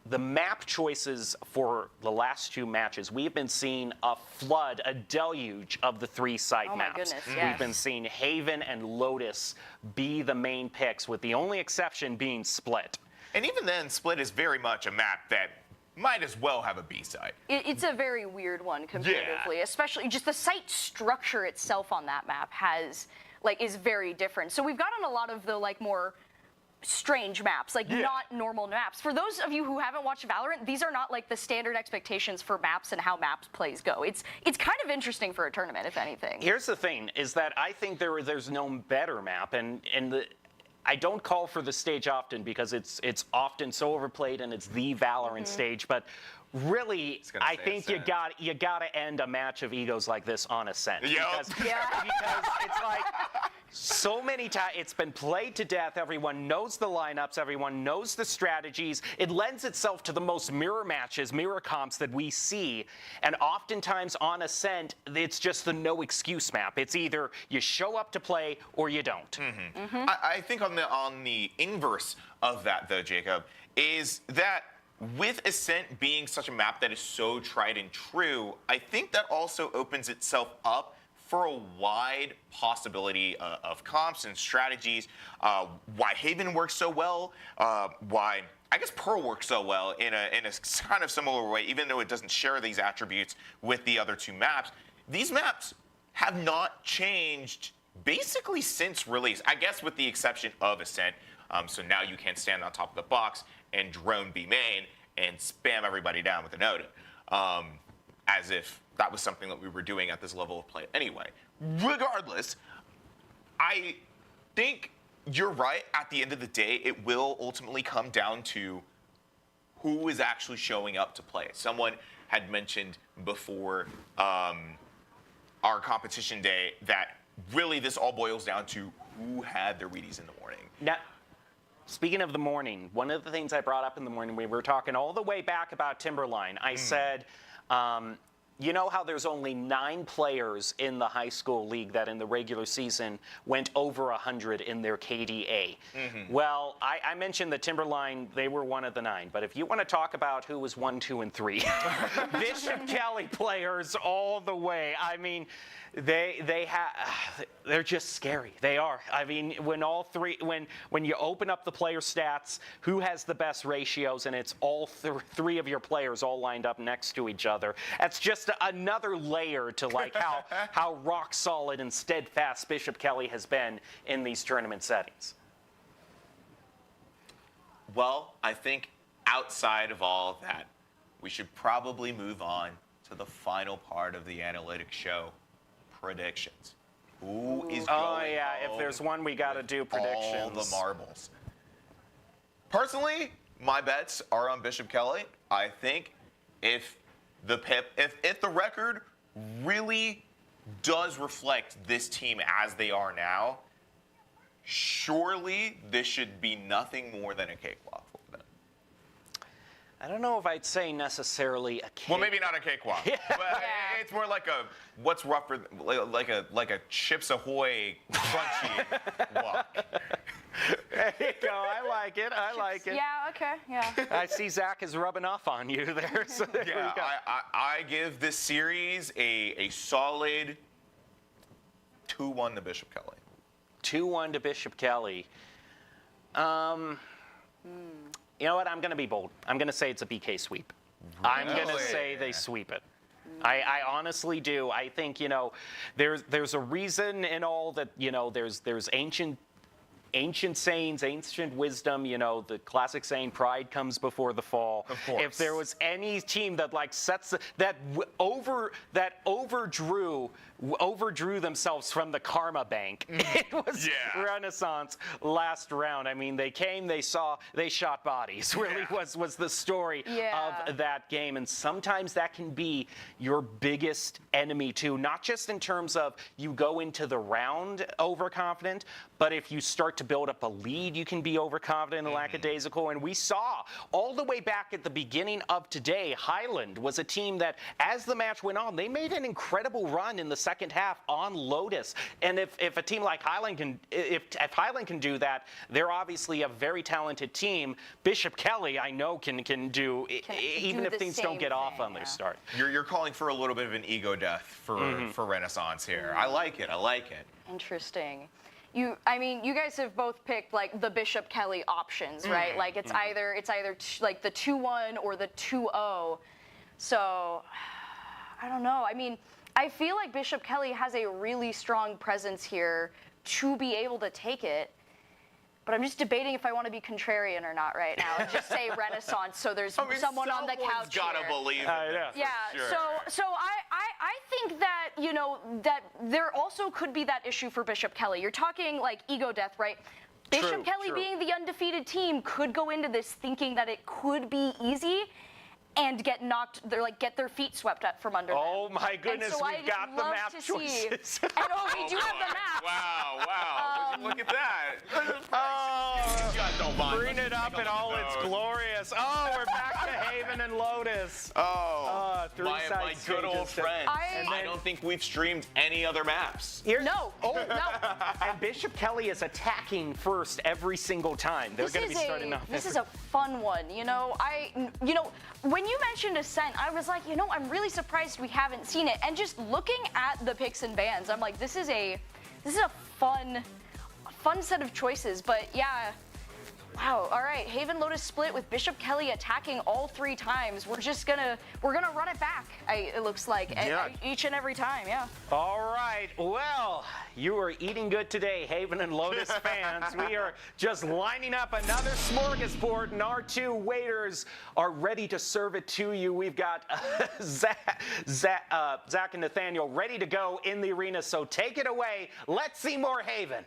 the map choices for the last two matches. We've been seeing a flood, a deluge of the 3 site maps. Goodness, yes. We've been seeing Haven and Lotus be the main picks, with the only exception being Split. And even then, Split is very much a map that might as well have a B-side. It's a very weird one comparatively, especially just the site structure itself on that map is very different. So we've gotten a lot of the more strange maps, not normal maps. For those of you who haven't watched Valorant, these are not the standard expectations for maps and how maps plays go. It's kind of interesting for a tournament, if anything. Here's the thing, is that I think there's no better map, and I don't call for the stage often because it's often so overplayed and it's the Valorant stage, but really, I think you got to end a match of egos like this on Ascent. Because it's like so many times it's been played to death. Everyone knows the lineups. Everyone knows the strategies. It lends itself to the most mirror matches, mirror comps that we see. And oftentimes on Ascent, it's just the no excuse map. It's either you show up to play or you don't. I think on the inverse of that, though, Jacob, is that with Ascent being such a map that is so tried and true, I think that also opens itself up for a wide possibility of comps and strategies. Why Haven works so well, why I guess Pearl works so well in a kind of similar way, even though it doesn't share these attributes with the other 2 maps. These maps have not changed basically since release, I guess with the exception of Ascent. So now you can stand on top of the box and drone B main and spam everybody down with an Odin, as if that was something that we were doing at this level of play anyway. Regardless, I think you're right. At the end of the day, it will ultimately come down to who is actually showing up to play. Someone had mentioned before our competition day that really this all boils down to who had their Wheaties in the morning. Now, speaking of the morning, one of the things I brought up in the morning, we were talking all the way back about Timberline. I said, you know how there's only 9 players in the high school league that in the regular season went over 100 in their KDA. Well, I mentioned the Timberline, they were one of the 9. But if you want to talk about who was 1, 2, and 3, Bishop Kelly players all the way. I mean, they're just scary. They are. I mean, when you open up the player stats, who has the best ratios, and it's all 3 of your players all lined up next to each other. That's just another layer to how rock solid and steadfast Bishop Kelly has been in these tournament settings. Well, I think outside of all of that, we should probably move on to the final part of the analytics show. Predictions. Who is going if there's one we got to do predictions. All the marbles. Personally, my bets are on Bishop Kelly. I think if the record really does reflect this team as they are now, surely this should be nothing more than a cakewalk for them. I don't know if I'd say necessarily a cake. Well, maybe not a cakewalk, but it's more like a what's rougher, like a Chips Ahoy crunchy walk. There you go. I like like it. I like it. Yeah, okay, yeah. I see Zach is rubbing off on you there. So there Yeah, we go. I give this series a solid 2-1 to Bishop Kelly. 2-1 to Bishop Kelly. You know what? I'm going to be bold. I'm going to say it's a BK sweep. I'm going to say they sweep it. I honestly do. I think, you know, there's a reason in all that, you know, there's ancient sayings, ancient wisdom, you know, the classic saying, pride comes before the fall. Of course. If there was any team that like overdrew themselves from the karma bank, it was Renaissance last round. I mean, they came, they saw, they shot bodies. Really was the story of that game. And sometimes that can be your biggest enemy too, not just in terms of you go into the round overconfident, but if you start to build up a lead, you can be overconfident and lackadaisical. And we saw all the way back at the beginning of today, Highland was a team that, as the match went on, they made an incredible run in the second half on Lotus. And if a team like Highland can, if Highland can do that, they're obviously a very talented team. Bishop Kelly, I know, can do even if things don't get off on their start. You're calling for a little bit of an ego death for Renaissance here. I like it. I like it. Interesting. I mean, you guys have both picked like the Bishop Kelly options, right? Like it's either like the 2-1 or the 2-0. So I don't know. I mean, I feel like Bishop Kelly has a really strong presence here to be able to take it. But I'm just debating if I want to be contrarian or not right now and just say Renaissance so there's someone on the couch gotta here. believe it. Yeah, so I think that, you know, that there also could be that issue for Bishop Kelly. You're talking like ego death, right? Bishop Kelly being the undefeated team could go into this thinking that it could be easy and get their feet swept up from under them. Oh my goodness, so we've got the map choices. And we do have the map. Wow. Look at that. Bring it up in all its glorious. Oh, we're back to Haven and Lotus. My Three-side good old stages. friend. I don't think we've streamed any other maps. No. And Bishop Kelly is attacking first every single time. They're going to be starting off. This is a fun one. You know, when you mentioned Ascent, I was like, you know, I'm really surprised we haven't seen it. And just looking at the picks and bans, I'm like, this is a fun set of choices. But yeah, wow. All right, Haven Lotus split with Bishop Kelly attacking all 3 times. We're gonna run it back. It looks like each and every time. Yeah. All right. Well, you are eating good today, Haven and Lotus fans. We are just lining up another smorgasbord, and our 2 waiters are ready to serve it to you. We've got Zach and Nathaniel ready to go in the arena. So take it away. Let's see more Haven.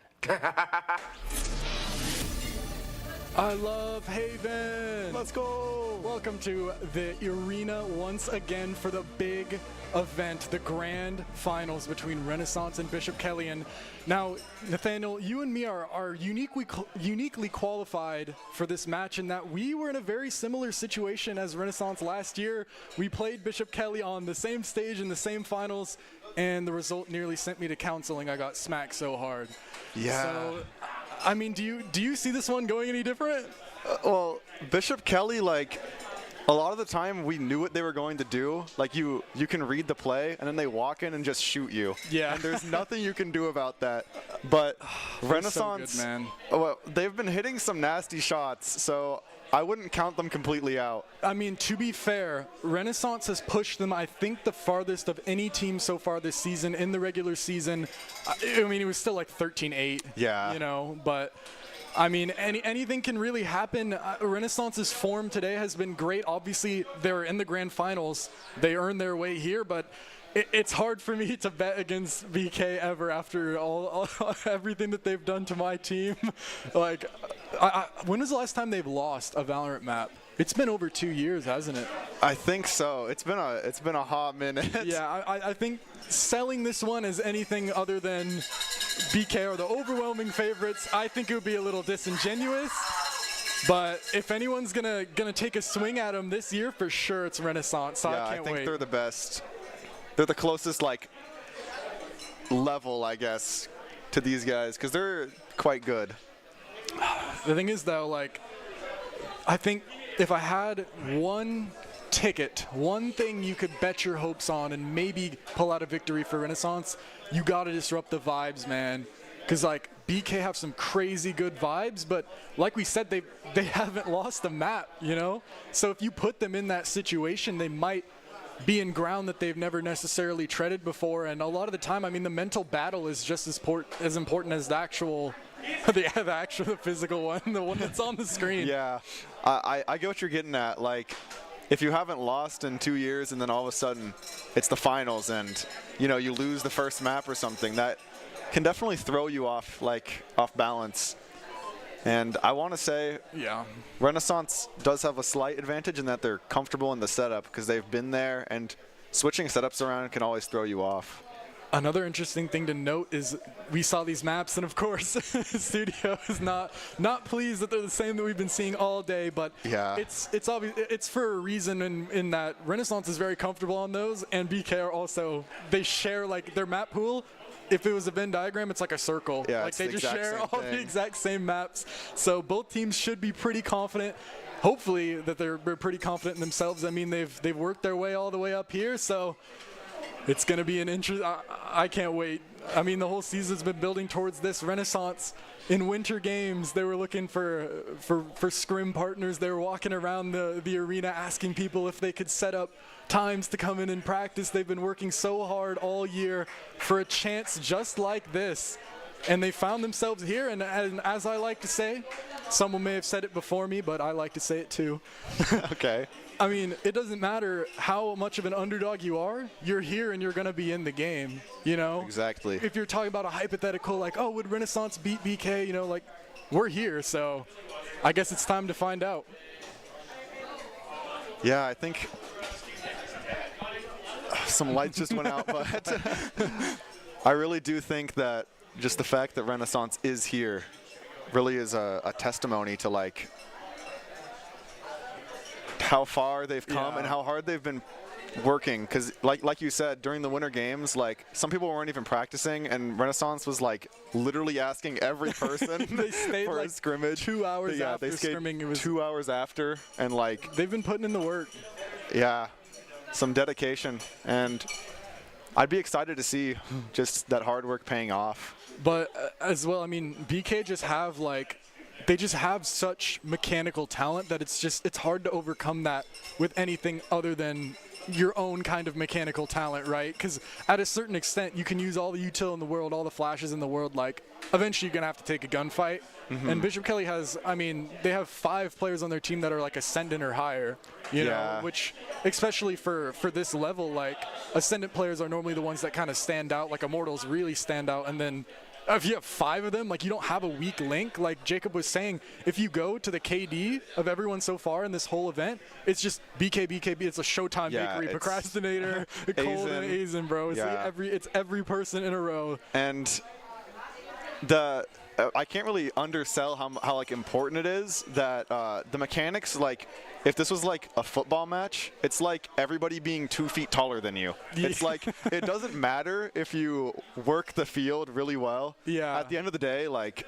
I love Haven. Let's go. Welcome to the arena once again for the big event, the grand finals between Renaissance and Bishop Kelly. And now, Nathaniel, you and me are uniquely qualified for this match in that we were in a very similar situation as Renaissance last year. We played Bishop Kelly on the same stage in the same finals, and the result nearly sent me to counseling. I got smacked so hard. Yeah. So, I mean, do you see this one going any different? Well, Bishop Kelly, like, a lot of the time we knew what they were going to do. Like, you can read the play, and then they walk in and just shoot you. Yeah. And there's nothing you can do about that. But Renaissance, so good, man. Well, they've been hitting some nasty shots, so I wouldn't count them completely out. I mean, to be fair, Renaissance has pushed them, I think, the farthest of any team so far this season in the regular season. I mean, it was still like 13-8. Yeah. You know, but I mean, anything can really happen. Renaissance's form today has been great. Obviously, they're in the grand finals. They earned their way here, but it's hard for me to bet against BK ever after all everything that they've done to my team. Like, when was the last time they've lost a Valorant map? It's been over 2 years, hasn't it? I think so. It's been a hot minute. Yeah, I think selling this one as anything other than BK are the overwhelming favorites, I think it would be a little disingenuous. But if anyone's gonna take a swing at them this year, for sure it's Renaissance. So yeah, I can't think wait. They're the best. They're the closest like level, I guess, to these guys because they're quite good. The thing is, though, like, I think if I had one ticket, one thing you could bet your hopes on and maybe pull out a victory for Renaissance, you got to disrupt the vibes, man. Because, like, BK have some crazy good vibes, but like we said, they haven't lost the map, you know? So if you put them in that situation, they might be in ground that they've never necessarily treaded before. And a lot of the time, I mean, the mental battle is just as important as the actual the physical one, the one that's on the screen. Yeah, I get what you're getting at. Like, if you haven't lost in 2 years and then all of a sudden it's the finals and, you know, you lose the first map or something, that can definitely throw you off, like, off balance. And I want to say, yeah, Renaissance does have a slight advantage in that they're comfortable in the setup because they've been there, and switching setups around can always throw you off. Another interesting thing to note is we saw these maps, and of course, Studio is not pleased that they're the same that we've been seeing all day. But yeah, it's obvious, it's for a reason in that Renaissance is very comfortable on those, and BK are also, they share like their map pool. If it was a Venn diagram, it's like a circle. Yeah, like they just share all the exact same maps. So both teams should be pretty confident. Hopefully that they're pretty confident in themselves. I mean, they've worked their way all the way up here, so it's going to be an interest. I can't wait. I mean, the whole season's been building towards this. Renaissance in winter games, they were looking for scrim partners. They were walking around the arena asking people if they could set up times to come in and practice. They've been working so hard all year for a chance just like this. And they found themselves here, and as I like to say, someone may have said it before me, but I like to say it too. Okay. I mean, it doesn't matter how much of an underdog you are, you're here and you're going to be in the game, you know? Exactly. If you're talking about a hypothetical, like, oh, would Renaissance beat BK, you know, like, we're here, so I guess it's time to find out. Yeah, I think some lights just went out, but I really do think that just the fact that Renaissance is here really is a testimony to, like, how far they've come and how hard they've been working. Because like you said, during the winter games, like, some people weren't even practicing, and Renaissance was like literally asking every person they stayed for like a scrimmage. 2 hours after they stayed scrimming. It was 2 hours after, and like they've been putting in the work. Yeah, some dedication, and I'd be excited to see just that hard work paying off. But as well, I mean, BK just have like, they just have such mechanical talent that it's hard to overcome that with anything other than your own kind of mechanical talent, right? Because at a certain extent, you can use all the util in the world, all the flashes in the world. Like, eventually you're going to have to take a gunfight. Mm-hmm. And Bishop Kelly has, I mean, they have 5 players on their team that are like Ascendant or higher, you know, which especially for this level, like, Ascendant players are normally the ones that kind of stand out, like Immortals really stand out. And then if you have 5 of them, like, you don't have a weak link. Like Jacob was saying, if you go to the KD of everyone so far in this whole event, it's just BK. It's a Showtime Bakery, Procrastinator, Cold, and Azen, bro. It's, it's every person in a row. And I can't really undersell how like important it is that the mechanics, like, if this was like a football match, it's like everybody being 2 feet taller than you. It's like, it doesn't matter if you work the field really well. Yeah. At the end of the day, like,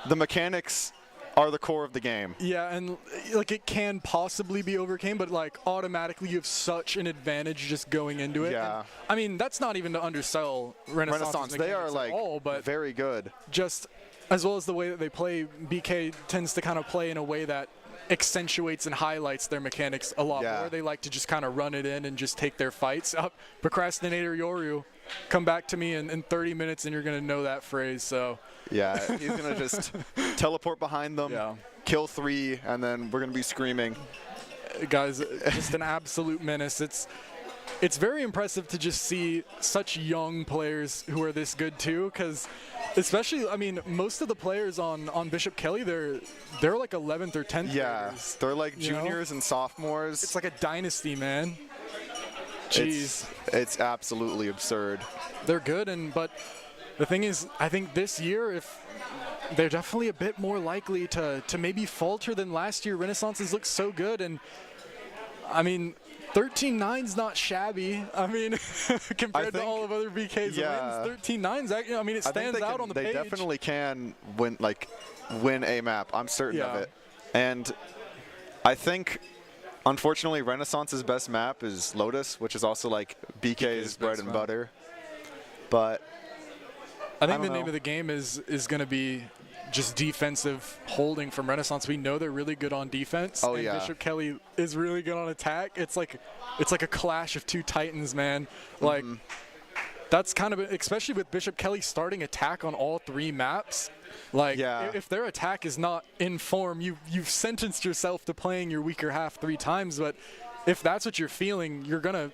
the mechanics are the core of the game. Yeah, and like, it can possibly be overcame, but like, automatically you have such an advantage just going into it. Yeah. And, I mean, that's not even to undersell Renaissance. They are like all, but very good. Just as well as the way that they play, BK tends to kind of play in a way that accentuates and highlights their mechanics a lot more. They like to just kind of run it in and just take their fights up. Procrastinator Yoru, come back to me in 30 minutes and you're going to know that phrase. So yeah, he's going to just teleport behind them, kill 3, and then we're going to be screaming. Guys, just an absolute menace. It's very impressive to just see such young players who are this good too, because especially, I mean, most of the players on Bishop Kelly, they're like 11th or 10th graders, they're like juniors and sophomores. It's like a dynasty, man. Jeez. It's absolutely absurd. They're good, but the thing is, I think this year, if they're definitely a bit more likely to maybe falter than last year. Renaissance has looked so good, and I mean, 13-9's not shabby. I mean, compared to all of other BK's wins, 13-9's. I mean, it stands out on the page. They definitely can win a map. I'm certain of it. And I think, unfortunately, Renaissance's best map is Lotus, which is also like BK's bread and butter. But I think the name of the game is going to be just defensive holding from Renaissance. We know they're really good on defense. Oh, and yeah. Bishop Kelly is really good on attack. It's like a clash of two titans, man. Like that's kind of, especially with Bishop Kelly starting attack on all 3 maps. Like if their attack is not in form, you've sentenced yourself to playing your weaker half 3 times. But if that's what you're feeling, you're gonna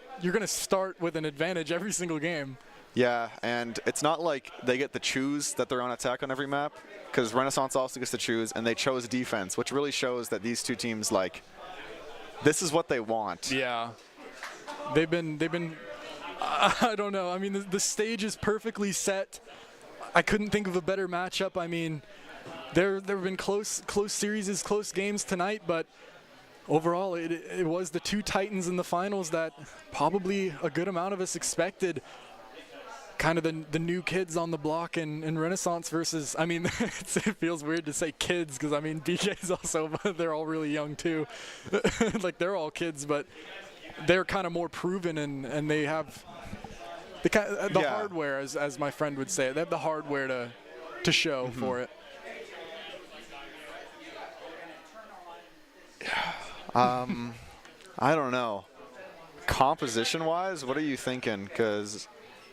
start with an advantage every single game. Yeah, and it's not like they get to choose that they're on attack on every map, because Renaissance also gets to choose, and they chose defense, which really shows that these 2 teams, like, this is what they want. Yeah, they've been. I don't know. I mean, the stage is perfectly set. I couldn't think of a better matchup. I mean, there have been close series, close games tonight, but overall, it was the 2 titans in the finals that probably a good amount of us expected. Kind of the new kids on the block in Renaissance versus, I mean, it feels weird to say kids because, I mean, BK's also, they're all really young too. Like, they're all kids, but they're kind of more proven and they have the hardware, as my friend would say. They have the hardware to show for it. I don't know. Composition-wise, what are you thinking? Because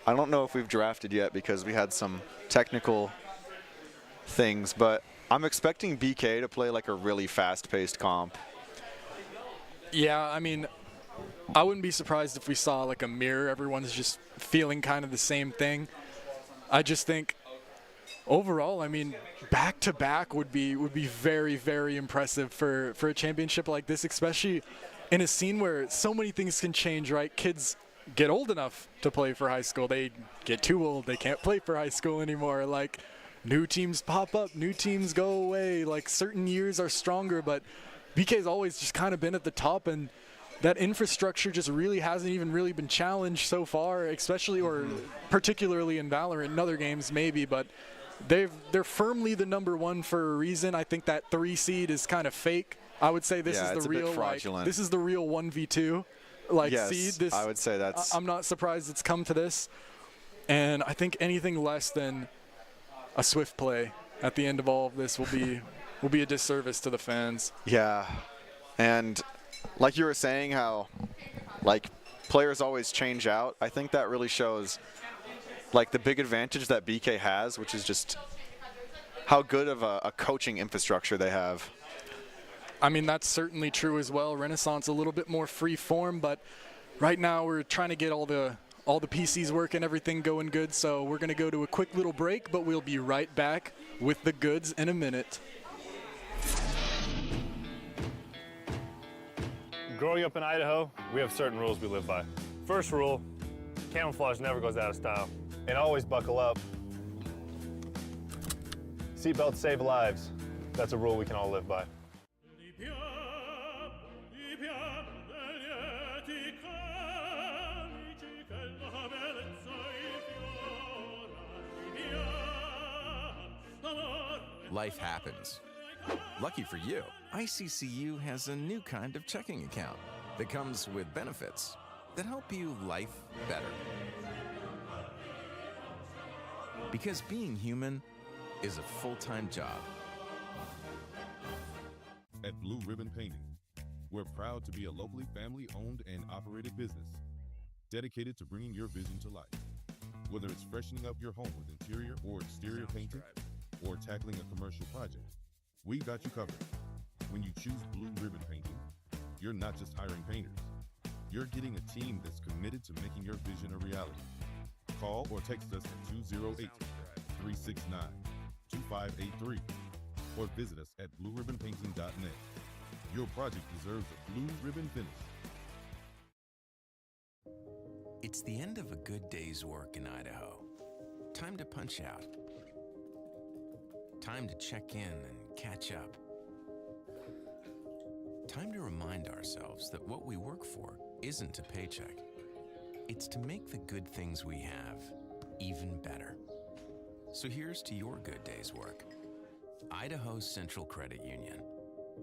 I don't know if we've drafted yet because we had some technical things, but I'm expecting BK to play like a really fast-paced comp. Yeah, I mean, I wouldn't be surprised if we saw like a mirror. Everyone's just feeling kind of the same thing. I just think overall, I mean, back-to-back would be very, very impressive for a championship like this, especially in a scene where so many things can change, right? Kids get old enough to play for high school. They get too old. They can't play for high school anymore. Like, new teams pop up, new teams go away. Like, certain years are stronger, but BK's always just kind of been at the top, and that infrastructure just really hasn't even really been challenged so far, especially or particularly in Valorant. In other games maybe, but they're firmly the #1 for a reason. I think that 3 seed is kind of fake. I would say this is the real, like, this is the real 1v2 seed. This, I would say that's. I'm not surprised it's come to this, and I think anything less than a swift play at the end of all of this will be a disservice to the fans. Yeah, and like you were saying, how like players always change out. I think that really shows like the big advantage that BK has, which is just how good of a coaching infrastructure they have. I mean, that's certainly true as well. Renaissance a little bit more free form, but right now we're trying to get all the PCs working, everything going good. So we're going to go to a quick little break, but we'll be right back with the goods in a minute. Growing up in Idaho, we have certain rules we live by. First rule, camouflage never goes out of style. And always buckle up. Seatbelts save lives. That's a rule we can all live by. Life happens. Lucky for you, ICCU has a new kind of checking account that comes with benefits that help you life better. Because being human is a full-time job. At Blue Ribbon Painting, we're proud to be a locally family-owned and operated business dedicated to bringing your vision to life. Whether it's freshening up your home with interior or exterior painting, or tackling a commercial project, we've got you covered. When you choose Blue Ribbon Painting, you're not just hiring painters. You're getting a team that's committed to making your vision a reality. Call or text us at 208-369-2583 or visit us at blueribbonpainting.net. Your project deserves a blue ribbon finish. It's the end of a good day's work in Idaho. Time to punch out. Time to check in and catch up. Time to remind ourselves that what we work for isn't a paycheck. It's to make the good things we have even better. So here's to your good day's work. Idaho Central Credit Union.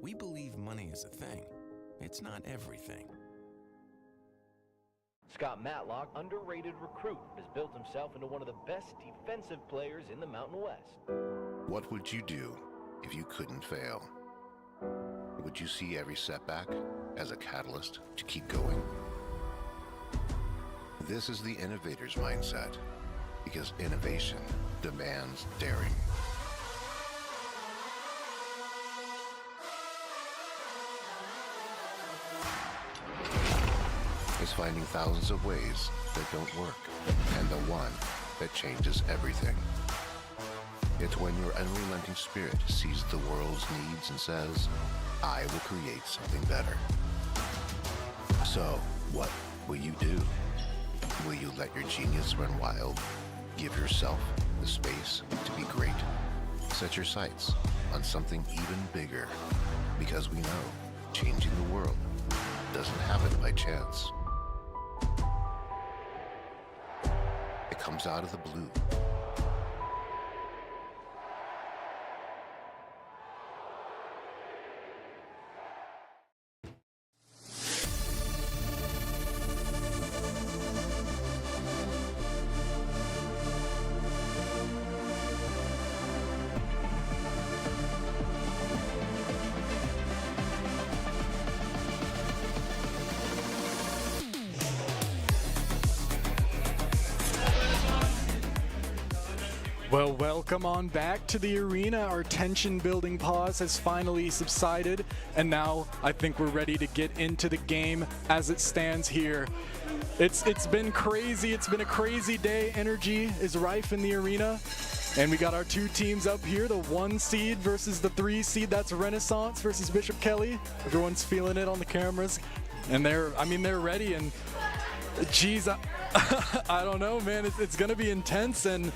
We believe money is a thing. It's not everything. Scott Matlock, underrated recruit, has built himself into one of the best defensive players in the Mountain West. What would you do if you couldn't fail? Would you see every setback as a catalyst to keep going? This is the innovator's mindset, because innovation demands daring. Is finding thousands of ways that don't work, and the one that changes everything. It's when your unrelenting spirit sees the world's needs and says, I will create something better. So, what will you do? Will you let your genius run wild? Give yourself the space to be great? Set your sights on something even bigger, because we know changing the world doesn't happen by chance. It comes out of the blue. Well, welcome on back to the arena. Our tension-building pause has finally subsided, and now I think we're ready to get into the game as it stands here. It's been crazy. It's been a crazy day. Energy is rife in the arena, and we got our two teams up here, the 1 seed versus the 3 seed. That's Renaissance versus Bishop Kelly. Everyone's feeling it on the cameras, and they're ready. And geez, I don't know, man. It's gonna be intense, and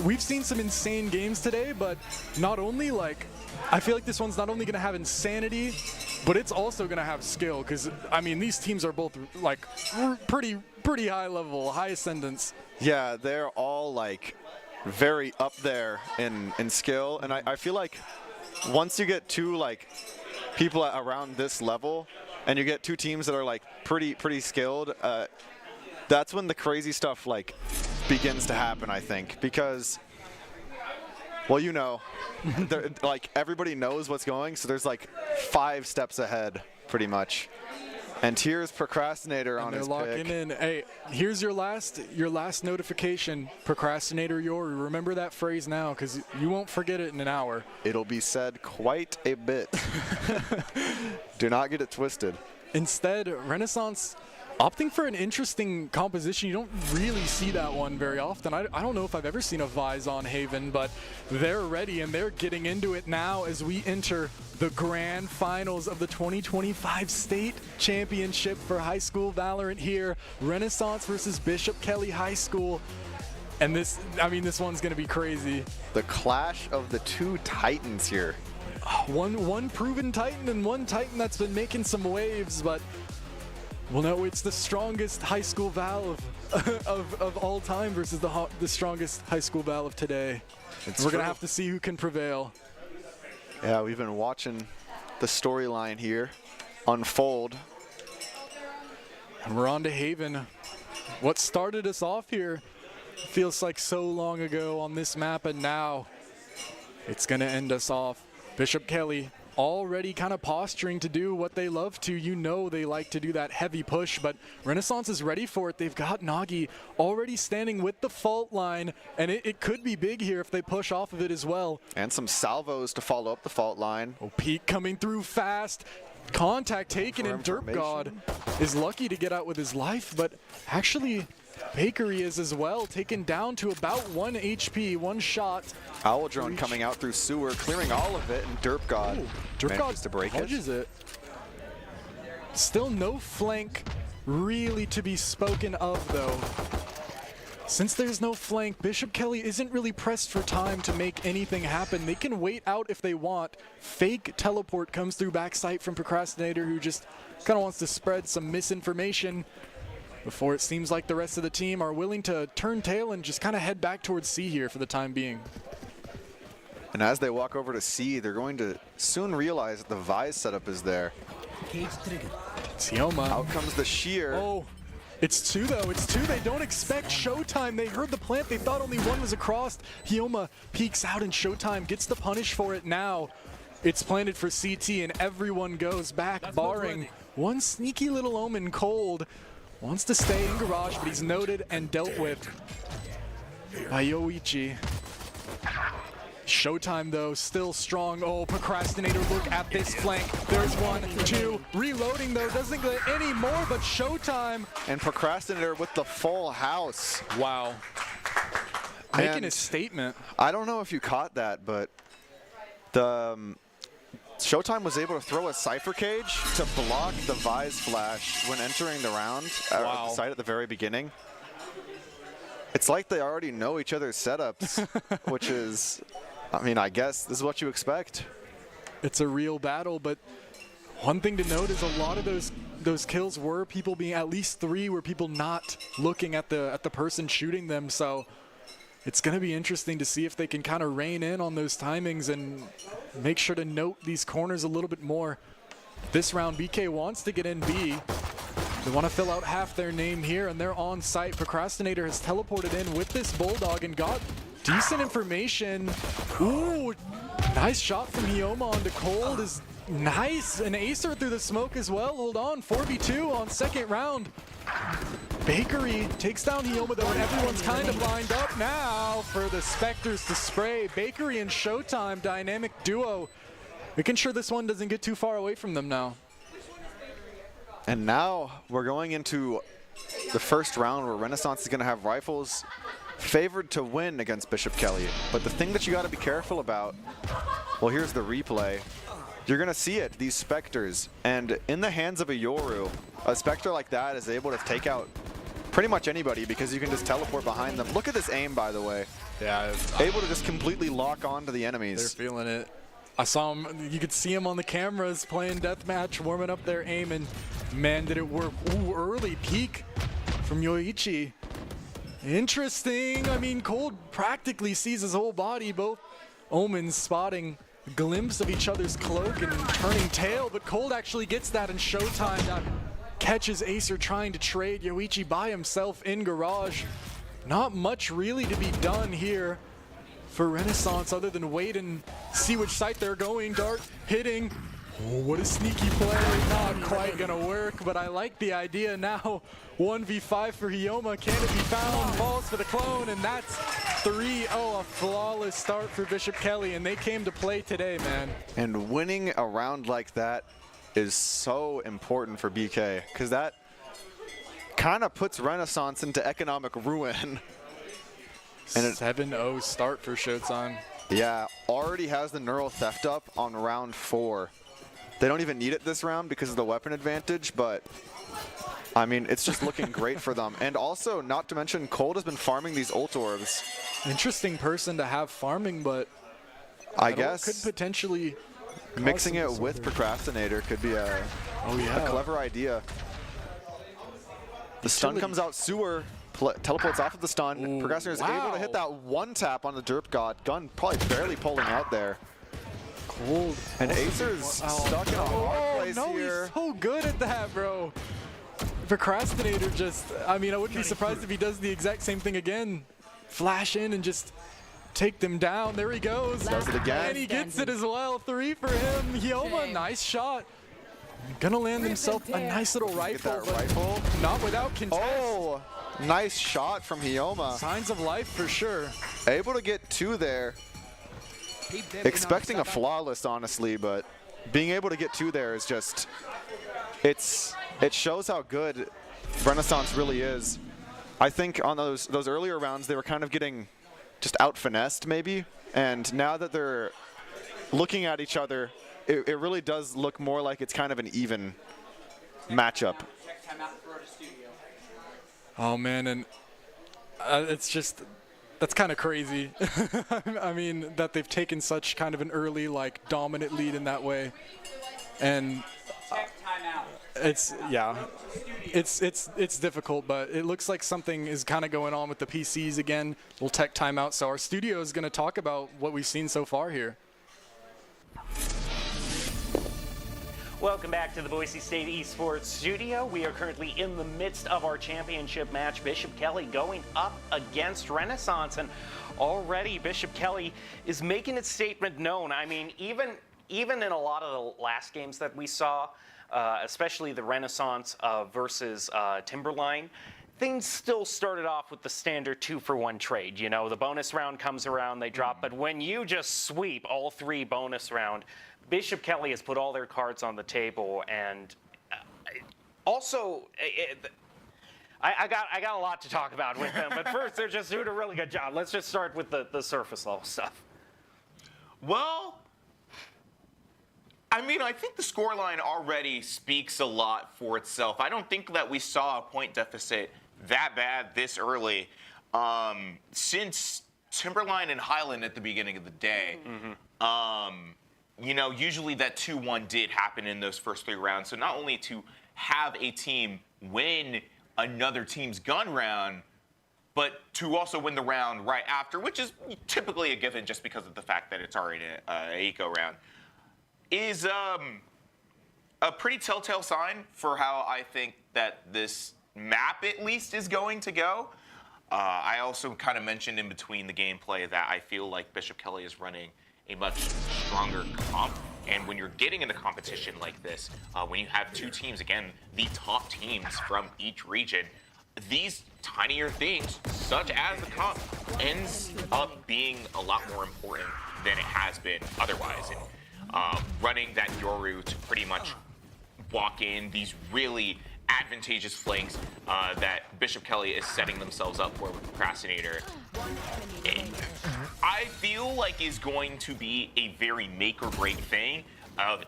we've seen some insane games today, but not only I feel like this one's not only going to have insanity, but it's also going to have skill, because, these teams are both, pretty high level, high ascendance. Yeah, they're all, very up there in skill, and I feel like once you get two, people around this level, and you get two teams that are, pretty skilled, that's when the crazy stuff, begins to happen, I think, because, well, everybody knows what's going, so there's 5 steps ahead, pretty much. And here's Procrastinator on his pick. They're locking in. Hey, here's your last notification, Procrastinator Yori. Remember that phrase now, because you won't forget it in an hour. It'll be said quite a bit. Do not get it twisted. Instead, Renaissance opting for an interesting composition. You don't really see that one very often. I don't know if I've ever seen a Vise on Haven, but they're ready and they're getting into it now as we enter the grand finals of the 2025 state championship for high school Valorant here. Renaissance versus Bishop Kelly High School. And this one's going to be crazy. The clash of the two titans here. One proven titan and one titan that's been making some waves, but well, no, it's the strongest high school Val of all time versus the strongest high school Val of today. We're going to have to see who can prevail. Yeah, we've been watching the storyline here unfold. And we're on to Haven. What started us off here feels like so long ago on this map, and now it's going to end us off. Bishop Kelly already kind of posturing to do what they love to. They like to do that heavy push, but Renaissance is ready for it. They've got Nagi already standing with the fault line, and it could be big here if they push off of it as well. And some salvos to follow up the fault line. Oh, Pete coming through fast. Contact taken, and Derp God is lucky to get out with his life, but actually Bakery is as well, taken down to about 1 HP, 1 shot. Owl Drone coming out through sewer, clearing all of it, and Derp God manages to break it. Still no flank really to be spoken of, though. Since there's no flank, Bishop Kelly isn't really pressed for time to make anything happen. They can wait out if they want. Fake teleport comes through backside from Procrastinator, who just kind of wants to spread some misinformation before it seems like the rest of the team are willing to turn tail and just kind of head back towards C here for the time being. And as they walk over to C, they're going to soon realize that the Vise setup is there. It's Hioma. Out comes the Sheer. Oh. It's 2 though, it's 2. They don't expect Showtime. They heard the plant, they thought only 1 was across. Hioma peeks out and Showtime gets the punish for it now. It's planted for CT and everyone goes back, barring one sneaky little Omen. Cold wants to stay in garage, but he's noted and dealt with by Yoichi. Showtime though, still strong. Oh, Procrastinator, look at this flank. There's 1, 2, reloading though, doesn't get any more, but Showtime. And Procrastinator with the full house. Wow. Making a statement. I don't know if you caught that, but the Showtime was able to throw a Cypher Cage to block the Vise flash when entering the round at the site at the very beginning. It's like they already know each other's setups, which is, I mean, I guess this is what you expect. It's a real battle, but one thing to note is a lot of those kills were people being, at least 3 were people not looking at the person shooting them. So it's going to be interesting to see if they can kind of rein in on those timings and make sure to note these corners a little bit more. This round, BK wants to get in B. They want to fill out half their name here, and they're on site. Procrastinator has teleported in with this Bulldog and got decent information. Ooh, nice shot from Hioma onto Cold is nice. An Acer through the smoke as well. Hold on, 4v2 on second round. Bakery takes down Hioma though, and everyone's kind of lined up now for the Spectres to spray. Bakery and Showtime, dynamic duo. Making sure this one doesn't get too far away from them now. And now we're going into the first round where Renaissance is going to have rifles favored to win against Bishop Kelly. But the thing that you got to be careful about, well, here's the replay. You're going to see it, these Spectres. And in the hands of a Yoru, a Spectre like that is able to take out pretty much anybody because you can just teleport behind them. Look at this aim, by the way. Yeah. Able to just completely lock onto the enemies. They're feeling it. I saw him, you could see him on the cameras playing deathmatch, warming up their aim, and man, did it work. Ooh, early peek from Yoichi. Interesting. I mean, Cold practically sees his whole body, both Omens spotting a glimpse of each other's cloak and turning tail, but Cold actually gets that in Showtime. Catches Acer trying to trade Yoichi by himself in garage. Not much really to be done here for Renaissance other than wait and see which site they're going. Dart hitting. Oh, what a sneaky play. Not quite gonna work, but I like the idea now. 1v5 for Hioma. Can it be found? Falls for the clone, and that's 3. Oh, a flawless start for Bishop Kelly, and they came to play today, man. And winning a round like that is so important for BK, because that kind of puts Renaissance into economic ruin. And 7-0 start for Showtime. Yeah, already has the Neural Theft up on round 4. They don't even need it this round because of the weapon advantage, but I mean, it's just looking great for them. And also, not to mention, Cold has been farming these ult orbs. Interesting person to have farming, but I guess could potentially mixing it with Procrastinator could be a clever idea. The stun comes out sewer. Teleports off of the stun. Ooh, Procrastinator is able to hit that one tap on the Derp God. Gun probably barely pulling out there. Cold. And Acer's stuck in a hard place here. He's so good at that, bro. Procrastinator just, I mean, I wouldn't be surprised if he does the exact same thing again. Flash in and just take them down. There he goes. Does it again. And he gets it as well. 3 for him. Hioma, nice shot. Gonna land himself a nice little rifle. Get that rifle. Not without contest. Oh, nice shot from Hioma. Signs of life for sure. Able to get 2 there. Expecting a flawless, honestly, but being able to get 2 there is just, it shows how good Renaissance really is. I think on those earlier rounds, they were kind of getting just out-finessed maybe, and now that they're looking at each other, it really does look more like it's kind of an even matchup. Oh man, and It's just, that's kind of crazy. I mean, that they've taken such kind of an early, like, dominant lead in that way. And it's difficult, but it looks like something is kind of going on with the PCs again. Little tech timeout. So our studio is going to talk about what we've seen so far here. Welcome back to the Boise State Esports studio. We are currently in the midst of our championship match. Bishop Kelly going up against Renaissance, and already Bishop Kelly is making its statement known. I mean, even in a lot of the last games that we saw, especially the Renaissance versus Timberline, things still started off with the standard 2-for-1 trade. You know, the bonus round comes around, they drop, but when you just sweep all 3 bonus round, Bishop Kelly has put all their cards on the table, and also, I got a lot to talk about with them, but first, they're just doing a really good job. Let's just start with the surface level stuff. Well, I mean, I think the scoreline already speaks a lot for itself. I don't think that we saw a point deficit that bad this early since Timberline and Highland at the beginning of the day. You know, usually that 2-1 did happen in those first 3 rounds. So not only to have a team win another team's gun round, but to also win the round right after, which is typically a given just because of the fact that it's already an eco round, is a pretty telltale sign for how I think that this map at least is going to go. I also kind of mentioned in between the gameplay that I feel like Bishop Kelly is running a much stronger comp. And when you're getting into competition like this, when you have 2 teams, again, the top teams from each region, these tinier things, such as the comp, ends up being a lot more important than it has been otherwise. And running that Yoru to pretty much walk in these really advantageous flanks that Bishop Kelly is setting themselves up for with Procrastinator, I feel like is going to be a very make or break thing.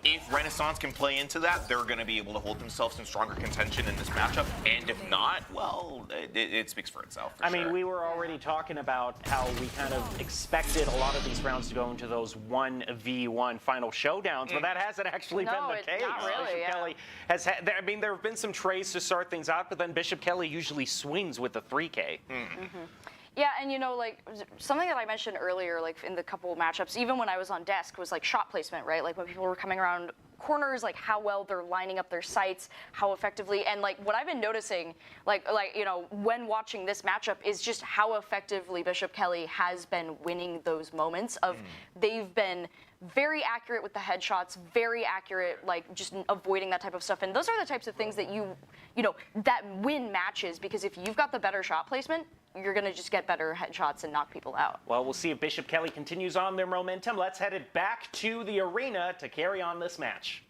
If Renaissance can play into that, they're going to be able to hold themselves in stronger contention in this matchup. And if not, well, it speaks for itself. I mean, we were already talking about how we kind of expected a lot of these rounds to go into those 1v1 final showdowns, but that hasn't actually been the case. Not really, Bishop Kelly has had, I mean, there have been some trays to start things out, but then Bishop Kelly usually swings with the 3K. Yeah, and you know, like, something that I mentioned earlier, like, in the couple matchups, even when I was on desk, was, like, shot placement, right? Like, when people were coming around corners, like, how well they're lining up their sights, how effectively, and, like, what I've been noticing, like, you know, when watching this matchup is just how effectively Bishop Kelly has been winning those moments of, they've been very accurate with the headshots, very accurate, like, just avoiding that type of stuff. And those are the types of things that you know, that win matches, because if you've got the better shot placement, you're going to just get better headshots and knock people out. Well, we'll see if Bishop Kelly continues on their momentum. Let's head it back to the arena to carry on this match.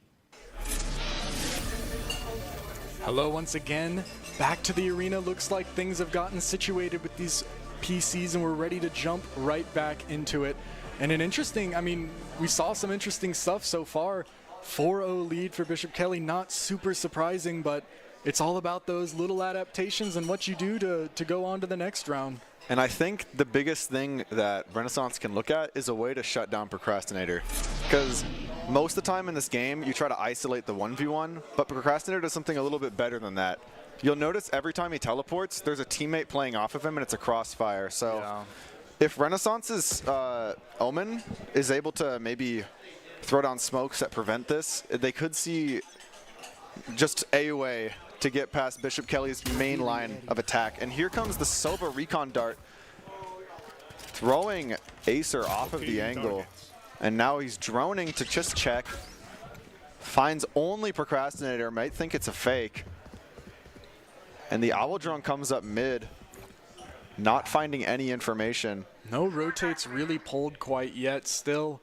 Hello once again. Back to the arena. Looks like things have gotten situated with these PCs and we're ready to jump right back into it. And an interesting, I mean, we saw some interesting stuff so far. 4-0 lead for Bishop Kelly, not super surprising, but it's all about those little adaptations and what you do to go on to the next round. And I think the biggest thing that Renaissance can look at is a way to shut down Procrastinator. Because most of the time in this game, you try to isolate the 1v1, but Procrastinator does something a little bit better than that. You'll notice every time he teleports, there's a teammate playing off of him, and it's a crossfire. So if Renaissance's Omen is able to maybe throw down smokes that prevent this, they could see just AOA to get past Bishop Kelly's main line of attack. And here comes the Sova recon dart, throwing Acer off of the angle. And now he's droning to just check. Finds only Procrastinator, might think it's a fake. And the Owl drone comes up mid, not finding any information. No rotates really pulled quite yet still.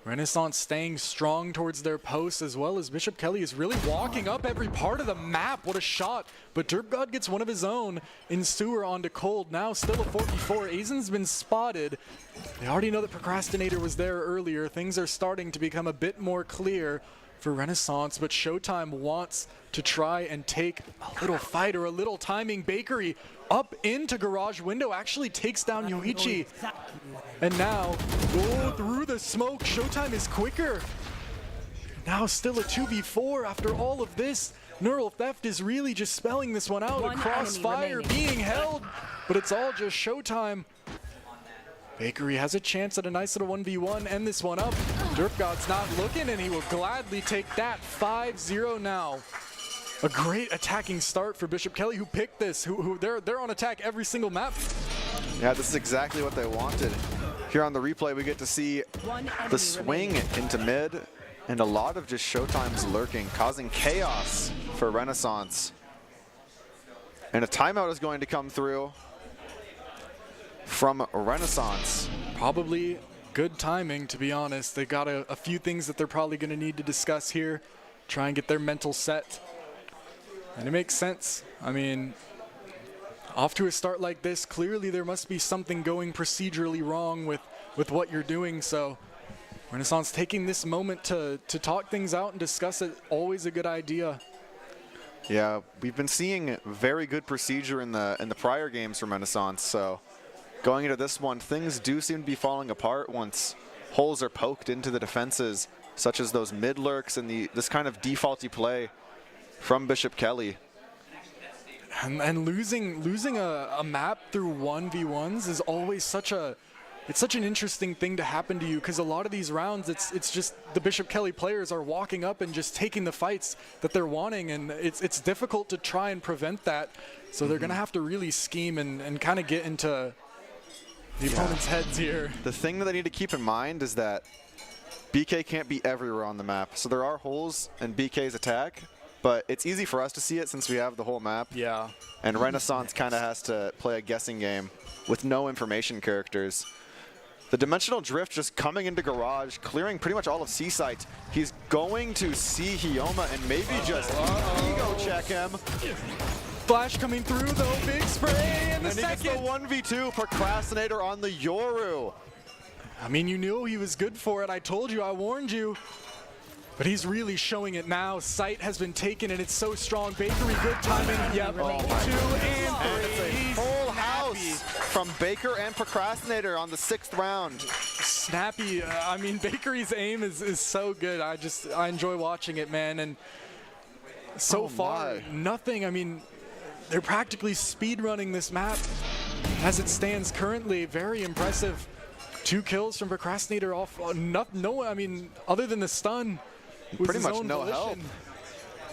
Renaissance staying strong towards their posts, as well as Bishop Kelly is really walking up every part of the map. What a shot. But Derpgod gets one of his own in Sewer onto Cold. Now still a 4v4. Azen's been spotted. They already know that Procrastinator was there earlier. Things are starting to become a bit more clear for Renaissance, but Showtime wants to try and take a little fight or a little timing. Bakery up into garage window, actually takes down Yoichi. And now, go through the smoke. Showtime is quicker. Now still a 2v4 after all of this. Neural Theft is really just spelling this one out. A crossfire being held, but it's all just Showtime. Bakery has a chance at a nice little 1v1, end this one up. Derp God's not looking, and he will gladly take that. 5-0 now. A great attacking start for Bishop Kelly, who picked this. They're on attack every single map. Yeah, this is exactly what they wanted. Here on the replay, we get to see the swing into mid, and a lot of just Showtime's lurking, causing chaos for Renaissance. And a timeout is going to come through from Renaissance. Probably good timing, to be honest. They got a few things that they're probably going to need to discuss here, try and get their mental set. And it makes sense. I mean, off to a start like this, clearly there must be something going procedurally wrong with what you're doing. So Renaissance taking this moment to talk things out and discuss it, always a good idea. Yeah, we've been seeing very good procedure in the prior games from Renaissance. So going into this one, things do seem to be falling apart once holes are poked into the defenses, such as those mid lurks and this kind of defaulty play from Bishop Kelly. And losing a map through 1v1s is always such an interesting thing to happen to you, because a lot of these rounds it's just the Bishop Kelly players are walking up and just taking the fights that they're wanting, and it's difficult to try and prevent that. So they're gonna have to really scheme and kind of get into the opponent's heads here. The thing that they need to keep in mind is that BK can't be everywhere on the map. So there are holes in BK's attack, but it's easy for us to see it since we have the whole map. Yeah. And Renaissance kind of has to play a guessing game with no information characters. The Dimensional Drift just coming into garage, clearing pretty much all of C-Site. He's going to see Hyoma and maybe just ego check him. Flash coming through though, big spray in the second. And he gets the 1v2 Procrastinator on the Yoru. I mean, you knew he was good for it. I told you, I warned you. But he's really showing it now. Sight has been taken, and it's so strong. Bakery, good timing. Yep, 2 and 3. Full house from Baker and Procrastinator on the 6th round. Snappy. I mean, Bakery's aim is so good. I enjoy watching it, man. And so far, nothing. I mean, they're practically speed running this map as it stands currently. Very impressive. 2 kills from Procrastinator off. No, I mean, other than the stun. Pretty much no help.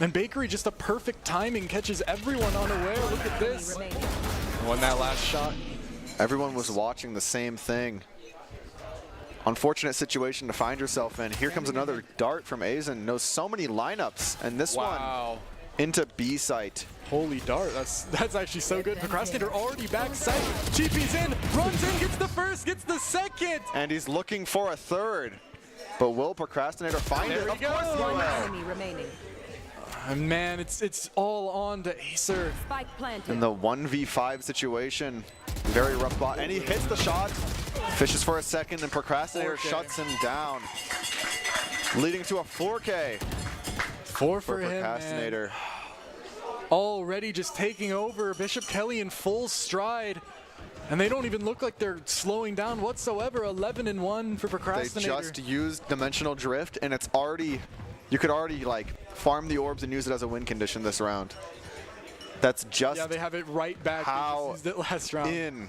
And Bakery, just a perfect timing, catches everyone unaware. Look at this. Won that last shot. Everyone was watching the same thing. Unfortunate situation to find yourself in. Here comes another dart from Aizen. Knows so many lineups, and this one into B site. Holy dart, that's actually so good. Procrastinator already back site. TP's in, runs in, gets the first, gets the second. And he's looking for a third. But will Procrastinator find it? Of course he will. One enemy remaining. Man, it's all on to Acer. Spike planted. In the 1v5 situation, very rough bot, and he hits the shot. Fishes for a second, and Procrastinator shuts him down, leading to a 4K. 4 for him, Procrastinator. Man. Already just taking over. Bishop Kelly in full stride. And they don't even look like they're slowing down whatsoever. 11-1 for Procrastinator. They just used Dimensional Drift, and it's already, you could already like farm the orbs and use it as a win condition this round. That's just they have it right back how the last round. In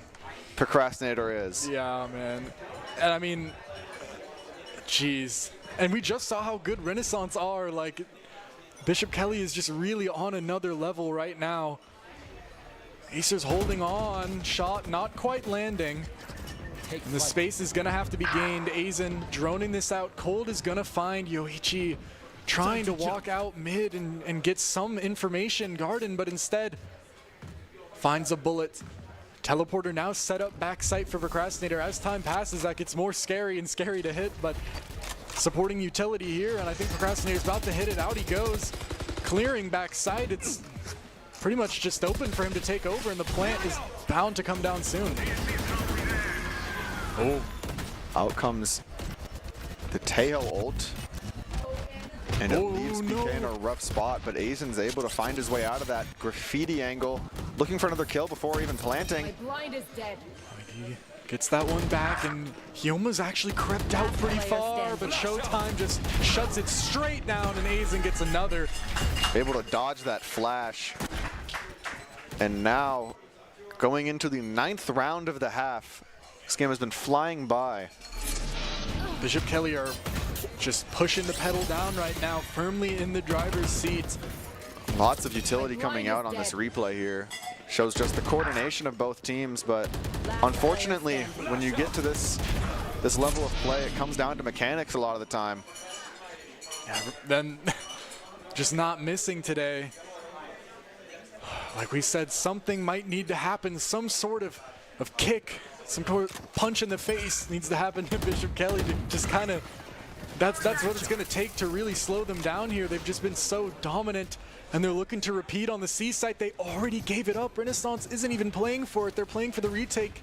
Procrastinator is. Yeah, man. And I mean, jeez. And we just saw how good Renaissance are. Like, Bishop Kelly is just really on another level right now. Acer's holding on, shot not quite landing. And the space is gonna have to be gained. Aizen droning this out. Cold is gonna find Yoichi trying to walk out mid and get some information Garden, but instead finds a bullet. Teleporter now set up backside for Procrastinator. As time passes, that gets more scary and scary to hit, but supporting utility here, and I think Procrastinator's about to hit it. Out he goes, clearing backside. It's pretty much just open for him to take over, and the plant is bound to come down soon. Oh. Out comes the Tejo ult. And it leaves PK in a rough spot, but Aizen's able to find his way out of that graffiti angle, looking for another kill before even planting. My blind is dead. He gets that one back, and he almost actually crept out pretty far, but Showtime just shuts it straight down, and Aizen gets another. Able to dodge that flash. And now, going into the 9th round of the half, this game has been flying by. Bishop Kelly are just pushing the pedal down right now, firmly in the driver's seat. Lots of utility coming out on this replay here. Shows just the coordination of both teams, but unfortunately, when you get to this level of play, it comes down to mechanics a lot of the time. Yeah, then just not missing today. Like we said, something might need to happen, some sort of kick, some punch in the face needs to happen to Bishop Kelly to just kind of, that's what it's going to take to really slow them down here. They've just been so dominant, and they're looking to repeat on the C site. They already gave it up. Renaissance isn't even playing for it. They're playing for the retake.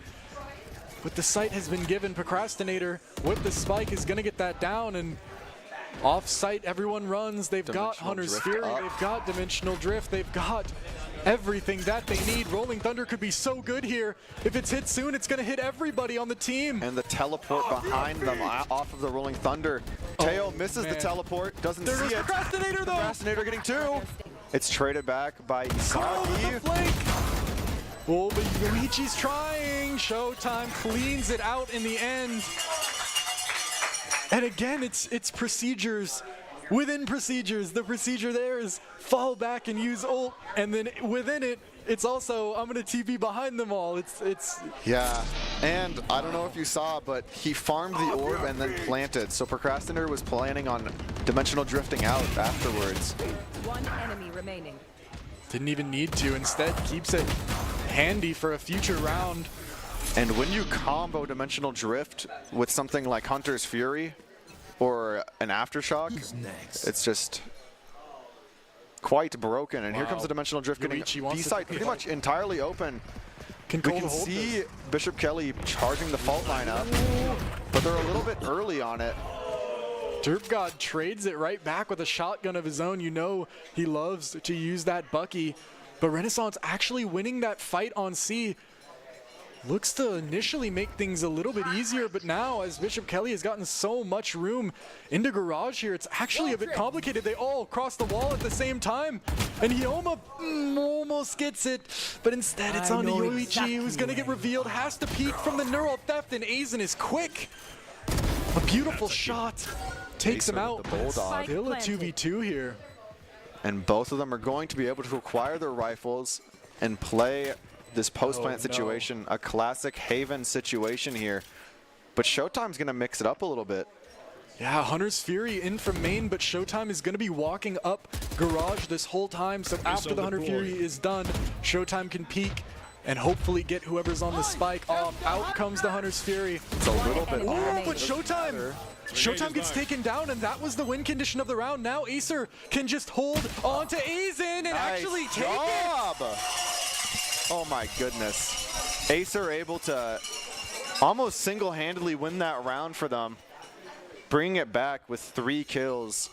But the site has been given. Procrastinator with the spike is going to get that down, and off site everyone runs. They've got Hunter's Fury. They've got Dimensional Drift. They've got everything that they need. Rolling Thunder could be so good here. If it's hit soon, it's going to hit everybody on the team. And the teleport behind them off of the Rolling Thunder. Teo misses the teleport, doesn't see it. Procrastinator though. Procrastinator getting 2. It's traded back by Isagi. Oh, but Yoichi's trying. Showtime cleans it out in the end. And again, it's procedures within procedures. The procedure there is fall back and use ult, and then within it, it's also I'm gonna TP behind them all. It's yeah, and I don't know if you saw, but he farmed the orb and then planted. So Procrastinator was planning on dimensional drifting out afterwards. One enemy remaining. Didn't even need to. Instead, keeps it handy for a future round. And when you combo dimensional drift with something like Hunter's Fury or an Aftershock, it's just quite broken. And here comes the dimensional drift getting B-side pretty much entirely open. We can see Bishop Kelly charging the fault line up, but they're a little bit early on it. Derpgod trades it right back with a shotgun of his own. You know he loves to use that Bucky, but Renaissance actually winning that fight on C looks to initially make things a little bit easier, but now as Bishop Kelly has gotten so much room into garage here, it's actually a bit complicated. They all cross the wall at the same time, and he almost gets it, but instead it's on to Yoichi, who's going to get revealed, has to peek from the neural theft, and Aizen is quick. A beautiful shot takes him out. Still a 2v2 here. And both of them are going to be able to acquire their rifles and play this post-plant situation, a classic Haven situation here. But Showtime's going to mix it up a little bit. Yeah, Hunter's Fury in from main, but Showtime is going to be walking up garage this whole time. So after the Hunter Fury is done, Showtime can peek and hopefully get whoever's on the spike off. Out comes the Hunter's Fury. It's a little bit off. But Showtime gets taken down, and that was the win condition of the round. Now Acer can just hold on to Aizen and actually take it. Oh my goodness. Acer able to almost single-handedly win that round for them, bringing it back with 3 kills.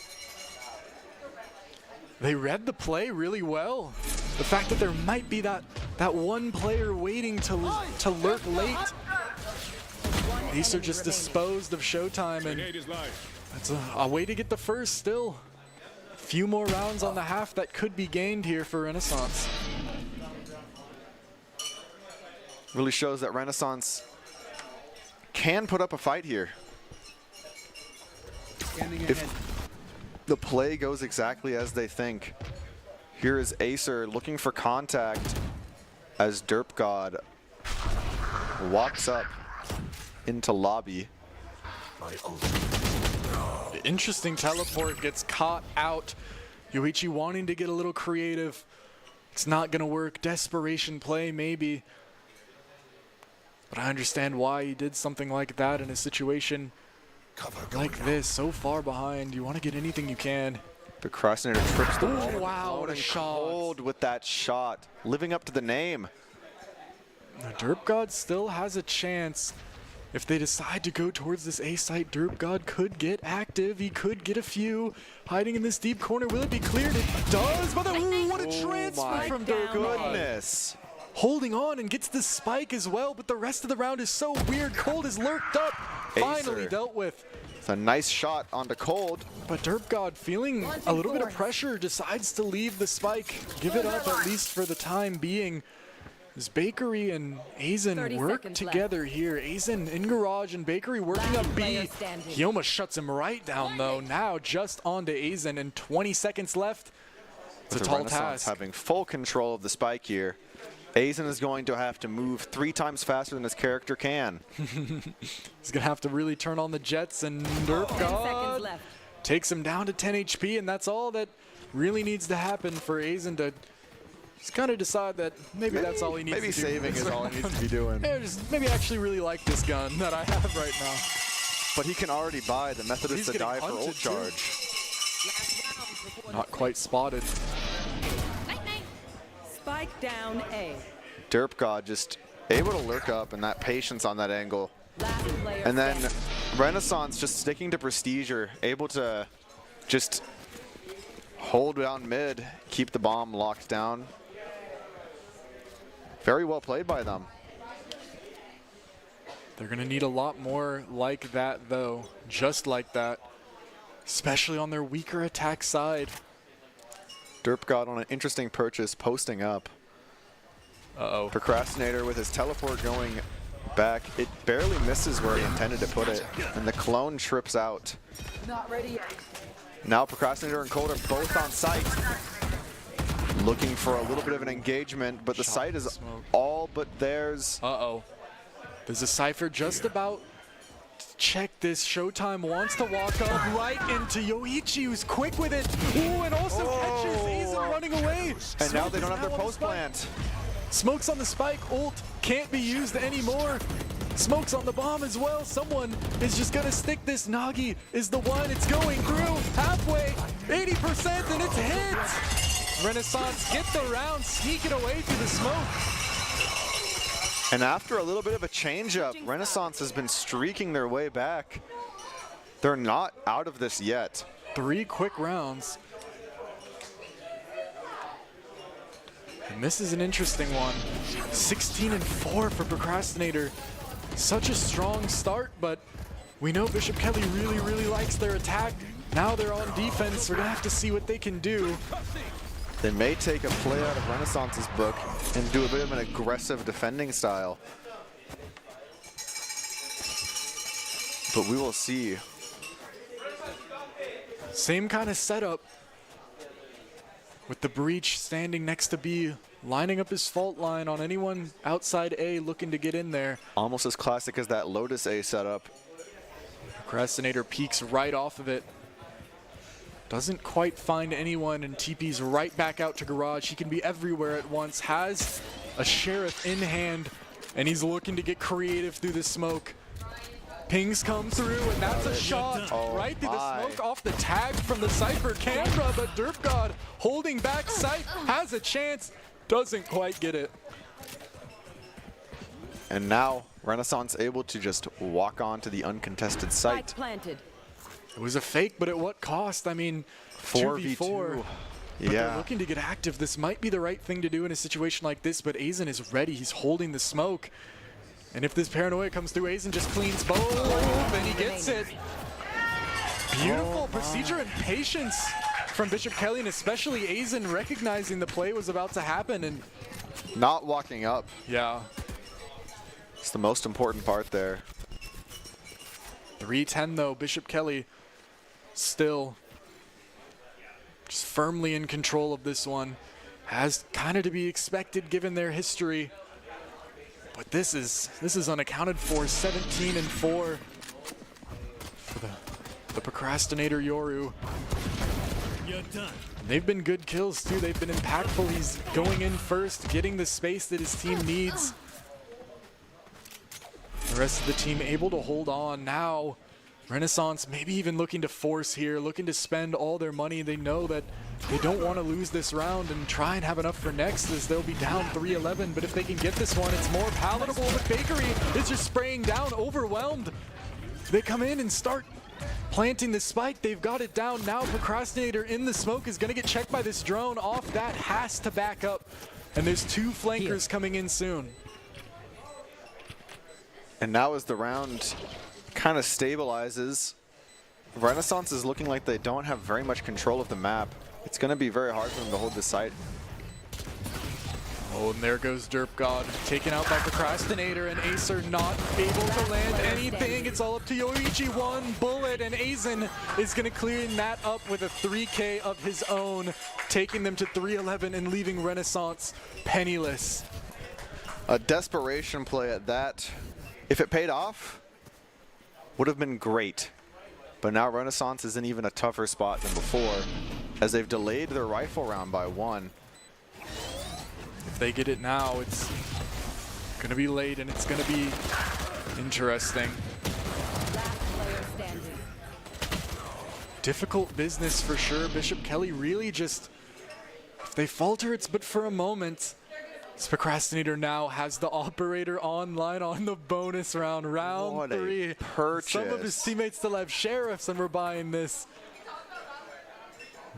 They read the play really well. The fact that there might be that one player waiting to lurk late. Acer just disposed of Showtime, and that's a way to get the first still. A few more rounds on the half that could be gained here for Renaissance. Really shows that Renaissance can put up a fight here. If the play goes exactly as they think. Here is Acer looking for contact as Derpgod walks up into lobby. Interesting teleport gets caught out. Yoichi wanting to get a little creative. It's not going to work. Desperation play maybe. But I understand why he did something like that in a situation like this. So far behind, you want to get anything you can. Procrastinator trips the wall. Oh, wow, what a shot. Cold with that shot. Living up to the name. The Derpgod still has a chance. if they decide to go towards this A site, Derpgod could get active. He could get a few hiding in this deep corner. Will it be cleared? It does, but what a transfer from Derpgod. Goodness. Holding on and gets the spike as well, but the rest of the round is so weird. Cold is lurked up, finally Acer. dealt with. It's a nice shot onto Cold. But Derpgod, feeling a little bit of pressure, decides to leave the spike, give it up at least for the time being. As Bakery and Aizen work together here. Aizen in garage and Bakery working up B. He almost shuts him right down though. Now just onto Aizen and 20 seconds left. It's a tall task. Having full control of the spike here. Aizen is going to have to move 3 times faster than his character can. He's going to have to really turn on the jets, and Derpgod takes him down to 10 HP, and that's all that really needs to happen for Aizen to just kind of decide that maybe that's all he needs to do. Maybe saving is all he needs to be doing. Yeah, just maybe actually really like this gun that I have right now. But he can already buy the Methodist to die for ult charge. Not quite spotted. Spike down A. Derpgod just able to lurk up and that patience on that angle. And then Renaissance just sticking to Prestiger, able to just hold down mid, keep the bomb locked down. Very well played by them. They're going to need a lot more like that, though. Just like that. Especially on their weaker attack side. Derpgod on an interesting purchase, posting up. Uh-oh. Procrastinator with his teleport going back. It barely misses where he intended to put it. And the clone trips out. Not ready yet. Now Procrastinator and Cold are both on site. Looking for a little bit of an engagement, but the site is all but theirs. Uh-oh. There's a Cypher just about to check this. Showtime wants to walk up right into Yoichi, who's quick with it. Ooh, and also catches Aizen running away. And now they don't have their post plant. Smokes on the spike, ult can't be used anymore. Smokes on the bomb as well. Someone is just gonna stick this. Nagi is the one. It's going through halfway, 80%, and it's hit. Renaissance get the round, sneak it away through the smoke. And after a little bit of a change-up, Renaissance has been streaking their way back. They're not out of this yet. 3 quick rounds. And this is an interesting one. 16-4 for Procrastinator. Such a strong start, but we know Bishop Kelly really, really likes their attack. Now they're on defense. We're gonna have to see what they can do. They may take a play out of Renaissance's book and do a bit of an aggressive defending style. But we will see. Same kind of setup. With the Breach standing next to B, lining up his fault line on anyone outside A looking to get in there. Almost as classic as that Lotus A setup. Procrastinator peeks right off of it. Doesn't quite find anyone and TP's right back out to garage. He can be everywhere at once. Has a Sheriff in hand and he's looking to get creative through the smoke. Pings come through and that's a shot right through the smoke off the tag from the Cypher camera, but Derpgod holding back sight, has a chance, doesn't quite get it. And now Renaissance able to just walk on to the uncontested site. Planted. It was a fake, but at what cost? I mean, 2v4. But they're looking to get active. This might be the right thing to do in a situation like this, but Aizen is ready. He's holding the smoke. And if this paranoia comes through, Aizen just cleans both, and he gets it. Beautiful procedure and patience from Bishop Kelly, and especially Aizen recognizing the play was about to happen and not walking up. Yeah. It's the most important part there. 3-10 though, Bishop Kelly still just firmly in control of this one. Has kind of to be expected given their history. But this is unaccounted for. 17-4 for the Procrastinator Yoru. You're done. They've been good kills too. They've been impactful. He's going in first, getting the space that his team needs. The rest of the team able to hold on. Now Renaissance maybe even looking to force here, looking to spend all their money. They know that they don't want to lose this round and try and have enough for next, as they'll be down 3-11. But if they can get this one, it's more palatable. But Bakery is just spraying down, overwhelmed. They come in and start planting the spike. They've got it down. Now Procrastinator in the smoke is going to get checked by this drone. Off that, has to back up. And there's 2 flankers coming in soon. And now as the round kind of stabilizes, Renaissance is looking like they don't have very much control of the map. It's going to be very hard for them to hold this site. Oh, and there goes Derp God, taken out by Procrastinator, and Acer not able to land anything. It's all up to Yoichi. 1 bullet, and Aizen is going to clean that up with a 3K of his own, taking them to 3-11 and leaving Renaissance penniless. A desperation play at that. If it paid off, would have been great. But now Renaissance is in even a tougher spot than before, as they've delayed their rifle round by 1. If they get it now, it's going to be late, and it's going to be interesting. Difficult business for sure. Bishop Kelly really just, if they falter, it's but for a moment. This Procrastinator now has the operator online on the bonus round, round 3. Purchase. Some of his teammates still have sheriffs, and we're buying this.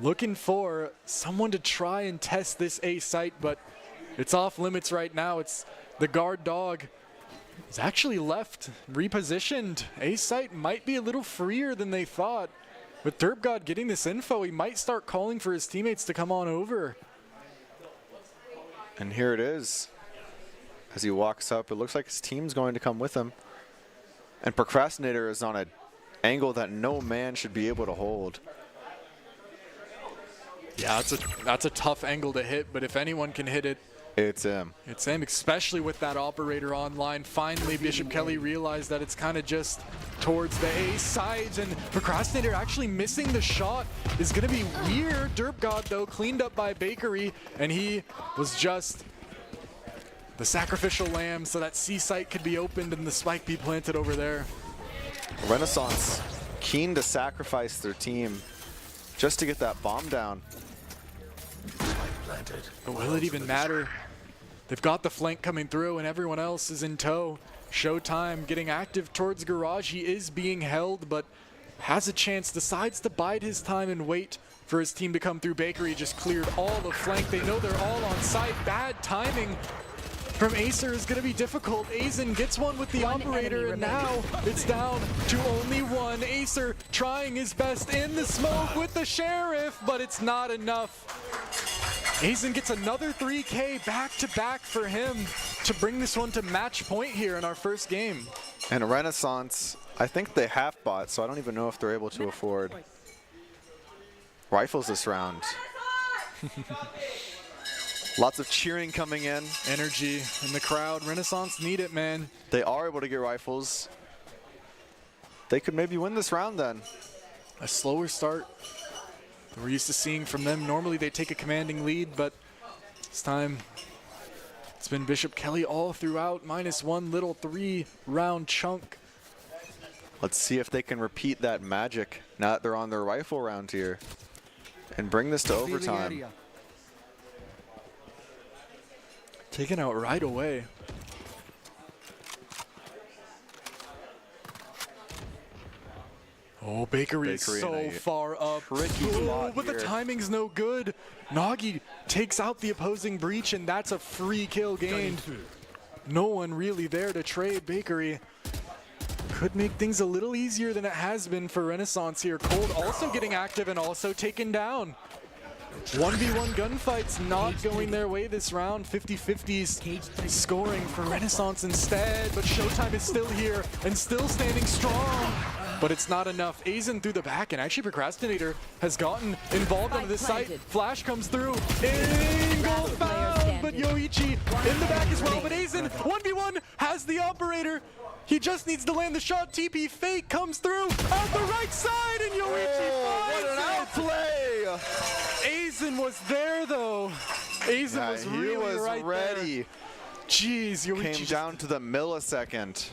Looking for someone to try and test this A site, but it's off limits right now. It's the guard dog. It's actually left, repositioned. A site might be a little freer than they thought. With Derp God getting this info, he might start calling for his teammates to come on over. And here it is. As he walks up, it looks like his team's going to come with him. And Procrastinator is on an angle that no man should be able to hold. Yeah, that's a tough angle to hit, but if anyone can hit it, it's him. It's him, especially with that operator online. Finally, Bishop Kelly realized that it's kind of just towards the A sides, and Procrastinator actually missing the shot is going to be weird. Derp God, though, cleaned up by Bakery, and he was just the sacrificial lamb so that C site could be opened and the spike be planted over there. Renaissance keen to sacrifice their team just to get that bomb down. But will it even matter? They've got the flank coming through and everyone else is in tow. Showtime getting active towards Garage. He is being held, but has a chance, decides to bide his time and wait for his team to come through. Bakery just cleared all the flank. They know they're all on site. Bad timing from Acer is going to be difficult. Aizen gets one with the operator, and now it's down to only 1. Acer trying his best in the smoke with the sheriff, but it's not enough. Aizen gets another 3K back-to-back for him to bring this one to match point here in our first game. And Renaissance, I think they half bought, so I don't even know if they're able to afford rifles this round. Lots of cheering coming in. Energy in the crowd. Renaissance need it, man. They are able to get rifles. They could maybe win this round then. A slower start than we're used to seeing from them. Normally they take a commanding lead, but this time it's been Bishop Kelly all throughout, minus 1 little 3-round chunk. Let's see if they can repeat that magic now that they're on their rifle round here and bring this to overtime. Taken out right away. Oh, Bakery is so far up. Oh, but the timing's no good. Nagi takes out the opposing breach, and that's a free kill gained. No one really there to trade. Bakery could make things a little easier than it has been for Renaissance here. Cold also getting active and also taken down. 1v1 gunfights not going their way this round. 50-50s scoring for Renaissance instead, but Showtime is still here and still standing strong. But it's not enough. Aizen through the back, and actually Procrastinator has gotten involved on this site. Flash comes through. Angle found, but Yoichi in the back as well. But Aizen, 1v1, has the operator. He just needs to land the shot. TP fake comes through on the right side, and Yoichi finds what an outplay! Aizen was there, though. Aizen was really right ready. There. Jeez, Yoichi came down to the millisecond.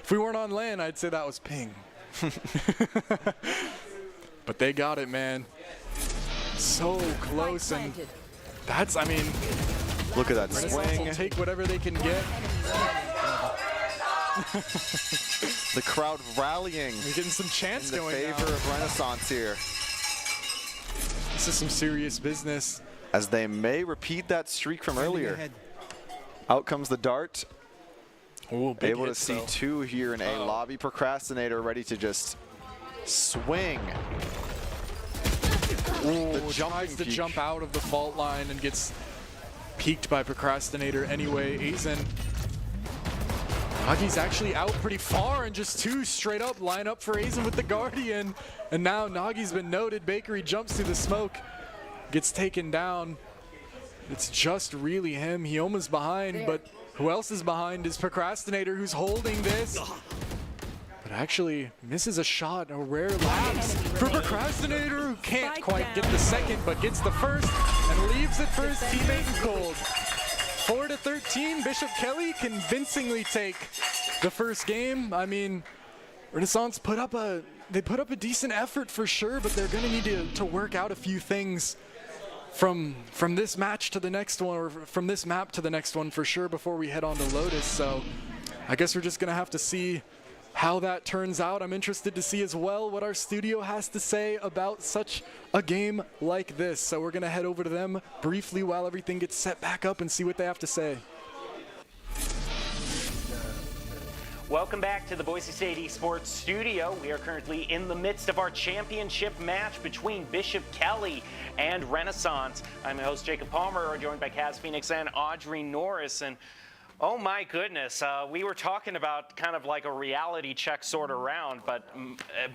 If we weren't on LAN, I'd say that was ping. But they got it, man. So close, and that's, I mean, look at that Renaissance swing. will take whatever they can get. The crowd rallying. We're getting some chants in the going favor of Renaissance here. This is some serious business. As they may repeat that streak from earlier. Out comes the dart. Ooh, big able to hits, see though. 2 here in A. Lobby Procrastinator ready to just swing. Ooh, tries to jump out of the fault line and gets peeked by Procrastinator anyway. Aizen. Nagi's actually out pretty far, and just 2 straight up line up for Aizen with the Guardian. And now Nagi's been noted. Bakery jumps through the smoke, gets taken down. It's just really him. He almost behind, but who else is behind is Procrastinator, who's holding this. But actually misses a shot, a rare lapse for Procrastinator, who can't quite get the second, but gets the first and leaves it for his teammate in cold. 4-13, Bishop Kelly convincingly take the first game. I mean, Renaissance put up a decent effort for sure, but they're gonna need to work out a few things from this match to the next one, or from this map to the next one for sure, before we head on to Lotus. So I guess we're just gonna have to see how that turns out. I'm interested to see as well what our studio has to say about such a game like this. So we're gonna head over to them briefly while everything gets set back up and see what they have to say. Welcome back to the Boise State Esports studio. We are currently in the midst of our championship match between Bishop Kelly and Renaissance. I'm your host, Jacob Palmer, joined by Kaz Phoenix and Audrey Norris. And oh my goodness, we were talking about kind of like a reality check sort of round, but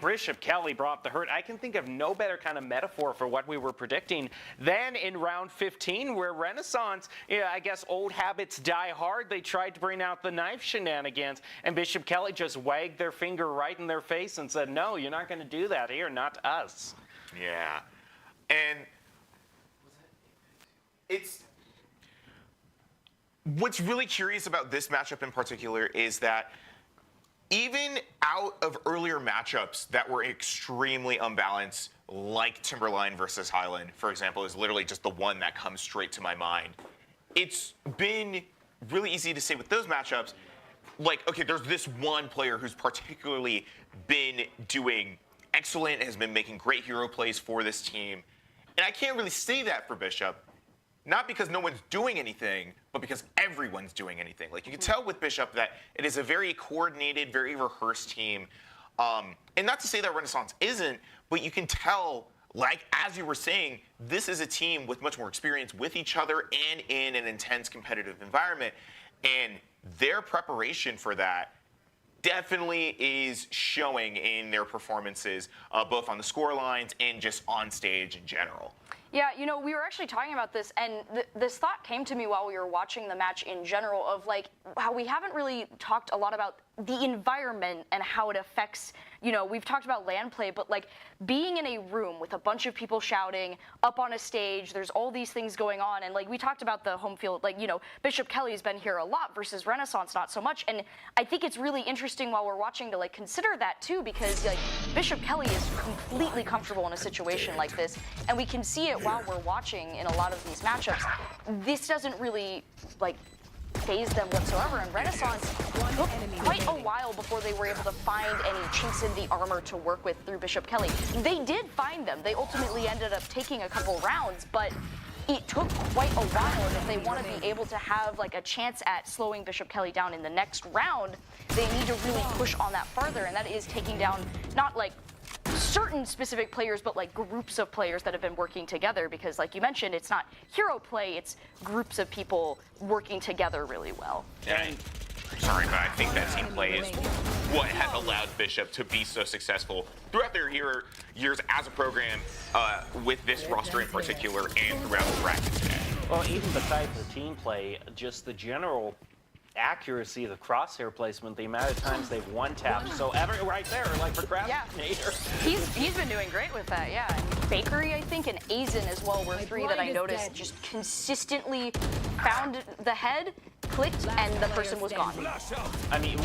Bishop Kelly brought the hurt. I can think of no better kind of metaphor for what we were predicting than in round 15, where Renaissance, I guess old habits die hard. They tried to bring out the knife shenanigans, and Bishop Kelly just wagged their finger right in their face and said, no, you're not going to do that here, not us. Yeah. And it's... What's really curious about this matchup in particular is that even out of earlier matchups that were extremely unbalanced, like Timberline versus Highland, for example, is literally just the one that comes straight to my mind. It's been really easy to say with those matchups, like, okay, there's this one player who's particularly been doing excellent, has been making great hero plays for this team. And I can't really say that for Bishop. Not because no one's doing anything, but because everyone's doing anything. Like, you can tell with Bishop that it is a very coordinated, very rehearsed team. And not to say that Renaissance isn't, but you can tell, like, as you were saying, this is a team with much more experience with each other and in an intense competitive environment. And their preparation for that definitely is showing in their performances, both on the score lines and just on stage in general. Yeah, you know, we were actually talking about this, and this thought came to me while we were watching the match in general, of like how we haven't really talked a lot about the environment and how it affects, you know, we've talked about LAN play, but like being in a room with a bunch of people shouting up on a stage, there's all these things going on. And like we talked about the home field, like, you know, Bishop Kelly's been here a lot versus Renaissance not so much. And I think it's really interesting while we're watching to like consider that too, because like Bishop Kelly is completely comfortable in a situation like this. And we can see it while we're watching in a lot of these matchups. This doesn't really like phase them whatsoever, and Renaissance took quite a while before they were able to find any chinks in the armor to work with through Bishop Kelly. They did find them. They ultimately ended up taking a couple rounds, but it took quite a while, and if they want to be able to have like a chance at slowing Bishop Kelly down in the next round, they need to really push on that further, and that is taking down not like certain specific players, but like groups of players that have been working together, because like you mentioned, it's not hero play, it's groups of people working together really well. Yeah, sorry, but I think that team play is what has allowed Bishop to be so successful throughout their years as a program, with this roster in particular, and throughout the bracket today. Well, even besides the team play, just the general accuracy of the crosshair placement, the amount of times they've one-tapped. So right there, like Procrastinator. Yeah. He's been doing great with that, yeah. Bakery, I think, and Aizen as well were three that I noticed just consistently found the head, clicked, and the person was gone. I mean,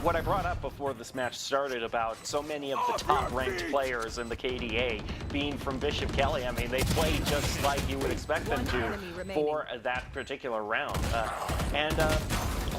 what I brought up before this match started about so many of the top-ranked players in the KDA being from Bishop Kelly, I mean, they played just like you would expect them to for that particular round.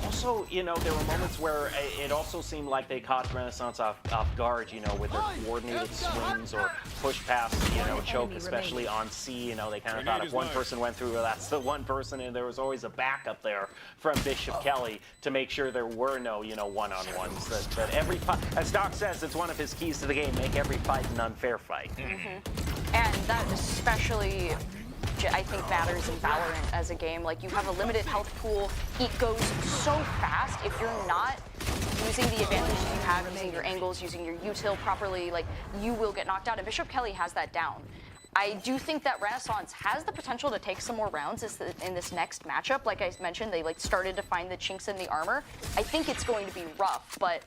Also, you know, there were moments where it also seemed like they caught Renaissance off guard, you know, with their coordinated swings or push past, you know, choke, especially on C. You know, they kind of thought if one person went through, that's the one person, and there was always a backup there from Bishop Kelly to make sure there were no, you know, one-on-ones. That every fight, as Doc says, it's one of his keys to the game, make every fight an unfair fight. And that especially, I think, matters in Valorant as a game. Like, you have a limited health pool. It goes so fast. If you're not using the advantages you have, using your angles, using your util properly, like, you will get knocked out. And Bishop Kelly has that down. I do think that Renaissance has the potential to take some more rounds in this next matchup. Like I mentioned, they started to find the chinks in the armor. I think it's going to be rough, but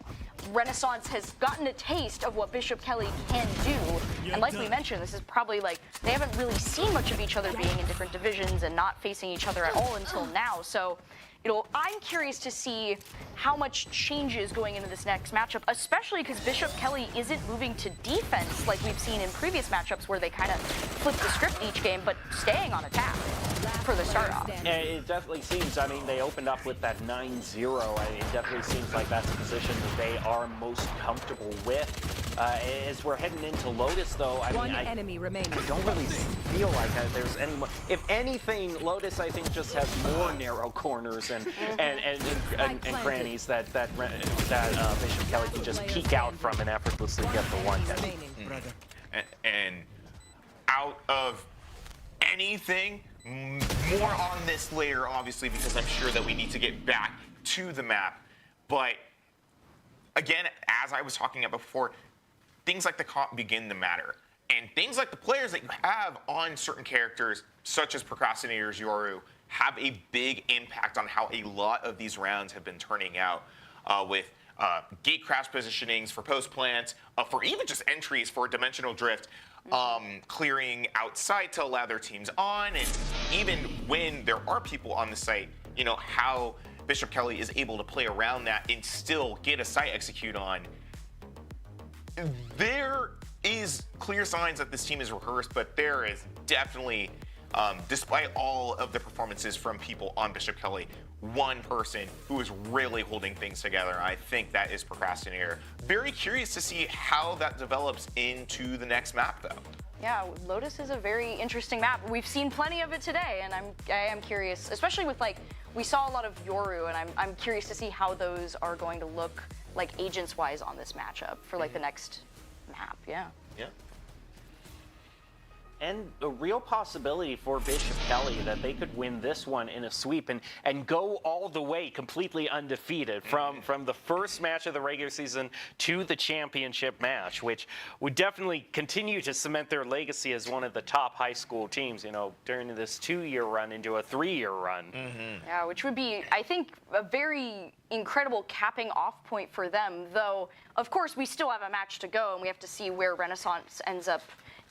Renaissance has gotten a taste of what Bishop Kelly can do. And like we mentioned, this is probably like, they haven't really seen much of each other being in different divisions and not facing each other at all until now. So, you know, I'm curious to see how much changes going into this next matchup, especially because Bishop Kelly isn't moving to defense like we've seen in previous matchups where they kind of flip the script each game, but staying on attack for the start off. It definitely seems, I mean, they opened up with that 9-0. It definitely seems like that's a position that they are most comfortable with. As we're heading into Lotus, though, I mean, I don't really feel like there's any more. If anything, Lotus, I think, just has more narrow corners and crannies that Bishop Kelly can just peek out from and effortlessly get the one hit. And out of anything, more on this later, obviously, because I'm sure that we need to get back to the map. But again, as I was talking about before, things like the comp begin to matter. And things like the players that you have on certain characters, such as Procrastinators Yoru, have a big impact on how a lot of these rounds have been turning out with gate crash positionings for post plant, for even just entries for dimensional drift, clearing outside to allow their teams on, and even when there are people on the site, you know, how Bishop Kelly is able to play around that and still get a site execute on. There is clear signs that this team is rehearsed, but there is definitely, despite all of the performances from people on Bishop Kelly, one person who is really holding things together. I think that is Procrastinator. Very curious to see how that develops into the next map, though. Yeah, Lotus is a very interesting map. We've seen plenty of it today, and I am curious, especially with, like, we saw a lot of Yoru, and I'm curious to see how those are going to look, like, agents-wise on this matchup for, like, the next map. Yeah. And a real possibility for Bishop Kelly that they could win this one in a sweep and go all the way completely undefeated from the first match of the regular season to the championship match, which would definitely continue to cement their legacy as one of the top high school teams, you know, during this 2-year run into a 3-year run. Yeah, which would be, I think, a very incredible capping off point for them, though, of course, we still have a match to go, and we have to see where Renaissance ends up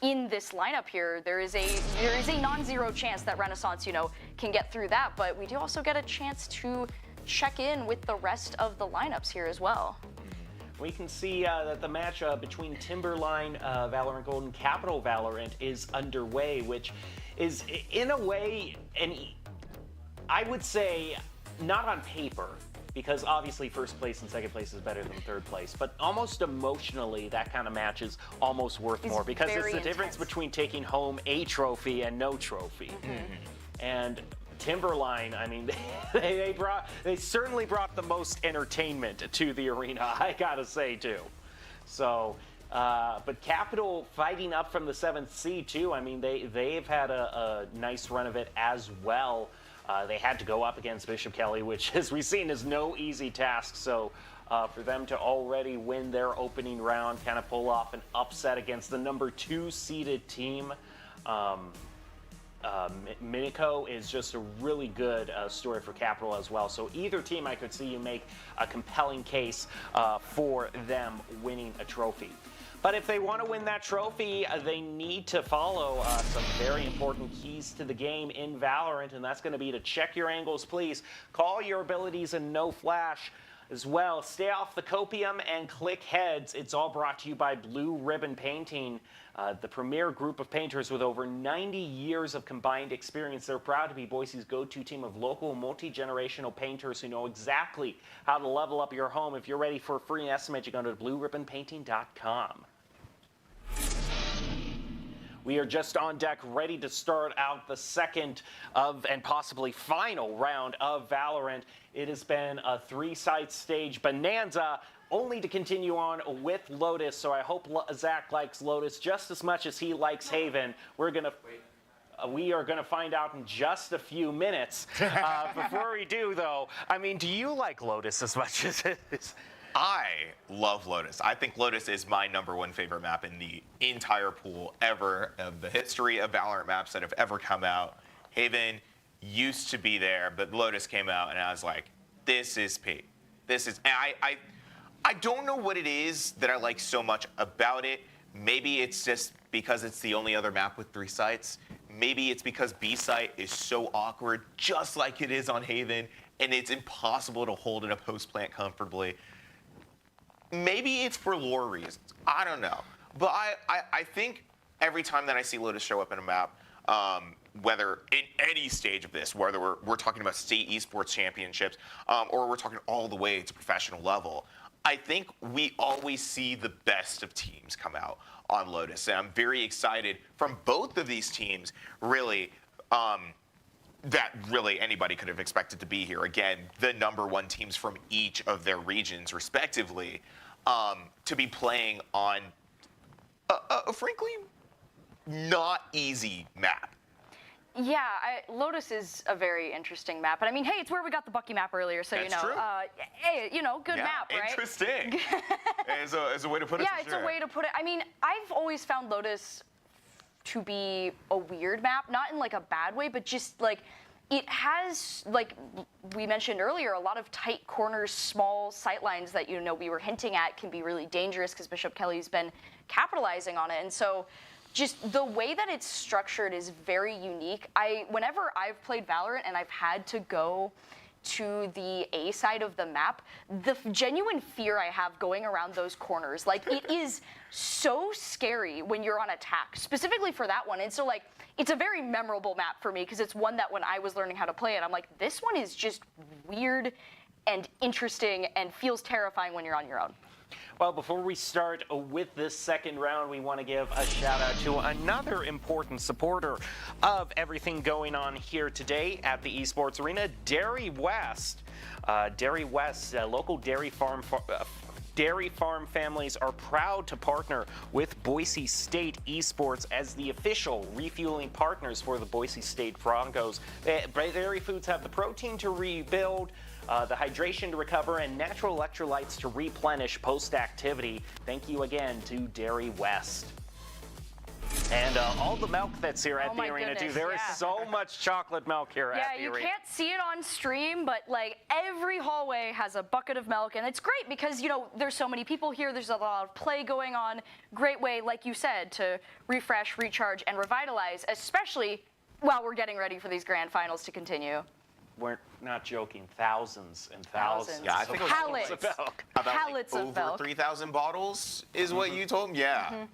in this lineup here. There is a non-zero chance that Renaissance, you know, can get through that, but we do also get a chance to check in with the rest of the lineups here as well. We can see that the match between Timberline Valorant Gold and Capital Valorant is underway, which is, in a way, I would say, not on paper, because obviously first place and second place is better than third place, but almost emotionally, that kind of match is almost worth more, because it's the difference between taking home a trophy and no trophy. And Timberline, I mean, they certainly brought the most entertainment to the arena, I gotta say, too. So, but Capital fighting up from the 7th seed, too. I mean, they've had a nice run of it as well. They had to go up against Bishop Kelly, which, as we've seen, is no easy task. So for them to already win their opening round, kind of pull off an upset against the number 2 seeded team, Minico, is just a really good story for Capital as well. So either team, I could see you make a compelling case for them winning a trophy. But if they want to win that trophy, they need to follow some very important keys to the game in Valorant, and that's going to be to check your angles, please. Call your abilities and no flash as well. Stay off the copium and click heads. It's all brought to you by Blue Ribbon Painting, the premier group of painters with over 90 years of combined experience. They're proud to be Boise's go-to team of local, multi-generational painters who know exactly how to level up your home. If you're ready for a free estimate, you go to blueribbonpainting.com. We are just on deck, ready to start out the second of and possibly final round of Valorant. It has been a three-side stage bonanza, only to continue on with Lotus. So I hope Zach likes Lotus just as much as he likes Haven. We are going to find out in just a few minutes. Before we do, though, I mean, do you like Lotus as much as it is? I love Lotus. I think Lotus is my #1 favorite map in the entire pool ever of the history of Valorant maps that have ever come out. Haven used to be there, but Lotus came out, and I was like, this is peak. This is, and I don't know what it is that I like so much about it. Maybe it's just because it's the only other map with 3 sites. Maybe it's because B site is so awkward, just like it is on Haven, and it's impossible to hold in a post plant comfortably. Maybe it's for lore reasons. I don't know. But I think every time that I see Lotus show up in a map, whether in any stage of this, whether we're talking about state esports championships or we're talking all the way to professional level, I think we always see the best of teams come out on Lotus. And I'm very excited from both of these teams, really, that really anybody could have expected to be here. Again, the #1 teams from each of their regions, respectively, to be playing on a frankly not easy map. Yeah, Lotus is a very interesting map. And I mean, hey, it's where we got the Bucky map earlier, so That's you know, true. Hey, you know, good map, right? Interesting. as a way to put it. Yeah, it's a way to put it. I mean, I've always found Lotus to be a weird map, not in like a bad way, but just like it has, like we mentioned earlier, a lot of tight corners, small sight lines that, you know, we were hinting at can be really dangerous because Bishop Kelly's been capitalizing on it. And so just the way that it's structured is very unique. Whenever I've played Valorant and I've had to go to the A side of the map, the genuine fear I have going around those corners, like it is so scary when you're on attack, specifically for that one. And so like, it's a very memorable map for me because it's one that when I was learning how to play it, I'm like, this one is just weird and interesting and feels terrifying when you're on your own. Well, before we start with this second round, we want to give a shout out to another important supporter of everything going on here today at the Esports Arena, Dairy West. Dairy West, local dairy farm families are proud to partner with Boise State Esports as the official refueling partners for the Boise State Broncos. Dairy foods have the protein to rebuild, the hydration to recover, and natural electrolytes to replenish post-activity. Thank you again to Dairy West. And all the milk that's here at the arena, too. There is so much chocolate milk here at the arena. Yeah, you can't see it on stream, but like every hallway has a bucket of milk, and it's great because, you know, there's so many people here. There's a lot of play going on. Great way, like you said, to refresh, recharge, and revitalize, especially while we're getting ready for these grand finals to continue. We're not joking. Thousands and thousands. Yeah, I think of pallets of milk. About pallets like of over milk. 3,000 bottles is what you told me? Yeah.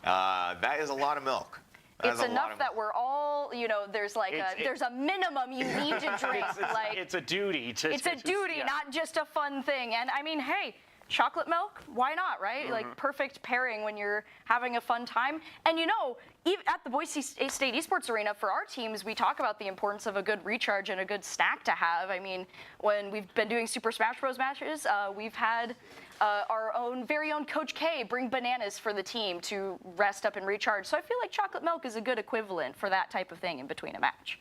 That is a lot of milk. It's enough that we're all, you know, there's like there's a minimum you need to drink. It's a duty. It's a duty, not just a fun thing. And I mean, hey, chocolate milk, why not, right? Like perfect pairing when you're having a fun time. And you know, even at the Boise State Esports Arena, for our teams, we talk about the importance of a good recharge and a good snack to have. I mean, when we've been doing Super Smash Bros. Matches, we've had our very own Coach K bring bananas for the team to rest up and recharge. So I feel like chocolate milk is a good equivalent for that type of thing in between a match.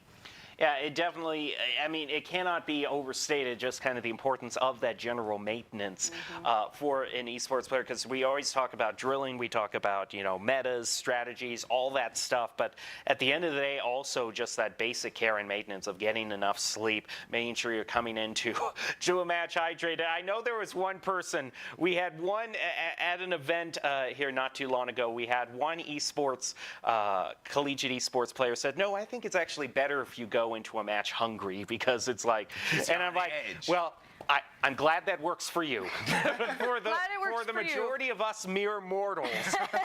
Yeah, it definitely, I mean, it cannot be overstated just kind of the importance of that general maintenance for an esports player, because we always talk about drilling, we talk about, you know, metas, strategies, all that stuff, but at the end of the day, also just that basic care and maintenance of getting enough sleep, making sure you're coming into to a match hydrated. I know there was one person, we had one at an event here not too long ago, we had one esports, collegiate esports player said, no, I think it's actually better if you go into a match hungry, because it's like, and I'm like, well, I'm glad that works for you. for the majority of us mere mortals,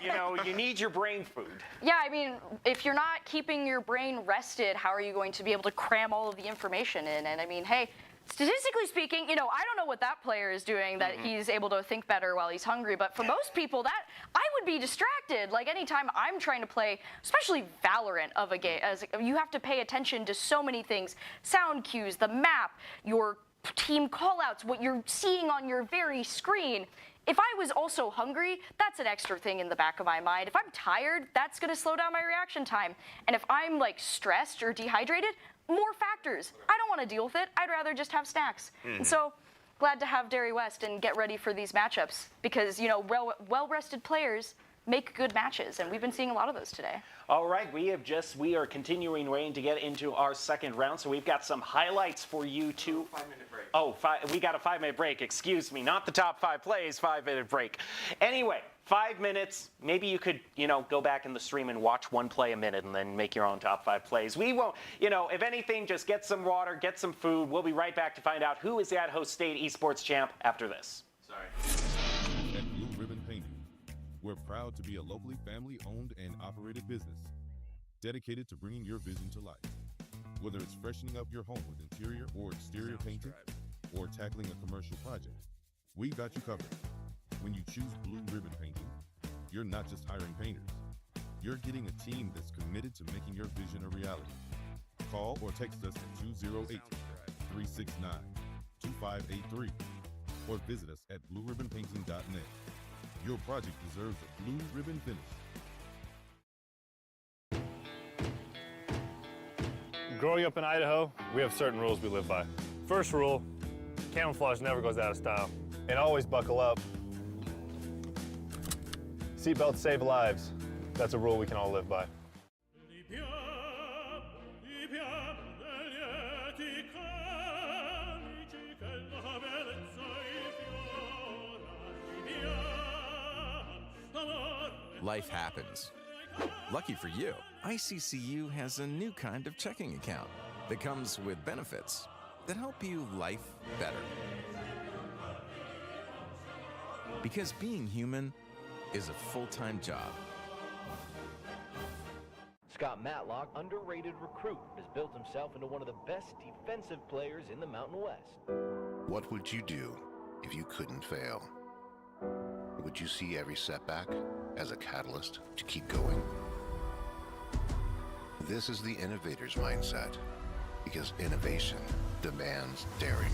you know, you need your brain food. Yeah, I mean, if you're not keeping your brain rested, how are you going to be able to cram all of the information in? And I mean, hey, statistically speaking, you know, I don't know what that player is doing that he's able to think better while he's hungry, but for most people, that I would be distracted. Like anytime I'm trying to play, especially Valorant of a game, you have to pay attention to so many things, sound cues, the map, your team callouts, what you're seeing on your very screen. If I was also hungry, that's an extra thing in the back of my mind. If I'm tired, that's gonna slow down my reaction time. And if I'm like stressed or dehydrated, more factors. I don't want to deal with it. I'd rather just have snacks. And so glad to have Derry West and get ready for these matchups, because, you know, well-rested players make good matches, and we've been seeing a lot of those today. All right, we are continuing waiting to get into our second round, so we've got some highlights for you to. 5-minute break. Oh, we got a 5-minute break. Excuse me, not the top 5 plays. 5-minute break. Anyway, 5 minutes. Maybe you could, you know, go back in the stream and watch one play a minute, and then make your own top 5 plays. We won't, you know, if anything, just get some water, get some food. We'll be right back to find out who is the Idaho State Esports champ after this. Sorry. At Blue Ribbon Painting, we're proud to be a locally family-owned and operated business dedicated to bringing your vision to life. Whether it's freshening up your home with interior or exterior painting, or tackling a commercial project, we've got you covered. When you choose Blue Ribbon Painting, you're not just hiring painters. You're getting a team that's committed to making your vision a reality. Call or text us at 208-369-2583 or visit us at blueribbonpainting.net. Your project deserves a blue ribbon finish. Growing up in Idaho, we have certain rules we live by. First rule, camouflage never goes out of style. And always buckle up. Seatbelts save lives. That's a rule we can all live by. Life happens. Lucky for you, ICCU has a new kind of checking account that comes with benefits that help you life better. Because being human is a full-time job. Scott Matlock, underrated recruit, has built himself into one of the best defensive players in the Mountain West. What would you do if you couldn't fail? Would you see every setback as a catalyst to keep going? This is the innovator's mindset, because innovation demands daring.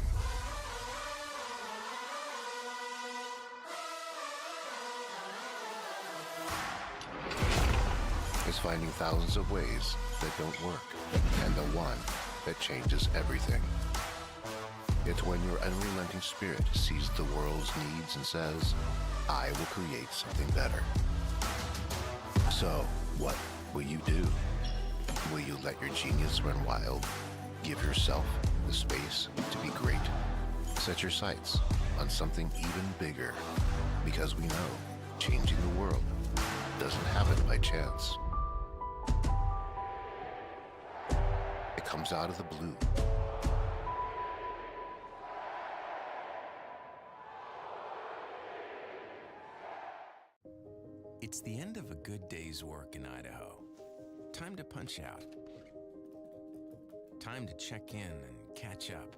It's finding thousands of ways that don't work, and the one that changes everything. It's when your unrelenting spirit sees the world's needs and says, I will create something better. So, what will you do? Will you let your genius run wild? Give yourself the space to be great? Set your sights on something even bigger, because we know changing the world doesn't happen by chance. It comes out of the blue. It's the end of a good day's work in Idaho. Time to punch out. Time to check in and catch up.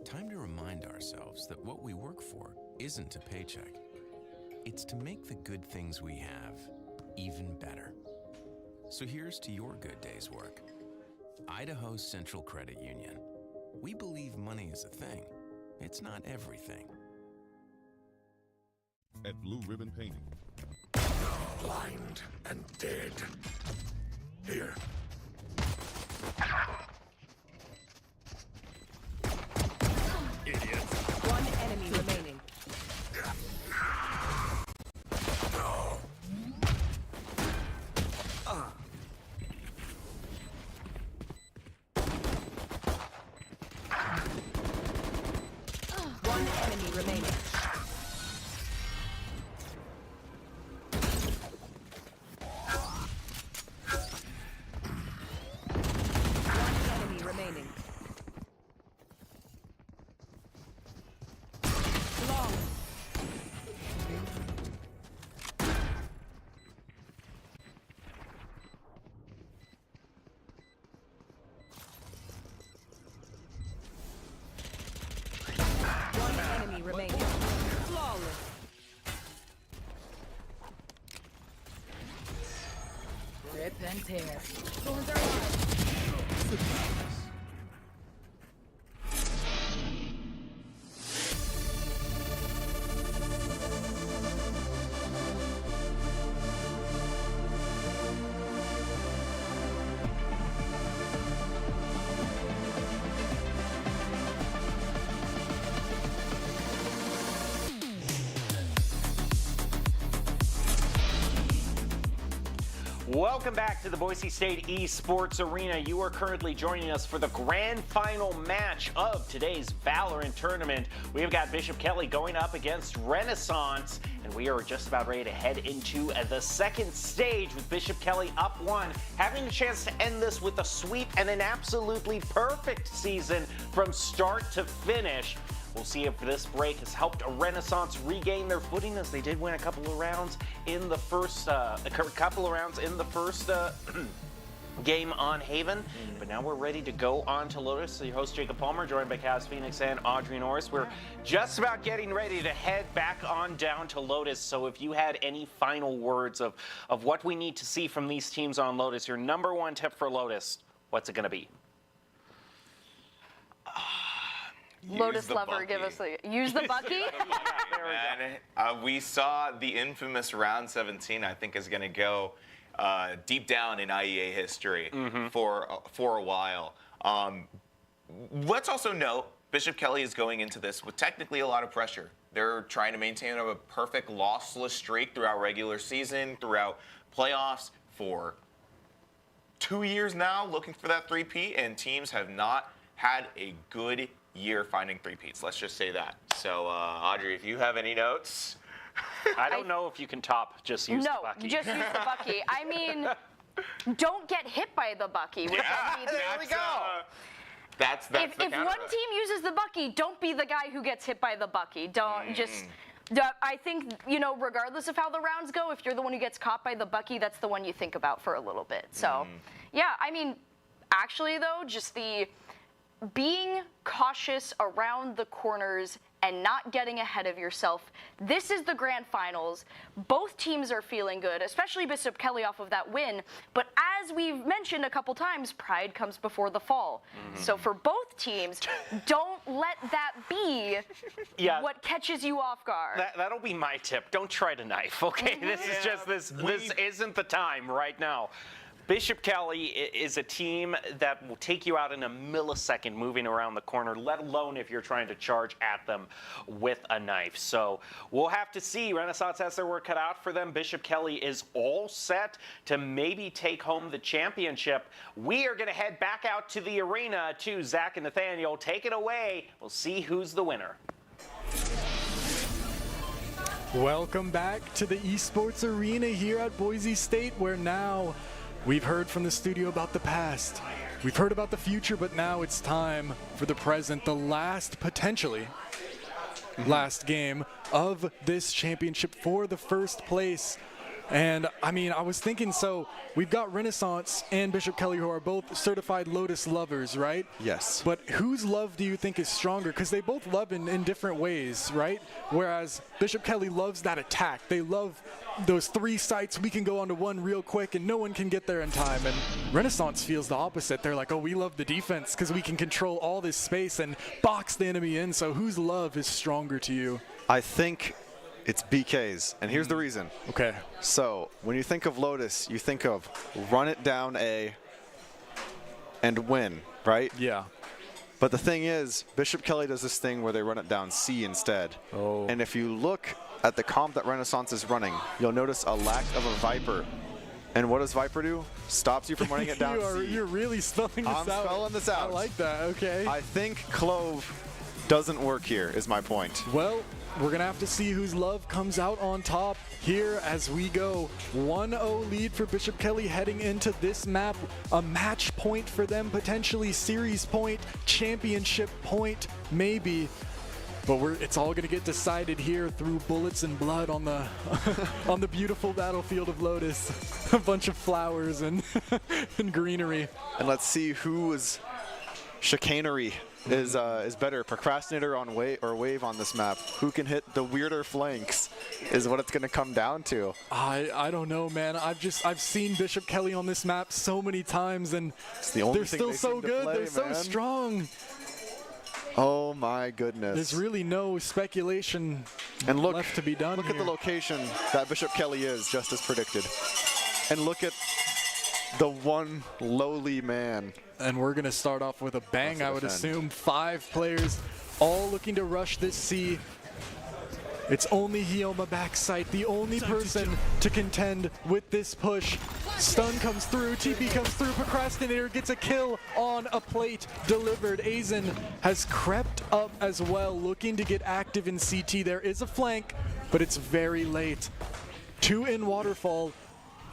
Time to remind ourselves that what we work for isn't a paycheck. It's to make the good things we have even better. So here's to your good day's work. Idaho Central Credit Union. We believe money is a thing. It's not everything. At Blue Ribbon Painting, Blind and dead. Here. remaining. One enemy remaining. Long. One enemy remaining. Flawless. Rip and tear. Thorns are alive. Welcome back to the Boise State Esports Arena. You are currently joining us for the grand final match of today's Valorant tournament. We have got Bishop Kelly going up against Renaissance, and we are just about ready to head into the second stage with Bishop Kelly up 1, having a chance to end this with a sweep and an absolutely perfect season from start to finish. We'll see if this break has helped Renaissance regain their footing, as they did win a couple of rounds in the first game on Haven. But now we're ready to go on to Lotus. So your host Jacob Palmer, joined by Kaz Phoenix and Audrey Norris. We're just about getting ready to head back on down to Lotus. So if you had any final words of what we need to see from these teams on Lotus, your number one tip for Lotus, what's it going to be? Lotus Lover, give us use the Bucky. We saw the infamous round 17, I think, is going to go deep down in IEA history for a while. Let's also note, Bishop Kelly is going into this with technically a lot of pressure. They're trying to maintain a perfect lossless streak throughout regular season, throughout playoffs for 2 years now, looking for that 3-peat, and teams have not had a good year finding 3-peats. Let's just say that. So, Audrey, if you have any notes. I don't know if you can top just use the Bucky. No, just use the Bucky. I mean, don't get hit by the Bucky. Which there we go. That's if one team uses the Bucky, don't be the guy who gets hit by the Bucky. Don't just. I think, regardless of how the rounds go, if you're the one who gets caught by the Bucky, that's the one you think about for a little bit. So, yeah, I mean, actually, though, just the being cautious around the corners and not getting ahead of yourself. This is the grand finals. Both teams are feeling good, especially Bishop Kelly off of that win. But as we've mentioned a couple times, pride comes before the fall. So for both teams, don't let that be what catches you off guard. That'll be my tip. Don't try to knife, okay? This is just, this isn't the time right now. Bishop Kelly is a team that will take you out in a millisecond moving around the corner, let alone if you're trying to charge at them with a knife. So we'll have to see. Renaissance has their work cut out for them. Bishop Kelly is all set to maybe take home the championship. We are going to head back out to the arena to Zach and Nathaniel. Take it away. We'll see who's the winner. Welcome back to the Esports Arena here at Boise State, where now we've heard from the studio about the past. We've heard about the future, but now it's time for the present, the last, potentially, last game of this championship for the first place. And, I mean, I was thinking, so we've got Renaissance and Bishop Kelly, who are both certified Lotus lovers, right? Yes. But whose love do you think is stronger? Because they both love in different ways, right? Whereas Bishop Kelly loves that attack. They love those 3 sites. We can go onto one real quick, and no one can get there in time. And Renaissance feels the opposite. They're like, oh, we love the defense because we can control all this space and box the enemy in. So whose love is stronger to you? I think it's BK's, and here's the reason. Okay. So when you think of Lotus, you think of run it down A and win, right? Yeah. But the thing is, Bishop Kelly does this thing where they run it down C instead. Oh. And if you look at the comp that Renaissance is running, you'll notice a lack of a Viper. And what does Viper do? Stops you from running it down C. You're really spelling this out. I'm spelling this out. I like that, okay. I think Clove doesn't work here, is my point. Well, we're going to have to see whose love comes out on top here as we go. 1-0 lead for Bishop Kelly heading into this map. A match point for them, potentially series point, championship point, maybe. But it's all going to get decided here through bullets and blood on the on the beautiful battlefield of Lotus. A bunch of flowers and, and greenery. And let's see whose chicanery is better, procrastinator on wave on this map. Who can hit the weirder flanks is what it's going to come down to. I don't know, man. I've seen Bishop Kelly on this map so many times, and they're still so good. They're so strong. Oh my goodness. There's really no speculation left to be done. Look at the location that Bishop Kelly is, just as predicted. And look at the one lowly man. And we're going to start off with a bang, I would assume. 5 players all looking to rush this C. It's only Hioma backside, the only person to contend with this push. Stun comes through, TP comes through, Procrastinator gets a kill on a plate delivered. Aizen has crept up as well, looking to get active in CT. There is a flank, but it's very late. 2 in Waterfall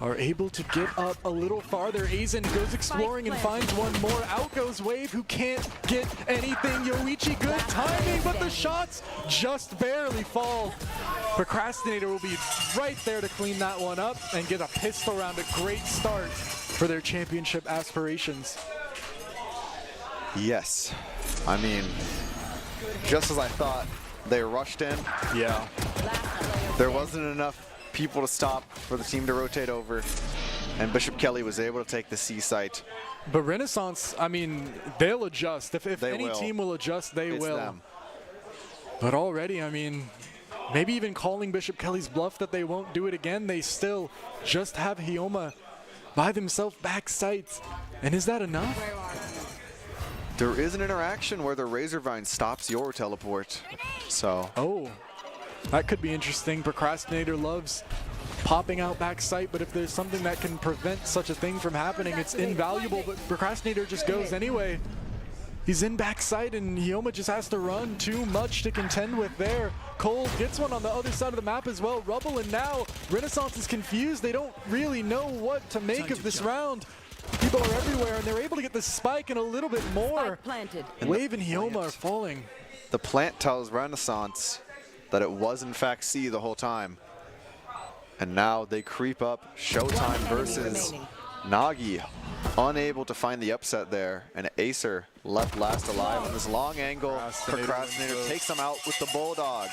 are able to get up a little farther. Aizen goes exploring and finds one more. Out goes Wave, who can't get anything. Yoichi, good timing, but the shots just barely fall. Procrastinator will be right there to clean that one up and get a pistol round. A great start for their championship aspirations. Yes. I mean, just as I thought, they rushed in. Yeah. There wasn't enough people to stop for the team to rotate over, and Bishop Kelly was able to take the C site. But Renaissance, I mean, they'll adjust. If any team will adjust, they will. Them. But already, I mean, maybe even calling Bishop Kelly's bluff that they won't do it again, they still just have Hioma by themselves back sites. And is that enough? There is an interaction where the Razorvine stops your teleport. So. Oh. That could be interesting. Procrastinator loves popping out back sight, but if there's something that can prevent such a thing from happening, it's invaluable, but Procrastinator just goes anyway. He's in back sight, and Hioma just has to run. Too much to contend with there. Cole gets one on the other side of the map as well. Rubble, and now Renaissance is confused. They don't really know what to make of this round. People are everywhere, and they're able to get the spike and a little bit more. Wave and Hioma are falling. The plant tells Renaissance that it was in fact C the whole time. And now they creep up. Showtime versus Nagi. Unable to find the upset there. And Acer left last alive on this long angle. Procrastinator takes him out with the Bulldog.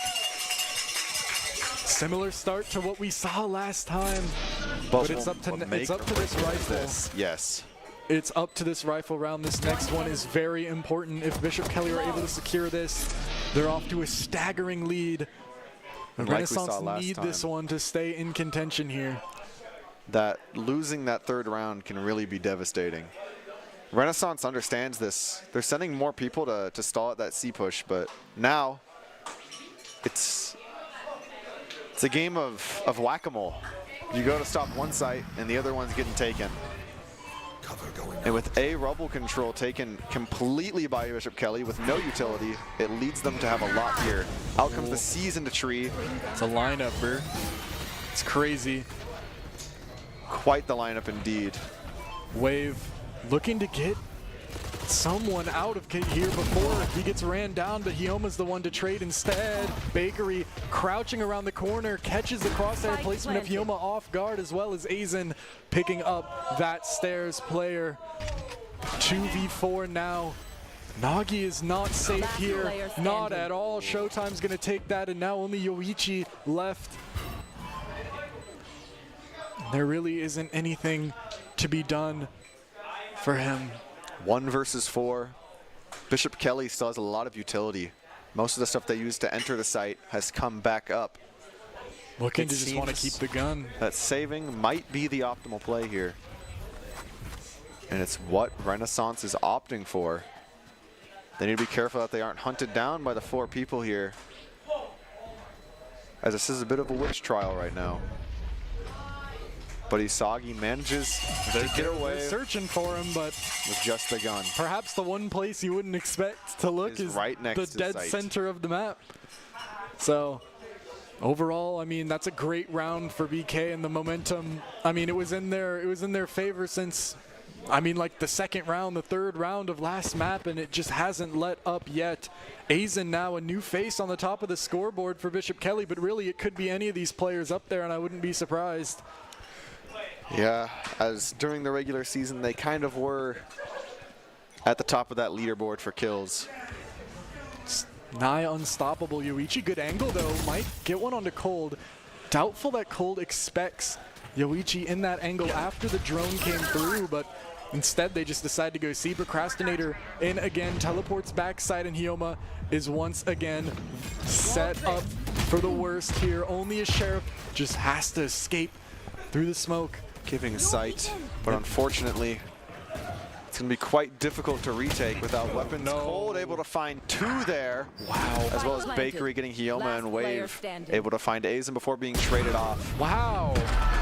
Similar start to what we saw last time. But it's up to this rifle. Yes. It's up to this rifle round. This next one is very important. If Bishop Kelly are able to secure this, they're off to a staggering lead. And Renaissance need this one to stay in contention here. That losing that third round can really be devastating. Renaissance understands this. They're sending more people to stall at that C push, but now it's a game of whack-a-mole. You go to stop one site and the other one's getting taken. And with a rubble control taken completely by Bishop Kelly with no utility, it leads them to have a lot here. Out comes the C's into tree. It's a lineup-er. It's crazy. Quite the lineup indeed. Wave looking to get someone out of here before he gets ran down, but Hioma's the one to trade instead. Bakery crouching around the corner, catches the crosshair placement of Hioma off guard, as well as Aizen picking up that stairs player. 2v4 now. Nagi is not safe here, not at all. Showtime's gonna take that, and now only Yoichi left. There really isn't anything to be done for him. 1 versus 4. Bishop Kelly still has a lot of utility. Most of the stuff they used to enter the site has come back up. Looking to just want to keep the gun. That saving might be the optimal play here. And it's what Renaissance is opting for. They need to be careful that they aren't hunted down by the 4 people here, as this is a bit of a witch trial right now. but Isagi manages to get away. They're searching for him, but with just the gun. Perhaps the one place you wouldn't expect to look is right next the to dead sight. center of the map. So overall, I mean, that's a great round for BK, and the momentum, I mean, it was in their favor since, I mean, like the second round, the third round of last map, and it just hasn't let up yet. Aizen now a new face on the top of the scoreboard for Bishop Kelly, but really it could be any of these players up there, and I wouldn't be surprised. Yeah, as during the regular season, they kind of were at the top of that leaderboard for kills. It's nigh unstoppable. Yoichi, good angle though, might get one onto Cold. Doubtful that Cold expects Yoichi in that angle after the drone came through, but instead they just decide to go see. Procrastinator in again, teleports backside, and Hyoma is once again set up for the worst here. Only a Sheriff just has to escape through the smoke. Giving sight, but unfortunately, it's going to be quite difficult to retake without weapons. Cold able to find 2 there. Wow. As well as Bakery getting Hyoma and Wave able to find Aizen before being traded off. Wow.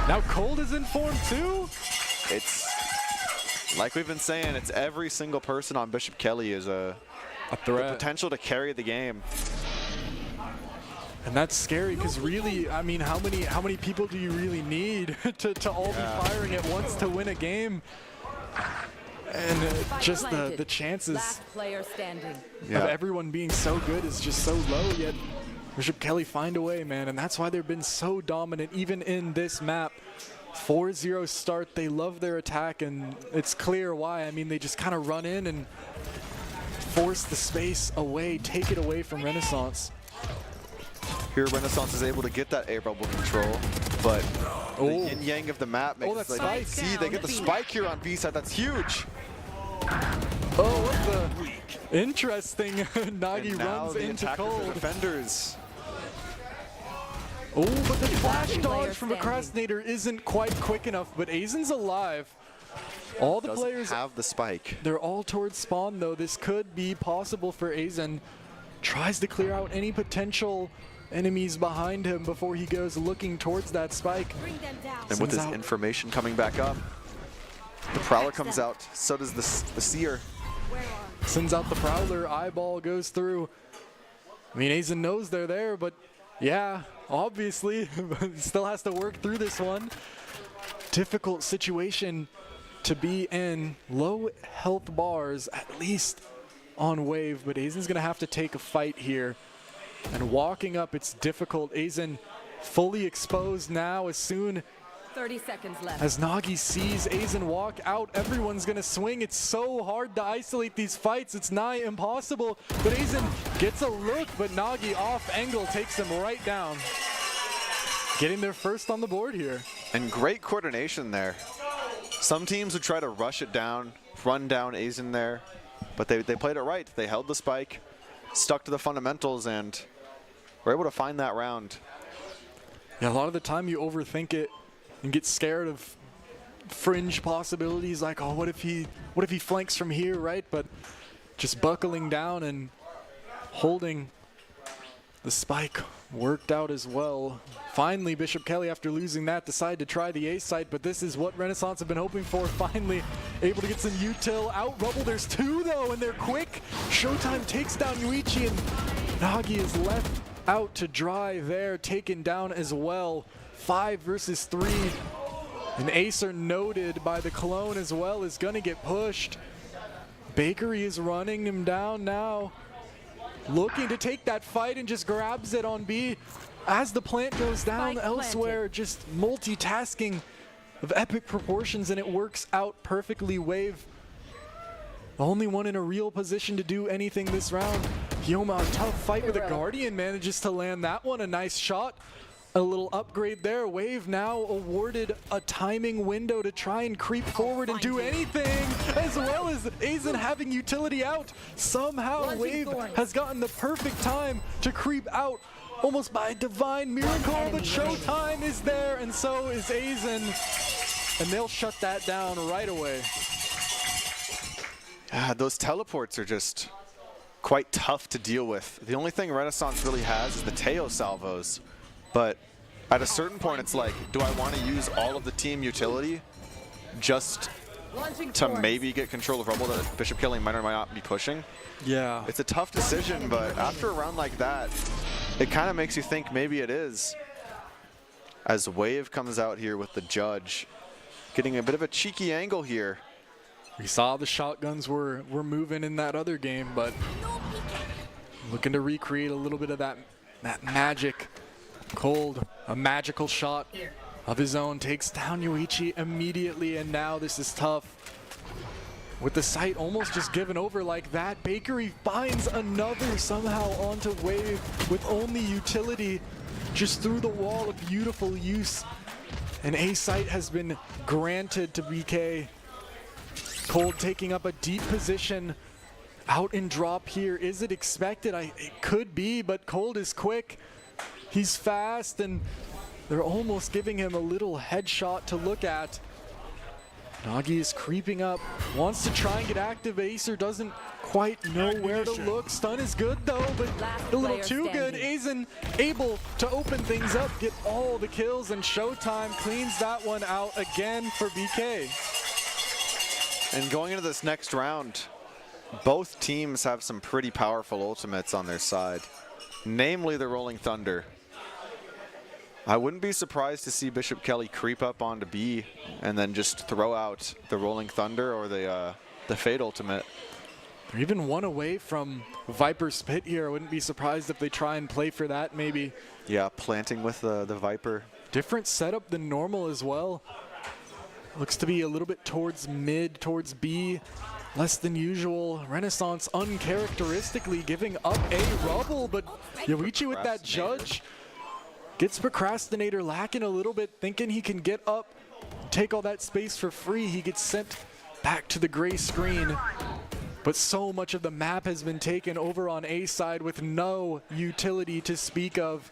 Now Cold is in form too? It's, like we've been saying, it's every single person on Bishop Kelly is a threat. The potential to carry the game. And that's scary because really, I mean, how many people do you really need to all be firing at once to win a game? And just the chances of everyone being so good is just so low, yet Bishop Kelly find a way, man. And that's why they've been so dominant, even in this map. 4-0 start, they love their attack, and it's clear why. I mean, they just kind of run in and force the space away, take it away from Renaissance. Here, Renaissance is able to get that air bubble control, but the yin-yang of the map makes it like, see, they get the spike here on B-side. That's huge. Oh, what the interesting. Nagi runs into Cold. Defenders. Oh, but the flash dodge from Procrastinator isn't quite quick enough, but Aizen's alive. All the players have the spike. They're all towards spawn, though. This could be possible for Aizen. Tries to clear out any potential enemies behind him before he goes looking towards that spike. And with his information coming back up, the Prowler comes out, so does the Seer. Sends out the Prowler, eyeball goes through. I mean, Aizen knows they're there, but yeah, obviously, still has to work through this one. Difficult situation to be in. Low health bars, at least on Wave, but Aizen's gonna have to take a fight here. And walking up, it's difficult. Aizen fully exposed now. As soon 30 seconds left. As Nagi sees Aizen walk out, everyone's gonna swing. It's so hard to isolate these fights. It's nigh impossible. But Aizen gets a look, but Nagi off angle takes him right down. Getting there first on the board here. And great coordination there. Some teams would try to rush it down, run down Aizen there, but they played it right. They held the spike, stuck to the fundamentals, and were able to find that round. Yeah, a lot of the time you overthink it and get scared of fringe possibilities like, oh, what if he flanks from here, right? But just buckling down and holding the spike worked out as well. Finally, Bishop Kelly, after losing that, decided to try the A site, but this is what Renaissance have been hoping for. Finally able to get some util out. Rubble, there's 2 though, and they're quick. Showtime takes down Yoichi, and Nagi is left out to dry there, taken down as well. 5 versus 3. And Acer, noted by the clone as well, is gonna get pushed. Bakery is running him down now. Looking to take that fight and just grabs it on B. As the plant goes down elsewhere, just multitasking of epic proportions, and it works out perfectly. Wave, the only one in a real position to do anything this round. Hyoma, a tough fight with a Guardian, manages to land that one. A nice shot. A little upgrade there. Wave now awarded a timing window to try and creep forward and do anything, as well as Aizen having utility out. Somehow Wave has gotten the perfect time to creep out, almost by a divine miracle, but Showtime is there, and so is Aizen, and they'll shut that down right away. Those teleports are just quite tough to deal with. The only thing Renaissance really has is the Teo salvos, but at a certain point, it's like, do I want to use all of the team utility just to maybe get control of Rubble that Bishop Kelly might or might not be pushing? Yeah. It's a tough decision, but after a round like that, it kind of makes you think maybe it is. As Wave comes out here with the judge, getting a bit of a cheeky angle here. We saw the shotguns were moving in that other game, but looking to recreate a little bit of that magic. Cold, a magical shot of his own, takes down Yoichi immediately, and now this is tough. With the site almost just given over like that, Bakery finds another somehow onto Wave with only utility just through the wall. A beautiful use. And A site has been granted to BK. Cold taking up a deep position out in drop here. Is it expected? It could be, but Cold is quick. He's fast, and they're almost giving him a little headshot to look at. Nagi is creeping up, wants to try and get active. Acer doesn't quite know where to look. Stun is good though, but a little too good. Aizen able to open things up, get all the kills, and Showtime cleans that one out again for BK. And going into this next round, both teams have some pretty powerful ultimates on their side, namely the Rolling Thunder. I wouldn't be surprised to see Bishop Kelly creep up onto B and then just throw out the Rolling Thunder or the Fade ultimate. They're even one away from Viper's Pit here. I wouldn't be surprised if they try and play for that maybe. Yeah, planting with the Viper. Different setup than normal as well. Looks to be a little bit towards mid, towards B. Less than usual. Renaissance uncharacteristically giving up a Rubble, but Yoichi with that judge gets Procrastinator lacking a little bit, thinking he can get up, take all that space for free. He gets sent back to the gray screen. But so much of the map has been taken over on A side with no utility to speak of.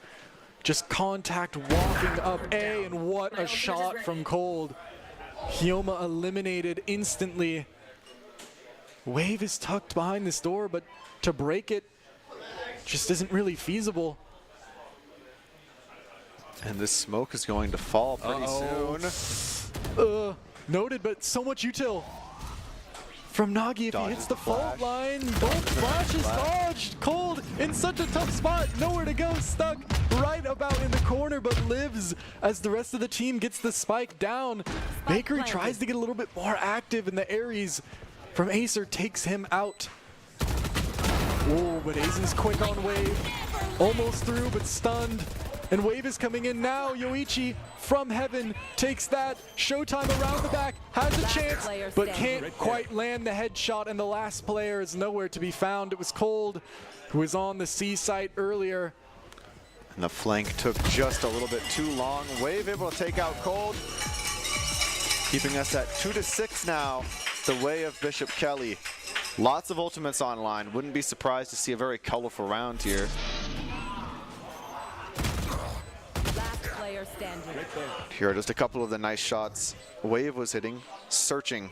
Just contact walking up A, and what a shot from Cold. Hyoma eliminated instantly. Wave is tucked behind this door, but to break it just isn't really feasible. And this smoke is going to fall pretty soon. Noted, but so much util from Nagi. If he hits the fault line, both flashes dodged. Cold in such a tough spot, nowhere to go, stuck right about in the corner, but lives as the rest of the team gets the spike down. Bakery tries to get a little bit more active, and the Ares from Acer takes him out. Oh, but Aizen's quick on Wave. Almost through, but stunned. And Wave is coming in now. Yoichi from heaven takes that. Showtime around the back, has a chance, but can't quite land the headshot, and the last player is nowhere to be found. It was Cold, who was on the C site earlier. And the flank took just a little bit too long. Wave able to take out Cold, keeping us at 2-6 now, the way of Bishop Kelly. Lots of ultimates online. Wouldn't be surprised to see a very colorful round here. Here are just a couple of the nice shots Wave was hitting, searching.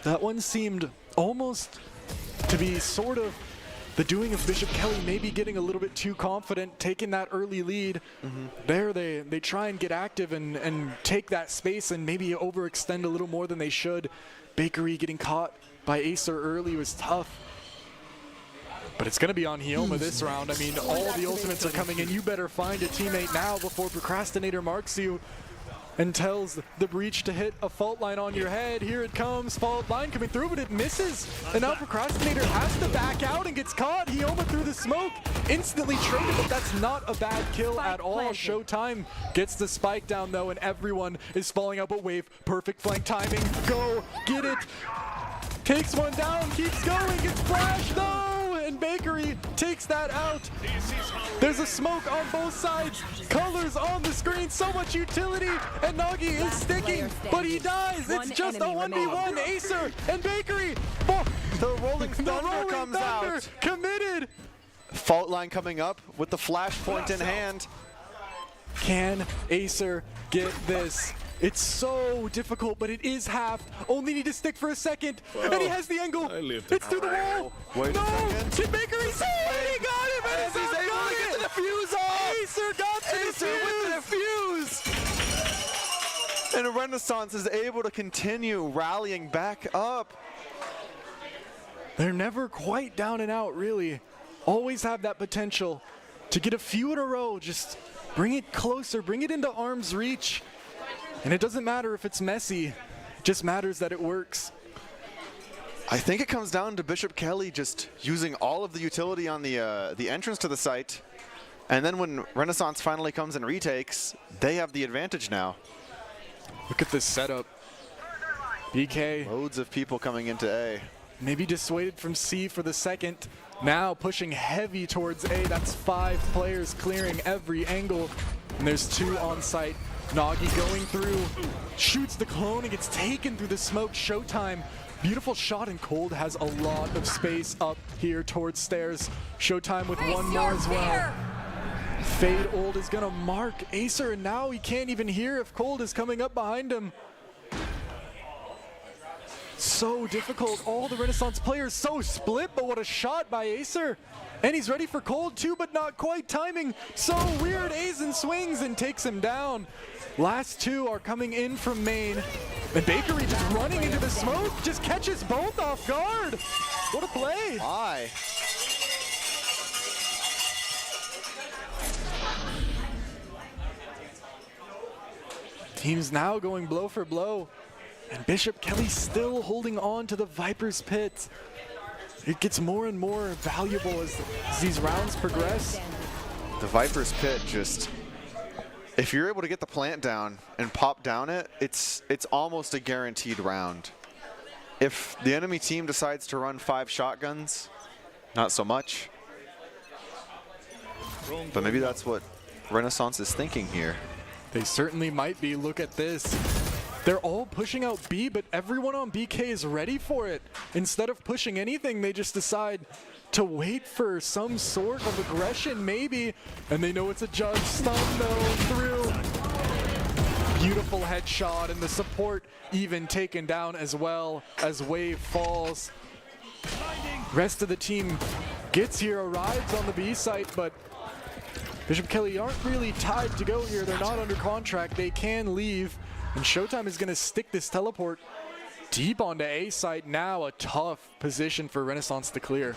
That one seemed almost to be sort of the doing of Bishop Kelly, maybe getting a little bit too confident, taking that early lead. There they try and get active and take that space and maybe overextend a little more than they should. Bakery getting caught by Acer early was tough. But it's going to be on Hyoma this round. I mean, all the ultimates are coming in. You better find a teammate now before Procrastinator marks you and tells the Breach to hit a fault line on your head. Here it comes, fault line coming through, but it misses. And now Procrastinator has to back out and gets caught. Hyoma through the smoke, instantly traded, but that's not a bad kill at all. Showtime gets the spike down though, and everyone is falling out, but Wave, perfect flank timing. Go, get it. Takes one down, keeps going, gets flashed, no! And Bakery takes that out. There's a smoke on both sides. Colors on the screen, so much utility, and Nagi is sticking, but he dies. It's just a 1v1, Acer and Bakery. Oh, the Rolling Thunder comes out. Committed. Fault line coming up with the flash point in hand. Can Acer get this? It's so difficult, but it is half. Only need to stick for a second. And he has the angle. It's through the wall. Wait no! Can Bakery save it? He got it, but he's able to get the defuse off. Acer got the Acer with the defuse! And Renaissance is able to continue rallying back up. They're never quite down and out, really. Always have that potential to get a few in a row. Just bring it closer, bring it into arm's reach. And it doesn't matter if it's messy. It just matters that it works. I think it comes down to Bishop Kelly just using all of the utility on the entrance to the site. And then when Renaissance finally comes and retakes, they have the advantage now. Look at this setup. BK. Loads of people coming into A. Maybe dissuaded from C for the second. Now pushing heavy towards A. That's 5 players clearing every angle. And there's 2 on site. Nagi going through, shoots the clone and gets taken through the smoke. Showtime. Beautiful shot, and Cold has a lot of space up here towards stairs. Showtime with one more as well. Fade Old is gonna mark Acer, and now he can't even hear if Cold is coming up behind him. So difficult, all the Renaissance players so split, but what a shot by Acer. And he's ready for Cold too, but not quite timing. So weird, Aizen swings and takes him down. Last 2 are coming in from main. And Bakery just running into the smoke, just catches both off guard. What a play. Why? Team's now going blow for blow. And Bishop Kelly still holding on to the Viper's Pit. It gets more and more valuable as these rounds progress. The Viper's Pit just, if you're able to get the plant down and pop down it, it's almost a guaranteed round. If the enemy team decides to run 5 shotguns, not so much. But maybe that's what Renaissance is thinking here. They certainly might be. Look at this. They're all pushing out B, but everyone on BK is ready for it. Instead of pushing anything, they just decide to wait for some sort of aggression, maybe. And they know it's a judge stun, though, through. Beautiful headshot, and the support even taken down as well as Wave falls. Rest of the team gets here, arrives on the B site, but Bishop Kelly aren't really tied to go here. They're not under contract. They can leave. And Showtime is going to stick this teleport deep onto A site. Now a tough position for Renaissance to clear.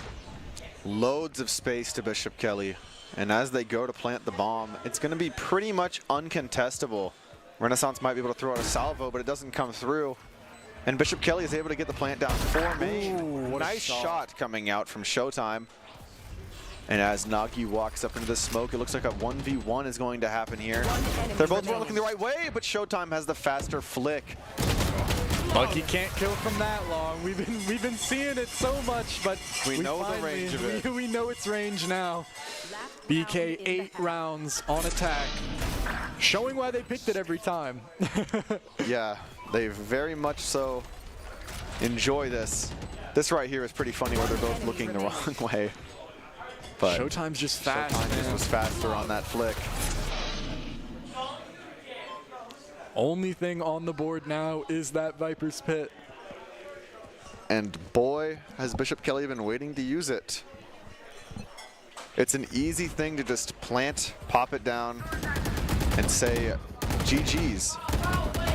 Loads of space to Bishop Kelly. And as they go to plant the bomb, it's going to be pretty much uncontestable. Renaissance might be able to throw out a salvo, but it doesn't come through. And Bishop Kelly is able to get the plant down for main. Ooh, nice shot coming out from Showtime. And as Nagi walks up into the smoke, it looks like a 1v1 is going to happen here. They're both looking the right way, but Showtime has the faster flick. Lucky can't kill from that long. We've been seeing it so much, but we know the range of it. We know its range now. BK 8 rounds on attack, showing why they picked it every time. Yeah, they very much so enjoy this. This right here is pretty funny where they're both looking the wrong way. But Showtime's just fast. Showtime just was faster on that flick. Only thing on the board now is that Viper's Pit. And boy, has Bishop Kelly been waiting to use it. It's an easy thing to just plant, pop it down, and say, GG's.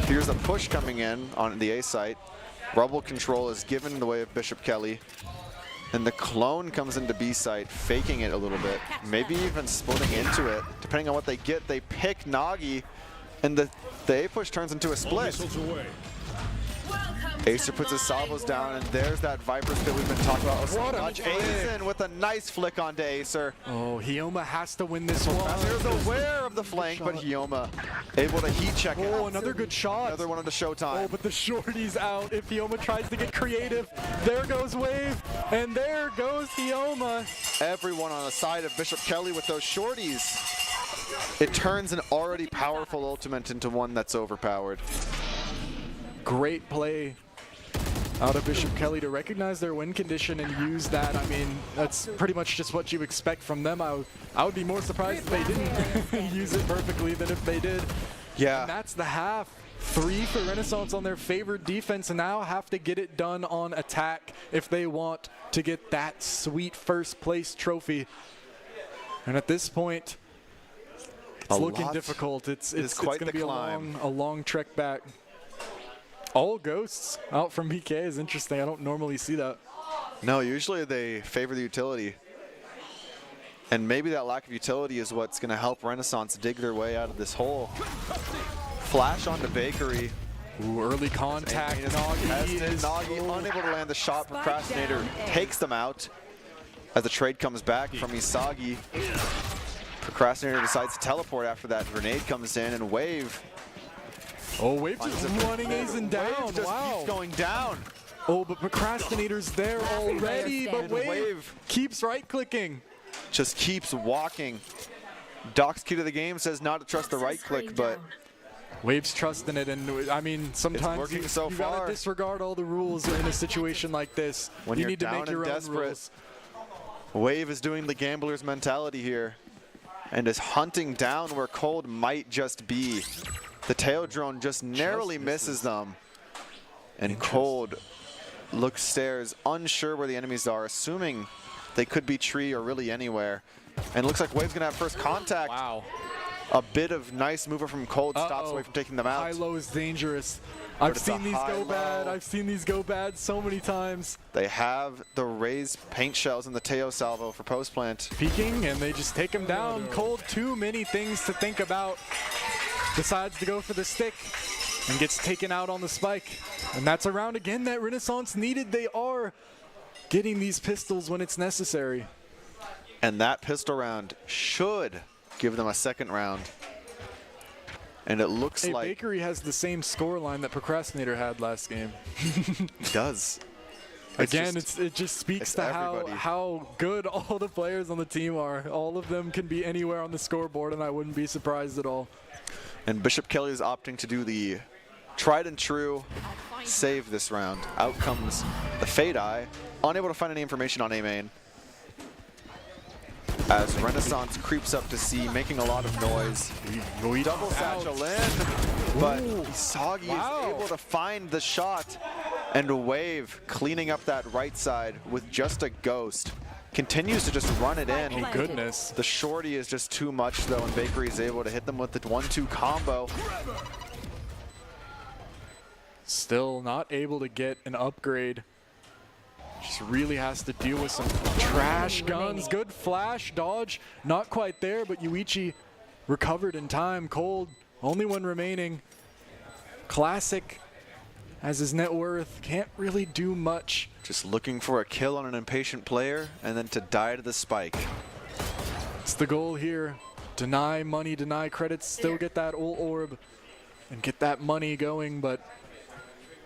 Here's a push coming in on the A site. Rubble control is given in the way of Bishop Kelly. And the clone comes into B site, faking it a little bit, maybe even splitting into it. Depending on what they get, they pick Nagi, and the A push turns into a split. Acer puts his salvos down, and there's that Viper's Pit we've been talking about so much. Aizen with a nice flick onto Acer. Oh, Hyoma has to win this one. Acer's aware of the flank, but Hyoma able to heat check it. Oh, another good shot. Another one onto Showtime. Oh, but the shorty's out. If Hyoma tries to get creative, there goes Wave, and there goes Hyoma. Everyone on the side of Bishop Kelly with those shorties. It turns an already powerful ultimate into one that's overpowered. Great play out of Bishop Kelly to recognize their win condition and use that. I mean, that's pretty much just what you expect from them. I would be more surprised if they didn't use it perfectly than if they did. Yeah. And that's the half. 3 for Renaissance on their favored defense, and now have to get it done on attack if they want to get that sweet first place trophy. And at this point, It's looking difficult. It's quite going to the be climb. a long trek back. All ghosts out from BK is interesting. I don't normally see that. No, usually they favor the utility. And maybe that lack of utility is what's going to help Renaissance dig their way out of this hole. Flash onto Bakery. Ooh, early contact. Nagi unable to land the shot. Procrastinator takes them out as the trade comes back from Isagi. Procrastinator decides to teleport after that grenade comes in, and Wave. Oh, Wave just running Aizen down. Wave just keeps going down. Oh, but Procrastinator's there already, but Wave keeps right-clicking. Just keeps walking. Doc's key to the game says not to trust the right click, but Wave's trusting it, and I mean, sometimes you gotta disregard all the rules in a situation like this. When you you're need to down make your and own desperate, rules. Wave is doing the gambler's mentality here and is hunting down where Cold might just be. The tail drone just narrowly misses them. And Cold stares unsure where the enemies are, assuming they could be tree or really anywhere. And it looks like Wave's gonna have first contact. Wow. A bit of nice movement from Cold stops Wave from taking them out. High-low is dangerous. I've seen these go bad. I've seen these go bad so many times. They have the raised paint shells in the Teo salvo for post plant. Peeking, and they just take him down. Cold, too many things to think about. Decides to go for the stick and gets taken out on the spike. And that's a round again that Renaissance needed. They are getting these pistols when it's necessary. And that pistol round should give them a second round. And it looks like Bakery has the same score line that Procrastinator had last game. It does. Again, it just speaks to how good all the players on the team are. All of them can be anywhere on the scoreboard, and I wouldn't be surprised at all. And Bishop Kelly is opting to do the tried and true save this round. Out comes the Fade Eye, unable to find any information on A main. As Renaissance creeps up to C, making a lot of noise. Double satchel in, but Isagi is able to find the shot. And Wave cleaning up that right side with just a ghost. Continues to just run it in. Oh, goodness. The shorty is just too much, though, and Bakery is able to hit them with the 1-2 combo. Still not able to get an upgrade. Just really has to deal with some trash guns. Good flash, dodge, not quite there, but Yuichi recovered in time. Cold, only one remaining. Classic has his net worth, can't really do much. Just looking for a kill on an impatient player and then to die to the spike. It's the goal here. Deny money, deny credits, still get that ult orb and get that money going, but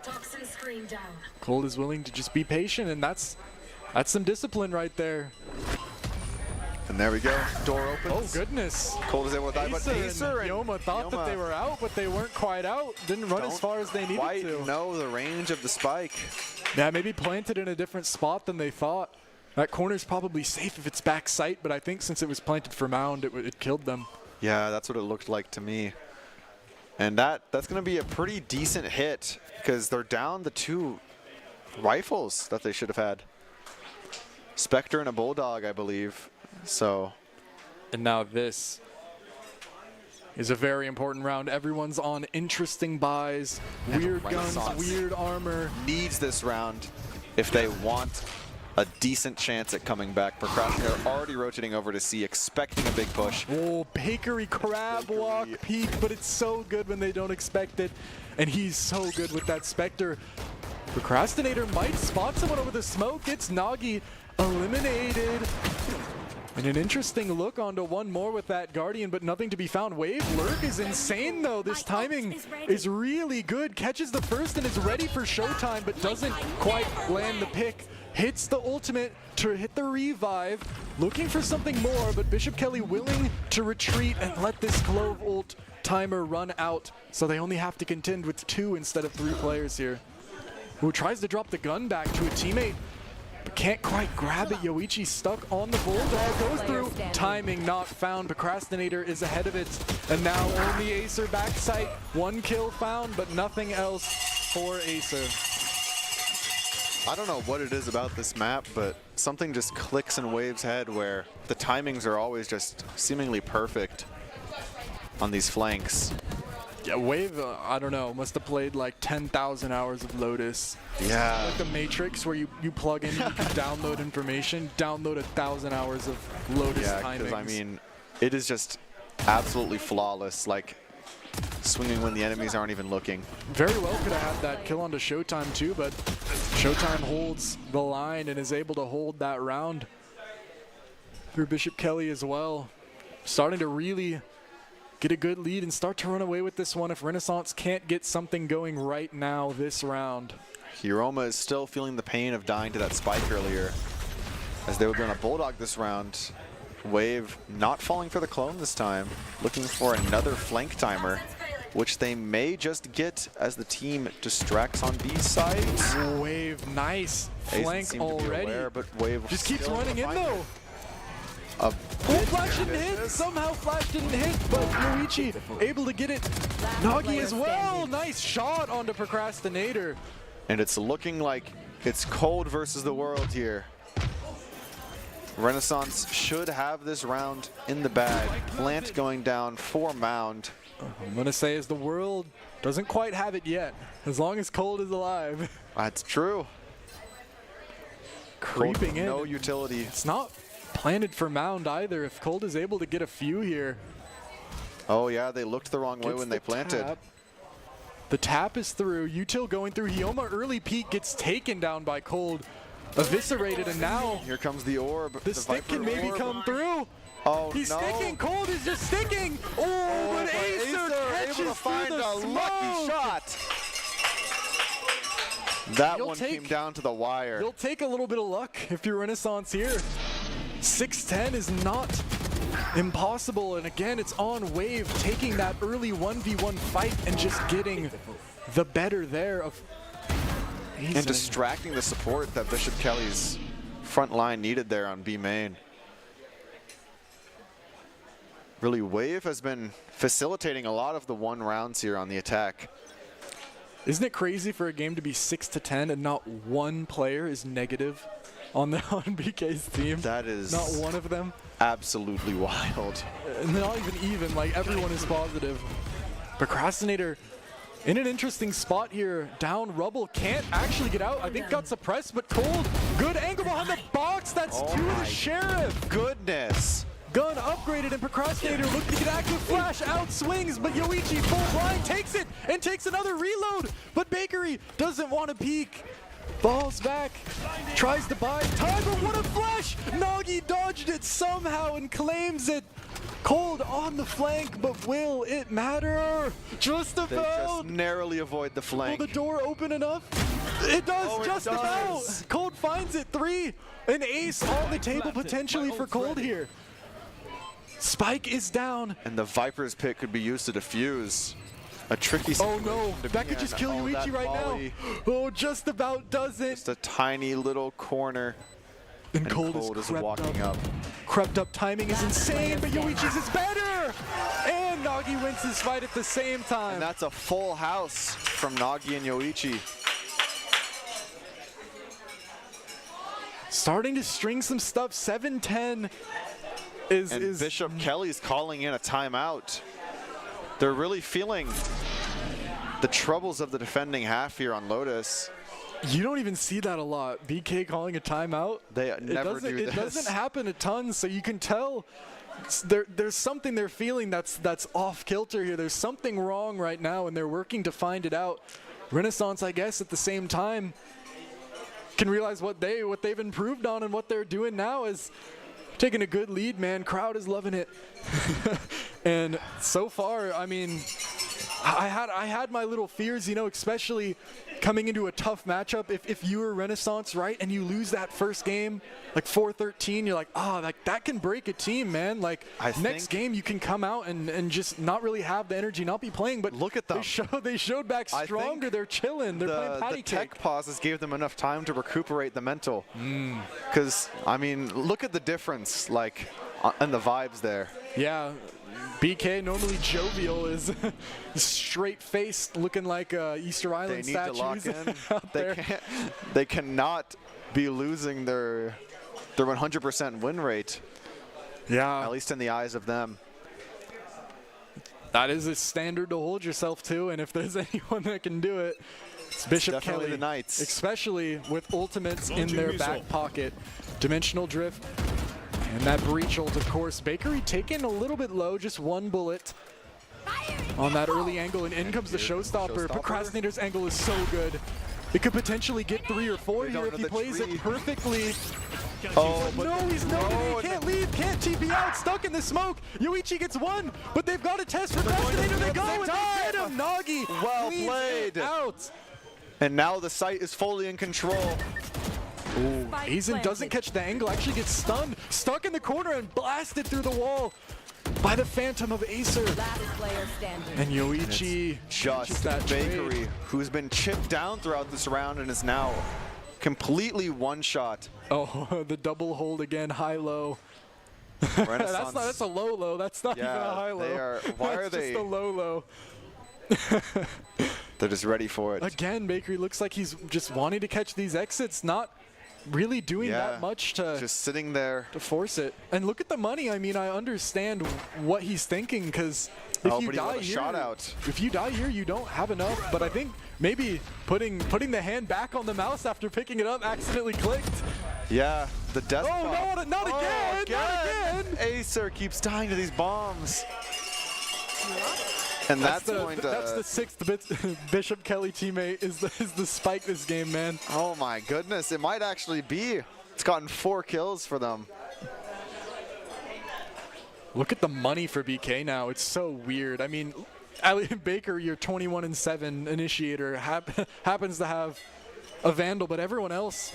Toxin screen down. Cold is willing to just be patient, and that's some discipline right there. And there we go. Door opens. Oh, goodness. Cold is able to die, but Acer and Yoma thought that they were out, but they weren't quite out. Didn't run as far as they needed quite to. know the range of the spike. Yeah, maybe planted in a different spot than they thought. That corner's probably safe if it's back sight, but I think since it was planted for mound, it killed them. Yeah, that's what it looked like to me. And that's going to be a pretty decent hit because they're down the 2 rifles that they should have had. Spectre and a Bulldog, I believe. So. And now this is a very important round. Everyone's on interesting buys, weird guns, weird armor. Needs this round if they want a decent chance at coming back. Procrastinator already rotating over to C, expecting a big push. Oh, Bakery crab walk peek, but it's so good when they don't expect it. And he's so good with that Spectre. Procrastinator might spot someone over the smoke. It's Nagi eliminated. And an interesting look onto one more with that Guardian, but nothing to be found. Wave Lurk is insane, though. This timing is really good. Catches the first and is ready for showtime, but doesn't quite land the pick. Hits the ultimate to hit the revive. Looking for something more, but Bishop Kelly willing to retreat and let this Clove ult timer run out. So they only have to contend with 2 instead of 3 players here. Who tries to drop the gun back to a teammate, but can't quite grab it. Yoichi stuck on the Bulldog, goes through. Timing not found. Procrastinator is ahead of it. And now only Acer backside. 1 kill found, but nothing else for Acer. I don't know what it is about this map, but something just clicks in Wave's head where the timings are always just seemingly perfect. on these flanks. Yeah, Wave, I don't know, must have played like 10,000 hours of Lotus. Yeah. Like the Matrix where you plug in, you can download information, download 1,000 hours of Lotus timings. Because I mean, it is just absolutely flawless, like swinging when the enemies aren't even looking. Very well could have had that kill onto Showtime too, but Showtime holds the line and is able to hold that round through Bishop Kelly as well. Starting to really get a good lead and start to run away with this one if Renaissance can't get something going right now this round. Hiroma is still feeling the pain of dying to that spike earlier, as they would be on a Bulldog this round. Wave not falling for the clone this time, looking for another flank timer, which they may just get as the team distracts on B side. Wave, nice flank already. Aware, but Wave just keeps running in though. Flash didn't hit! Somehow Flash didn't hit, but Yoichi able to get it. Nagi as well! Nice shot onto Procrastinator. And it's looking like it's Cold versus the world here. Renaissance should have this round in the bag. Plant going down for Mound. I'm going to say as the world doesn't quite have it yet, as long as Cold is alive. That's true. Creeping in. No utility. It's not planted for Mound either. If Cold is able to get a few here. Oh yeah, they looked the wrong way when they planted. Tap. The tap is through. Util going through. Hioma early peek gets taken down by Cold. Eviscerated, and now here comes the orb. The stick can maybe come through. Oh, he's no. sticking. Cold is just sticking. Oh, but Acer catches able to find through the a smoke. lucky shot. That one came down to the wire. You'll take a little bit of luck if you're Renaissance here. 6-10 is not impossible, and again, it's on Wave taking that early 1v1 fight and just getting the better there of and distracting the support that Bishop Kelly's front line needed there on B main. Really, Wave has been facilitating a lot of the 1 rounds here on the attack. Isn't it crazy for a game to be 6-10 and not one player is negative on BK's team? That is not one of them. Absolutely wild. And not even, like everyone is positive. Procrastinator in an interesting spot here. Down Rubble, can't actually get out. I think got suppressed, but Cold. Good angle behind the box. That's 2 of the Sheriff. Goodness. Gun upgraded, and Procrastinator looking to get active. Flash out swings, but Yoichi full blind takes it and takes another reload. But Bakery doesn't want to peek. Falls back, tries to buy time, but what a flash! Nagi dodged it somehow and claims it. Cold on the flank, but will it matter? Just about. They just narrowly avoid the flank. Will the door open enough? It does, just about. Cold finds it. 3, an ace on the table potentially for Cold here. Spike is down. And the Viper's Pit could be used to defuse. A tricky situation. Oh no, that could just kill Yoichi right now. Oh, just about does it. Just a tiny little corner. And Cold is walking up. Crept up timing is insane, but Yoichi's is better! And Nagi wins this fight at the same time. And that's a full house from Nagi and Yoichi. Starting to string some stuff. 7-10 is Bishop Kelly's calling in a timeout. They're really feeling the troubles of the defending half here on Lotus. You don't even see that a lot. BK calling a timeout. They never do this. It doesn't happen a ton, so you can tell there's something they're feeling that's off kilter here. There's something wrong right now, and they're working to find it out. Renaissance, I guess, at the same time, can realize what they've improved on, and what they're doing now is taking a good lead, man. Crowd is loving it. And so far, I mean, I had my little fears, you know, especially coming into a tough matchup. If you were Renaissance, right, and you lose that first game, like 4-13, you're like, oh, like that can break a team, man. Like next game you can come out and just not really have the energy, not be playing. But look at them. They showed back stronger. They're chilling. They're playing patty cake. The tech pauses gave them enough time to recuperate the mental. Because I mean, look at the difference, like, and the vibes there. Yeah. BK, normally jovial, is straight-faced, looking like Easter Island statues. They need to lock in. They cannot be losing their 100% win rate. Yeah. At least in the eyes of them. That is a standard to hold yourself to, and if there's anyone that can do it, it's Bishop definitely Kelly. the Knights. Especially with ultimates in their back pocket. Dimensional drift. And that breach ult, of course. Bakery taken a little bit low, just one bullet on that early angle, and in comes the showstopper. Procrastinator's angle is so good. It could potentially get 3 or 4 here if he plays it perfectly. Oh, but no, he's no, he can't leave, can't TP out, stuck in the smoke. Yoichi gets 1, but they've got to test Procrastinator. They go and they get him. Nagi well played. Out. And now the site is fully in control. Ooh, Aizen doesn't catch the angle, actually gets stunned, stuck in the corner and blasted through the wall by the Phantom of Acer. And Yoichi just that Bakery, trade. who's been chipped down throughout this round and is now completely one-shot. Oh, the double hold again, high-low. That's a low-low. That's not even a high-low. They are. Why are they? Just a low-low. They're just ready for it. Again, Bakery looks like he's just wanting to catch these exits, not really doing that much to just sitting there to force it. And look at the money. I mean, I understand what he's thinking, because if you die here, if you die here, you don't have enough. But I think maybe putting the hand back on the mouse after picking it up accidentally clicked. Yeah, the death. Oh, no, not again! Not again! Acer keeps dying to these bombs. And that's the 6th Bishop Kelly teammate is the spike this game, man. Oh my goodness, it might actually be. It's gotten 4 kills for them. Look at the money for BK now. It's so weird. I mean, Baker, your 21-7 initiator, happens to have a Vandal, but everyone else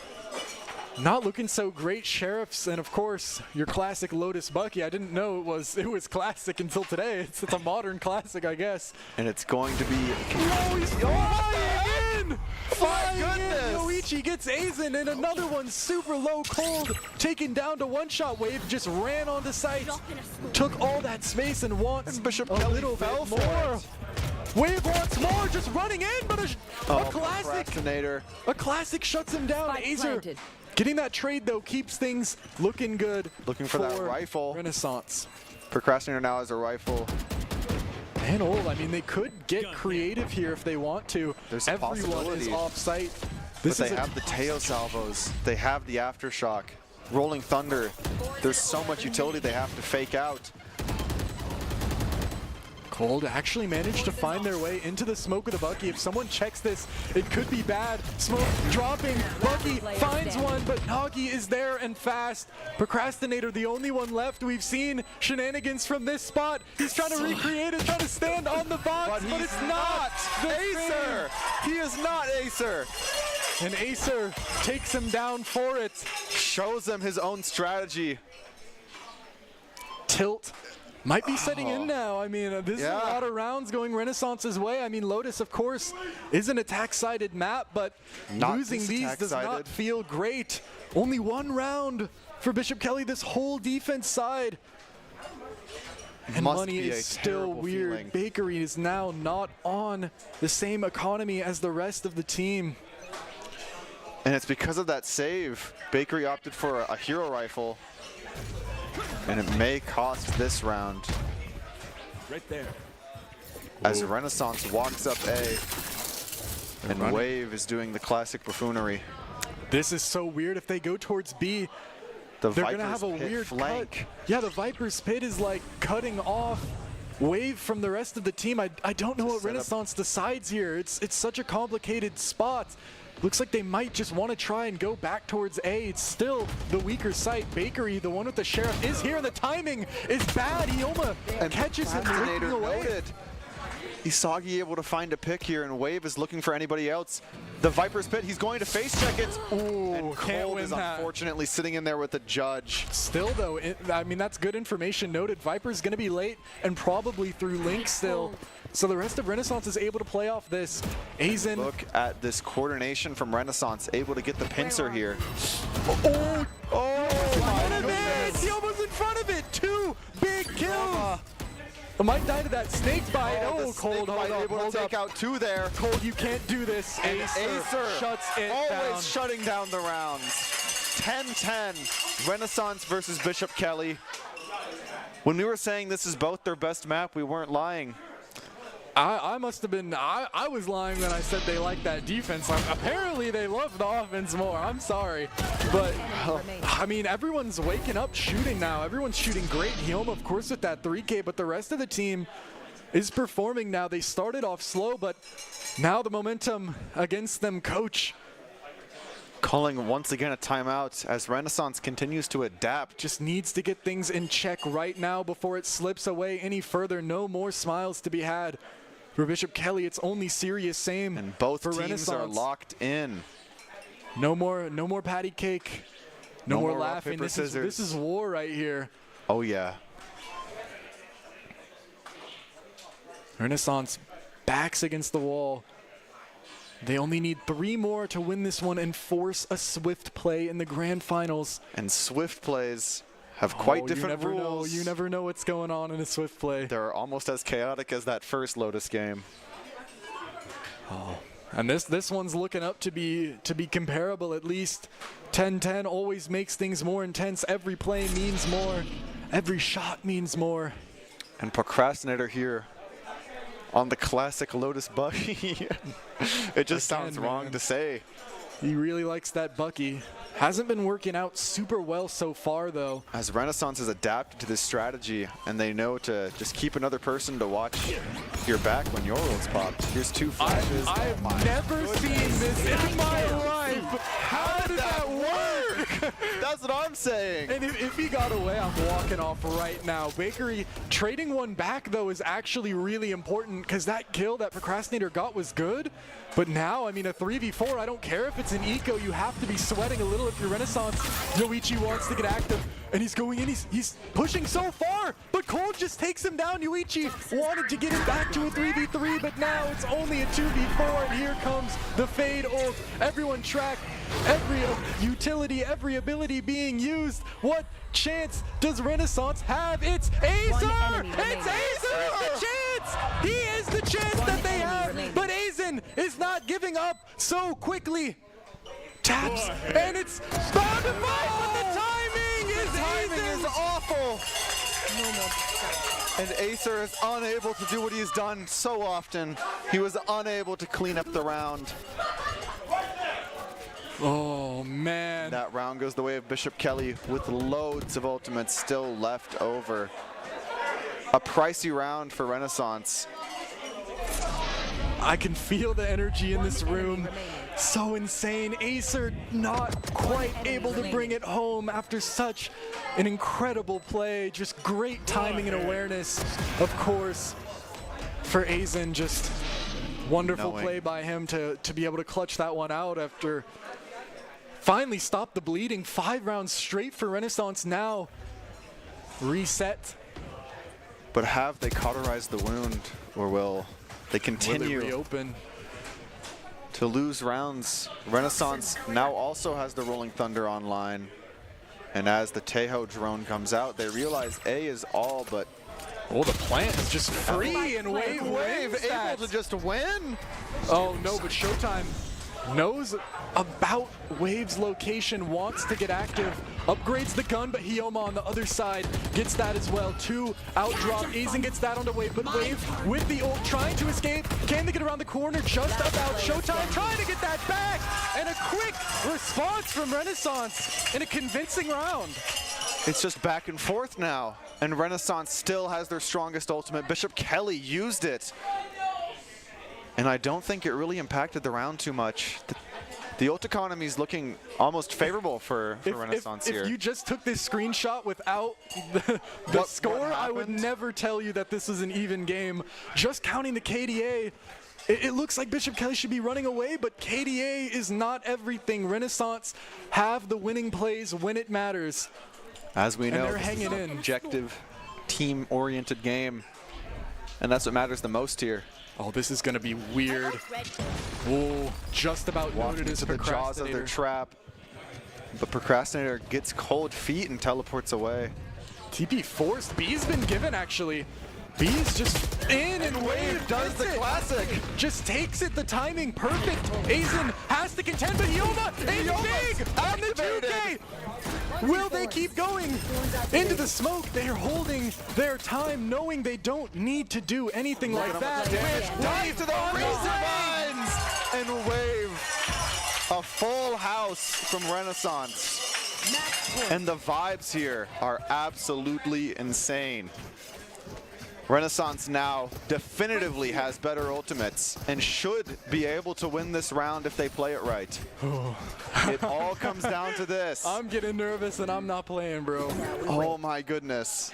not looking so great. Sheriffs, and of course your classic Lotus Bucky. I didn't know it was classic until today. It's a modern classic, I guess. And it's going to be. Oh, he's flying in! My goodness! Yoichi gets Aizen, and another one super low cold, taken down to one-shot. Wave just ran onto site, took all that space and wants Bishop a Kelly little fell bit more. Wave wants more, just running in, but a classic. A classic shuts him down. Acer getting that trade, though, keeps things looking good. Looking for that rifle. Renaissance. Procrastinator now has a rifle. And ult, I mean, they could get creative here if they want to. There's a Everyone is off-site. But they have the Teo salvos. They have the Aftershock. Rolling Thunder. There's so much utility they have to fake out. Cold actually managed to find their way into the smoke of the Bucky. If someone checks this, it could be bad. Smoke dropping. Bucky finds one, but Nagi is there and fast. Procrastinator, the only one left. We've seen shenanigans from this spot. He's trying to recreate it, trying to stand on the box, but it's not Acer. He is not Acer. And Acer takes him down for it. Shows them his own strategy. Tilt might be setting in now. I mean, this is a lot of rounds going Renaissance's way. I mean, Lotus, of course, is an attack-sided map, but losing these does not feel great. Only 1 round for Bishop Kelly, this whole defense side. And money is still weird. Feeling. Bakery is now not on the same economy as the rest of the team. And it's because of that save. Bakery opted for a hero rifle. And it may cost this round. Right there. As Renaissance walks up A, and Wave is doing the classic buffoonery. This is so weird. If they go towards B, they're going to have a weird flank. Cut. Yeah, the Viper's Pit is like cutting off Wave from the rest of the team. I don't know what Renaissance decides here. It's such a complicated spot. Looks like they might just want to try and go back towards A. It's still the weaker site. Bakery, the one with the Sheriff, is here, and the timing is bad. Ioma catches him leaping away. Isagi able to find a pick here, and Wave is looking for anybody else. The Viper's Pit, he's going to face check it. Ooh, and Cold is unfortunately sitting in there with the judge. Still, though, I mean, that's good information noted. Viper's going to be late and probably through Link still. So the rest of Renaissance is able to play off this. Aizen. Look at this coordination from Renaissance, able to get the pincer here. Oh my goodness! He almost in front of it! 2 big kills! I might die to that snake bite. Oh, Cold, hold up, able to take out 2 there. Cold, you can't do this. Acer shuts it always shutting down the rounds. 10-10, Renaissance versus Bishop Kelly. When we were saying this is both their best map, we weren't lying. I must have been, I was lying when I said they like that defense. Apparently they love the offense more. I'm sorry. But, I mean, everyone's waking up shooting now. Everyone's shooting great. Hioma, of course, with that 3K, but the rest of the team is performing now. They started off slow, but now the momentum against them. Coach calling once again a timeout as Renaissance continues to adapt. Just needs to get things in check right now before it slips away any further. No more smiles to be had for Bishop Kelly. It's only serious same. And both for teams Renaissance. are locked in. No more patty cake. No more laughing. Rock, paper, this is war right here. Oh yeah. Renaissance backs against the wall. They only need 3 more to win this one and force a swift play in the grand finals. And swift plays have quite different rules. You never know what's going on in a swift play. They're almost as chaotic as that first Lotus game. Oh, and this one's looking up to be comparable at least. 10-10 always makes things more intense. Every play means more. Every shot means more. And Procrastinator here on the classic Lotus Bucky. It just sounds wrong to say. He really likes that Bucky. Hasn't been working out super well so far, though. As Renaissance has adapted to this strategy, and they know to just keep another person to watch your back when your ult's popped. Here's 2 flashes. I've never seen this in my life. How did that work? That's what I'm saying. And if he got away, I'm walking off right now. Bakery trading one back, though, is actually really important because that kill that Procrastinator got was good. But now, I mean, a 3v4, I don't care if it's an eco, you have to be sweating a little if you're Renaissance. Yoichi wants to get active, and he's going in, he's pushing so far, but Cole just takes him down. Yoichi wanted to get it back to a 3v3, but now it's only a 2v4, and here comes the fade ult. Everyone track, every utility, every ability being used. What chance does Renaissance have? It's Azer! It's Azer is the chance! He is the chance that they have, but Azen is not giving up so quickly. Taps, and it's bound to fight, but the timing is awful. And Acer is unable to do what he's done so often. He was unable to clean up the round. Oh, man. That round goes the way of Bishop Kelly with loads of ultimates still left over. A pricey round for Renaissance. I can feel the energy in this room. So insane. Acer not quite able to bring it home after such an incredible play. Just great timing and awareness, of course, for Azen. Just wonderful play by him to be able to clutch that one out after finally stop the bleeding. 5 rounds straight for Renaissance now. Reset. But have they cauterized the wound, or will they continue reopen to lose rounds? Renaissance now also has the Rolling Thunder online. And as the Tejo drone comes out, they realize A is all, but the plant is just free, and Wave able to just win. Oh no, but Showtime knows about Wave's location, wants to get active, upgrades the gun, but Hioma on the other side gets that as well. 2 out drop. Azen gets that onto Wave, but Wave with the ult trying to escape. Can they get around the corner? Just about. Showtime trying to get that back, and a quick response from Renaissance in a convincing round. It's just back and forth now, and Renaissance still has their strongest ultimate. Bishop Kelly used it, and I don't think it really impacted the round too much. The ult economy is looking almost favorable for Renaissance here. If you just took this screenshot without the score, I would never tell you that this is an even game. Just counting the KDA, it looks like Bishop Kelly should be running away, but KDA is not everything. Renaissance have the winning plays when it matters. As we know, they're hanging in. Objective, team-oriented game, and that's what matters the most here. Oh, this is going to be weird. Oh, just about noted as the jaws of their trap. But Procrastinator gets cold feet and teleports away. TP forced. B's been given, actually. B's just in, and Wave does the classic. Just takes it, the timing perfect. Aizen has to contend, but Yoma is big on the 2K. Will they keep going into the smoke? They're holding their time, knowing they don't need to do anything like that. Dive to the razor vines! And Wave, a full house from Renaissance. And the vibes here are absolutely insane. Renaissance now definitively has better ultimates and should be able to win this round if they play it right. It all comes down to this. I'm getting nervous and I'm not playing, bro. Oh my goodness.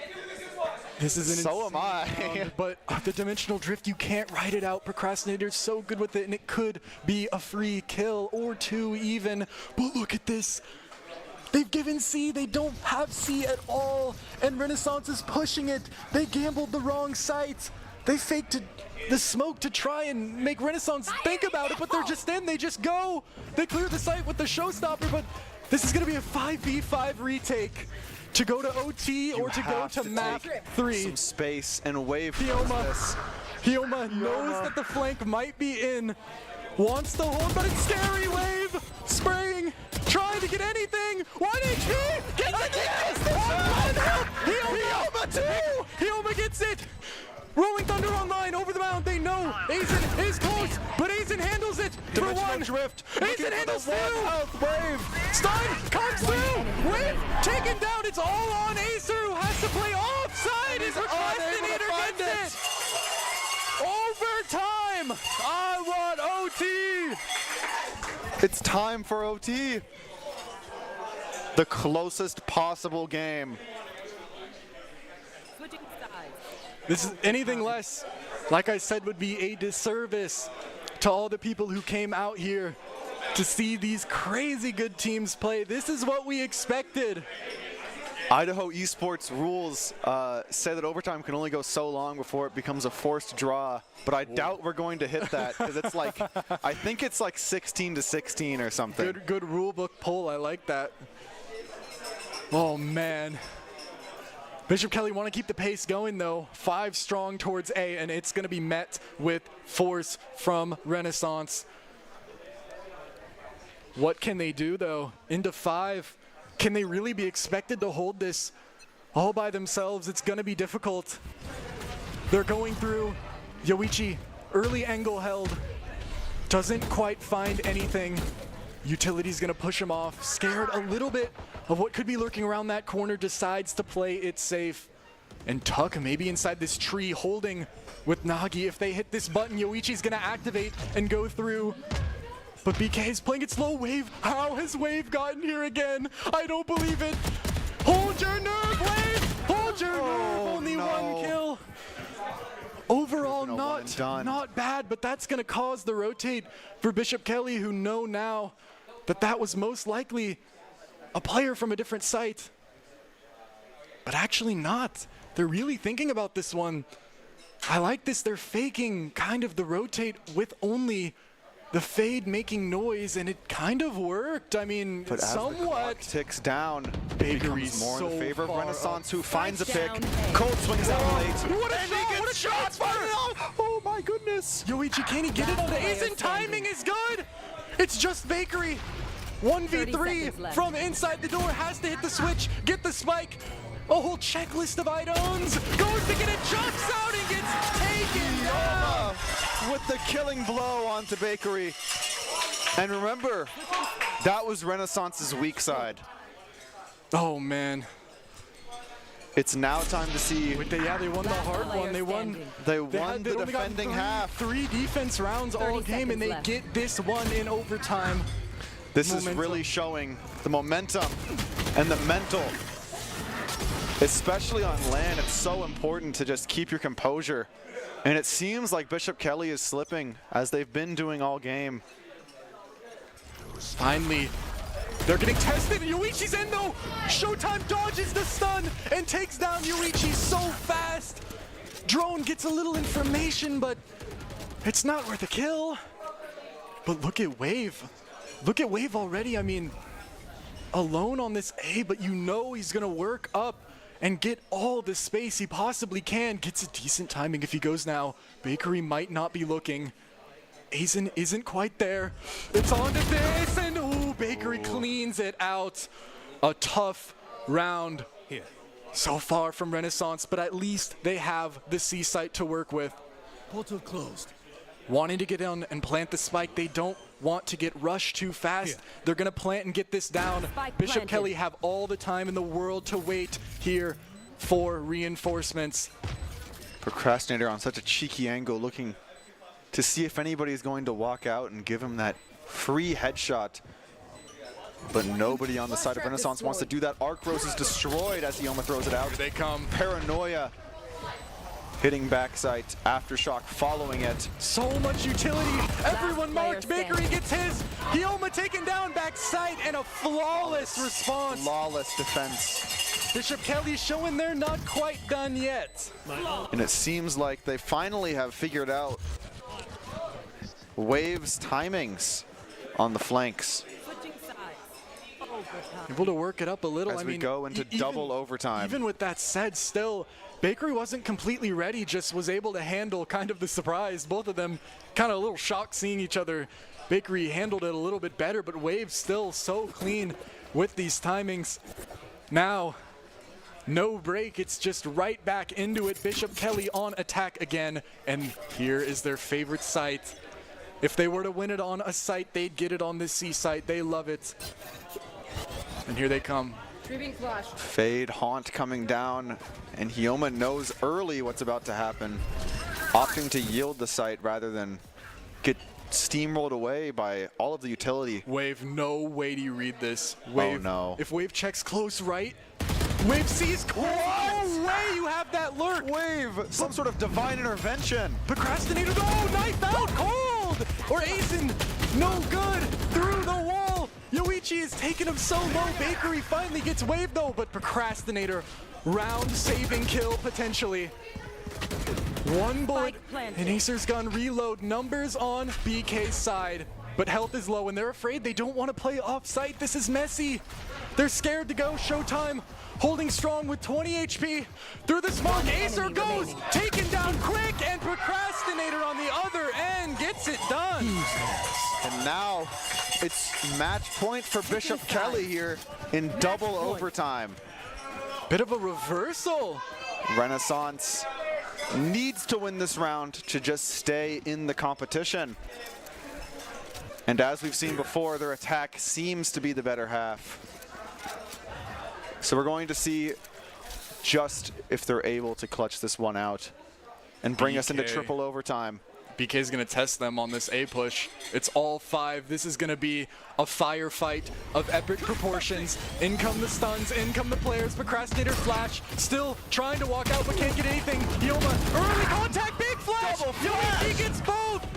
This is an so am I. round, but the dimensional drift, you can't ride it out. Procrastinator's so good with it, and it could be a free kill or two even. But look at this. They've given C, they don't have C at all, and Renaissance is pushing it. They gambled the wrong site. They faked the smoke to try and make Renaissance think about it, but they're just in, they just go. They clear the site with the showstopper, but this is gonna be a 5v5 retake to go to OT or to go to map 3. Some space and Wave. Hyoma knows that the flank might be in, wants the hold, but it's scary. Wave spraying, trying to get anything. 1 HP, gets it! Hyoma too! Hyoma gets it! Rolling Thunder online over the mound. They know Aizen is close, but Aizen handles it for one. Drift. Aizen handles through. Wave. Stun comes through. Wave taken down. It's all on Acer, who has to play offside. His procrastinator gets it. Overtime. I want OT. It's time for OT. The closest possible game. This is anything less, like I said, would be a disservice to all the people who came out here to see these crazy good teams play. This is what we expected. Idaho Esports rules say that overtime can only go so long before it becomes a forced draw, but I doubt we're going to hit that because it's like, I think it's like 16-16 or something. Good rule book pull, I like that. Oh man. Bishop Kelly want to keep the pace going though. 5 strong towards A, and it's going to be met with force from Renaissance. What can they do though? Into 5. Can they really be expected to hold this all by themselves? It's going to be difficult. They're going through. Yoichi, early angle held. Doesn't quite find anything. Utility's going to push him off. Scared a little bit of what could be lurking around that corner. Decides to play it safe. And Tuck maybe inside this tree holding with Nagi. If they hit this button, Yoichi's going to activate and go through. But BK is playing it slow. Wave. How has Wave gotten here again? I don't believe it. Hold your nerve, Wave. Hold your nerve. Only one kill. Overall, not bad, but that's going to cause the rotate for Bishop Kelly, who know now that that was most likely a player from a different site. But actually not. They're really thinking about this one. I like this. They're faking kind of the rotate with only the fade making noise, and it kind of worked. I mean, but somewhat. As the clock ticks down, Bakery's more in the favor of Renaissance, who finds a pick. Down. Cold swings out late. What a shot! What a shot! Oh my goodness! Yoichi, can he get it on the Aizen? Timing is good! It's just Bakery. 1v3 from inside the door, has to hit the switch, get the spike. A whole checklist of items. Goes to get it, jumps out and gets taken down. With the killing blow onto Bakery. And remember, that was Renaissance's weak side. Oh man. It's now time to see. Yeah, they won the hard one. They won the defending half. 3 defense rounds all game, and they get this one in overtime. This is really showing the momentum and the mental. Especially on LAN, it's so important to just keep your composure. And it seems like Bishop Kelly is slipping, as they've been doing all game. Finally, they're getting tested. Yoichi's in though. Showtime dodges the stun and takes down Yoichi so fast. Drone gets a little information, but it's not worth a kill. But look at Wave. Look at Wave already. I mean, alone on this A, but you know he's gonna work up and get all the space he possibly can. Gets a decent timing if he goes now. Bakery might not be looking. Aizen isn't quite there. It's on to this, and ooh, Bakery cleans it out. A tough round Here. so far from Renaissance, but at least they have the C site to work with. Portal closed. Wanting to get in and plant the spike, they don't want to get rushed too fast. Here. They're going to plant and get this down. Spike Bishop planted. Kelly have all the time in the world to wait here for reinforcements. Procrastinator on such a cheeky angle, looking to see if anybody is going to walk out and give him that free headshot. But nobody on the side of Renaissance wants to do that. Arc Rose is destroyed as Ioma throws it out. Here they come. Paranoia hitting backside. Aftershock following it. So much utility. Everyone player marked. Bakery gets his. Ioma taken down backside, and a flawless response. Flawless defense. Bishop Kelly showing they're not quite done yet. And it seems like they finally have figured out Wave's timings on the flanks. Able to work it up a little. As we go into double overtime. Even with that said, still, Bakery wasn't completely ready, just was able to handle kind of the surprise. Both of them kind of a little shocked seeing each other. Bakery handled it a little bit better, but Wave still so clean with these timings. Now, no break, it's just right back into it. Bishop Kelly on attack again, and here is their favorite site. If they were to win it on a site, they'd get it on this C site. They love it. And here they come. Fade, Haunt coming down, and Ioma knows early what's about to happen, opting to yield the site rather than get steamrolled away by all of the utility. Wave, no way do you read this. Wave, oh no. If Wave checks close right, Wave sees, no way you have that lurk. Wave, some sort of divine intervention. Procrastinator, no, knife out, cold. Or Aizen, no good, through the wall. Yoichi is taking him so low. Bakery finally gets Wave though, but Procrastinator, round saving kill potentially. One bullet, and Acer's gun reload. Numbers on BK's side, but health is low, and they're afraid. They don't want to play off-site. This is messy. They're scared to go. Showtime holding strong with 20 HP. Through the smoke, Acer goes, taken down quick, and Procrastinator on the other end gets it done. And now it's match point for Bishop Kelly here in double overtime. Bit of a reversal. Renaissance needs to win this round to just stay in the competition. And as we've seen before, their attack seems to be the better half. So we're going to see just if they're able to clutch this one out and bring us into triple overtime. BK is going to test them on this A push. It's all 5. This is going to be a firefight of epic proportions. In come the stuns, in come the players. Procrastinator flash, still trying to walk out but can't get anything. Ioma, early contact, big flash! Yoichi gets both!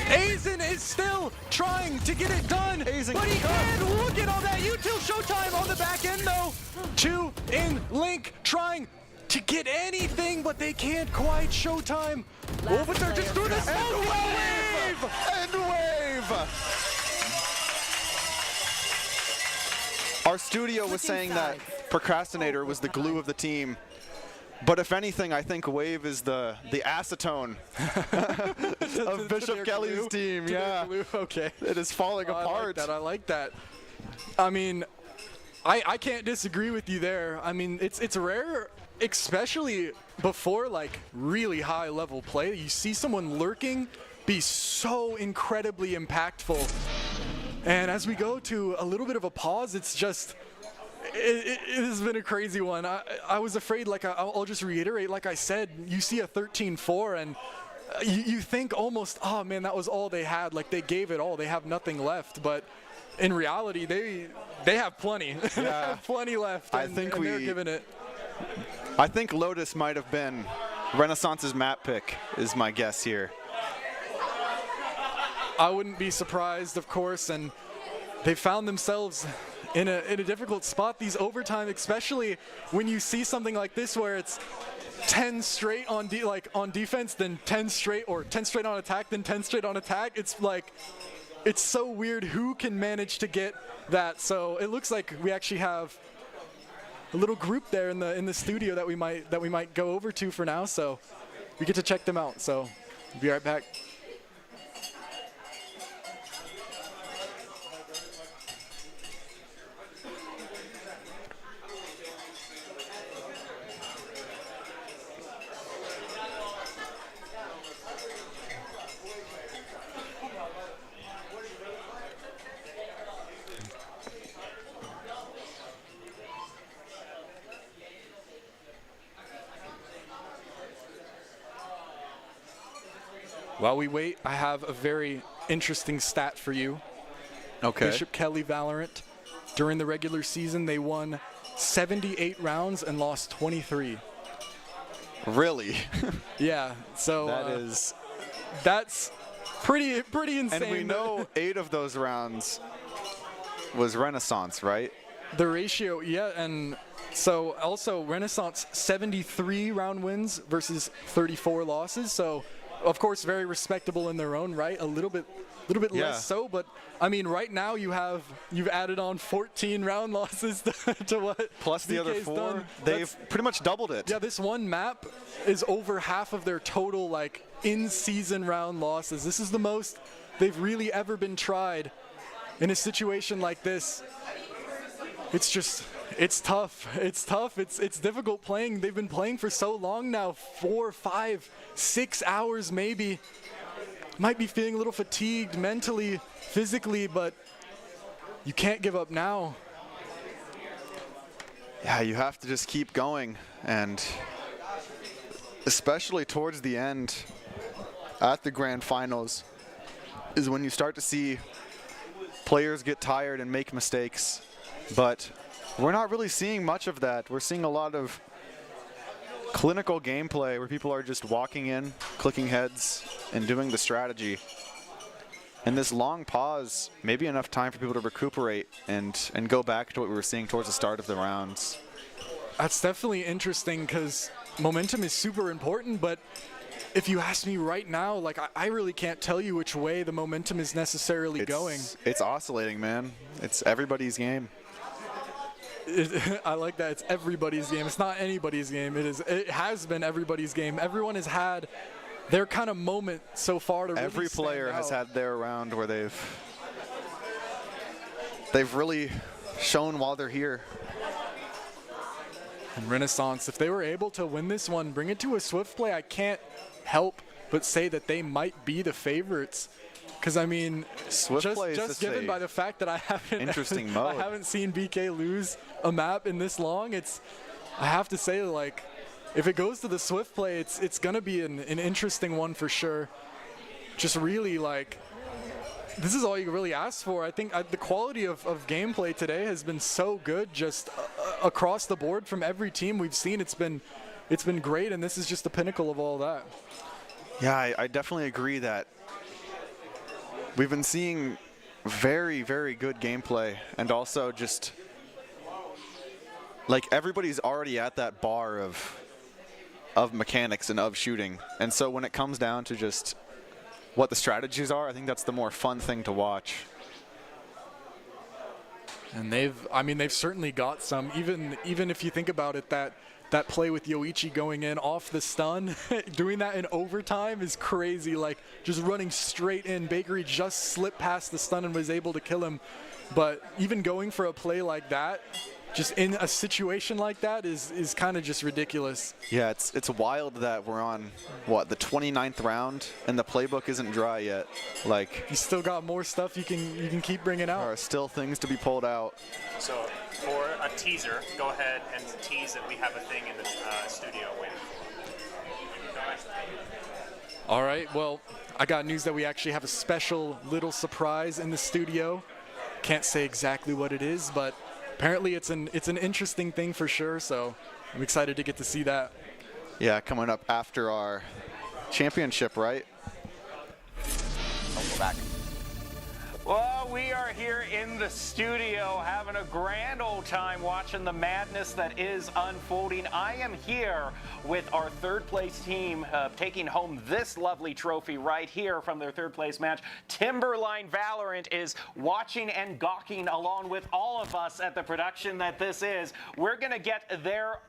Aizen is still trying to get it done, but he can. Look at all that util Showtime on the back end though. 2 in Link trying to get anything, but they can't quite. Showtime. Oh, but they're just through the smoke. And Wave! And Wave! Our studio was saying that Procrastinator was the glue of the team. But if anything, I think Wave is the acetone of Bishop Kelly's team. Yeah. Okay. It is falling apart. I like that. I mean, I can't disagree with you there. I mean, it's rare, especially before like really high level play. You see someone lurking be so incredibly impactful. And as we go to a little bit of a pause, it's just, it has been a crazy one. I was afraid, like I'll just reiterate, like I said, you see a 13-4 and you think almost, oh man, that was all they had. Like they gave it all, they have nothing left. But in reality, they have plenty. Yeah. They have plenty left. I think they're giving it. I think Lotus might have been Renaissance's map pick, is my guess here. I wouldn't be surprised, of course, and they found themselves in a difficult spot. These overtime, especially when you see something like this where it's 10 straight on defense, then 10 straight, or 10 straight on attack, then 10 straight on attack. It's like, it's so weird who can manage to get that. So it looks like we actually have little group there in the studio that we might go over to for now. So we get to check them out. So we'll be right back. While we wait, I have a very interesting stat for you. Okay. Bishop Kelly Valorant, during the regular season, they won 78 rounds and lost 23. Really? Yeah. So that's pretty insane. And we know 8 of those rounds was Renaissance, right? The ratio, yeah, and so also Renaissance 73 round wins versus 34 losses. So of course, very respectable in their own right. A little bit less so, but I mean, right now you've added on 14 round losses to what plus the other 4. Done. They've pretty much doubled it. Yeah, this one map is over half of their total like in-season round losses. This is the most they've really ever been tried in a situation like this. It's tough. It's difficult playing. They've been playing for so long now, 4, 5, 6 hours maybe. Might be feeling a little fatigued mentally, physically, but you can't give up now. Yeah, you have to just keep going, and especially towards the end at the grand finals is when you start to see players get tired and make mistakes, but we're not really seeing much of that. We're seeing a lot of clinical gameplay where people are just walking in, clicking heads, and doing the strategy. And this long pause, maybe enough time for people to recuperate and go back to what we were seeing towards the start of the rounds. That's definitely interesting because momentum is super important, but if you ask me right now, like I really can't tell you which way the momentum is necessarily going. It's oscillating, man. It's everybody's game. I like that. It's everybody's game. It's not anybody's game. It has been everybody's game. Everyone has had their kind of moment so far to really Every player has had their round where they've really shown while they're here. And Renaissance, if they were able to win this one, bring it to a swift play, I can't help but say that they might be the favorites. Because I mean, just given by the fact that I haven't seen BK lose a map in this long, I have to say, like, if it goes to the swift play, it's gonna be an interesting one for sure. Just really, like, this is all you really ask for. I think the quality of gameplay today has been so good, just across the board from every team we've seen. It's been great, and this is just the pinnacle of all that. Yeah, I definitely agree that we've been seeing very, very good gameplay, and also just like everybody's already at that bar of mechanics and of shooting. And so when it comes down to just what the strategies are, I think that's the more fun thing to watch. And they've certainly got some, even if you think about it, that play with Yoichi going in off the stun, doing that in overtime is crazy. Like, just running straight in. Bakery just slipped past the stun and was able to kill him. But even going for a play like that, just in a situation like that, is kind of just ridiculous. Yeah, it's wild that we're on, what, the 29th round, and the playbook isn't dry yet. Like, you still got more stuff you can keep bringing out. There are still things to be pulled out. So for a teaser, go ahead and tease that we have a thing in the studio waiting for. All right, well, I got news that we actually have a special little surprise in the studio. Can't say exactly what it is, but apparently it's an interesting thing for sure, so I'm excited to get to see that. Yeah, coming up after our championship, right? Oh, we're back. Well, Well, we are here in the studio having a grand old time watching the madness that is unfolding. I am here with our third place team taking home this lovely trophy right here from their third place match. Timberline Valorant is watching and gawking along with all of us at the production that this is. We're going to get their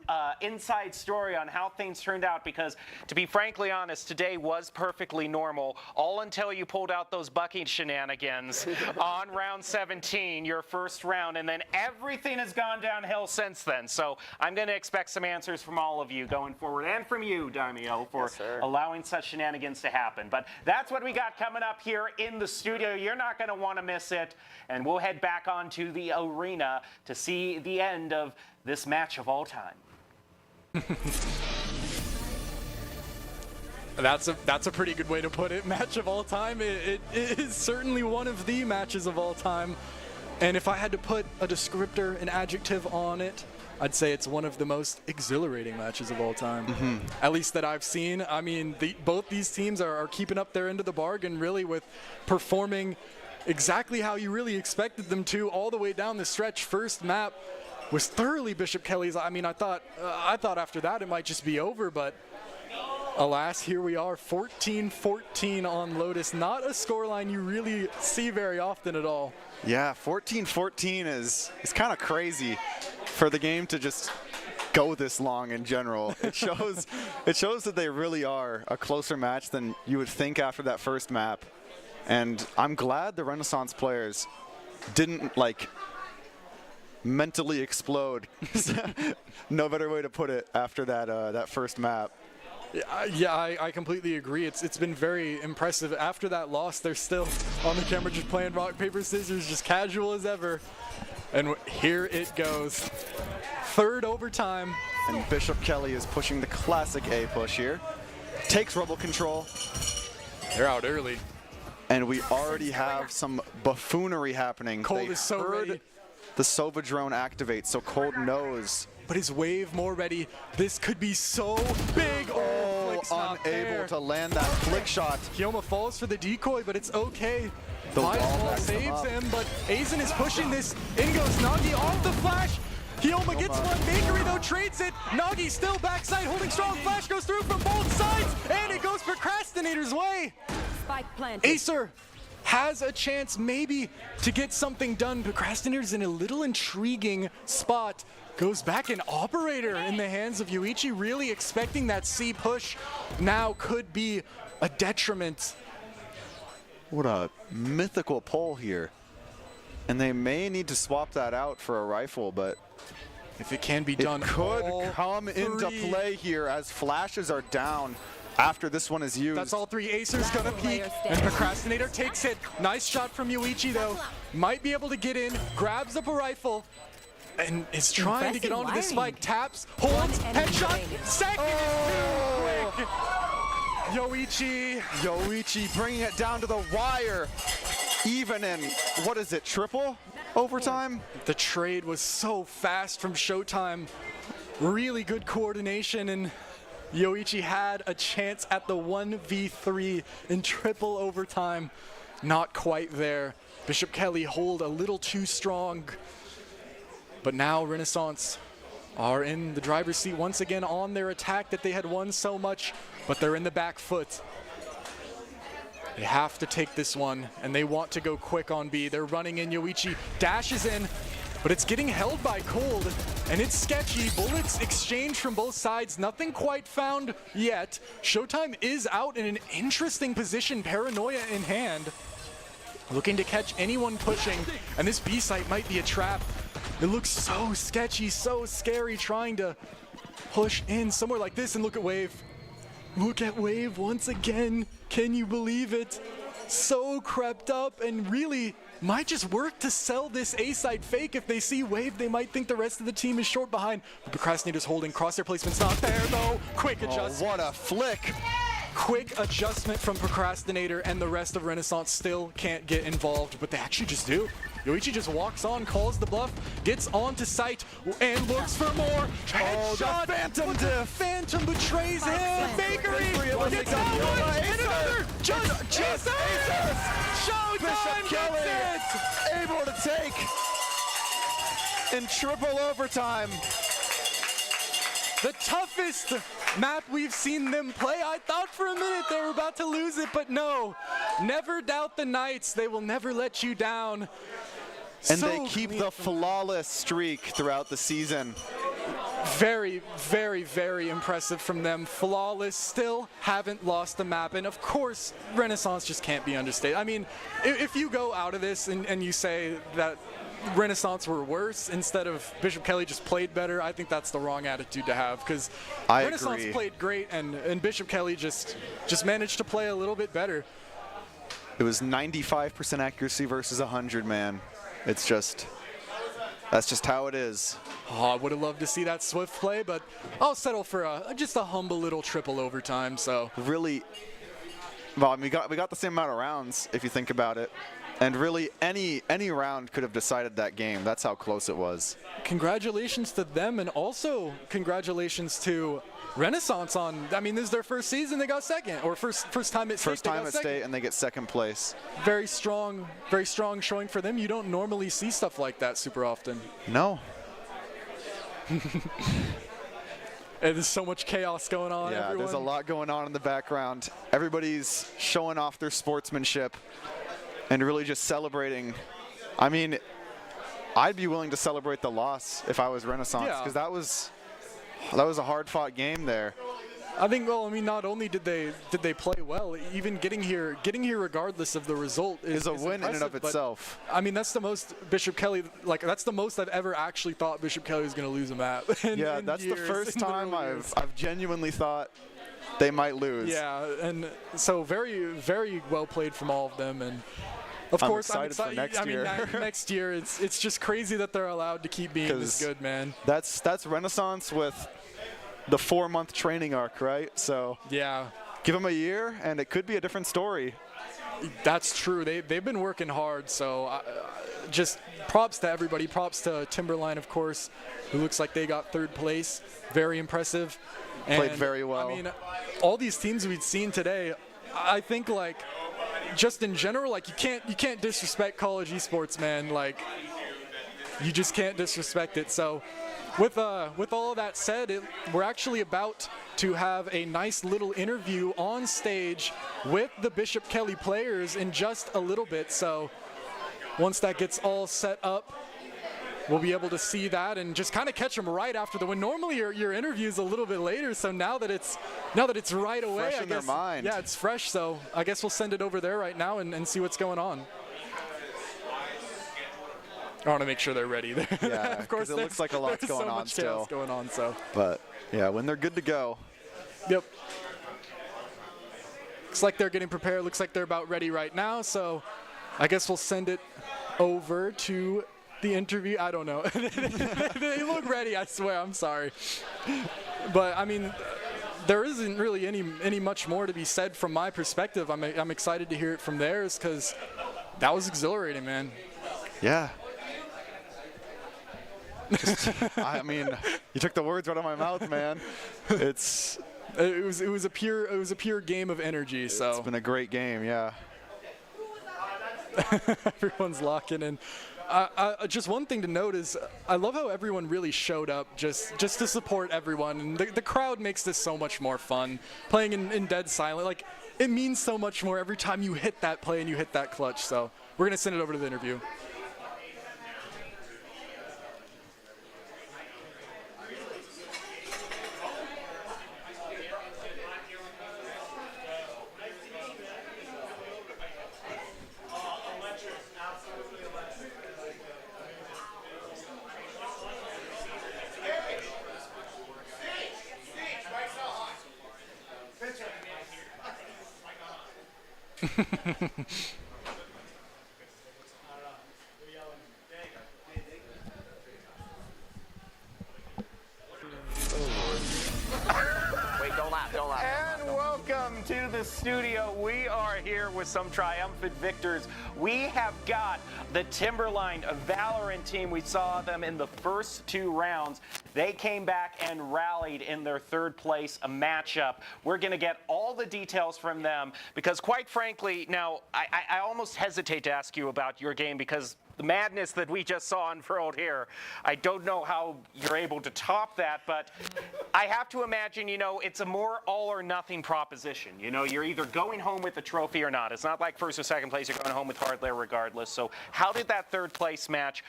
inside story on how things turned out because, to be frankly honest, today was perfectly normal, all until you pulled out those bucket shenanigans on round 17, your first round, and then everything has gone downhill since then. So I'm going to expect some answers from all of you going forward, and from you, Daimio, for allowing such shenanigans to happen. But that's what we got coming up here in the studio. You're not going to want to miss it, and we'll head back onto the arena to see the end of this match of all time. That's a pretty good way to put it. Match of all time. It is certainly one of the matches of all time. And if I had to put a descriptor, an adjective on it, I'd say it's one of the most exhilarating matches of all time. At least that I've seen. I mean, both these teams are keeping up their end of the bargain, really, with performing exactly how you really expected them to all the way down the stretch. First map was thoroughly Bishop Kelly's. I mean, I thought after that it might just be over, but alas, here we are, 14-14 on Lotus. Not a scoreline you really see very often at all. Yeah, 14-14 is kind of crazy for the game to just go this long in general. It shows that they really are a closer match than you would think after that first map. And I'm glad the Renaissance players didn't mentally explode. No better way to put it after that first map. Yeah, I completely agree. It's been very impressive. After that loss, they're still on the camera just playing rock, paper, scissors, just casual as ever. And here it goes. Third overtime. And Bishop Kelly is pushing the classic A push here. Takes rubble control. They're out early. And we already have some buffoonery happening. Cold is so ready. The Sova drone activates, so Cold knows. But is Wave more ready? This could be so big. Oh, unable to land that flick shot. Hyoma falls for the decoy, but it's okay. Fireball saves him, but Aizen is pushing this. In goes Nagi off the flash. Hyoma gets one. Bakery, though, trades it. Nagi still backside, holding strong. Flash goes through from both sides, and it goes Procrastinator's way. Spike planted. Acer has a chance maybe to get something done. Procrastinator's in a little intriguing spot. Goes back an operator in the hands of Yoichi, really expecting that C push now could be a detriment. What a mythical pull here. And they may need to swap that out for a rifle, but if it can be done, it could come into play here as flashes are down after this one is used. That's all three. Acer's gonna peek, and Procrastinator takes it. Nice shot from Yoichi, though. Might be able to get in, grabs up a rifle, and is trying to get onto the spike. Taps, holds, headshot, second is too quick. Yoichi bringing it down to the wire. Even in, what is it, triple overtime? The trade was so fast from Showtime. Really good coordination, and Yoichi had a chance at the 1v3 in triple overtime. Not quite there. Bishop Kelly hold a little too strong. But now Renaissance are in the driver's seat once again on their attack that they had won so much, but they're in the back foot. They have to take this one, and they want to go quick on B. They're running in. Yoichi dashes in, but it's getting held by Cold, and it's sketchy. Bullets exchange from both sides. Nothing quite found yet. Showtime is out in an interesting position, paranoia in hand, looking to catch anyone pushing, and this B site might be a trap. It looks so sketchy, so scary, trying to push in somewhere like this, and look at Wave. Look at Wave once again. Can you believe it? So crept up, and really might just work to sell this A-side fake. If they see Wave, they might think the rest of the team is short behind. But Procrastinator's holding. Crosshair placement's not there, though. Quick adjustment. What a flick. Quick adjustment from Procrastinator, and the rest of Renaissance still can't get involved, but they actually just do. Yoichi just walks on, calls the bluff, gets onto site, and looks for more. Headshot! The Phantom but the diff. Phantom betrays him. Bakery gets that one, and another. Just Jesus! Showtime gets it! Able to take in triple overtime. The toughest map we've seen them play. I thought for a minute they were about to lose it, but no. Never doubt the Knights. They will never let you down. And So they keep the flawless streak throughout the season. Very, very, very impressive from them. Flawless, still haven't lost the map. And of course, Renaissance just can't be understated. I mean, if you go out of this and you say that Renaissance were worse instead of Bishop Kelly just played better, I think that's the wrong attitude to have, because Renaissance played great and Bishop Kelly just managed to play a little bit better. It was 95% accuracy versus 100, man. It's just, that's just how it is. Oh, I would have loved to see that Swift play, but I'll settle for just a humble little triple overtime. So really, well, I mean, we got the same amount of rounds if you think about it. And really, any round could have decided that game. That's how close it was. Congratulations to them, and also congratulations to Renaissance on, I mean, this is their first season, they got second, or first time at state. First time at state, and they get second place. Very strong showing for them. You don't normally see stuff like that super often. No. And there's so much chaos going on. Yeah, everyone. there's a lot going on in the background. Everybody's showing off their sportsmanship and really just celebrating. I mean, I'd be willing to celebrate the loss if I was Renaissance, because that was a hard-fought game there. I think, well, I mean, not only did they play well, even getting here regardless of the result is a win in and of itself. I mean, that's the most Bishop Kelly, like, that's the most I've ever actually thought Bishop Kelly was going to lose a map. Yeah, that's the first time I've genuinely thought they might lose. Yeah, and so very, very well played from all of them. And of course, I'm excited for next year. I mean, next year, it's just crazy that they're allowed to keep being this good, man. That's Renaissance with the 4-month training arc, right? So yeah, give them a year, and it could be a different story. That's true. They've been working hard. So just props to everybody. Props to Timberline, of course, who looks like they got 3rd place. Very impressive. Played very well. I mean, all these teams we'd seen today, I think, like, just in general, like, you can't disrespect college esports, man. Like, you just can't disrespect it. So with all of that said, we're actually about to have a nice little interview on stage with the Bishop Kelly players in just a little bit. So once that gets all set up, we'll be able to see that and just kind of catch them right after the win. Normally your interview is a little bit later, so now that it's right away, fresh in their mind. Yeah, it's fresh. So I guess we'll send it over there right now and see what's going on. I want to make sure they're ready. Yeah, of course, it looks like a lot's going on still. Chaos going on, so. But yeah, when they're good to go. Yep. Looks like they're getting prepared. Looks like they're about ready right now. So I guess we'll send it over to the interview. I don't know. They look ready, I swear. I'm sorry. But I mean, there isn't really any much more to be said from my perspective. I'm excited to hear it from theirs, because that was exhilarating, man. Yeah. I mean, you took the words right out of my mouth, man. It was a pure game of energy. So it's been a great game, yeah. Everyone's locking in. Just one thing to note is I love how everyone really showed up just to support everyone, and the crowd makes this so much more fun. Playing in dead silent, like, it means so much more every time you hit that play and you hit that clutch. So we're gonna send it over to the interview. And welcome to the studio. We are here with some triumphant victors. We have got the Timberline Valorant team. We saw them in the first 2 rounds. They came back and rallied in their 3rd place matchup. We're going to get all the details from them because, quite frankly, now I almost hesitate to ask you about your game because the madness that we just saw unfurled here, I don't know how you're able to top that, but I have to imagine, it's a more all or nothing proposition. You're either going home with the trophy or not. It's not like 1st or 2nd place, you're going home with hardware regardless. So how did that 3rd place match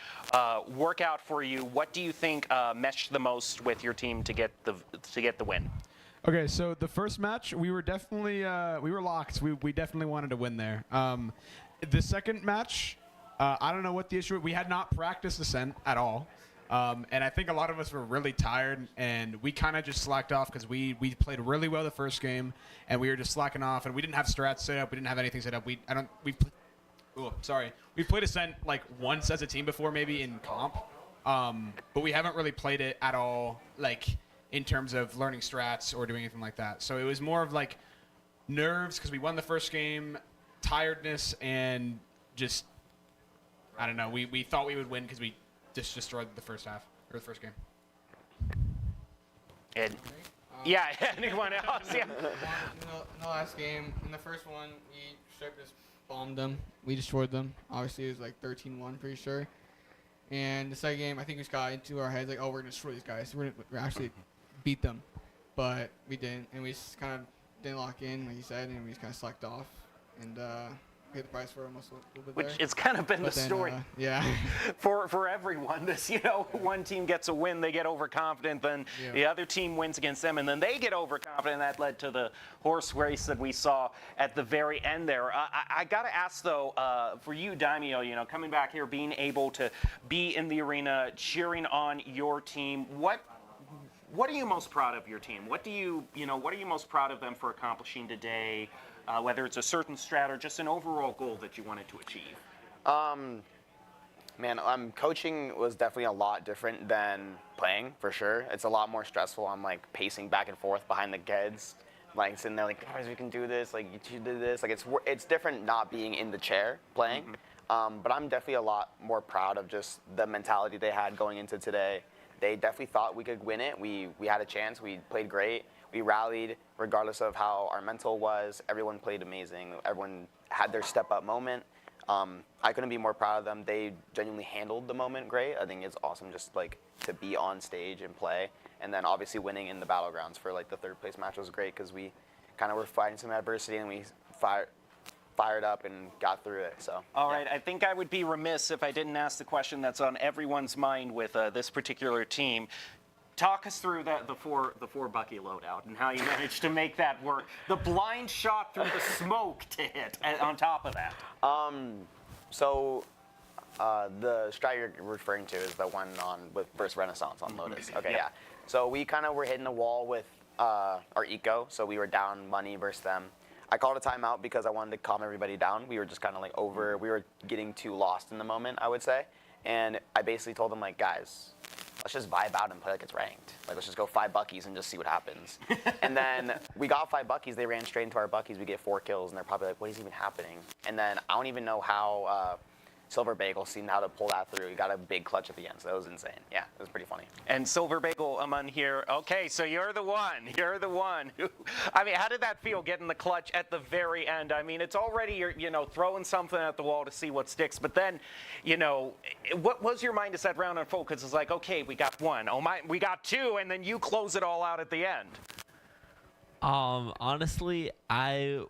work out for you? What do you think meshed the most with your team to get the win? Okay, so the first match, we were definitely, we were locked. We definitely wanted to win there. The second match, I don't know what the issue was. We had not practiced Ascent at all. And I think a lot of us were really tired, and we kind of just slacked off because we played really well the first game, and we were just slacking off, and we didn't have strats set up. We didn't have anything set up. We played Ascent like once as a team before, maybe in comp, but we haven't really played it at all, like in terms of learning strats or doing anything like that. So it was more of like nerves because we won the first game, tiredness, and just I don't know. We thought we would win because we just destroyed the first half or the first game. And yeah, anyone else? Yeah. In the last game, in the first one, we straight just bombed them. We destroyed them. Obviously, it was like 13-1, pretty sure. And the second game, I think we just got into our heads like, oh, we're gonna destroy these guys. We're actually beat them, but we didn't, and we just kind of didn't lock in, like you said, and we just kind of slacked off and paid the price for almost a little bit there. Which it's kind of been the story. Yeah. For everyone, this one team gets a win, they get overconfident, then the other team wins against them, and then they get overconfident. That led to the horse race that we saw at the very end there. I got to ask though, for you, Daimyo, coming back here, being able to be in the arena, cheering on your team, what are you most proud of your team? What are you most proud of them for accomplishing today? Whether it's a certain strat or just an overall goal that you wanted to achieve? Coaching was definitely a lot different than playing, for sure. It's a lot more stressful. I'm like pacing back and forth behind the kids, like sitting there like, guys, we can do this. Like you did this. Like it's different not being in the chair playing. But I'm definitely a lot more proud of just the mentality they had going into today. They definitely thought we could win it. We had a chance. We played great. We rallied regardless of how our mental was. Everyone played amazing. Everyone had their step-up moment. I couldn't be more proud of them. They genuinely handled the moment great. I think it's awesome just like to be on stage and play. And then obviously winning in the Battlegrounds for like the 3rd place match was great because we kind of were fighting some adversity and we fired up and got through it. So. All right, I think I would be remiss if I didn't ask the question that's on everyone's mind with this particular team. Talk us through the four Bucky loadout and how you managed to make that work. The blind shot through the smoke to hit on top of that. The strat you're referring to is the one versus Renaissance on Lotus. Okay, yeah. So we kind of were hitting the wall with our eco, so we were down money versus them. I called a timeout because I wanted to calm everybody down. We were just kind of like we were getting too lost in the moment, I would say. And I basically told them like, guys, let's just vibe out and play like it's ranked. Like, let's just go 5 Buckies and just see what happens. And then we got 5 Buckies. They ran straight into our Buckies. We get 4 kills, and they're probably like, what is even happening? And then I don't even know how Silver Bagel seemed how to pull that through. He got a big clutch at the end, so that was insane. Yeah, it was pretty funny. And Silver Bagel, I'm on here. Okay, so you're the one. You're the one. I mean, how did that feel getting the clutch at the very end? I mean, it's already you're throwing something at the wall to see what sticks. But then, what was your mind as that round unfolded? Because it's like, okay, we got 1. Oh my, we got 2, and then you close it all out at the end. Honestly, I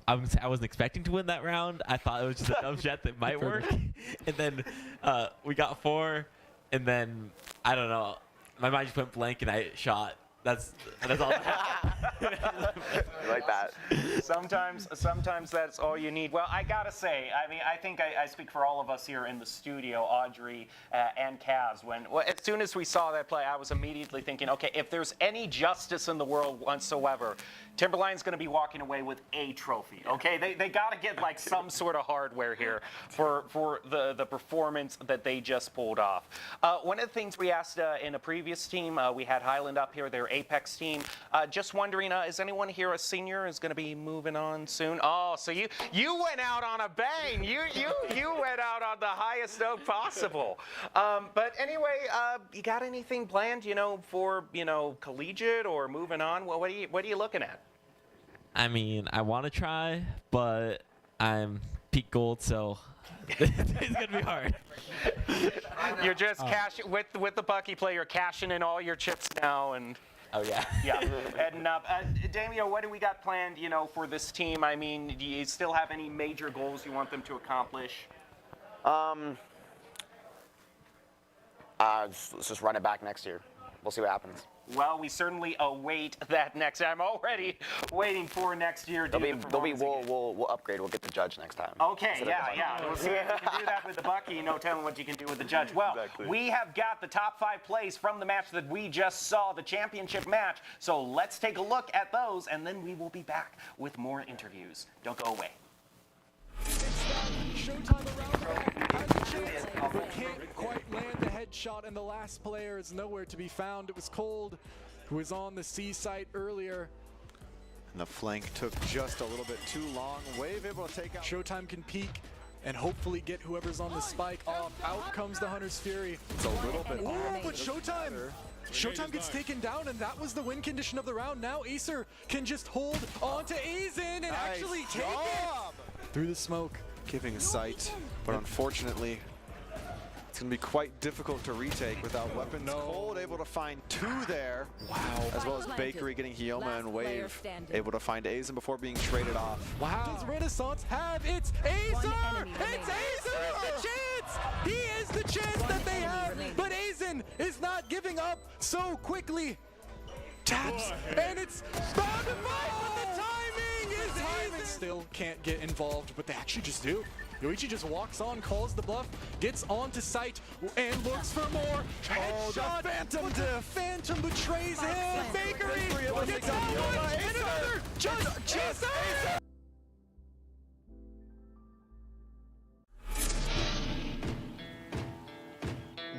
wasn't expecting to win that round. I thought it was just a dumb shot that might work. And then we got 4, and then, I don't know, my mind just went blank and I shot. That's all that happened. Like that. Sometimes that's all you need. Well, I gotta say, I mean, I think I speak for all of us here in the studio, Audrey and Kaz. As soon as we saw that play, I was immediately thinking, okay, if there's any justice in the world whatsoever, Timberline's going to be walking away with a trophy. Okay, they got to get like some sort of hardware here for the performance that they just pulled off. One of the things we asked in a previous team, we had Highland up here. They're your Apex team. Just wondering, is anyone here a senior? Is going to be moving on soon? Oh, so you went out on a bang. You went out on the highest note possible. But anyway, you got anything planned, for collegiate or moving on? Well, what are you looking at? I mean, I want to try, but I'm peak gold, so it's gonna be hard. You're just cashing with the Bucky play. You're cashing in all your chips now, and oh yeah, yeah. And Damien, what do we got planned? For this team. I mean, do you still have any major goals you want them to accomplish? Let's just run it back next year. We'll see what happens. Well, we certainly await that next. I'm already waiting for next year. We'll upgrade. We'll get the judge next time. Okay, yeah. We'll see if you can do that with the Bucky. No telling what you can do with the judge. Well, we have got the top 5 plays from the match that we just saw, the championship match. So let's take a look at those, and then we will be back with more interviews. Don't go away. Showtime around the back, has a chance, but can't quite land the headshot, and the last player is nowhere to be found. It was Cold, who was on the C site earlier. And the flank took just a little bit too long. Wave able to take out. Showtime can peek and hopefully get whoever's on the spike off. Out comes the Hunter's Fury. It's a little bit off, but Showtime gets taken down, and that was the win condition of the round. Now Acer can just hold on to Azen and actually take it through the smoke. Giving a sight, but unfortunately, it's going to be quite difficult to retake without weapons. Cold able to find 2 there. Wow. As well as Bakery getting Hyoma and Wave able to find Azen before being traded off. Wow. Does Renaissance have It's Acer! It's Acer is the chance! He is the chance that they have, but Azen is not giving up so quickly. Taps, and it's bound to fight, but the timing is Azen! Still can't get involved, but they actually just do. Yoichi just walks on, calls the bluff, gets onto site, and looks for more. Headshot, the Phantom but diff. the Phantom betrays him. Bakery gets out one, and another. Just Acer!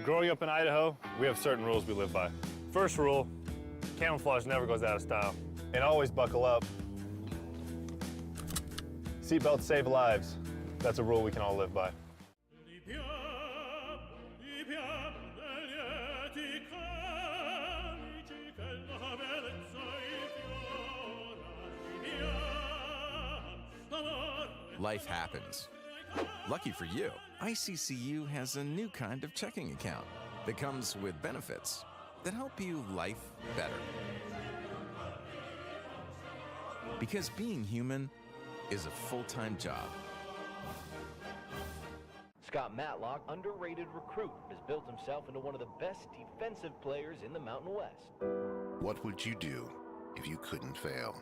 Growing up in Idaho, we have certain rules we live by. First rule, camouflage never goes out of style. And always buckle up. Seatbelts save lives. That's a rule we can all live by. Life happens. Lucky for you, ICCU has a new kind of checking account that comes with benefits that help you life better. Because being human is a full-time job. Scott Matlock, underrated recruit, has built himself into one of the best defensive players in the Mountain West. What would you do if you couldn't fail?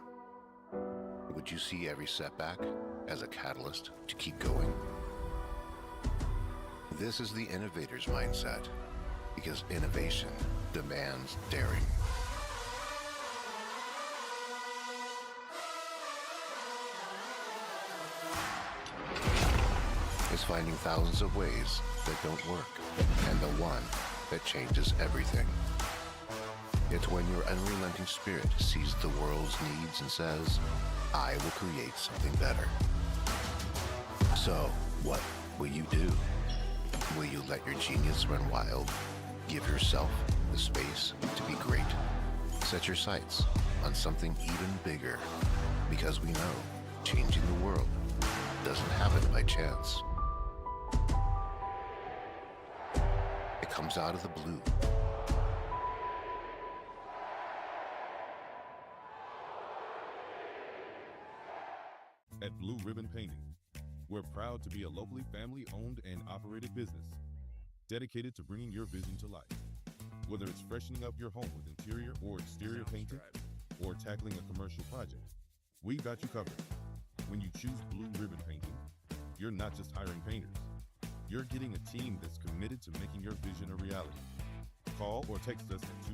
Would you see every setback as a catalyst to keep going? This is the innovator's mindset, because innovation demands daring. Is finding thousands of ways that don't work, and the one that changes everything. It's when your unrelenting spirit sees the world's needs and says, I will create something better. So, what will you do? Will you let your genius run wild? Give yourself the space to be great? Set your sights on something even bigger, because we know changing the world doesn't happen by chance. It comes out of the blue. At Blue Ribbon Painting, we're proud to be a locally family-owned and operated business dedicated to bringing your vision to life. Whether it's freshening up your home with interior or exterior painting, or tackling a commercial project, we've got you covered. When you choose Blue Ribbon Painting, you're not just hiring painters. You're getting a team that's committed to making your vision a reality. Call or text us at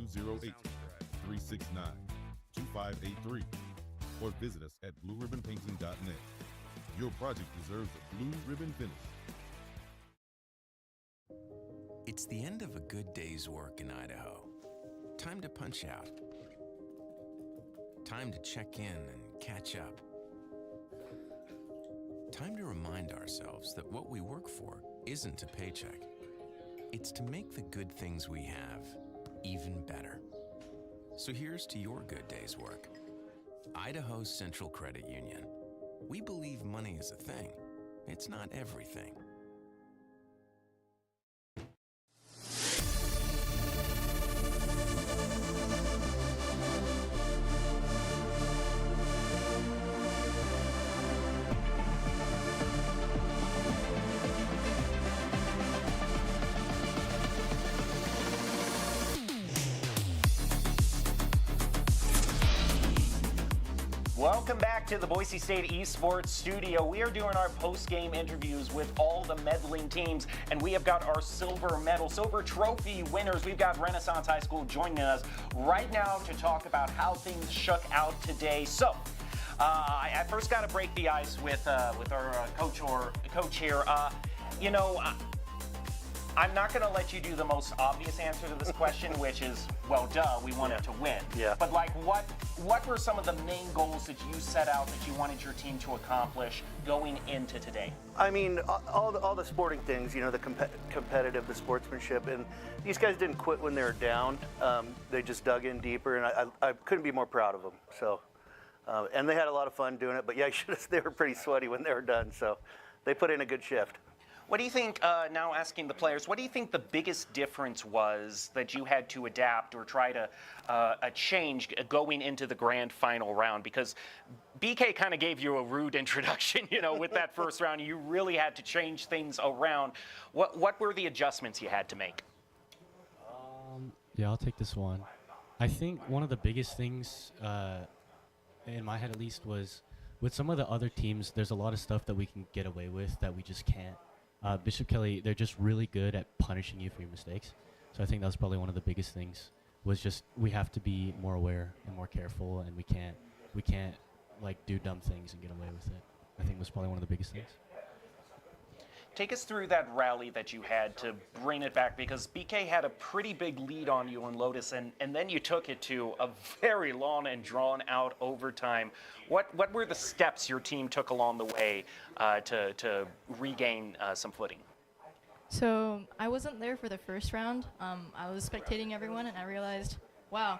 208-369-2583 or visit us at blueribbonpainting.net. Your project deserves a blue ribbon finish. It's the end of a good day's work in Idaho. Time to punch out. Time to check in and catch up. Time to remind ourselves that what we work for isn't a paycheck. It's to make the good things we have even better. So here's to your good day's work. Idaho Central Credit Union. We believe money is a thing. It's not everything. Welcome back to the Boise State Esports studio. We are doing our post-game interviews with all the medaling teams, and we have got our silver trophy winners. We've got Renaissance High School joining us right now to talk about how things shook out today. So, I first got to break the ice with our coach here. I'm not going to let you do the most obvious answer to this question, which is, well, duh, we wanted to win. Yeah. But what were some of the main goals that you set out that you wanted your team to accomplish going into today? I mean, all the sporting things, the competitive, the sportsmanship, and these guys didn't quit when they were down. They just dug in deeper, and I couldn't be more proud of them. So, and they had a lot of fun doing it. But yeah, they were pretty sweaty when they were done. So, they put in a good shift. What do you think, now asking the players, what do you think the biggest difference was that you had to adapt or try to change going into the grand final round? Because BK kind of gave you a rude introduction, with that first round. You really had to change things around. What were the adjustments you had to make? Yeah, I'll take this one. I think one of the biggest things, in my head at least, was with some of the other teams, there's a lot of stuff that we can get away with that we just can't. Bishop Kelly, they're just really good at punishing you for your mistakes. So I think that was probably one of the biggest things, was just we have to be more aware and more careful, and we can't do dumb things and get away with it. I think was probably one of the biggest things. Take us through that rally that you had to bring it back, because BK had a pretty big lead on you in Lotus, and then you took it to a very long and drawn-out overtime. What were the steps your team took along the way to regain some footing? So I wasn't there for the first round. I was spectating everyone, and I realized, wow,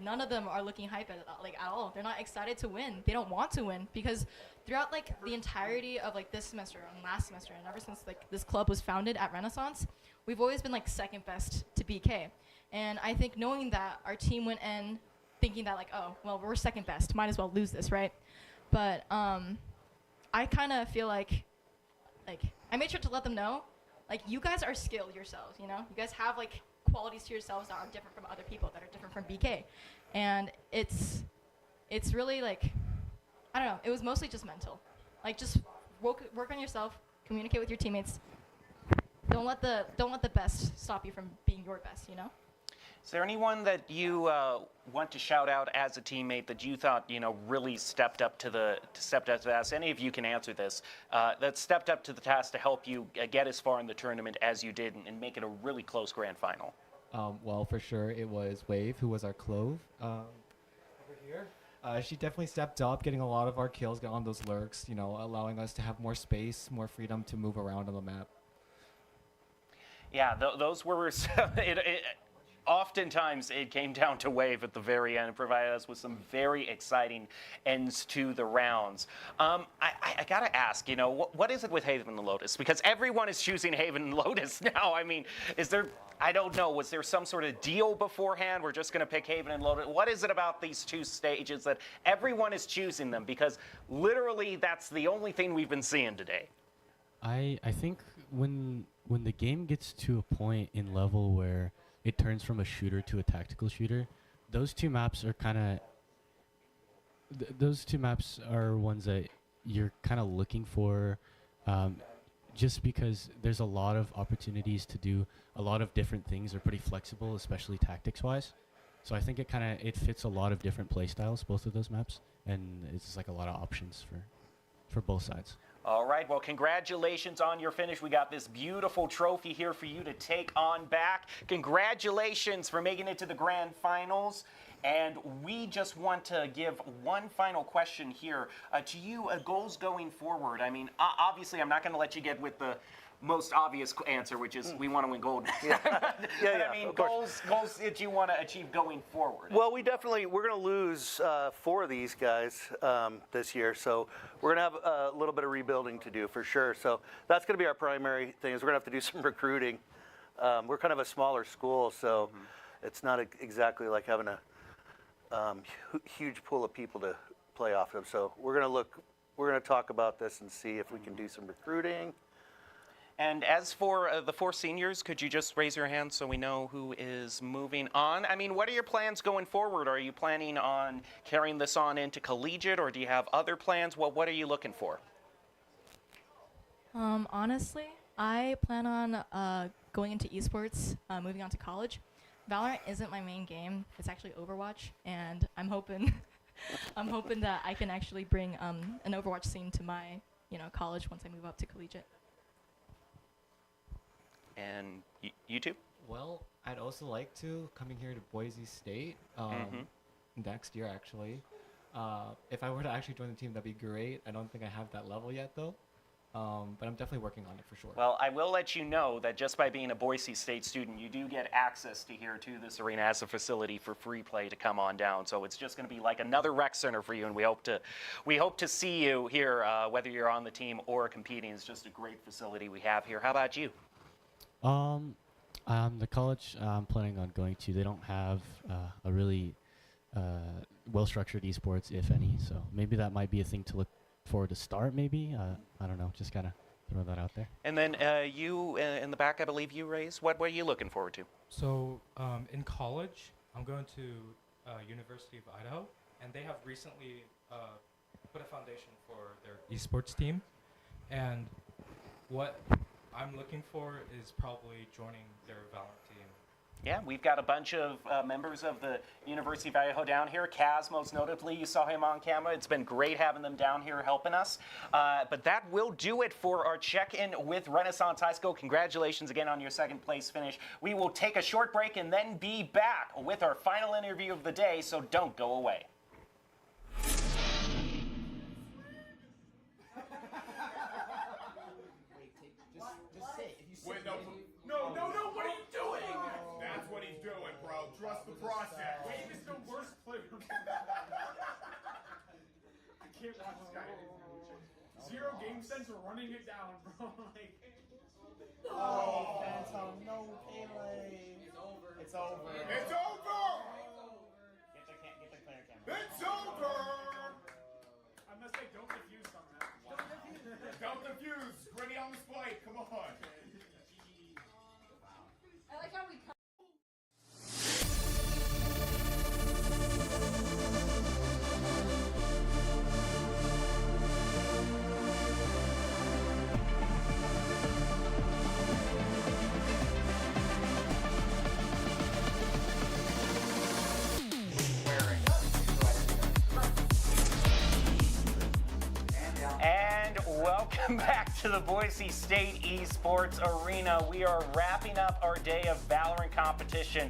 none of them are looking hype at all. They're not excited to win. They don't want to win, because throughout the entirety of this semester and last semester, and ever since this club was founded at Renaissance, we've always been second best to BK. And I think knowing that, our team went in thinking that oh, well, we're second best, might as well lose this, right? But I kind of feel like I made sure to let them know, you guys are skilled yourselves, you guys have qualities to yourselves that are different from other people, that are different from BK. And it's really I don't know, it was mostly just mental. Just work on yourself, communicate with your teammates. Don't let the best stop you from being your best, Is there anyone that you want to shout out as a teammate that you thought really stepped up to the task? Any of you can answer this. That stepped up to the task to help you get as far in the tournament as you did and make it a really close grand final. Well, for sure, it was Wave, who was our Clove over here. She definitely stepped up, getting a lot of our kills, got on those lurks, allowing us to have more space, more freedom to move around on the map. Yeah, those were oftentimes it came down to Wave at the very end and provided us with some very exciting ends to the rounds. I got to ask, what is it with Haven and Lotus? Because everyone is choosing Haven and Lotus now. I mean, is there, I don't know, was there some sort of deal beforehand? We're just going to pick Haven and Lotus. What is it about these two stages that everyone is choosing them? Because literally that's the only thing we've been seeing today. I think when the game gets to a point in level where it turns from a shooter to a tactical shooter, those two maps are ones that you're kind of looking for, just because there's a lot of opportunities to do a lot of different things. They're pretty flexible, especially tactics wise. So I think it fits a lot of different play styles, both of those maps, and it's just a lot of options for both sides. All right, well, congratulations on your finish. We got this beautiful trophy here for you to take on back. Congratulations for making it to the grand finals. And we just want to give one final question here to you, goals going forward. I mean, obviously, I'm not going to let you get with the most obvious answer, which is we want to win gold. But I mean, goals that you want to achieve going forward. Well, we're going to lose 4 of these guys this year, so we're going to have a little bit of rebuilding to do for sure. So that's going to be our primary thing. Is we're going to have to do some recruiting. We're kind of a smaller school, so it's not exactly like having a huge pool of people to play off of. So we're going to talk about this and see if we can do some recruiting. And as for the 4 seniors, could you just raise your hand so we know who is moving on? I mean, what are your plans going forward? Are you planning on carrying this on into collegiate, or do you have other plans? What are you looking for? Honestly, I plan on going into esports, moving on to college. Valorant isn't my main game. It's actually Overwatch, and I'm hoping that I can actually bring an Overwatch scene to my college once I move up to collegiate. And you too? Well, I'd also like to coming here to Boise State next year, actually. If I were to actually join the team, that'd be great. I don't think I have that level yet, though. But I'm definitely working on it for sure. Well, I will let you know that just by being a Boise State student, you do get access to here to this arena as a facility for free play to come on down. So it's just going to be like another rec center for you, and we hope to see you here, whether you're on the team or competing. It's just a great facility we have here. How about you? The college I'm planning on going to, they don't have a really well-structured esports, if any. So maybe that might be a thing to look forward to start, maybe. I don't know, just kind of throw that out there. And then you in the back, I believe you raised. What are you looking forward to? So in college, I'm going to University of Idaho, and they have recently put a foundation for their esports team. And what I'm looking for is probably joining their Valorant team. Yeah, we've got a bunch of members of the University of Idaho down here. Kaz, most notably, you saw him on camera. It's been great having them down here helping us. But that will do it for our check-in with Renaissance High School. Congratulations again on your second place finish. We will take a short break and then be back with our final interview of the day, so don't go away. Wait, no, what are you doing? That's what he's doing, bro. Trust the process. Wade is the worst player. I can't watch this guy. 0 game sense or running it down, bro. Oh, Phantom, no Pele. It's over. It's over. It's over. Get the player camera. It's over. I must say, don't defuse somehow. Don't defuse. Ready on display. Come on. I like how we And welcome back to the Boise State Esports Arena. We are wrapping up our day of Valorant competition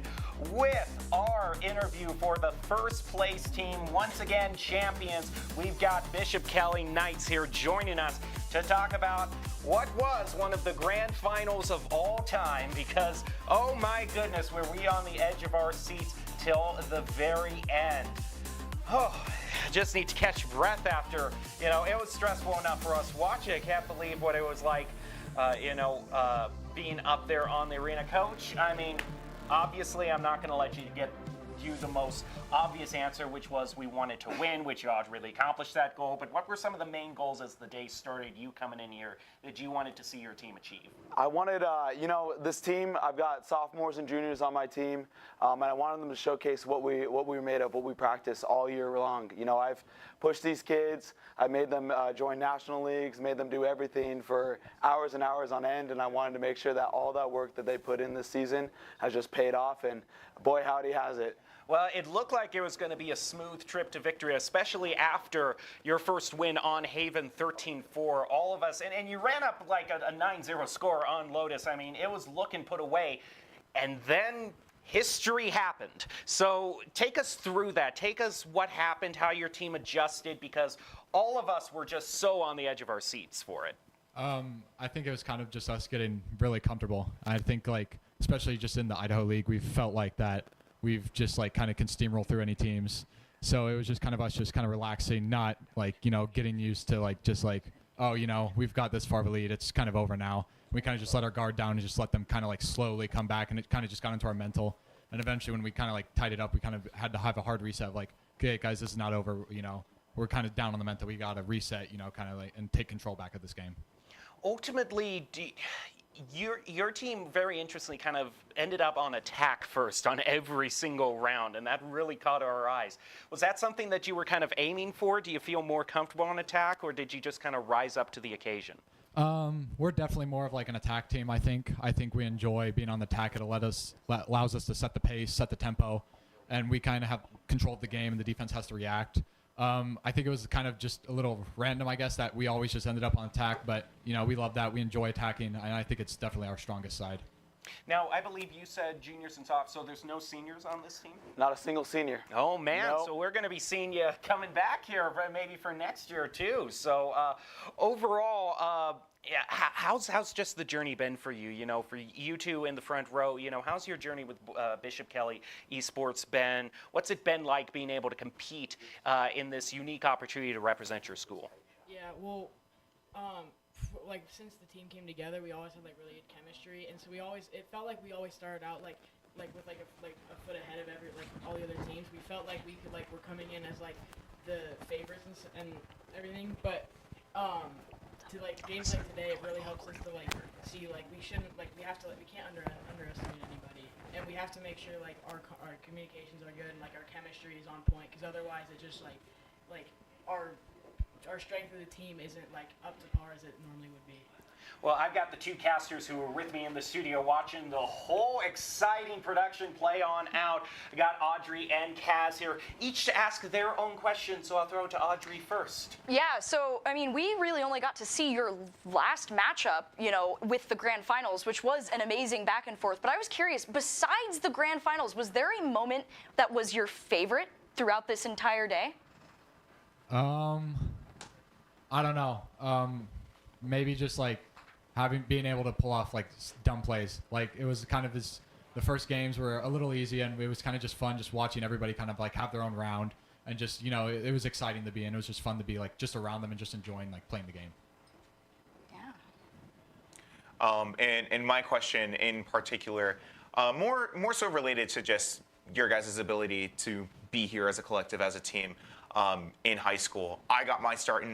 with our interview for the first place team. Once again, champions. We've got Bishop Kelly Knights here joining us to talk about what was one of the grand finals of all time, because, oh my goodness, were we on the edge of our seats till the very end. Oh, just need to catch breath after, it was stressful enough for us watching. I can't believe what it was like, being up there on the arena. Coach, I mean, obviously I'm not going to let you get the most obvious answer, which was we wanted to win, which you ought to really accomplish that goal. But what were some of the main goals as the day started, you coming in here, that you wanted to see your team achieve? I wanted, this team, I've got sophomores and juniors on my team, and I wanted them to showcase what we were made of, what we practice all year long. I've pushed these kids, I made them join national leagues, made them do everything for hours and hours on end, and I wanted to make sure that all that work that they put in this season has just paid off, and boy, howdy has it. Well, it looked like it was going to be a smooth trip to victory, especially after your first win on Haven 13-4. All of us, and you ran up like a 9-0 score on Lotus. I mean, it was looking put away. And then history happened. So take us through that. Take us what happened, how your team adjusted, because all of us were just so on the edge of our seats for it. I think it was kind of just us getting really comfortable. I think, like, especially just in the Idaho League, we've felt like that we've just, like, kind of can steamroll through any teams. So it was just kind of us just kind of relaxing, not, like, you know, getting used to, like, just like, oh, you know, we've got this far of a lead. It's kind of over now. We kind of just let our guard down and just let them kind of, like, slowly come back. And it kind of just got into our mental. And eventually when we kind of, like, tied it up, we kind of had to have a hard reset. Like, okay, guys, this is not over. You know, we're kind of down on the mental. We got to reset, you know, kind of, like, and take control back of this game. Ultimately, your team, very interestingly, kind of ended up on attack first on every single round, and that really caught our eyes. Was that something that you were kind of aiming for? Do you feel more comfortable on attack, or did you just kind of rise up to the occasion? We're definitely more of like an attack team, I think. I think we enjoy being on the attack. It allows us to set the pace, set the tempo, and we kind of have control of the game, and the defense has to react. I think it was kind of just a little random, I guess, that we always just ended up on attack. But, you know, we love that. We enjoy attacking, and I think it's definitely our strongest side. Now, I believe you said juniors and sophomores, so there's no seniors on this team? Not a single senior. Oh, man. Nope. So we're going to be seeing you coming back here maybe for next year, too. So overall, yeah, how's just the journey been for you? You know, for you two in the front row, you know, how's your journey with Bishop Kelly Esports been? What's it been like being able to compete in this unique opportunity to represent your school? Yeah, well, like since the team came together, we always had like really good chemistry, and so it felt like we always started out like with a foot ahead of all the other teams. We felt like we're coming in as like the favorites and everything, but to like games like today, it really helps us to like see like we can't underestimate anybody, and we have to make sure like our communications are good and like our chemistry is on point, because otherwise it just like our strength of the team isn't like up to par as it normally would be. Well, I've got the two casters who are with me in the studio watching the whole exciting production play on out. I got Audrey and Kaz here, each to ask their own question, so I'll throw it to Audrey first. Yeah, so, I mean, we really only got to see your last matchup, you know, with the grand finals, which was an amazing back and forth. But I was curious, besides the grand finals, was there a moment that was your favorite throughout this entire day? I don't know. Maybe just like being able to pull off like dumb plays. Like it was kind of the first games were a little easy, and it was kind of just fun just watching everybody kind of like have their own round, and just, you know, it was exciting to be in. It was just fun to be like just around them and just enjoying like playing the game. And my question in particular, more so related to just your guys' ability to be here as a collective, as a team. In high school, I got my start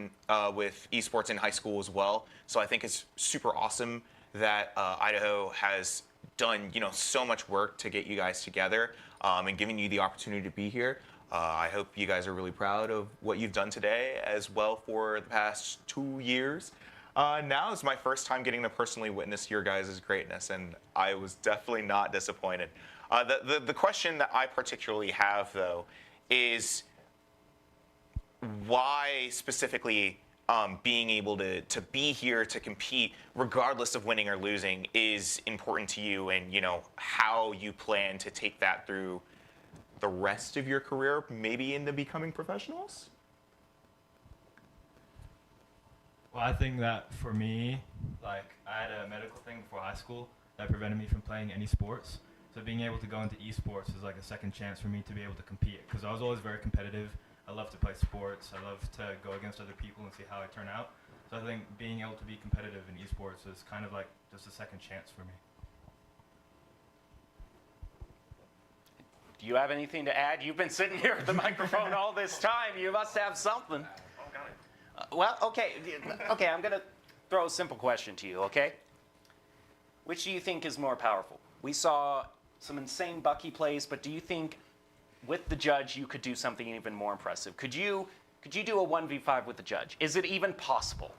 with esports in high school as well. So I think it's super awesome that Idaho has done, you know, so much work to get you guys together and giving you the opportunity to be here. I hope you guys are really proud of what you've done today as well for the past 2 years. Now is my first time getting to personally witness your guys' greatness, and I was definitely not disappointed. The question that I particularly have, though, is why specifically being able to be here to compete, regardless of winning or losing, is important to you, and, you know, how you plan to take that through the rest of your career, maybe into becoming professionals? Well, I think that for me, like, I had a medical thing before high school that prevented me from playing any sports. So being able to go into esports is like a second chance for me to be able to compete, because I was always very competitive. I love to play sports. I love to go against other people and see how I turn out. So I think being able to be competitive in esports is kind of like just a second chance for me. Do you have anything to add? You've been sitting here at the microphone all this time. You must have something. Well, okay, I'm going to throw a simple question to you, okay? Which do you think is more powerful? We saw some insane Bucky plays, but do you think with the judge you could do something even more impressive? Could you do a 1v5 with the judge? Is it even possible?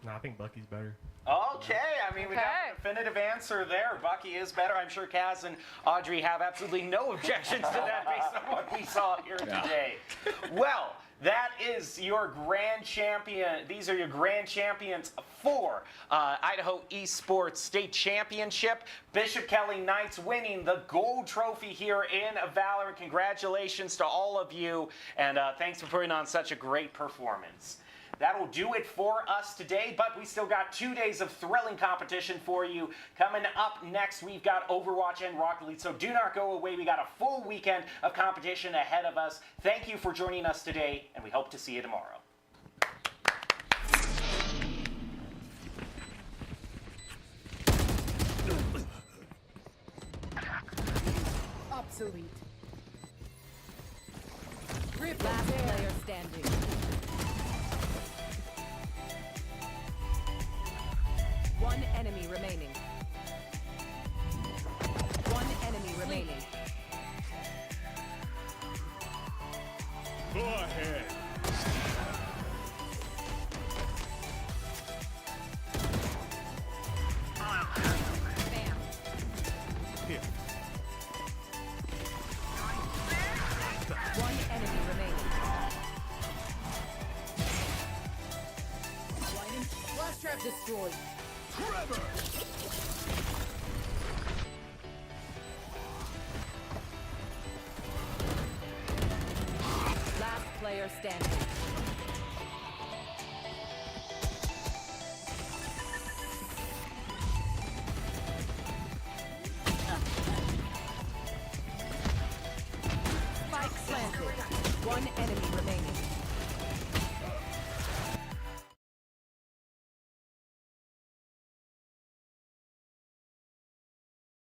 No, I think Bucky's better. Okay, I mean, we got a definitive answer there. Bucky is better. I'm sure Kaz and Audrey have absolutely no objections to that based on what we saw here today. Well, that is your grand champion. These are your grand champions for Idaho Esports State Championship. Bishop Kelly Knights winning the gold trophy here in Valorant. Congratulations to all of you, and thanks for putting on such a great performance. That'll do it for us today, but we still got 2 days of thrilling competition for you. Coming up next, we've got Overwatch and Rocket League, so do not go away. We got a full weekend of competition ahead of us. Thank you for joining us today, and we hope to see you tomorrow. Obsolete. Last player standing. One enemy remaining. One enemy remaining. Go ahead. Bam. Here. One enemy remaining. Blast trap destroyed. Trevor! Last player standing. Spike planted. One enemy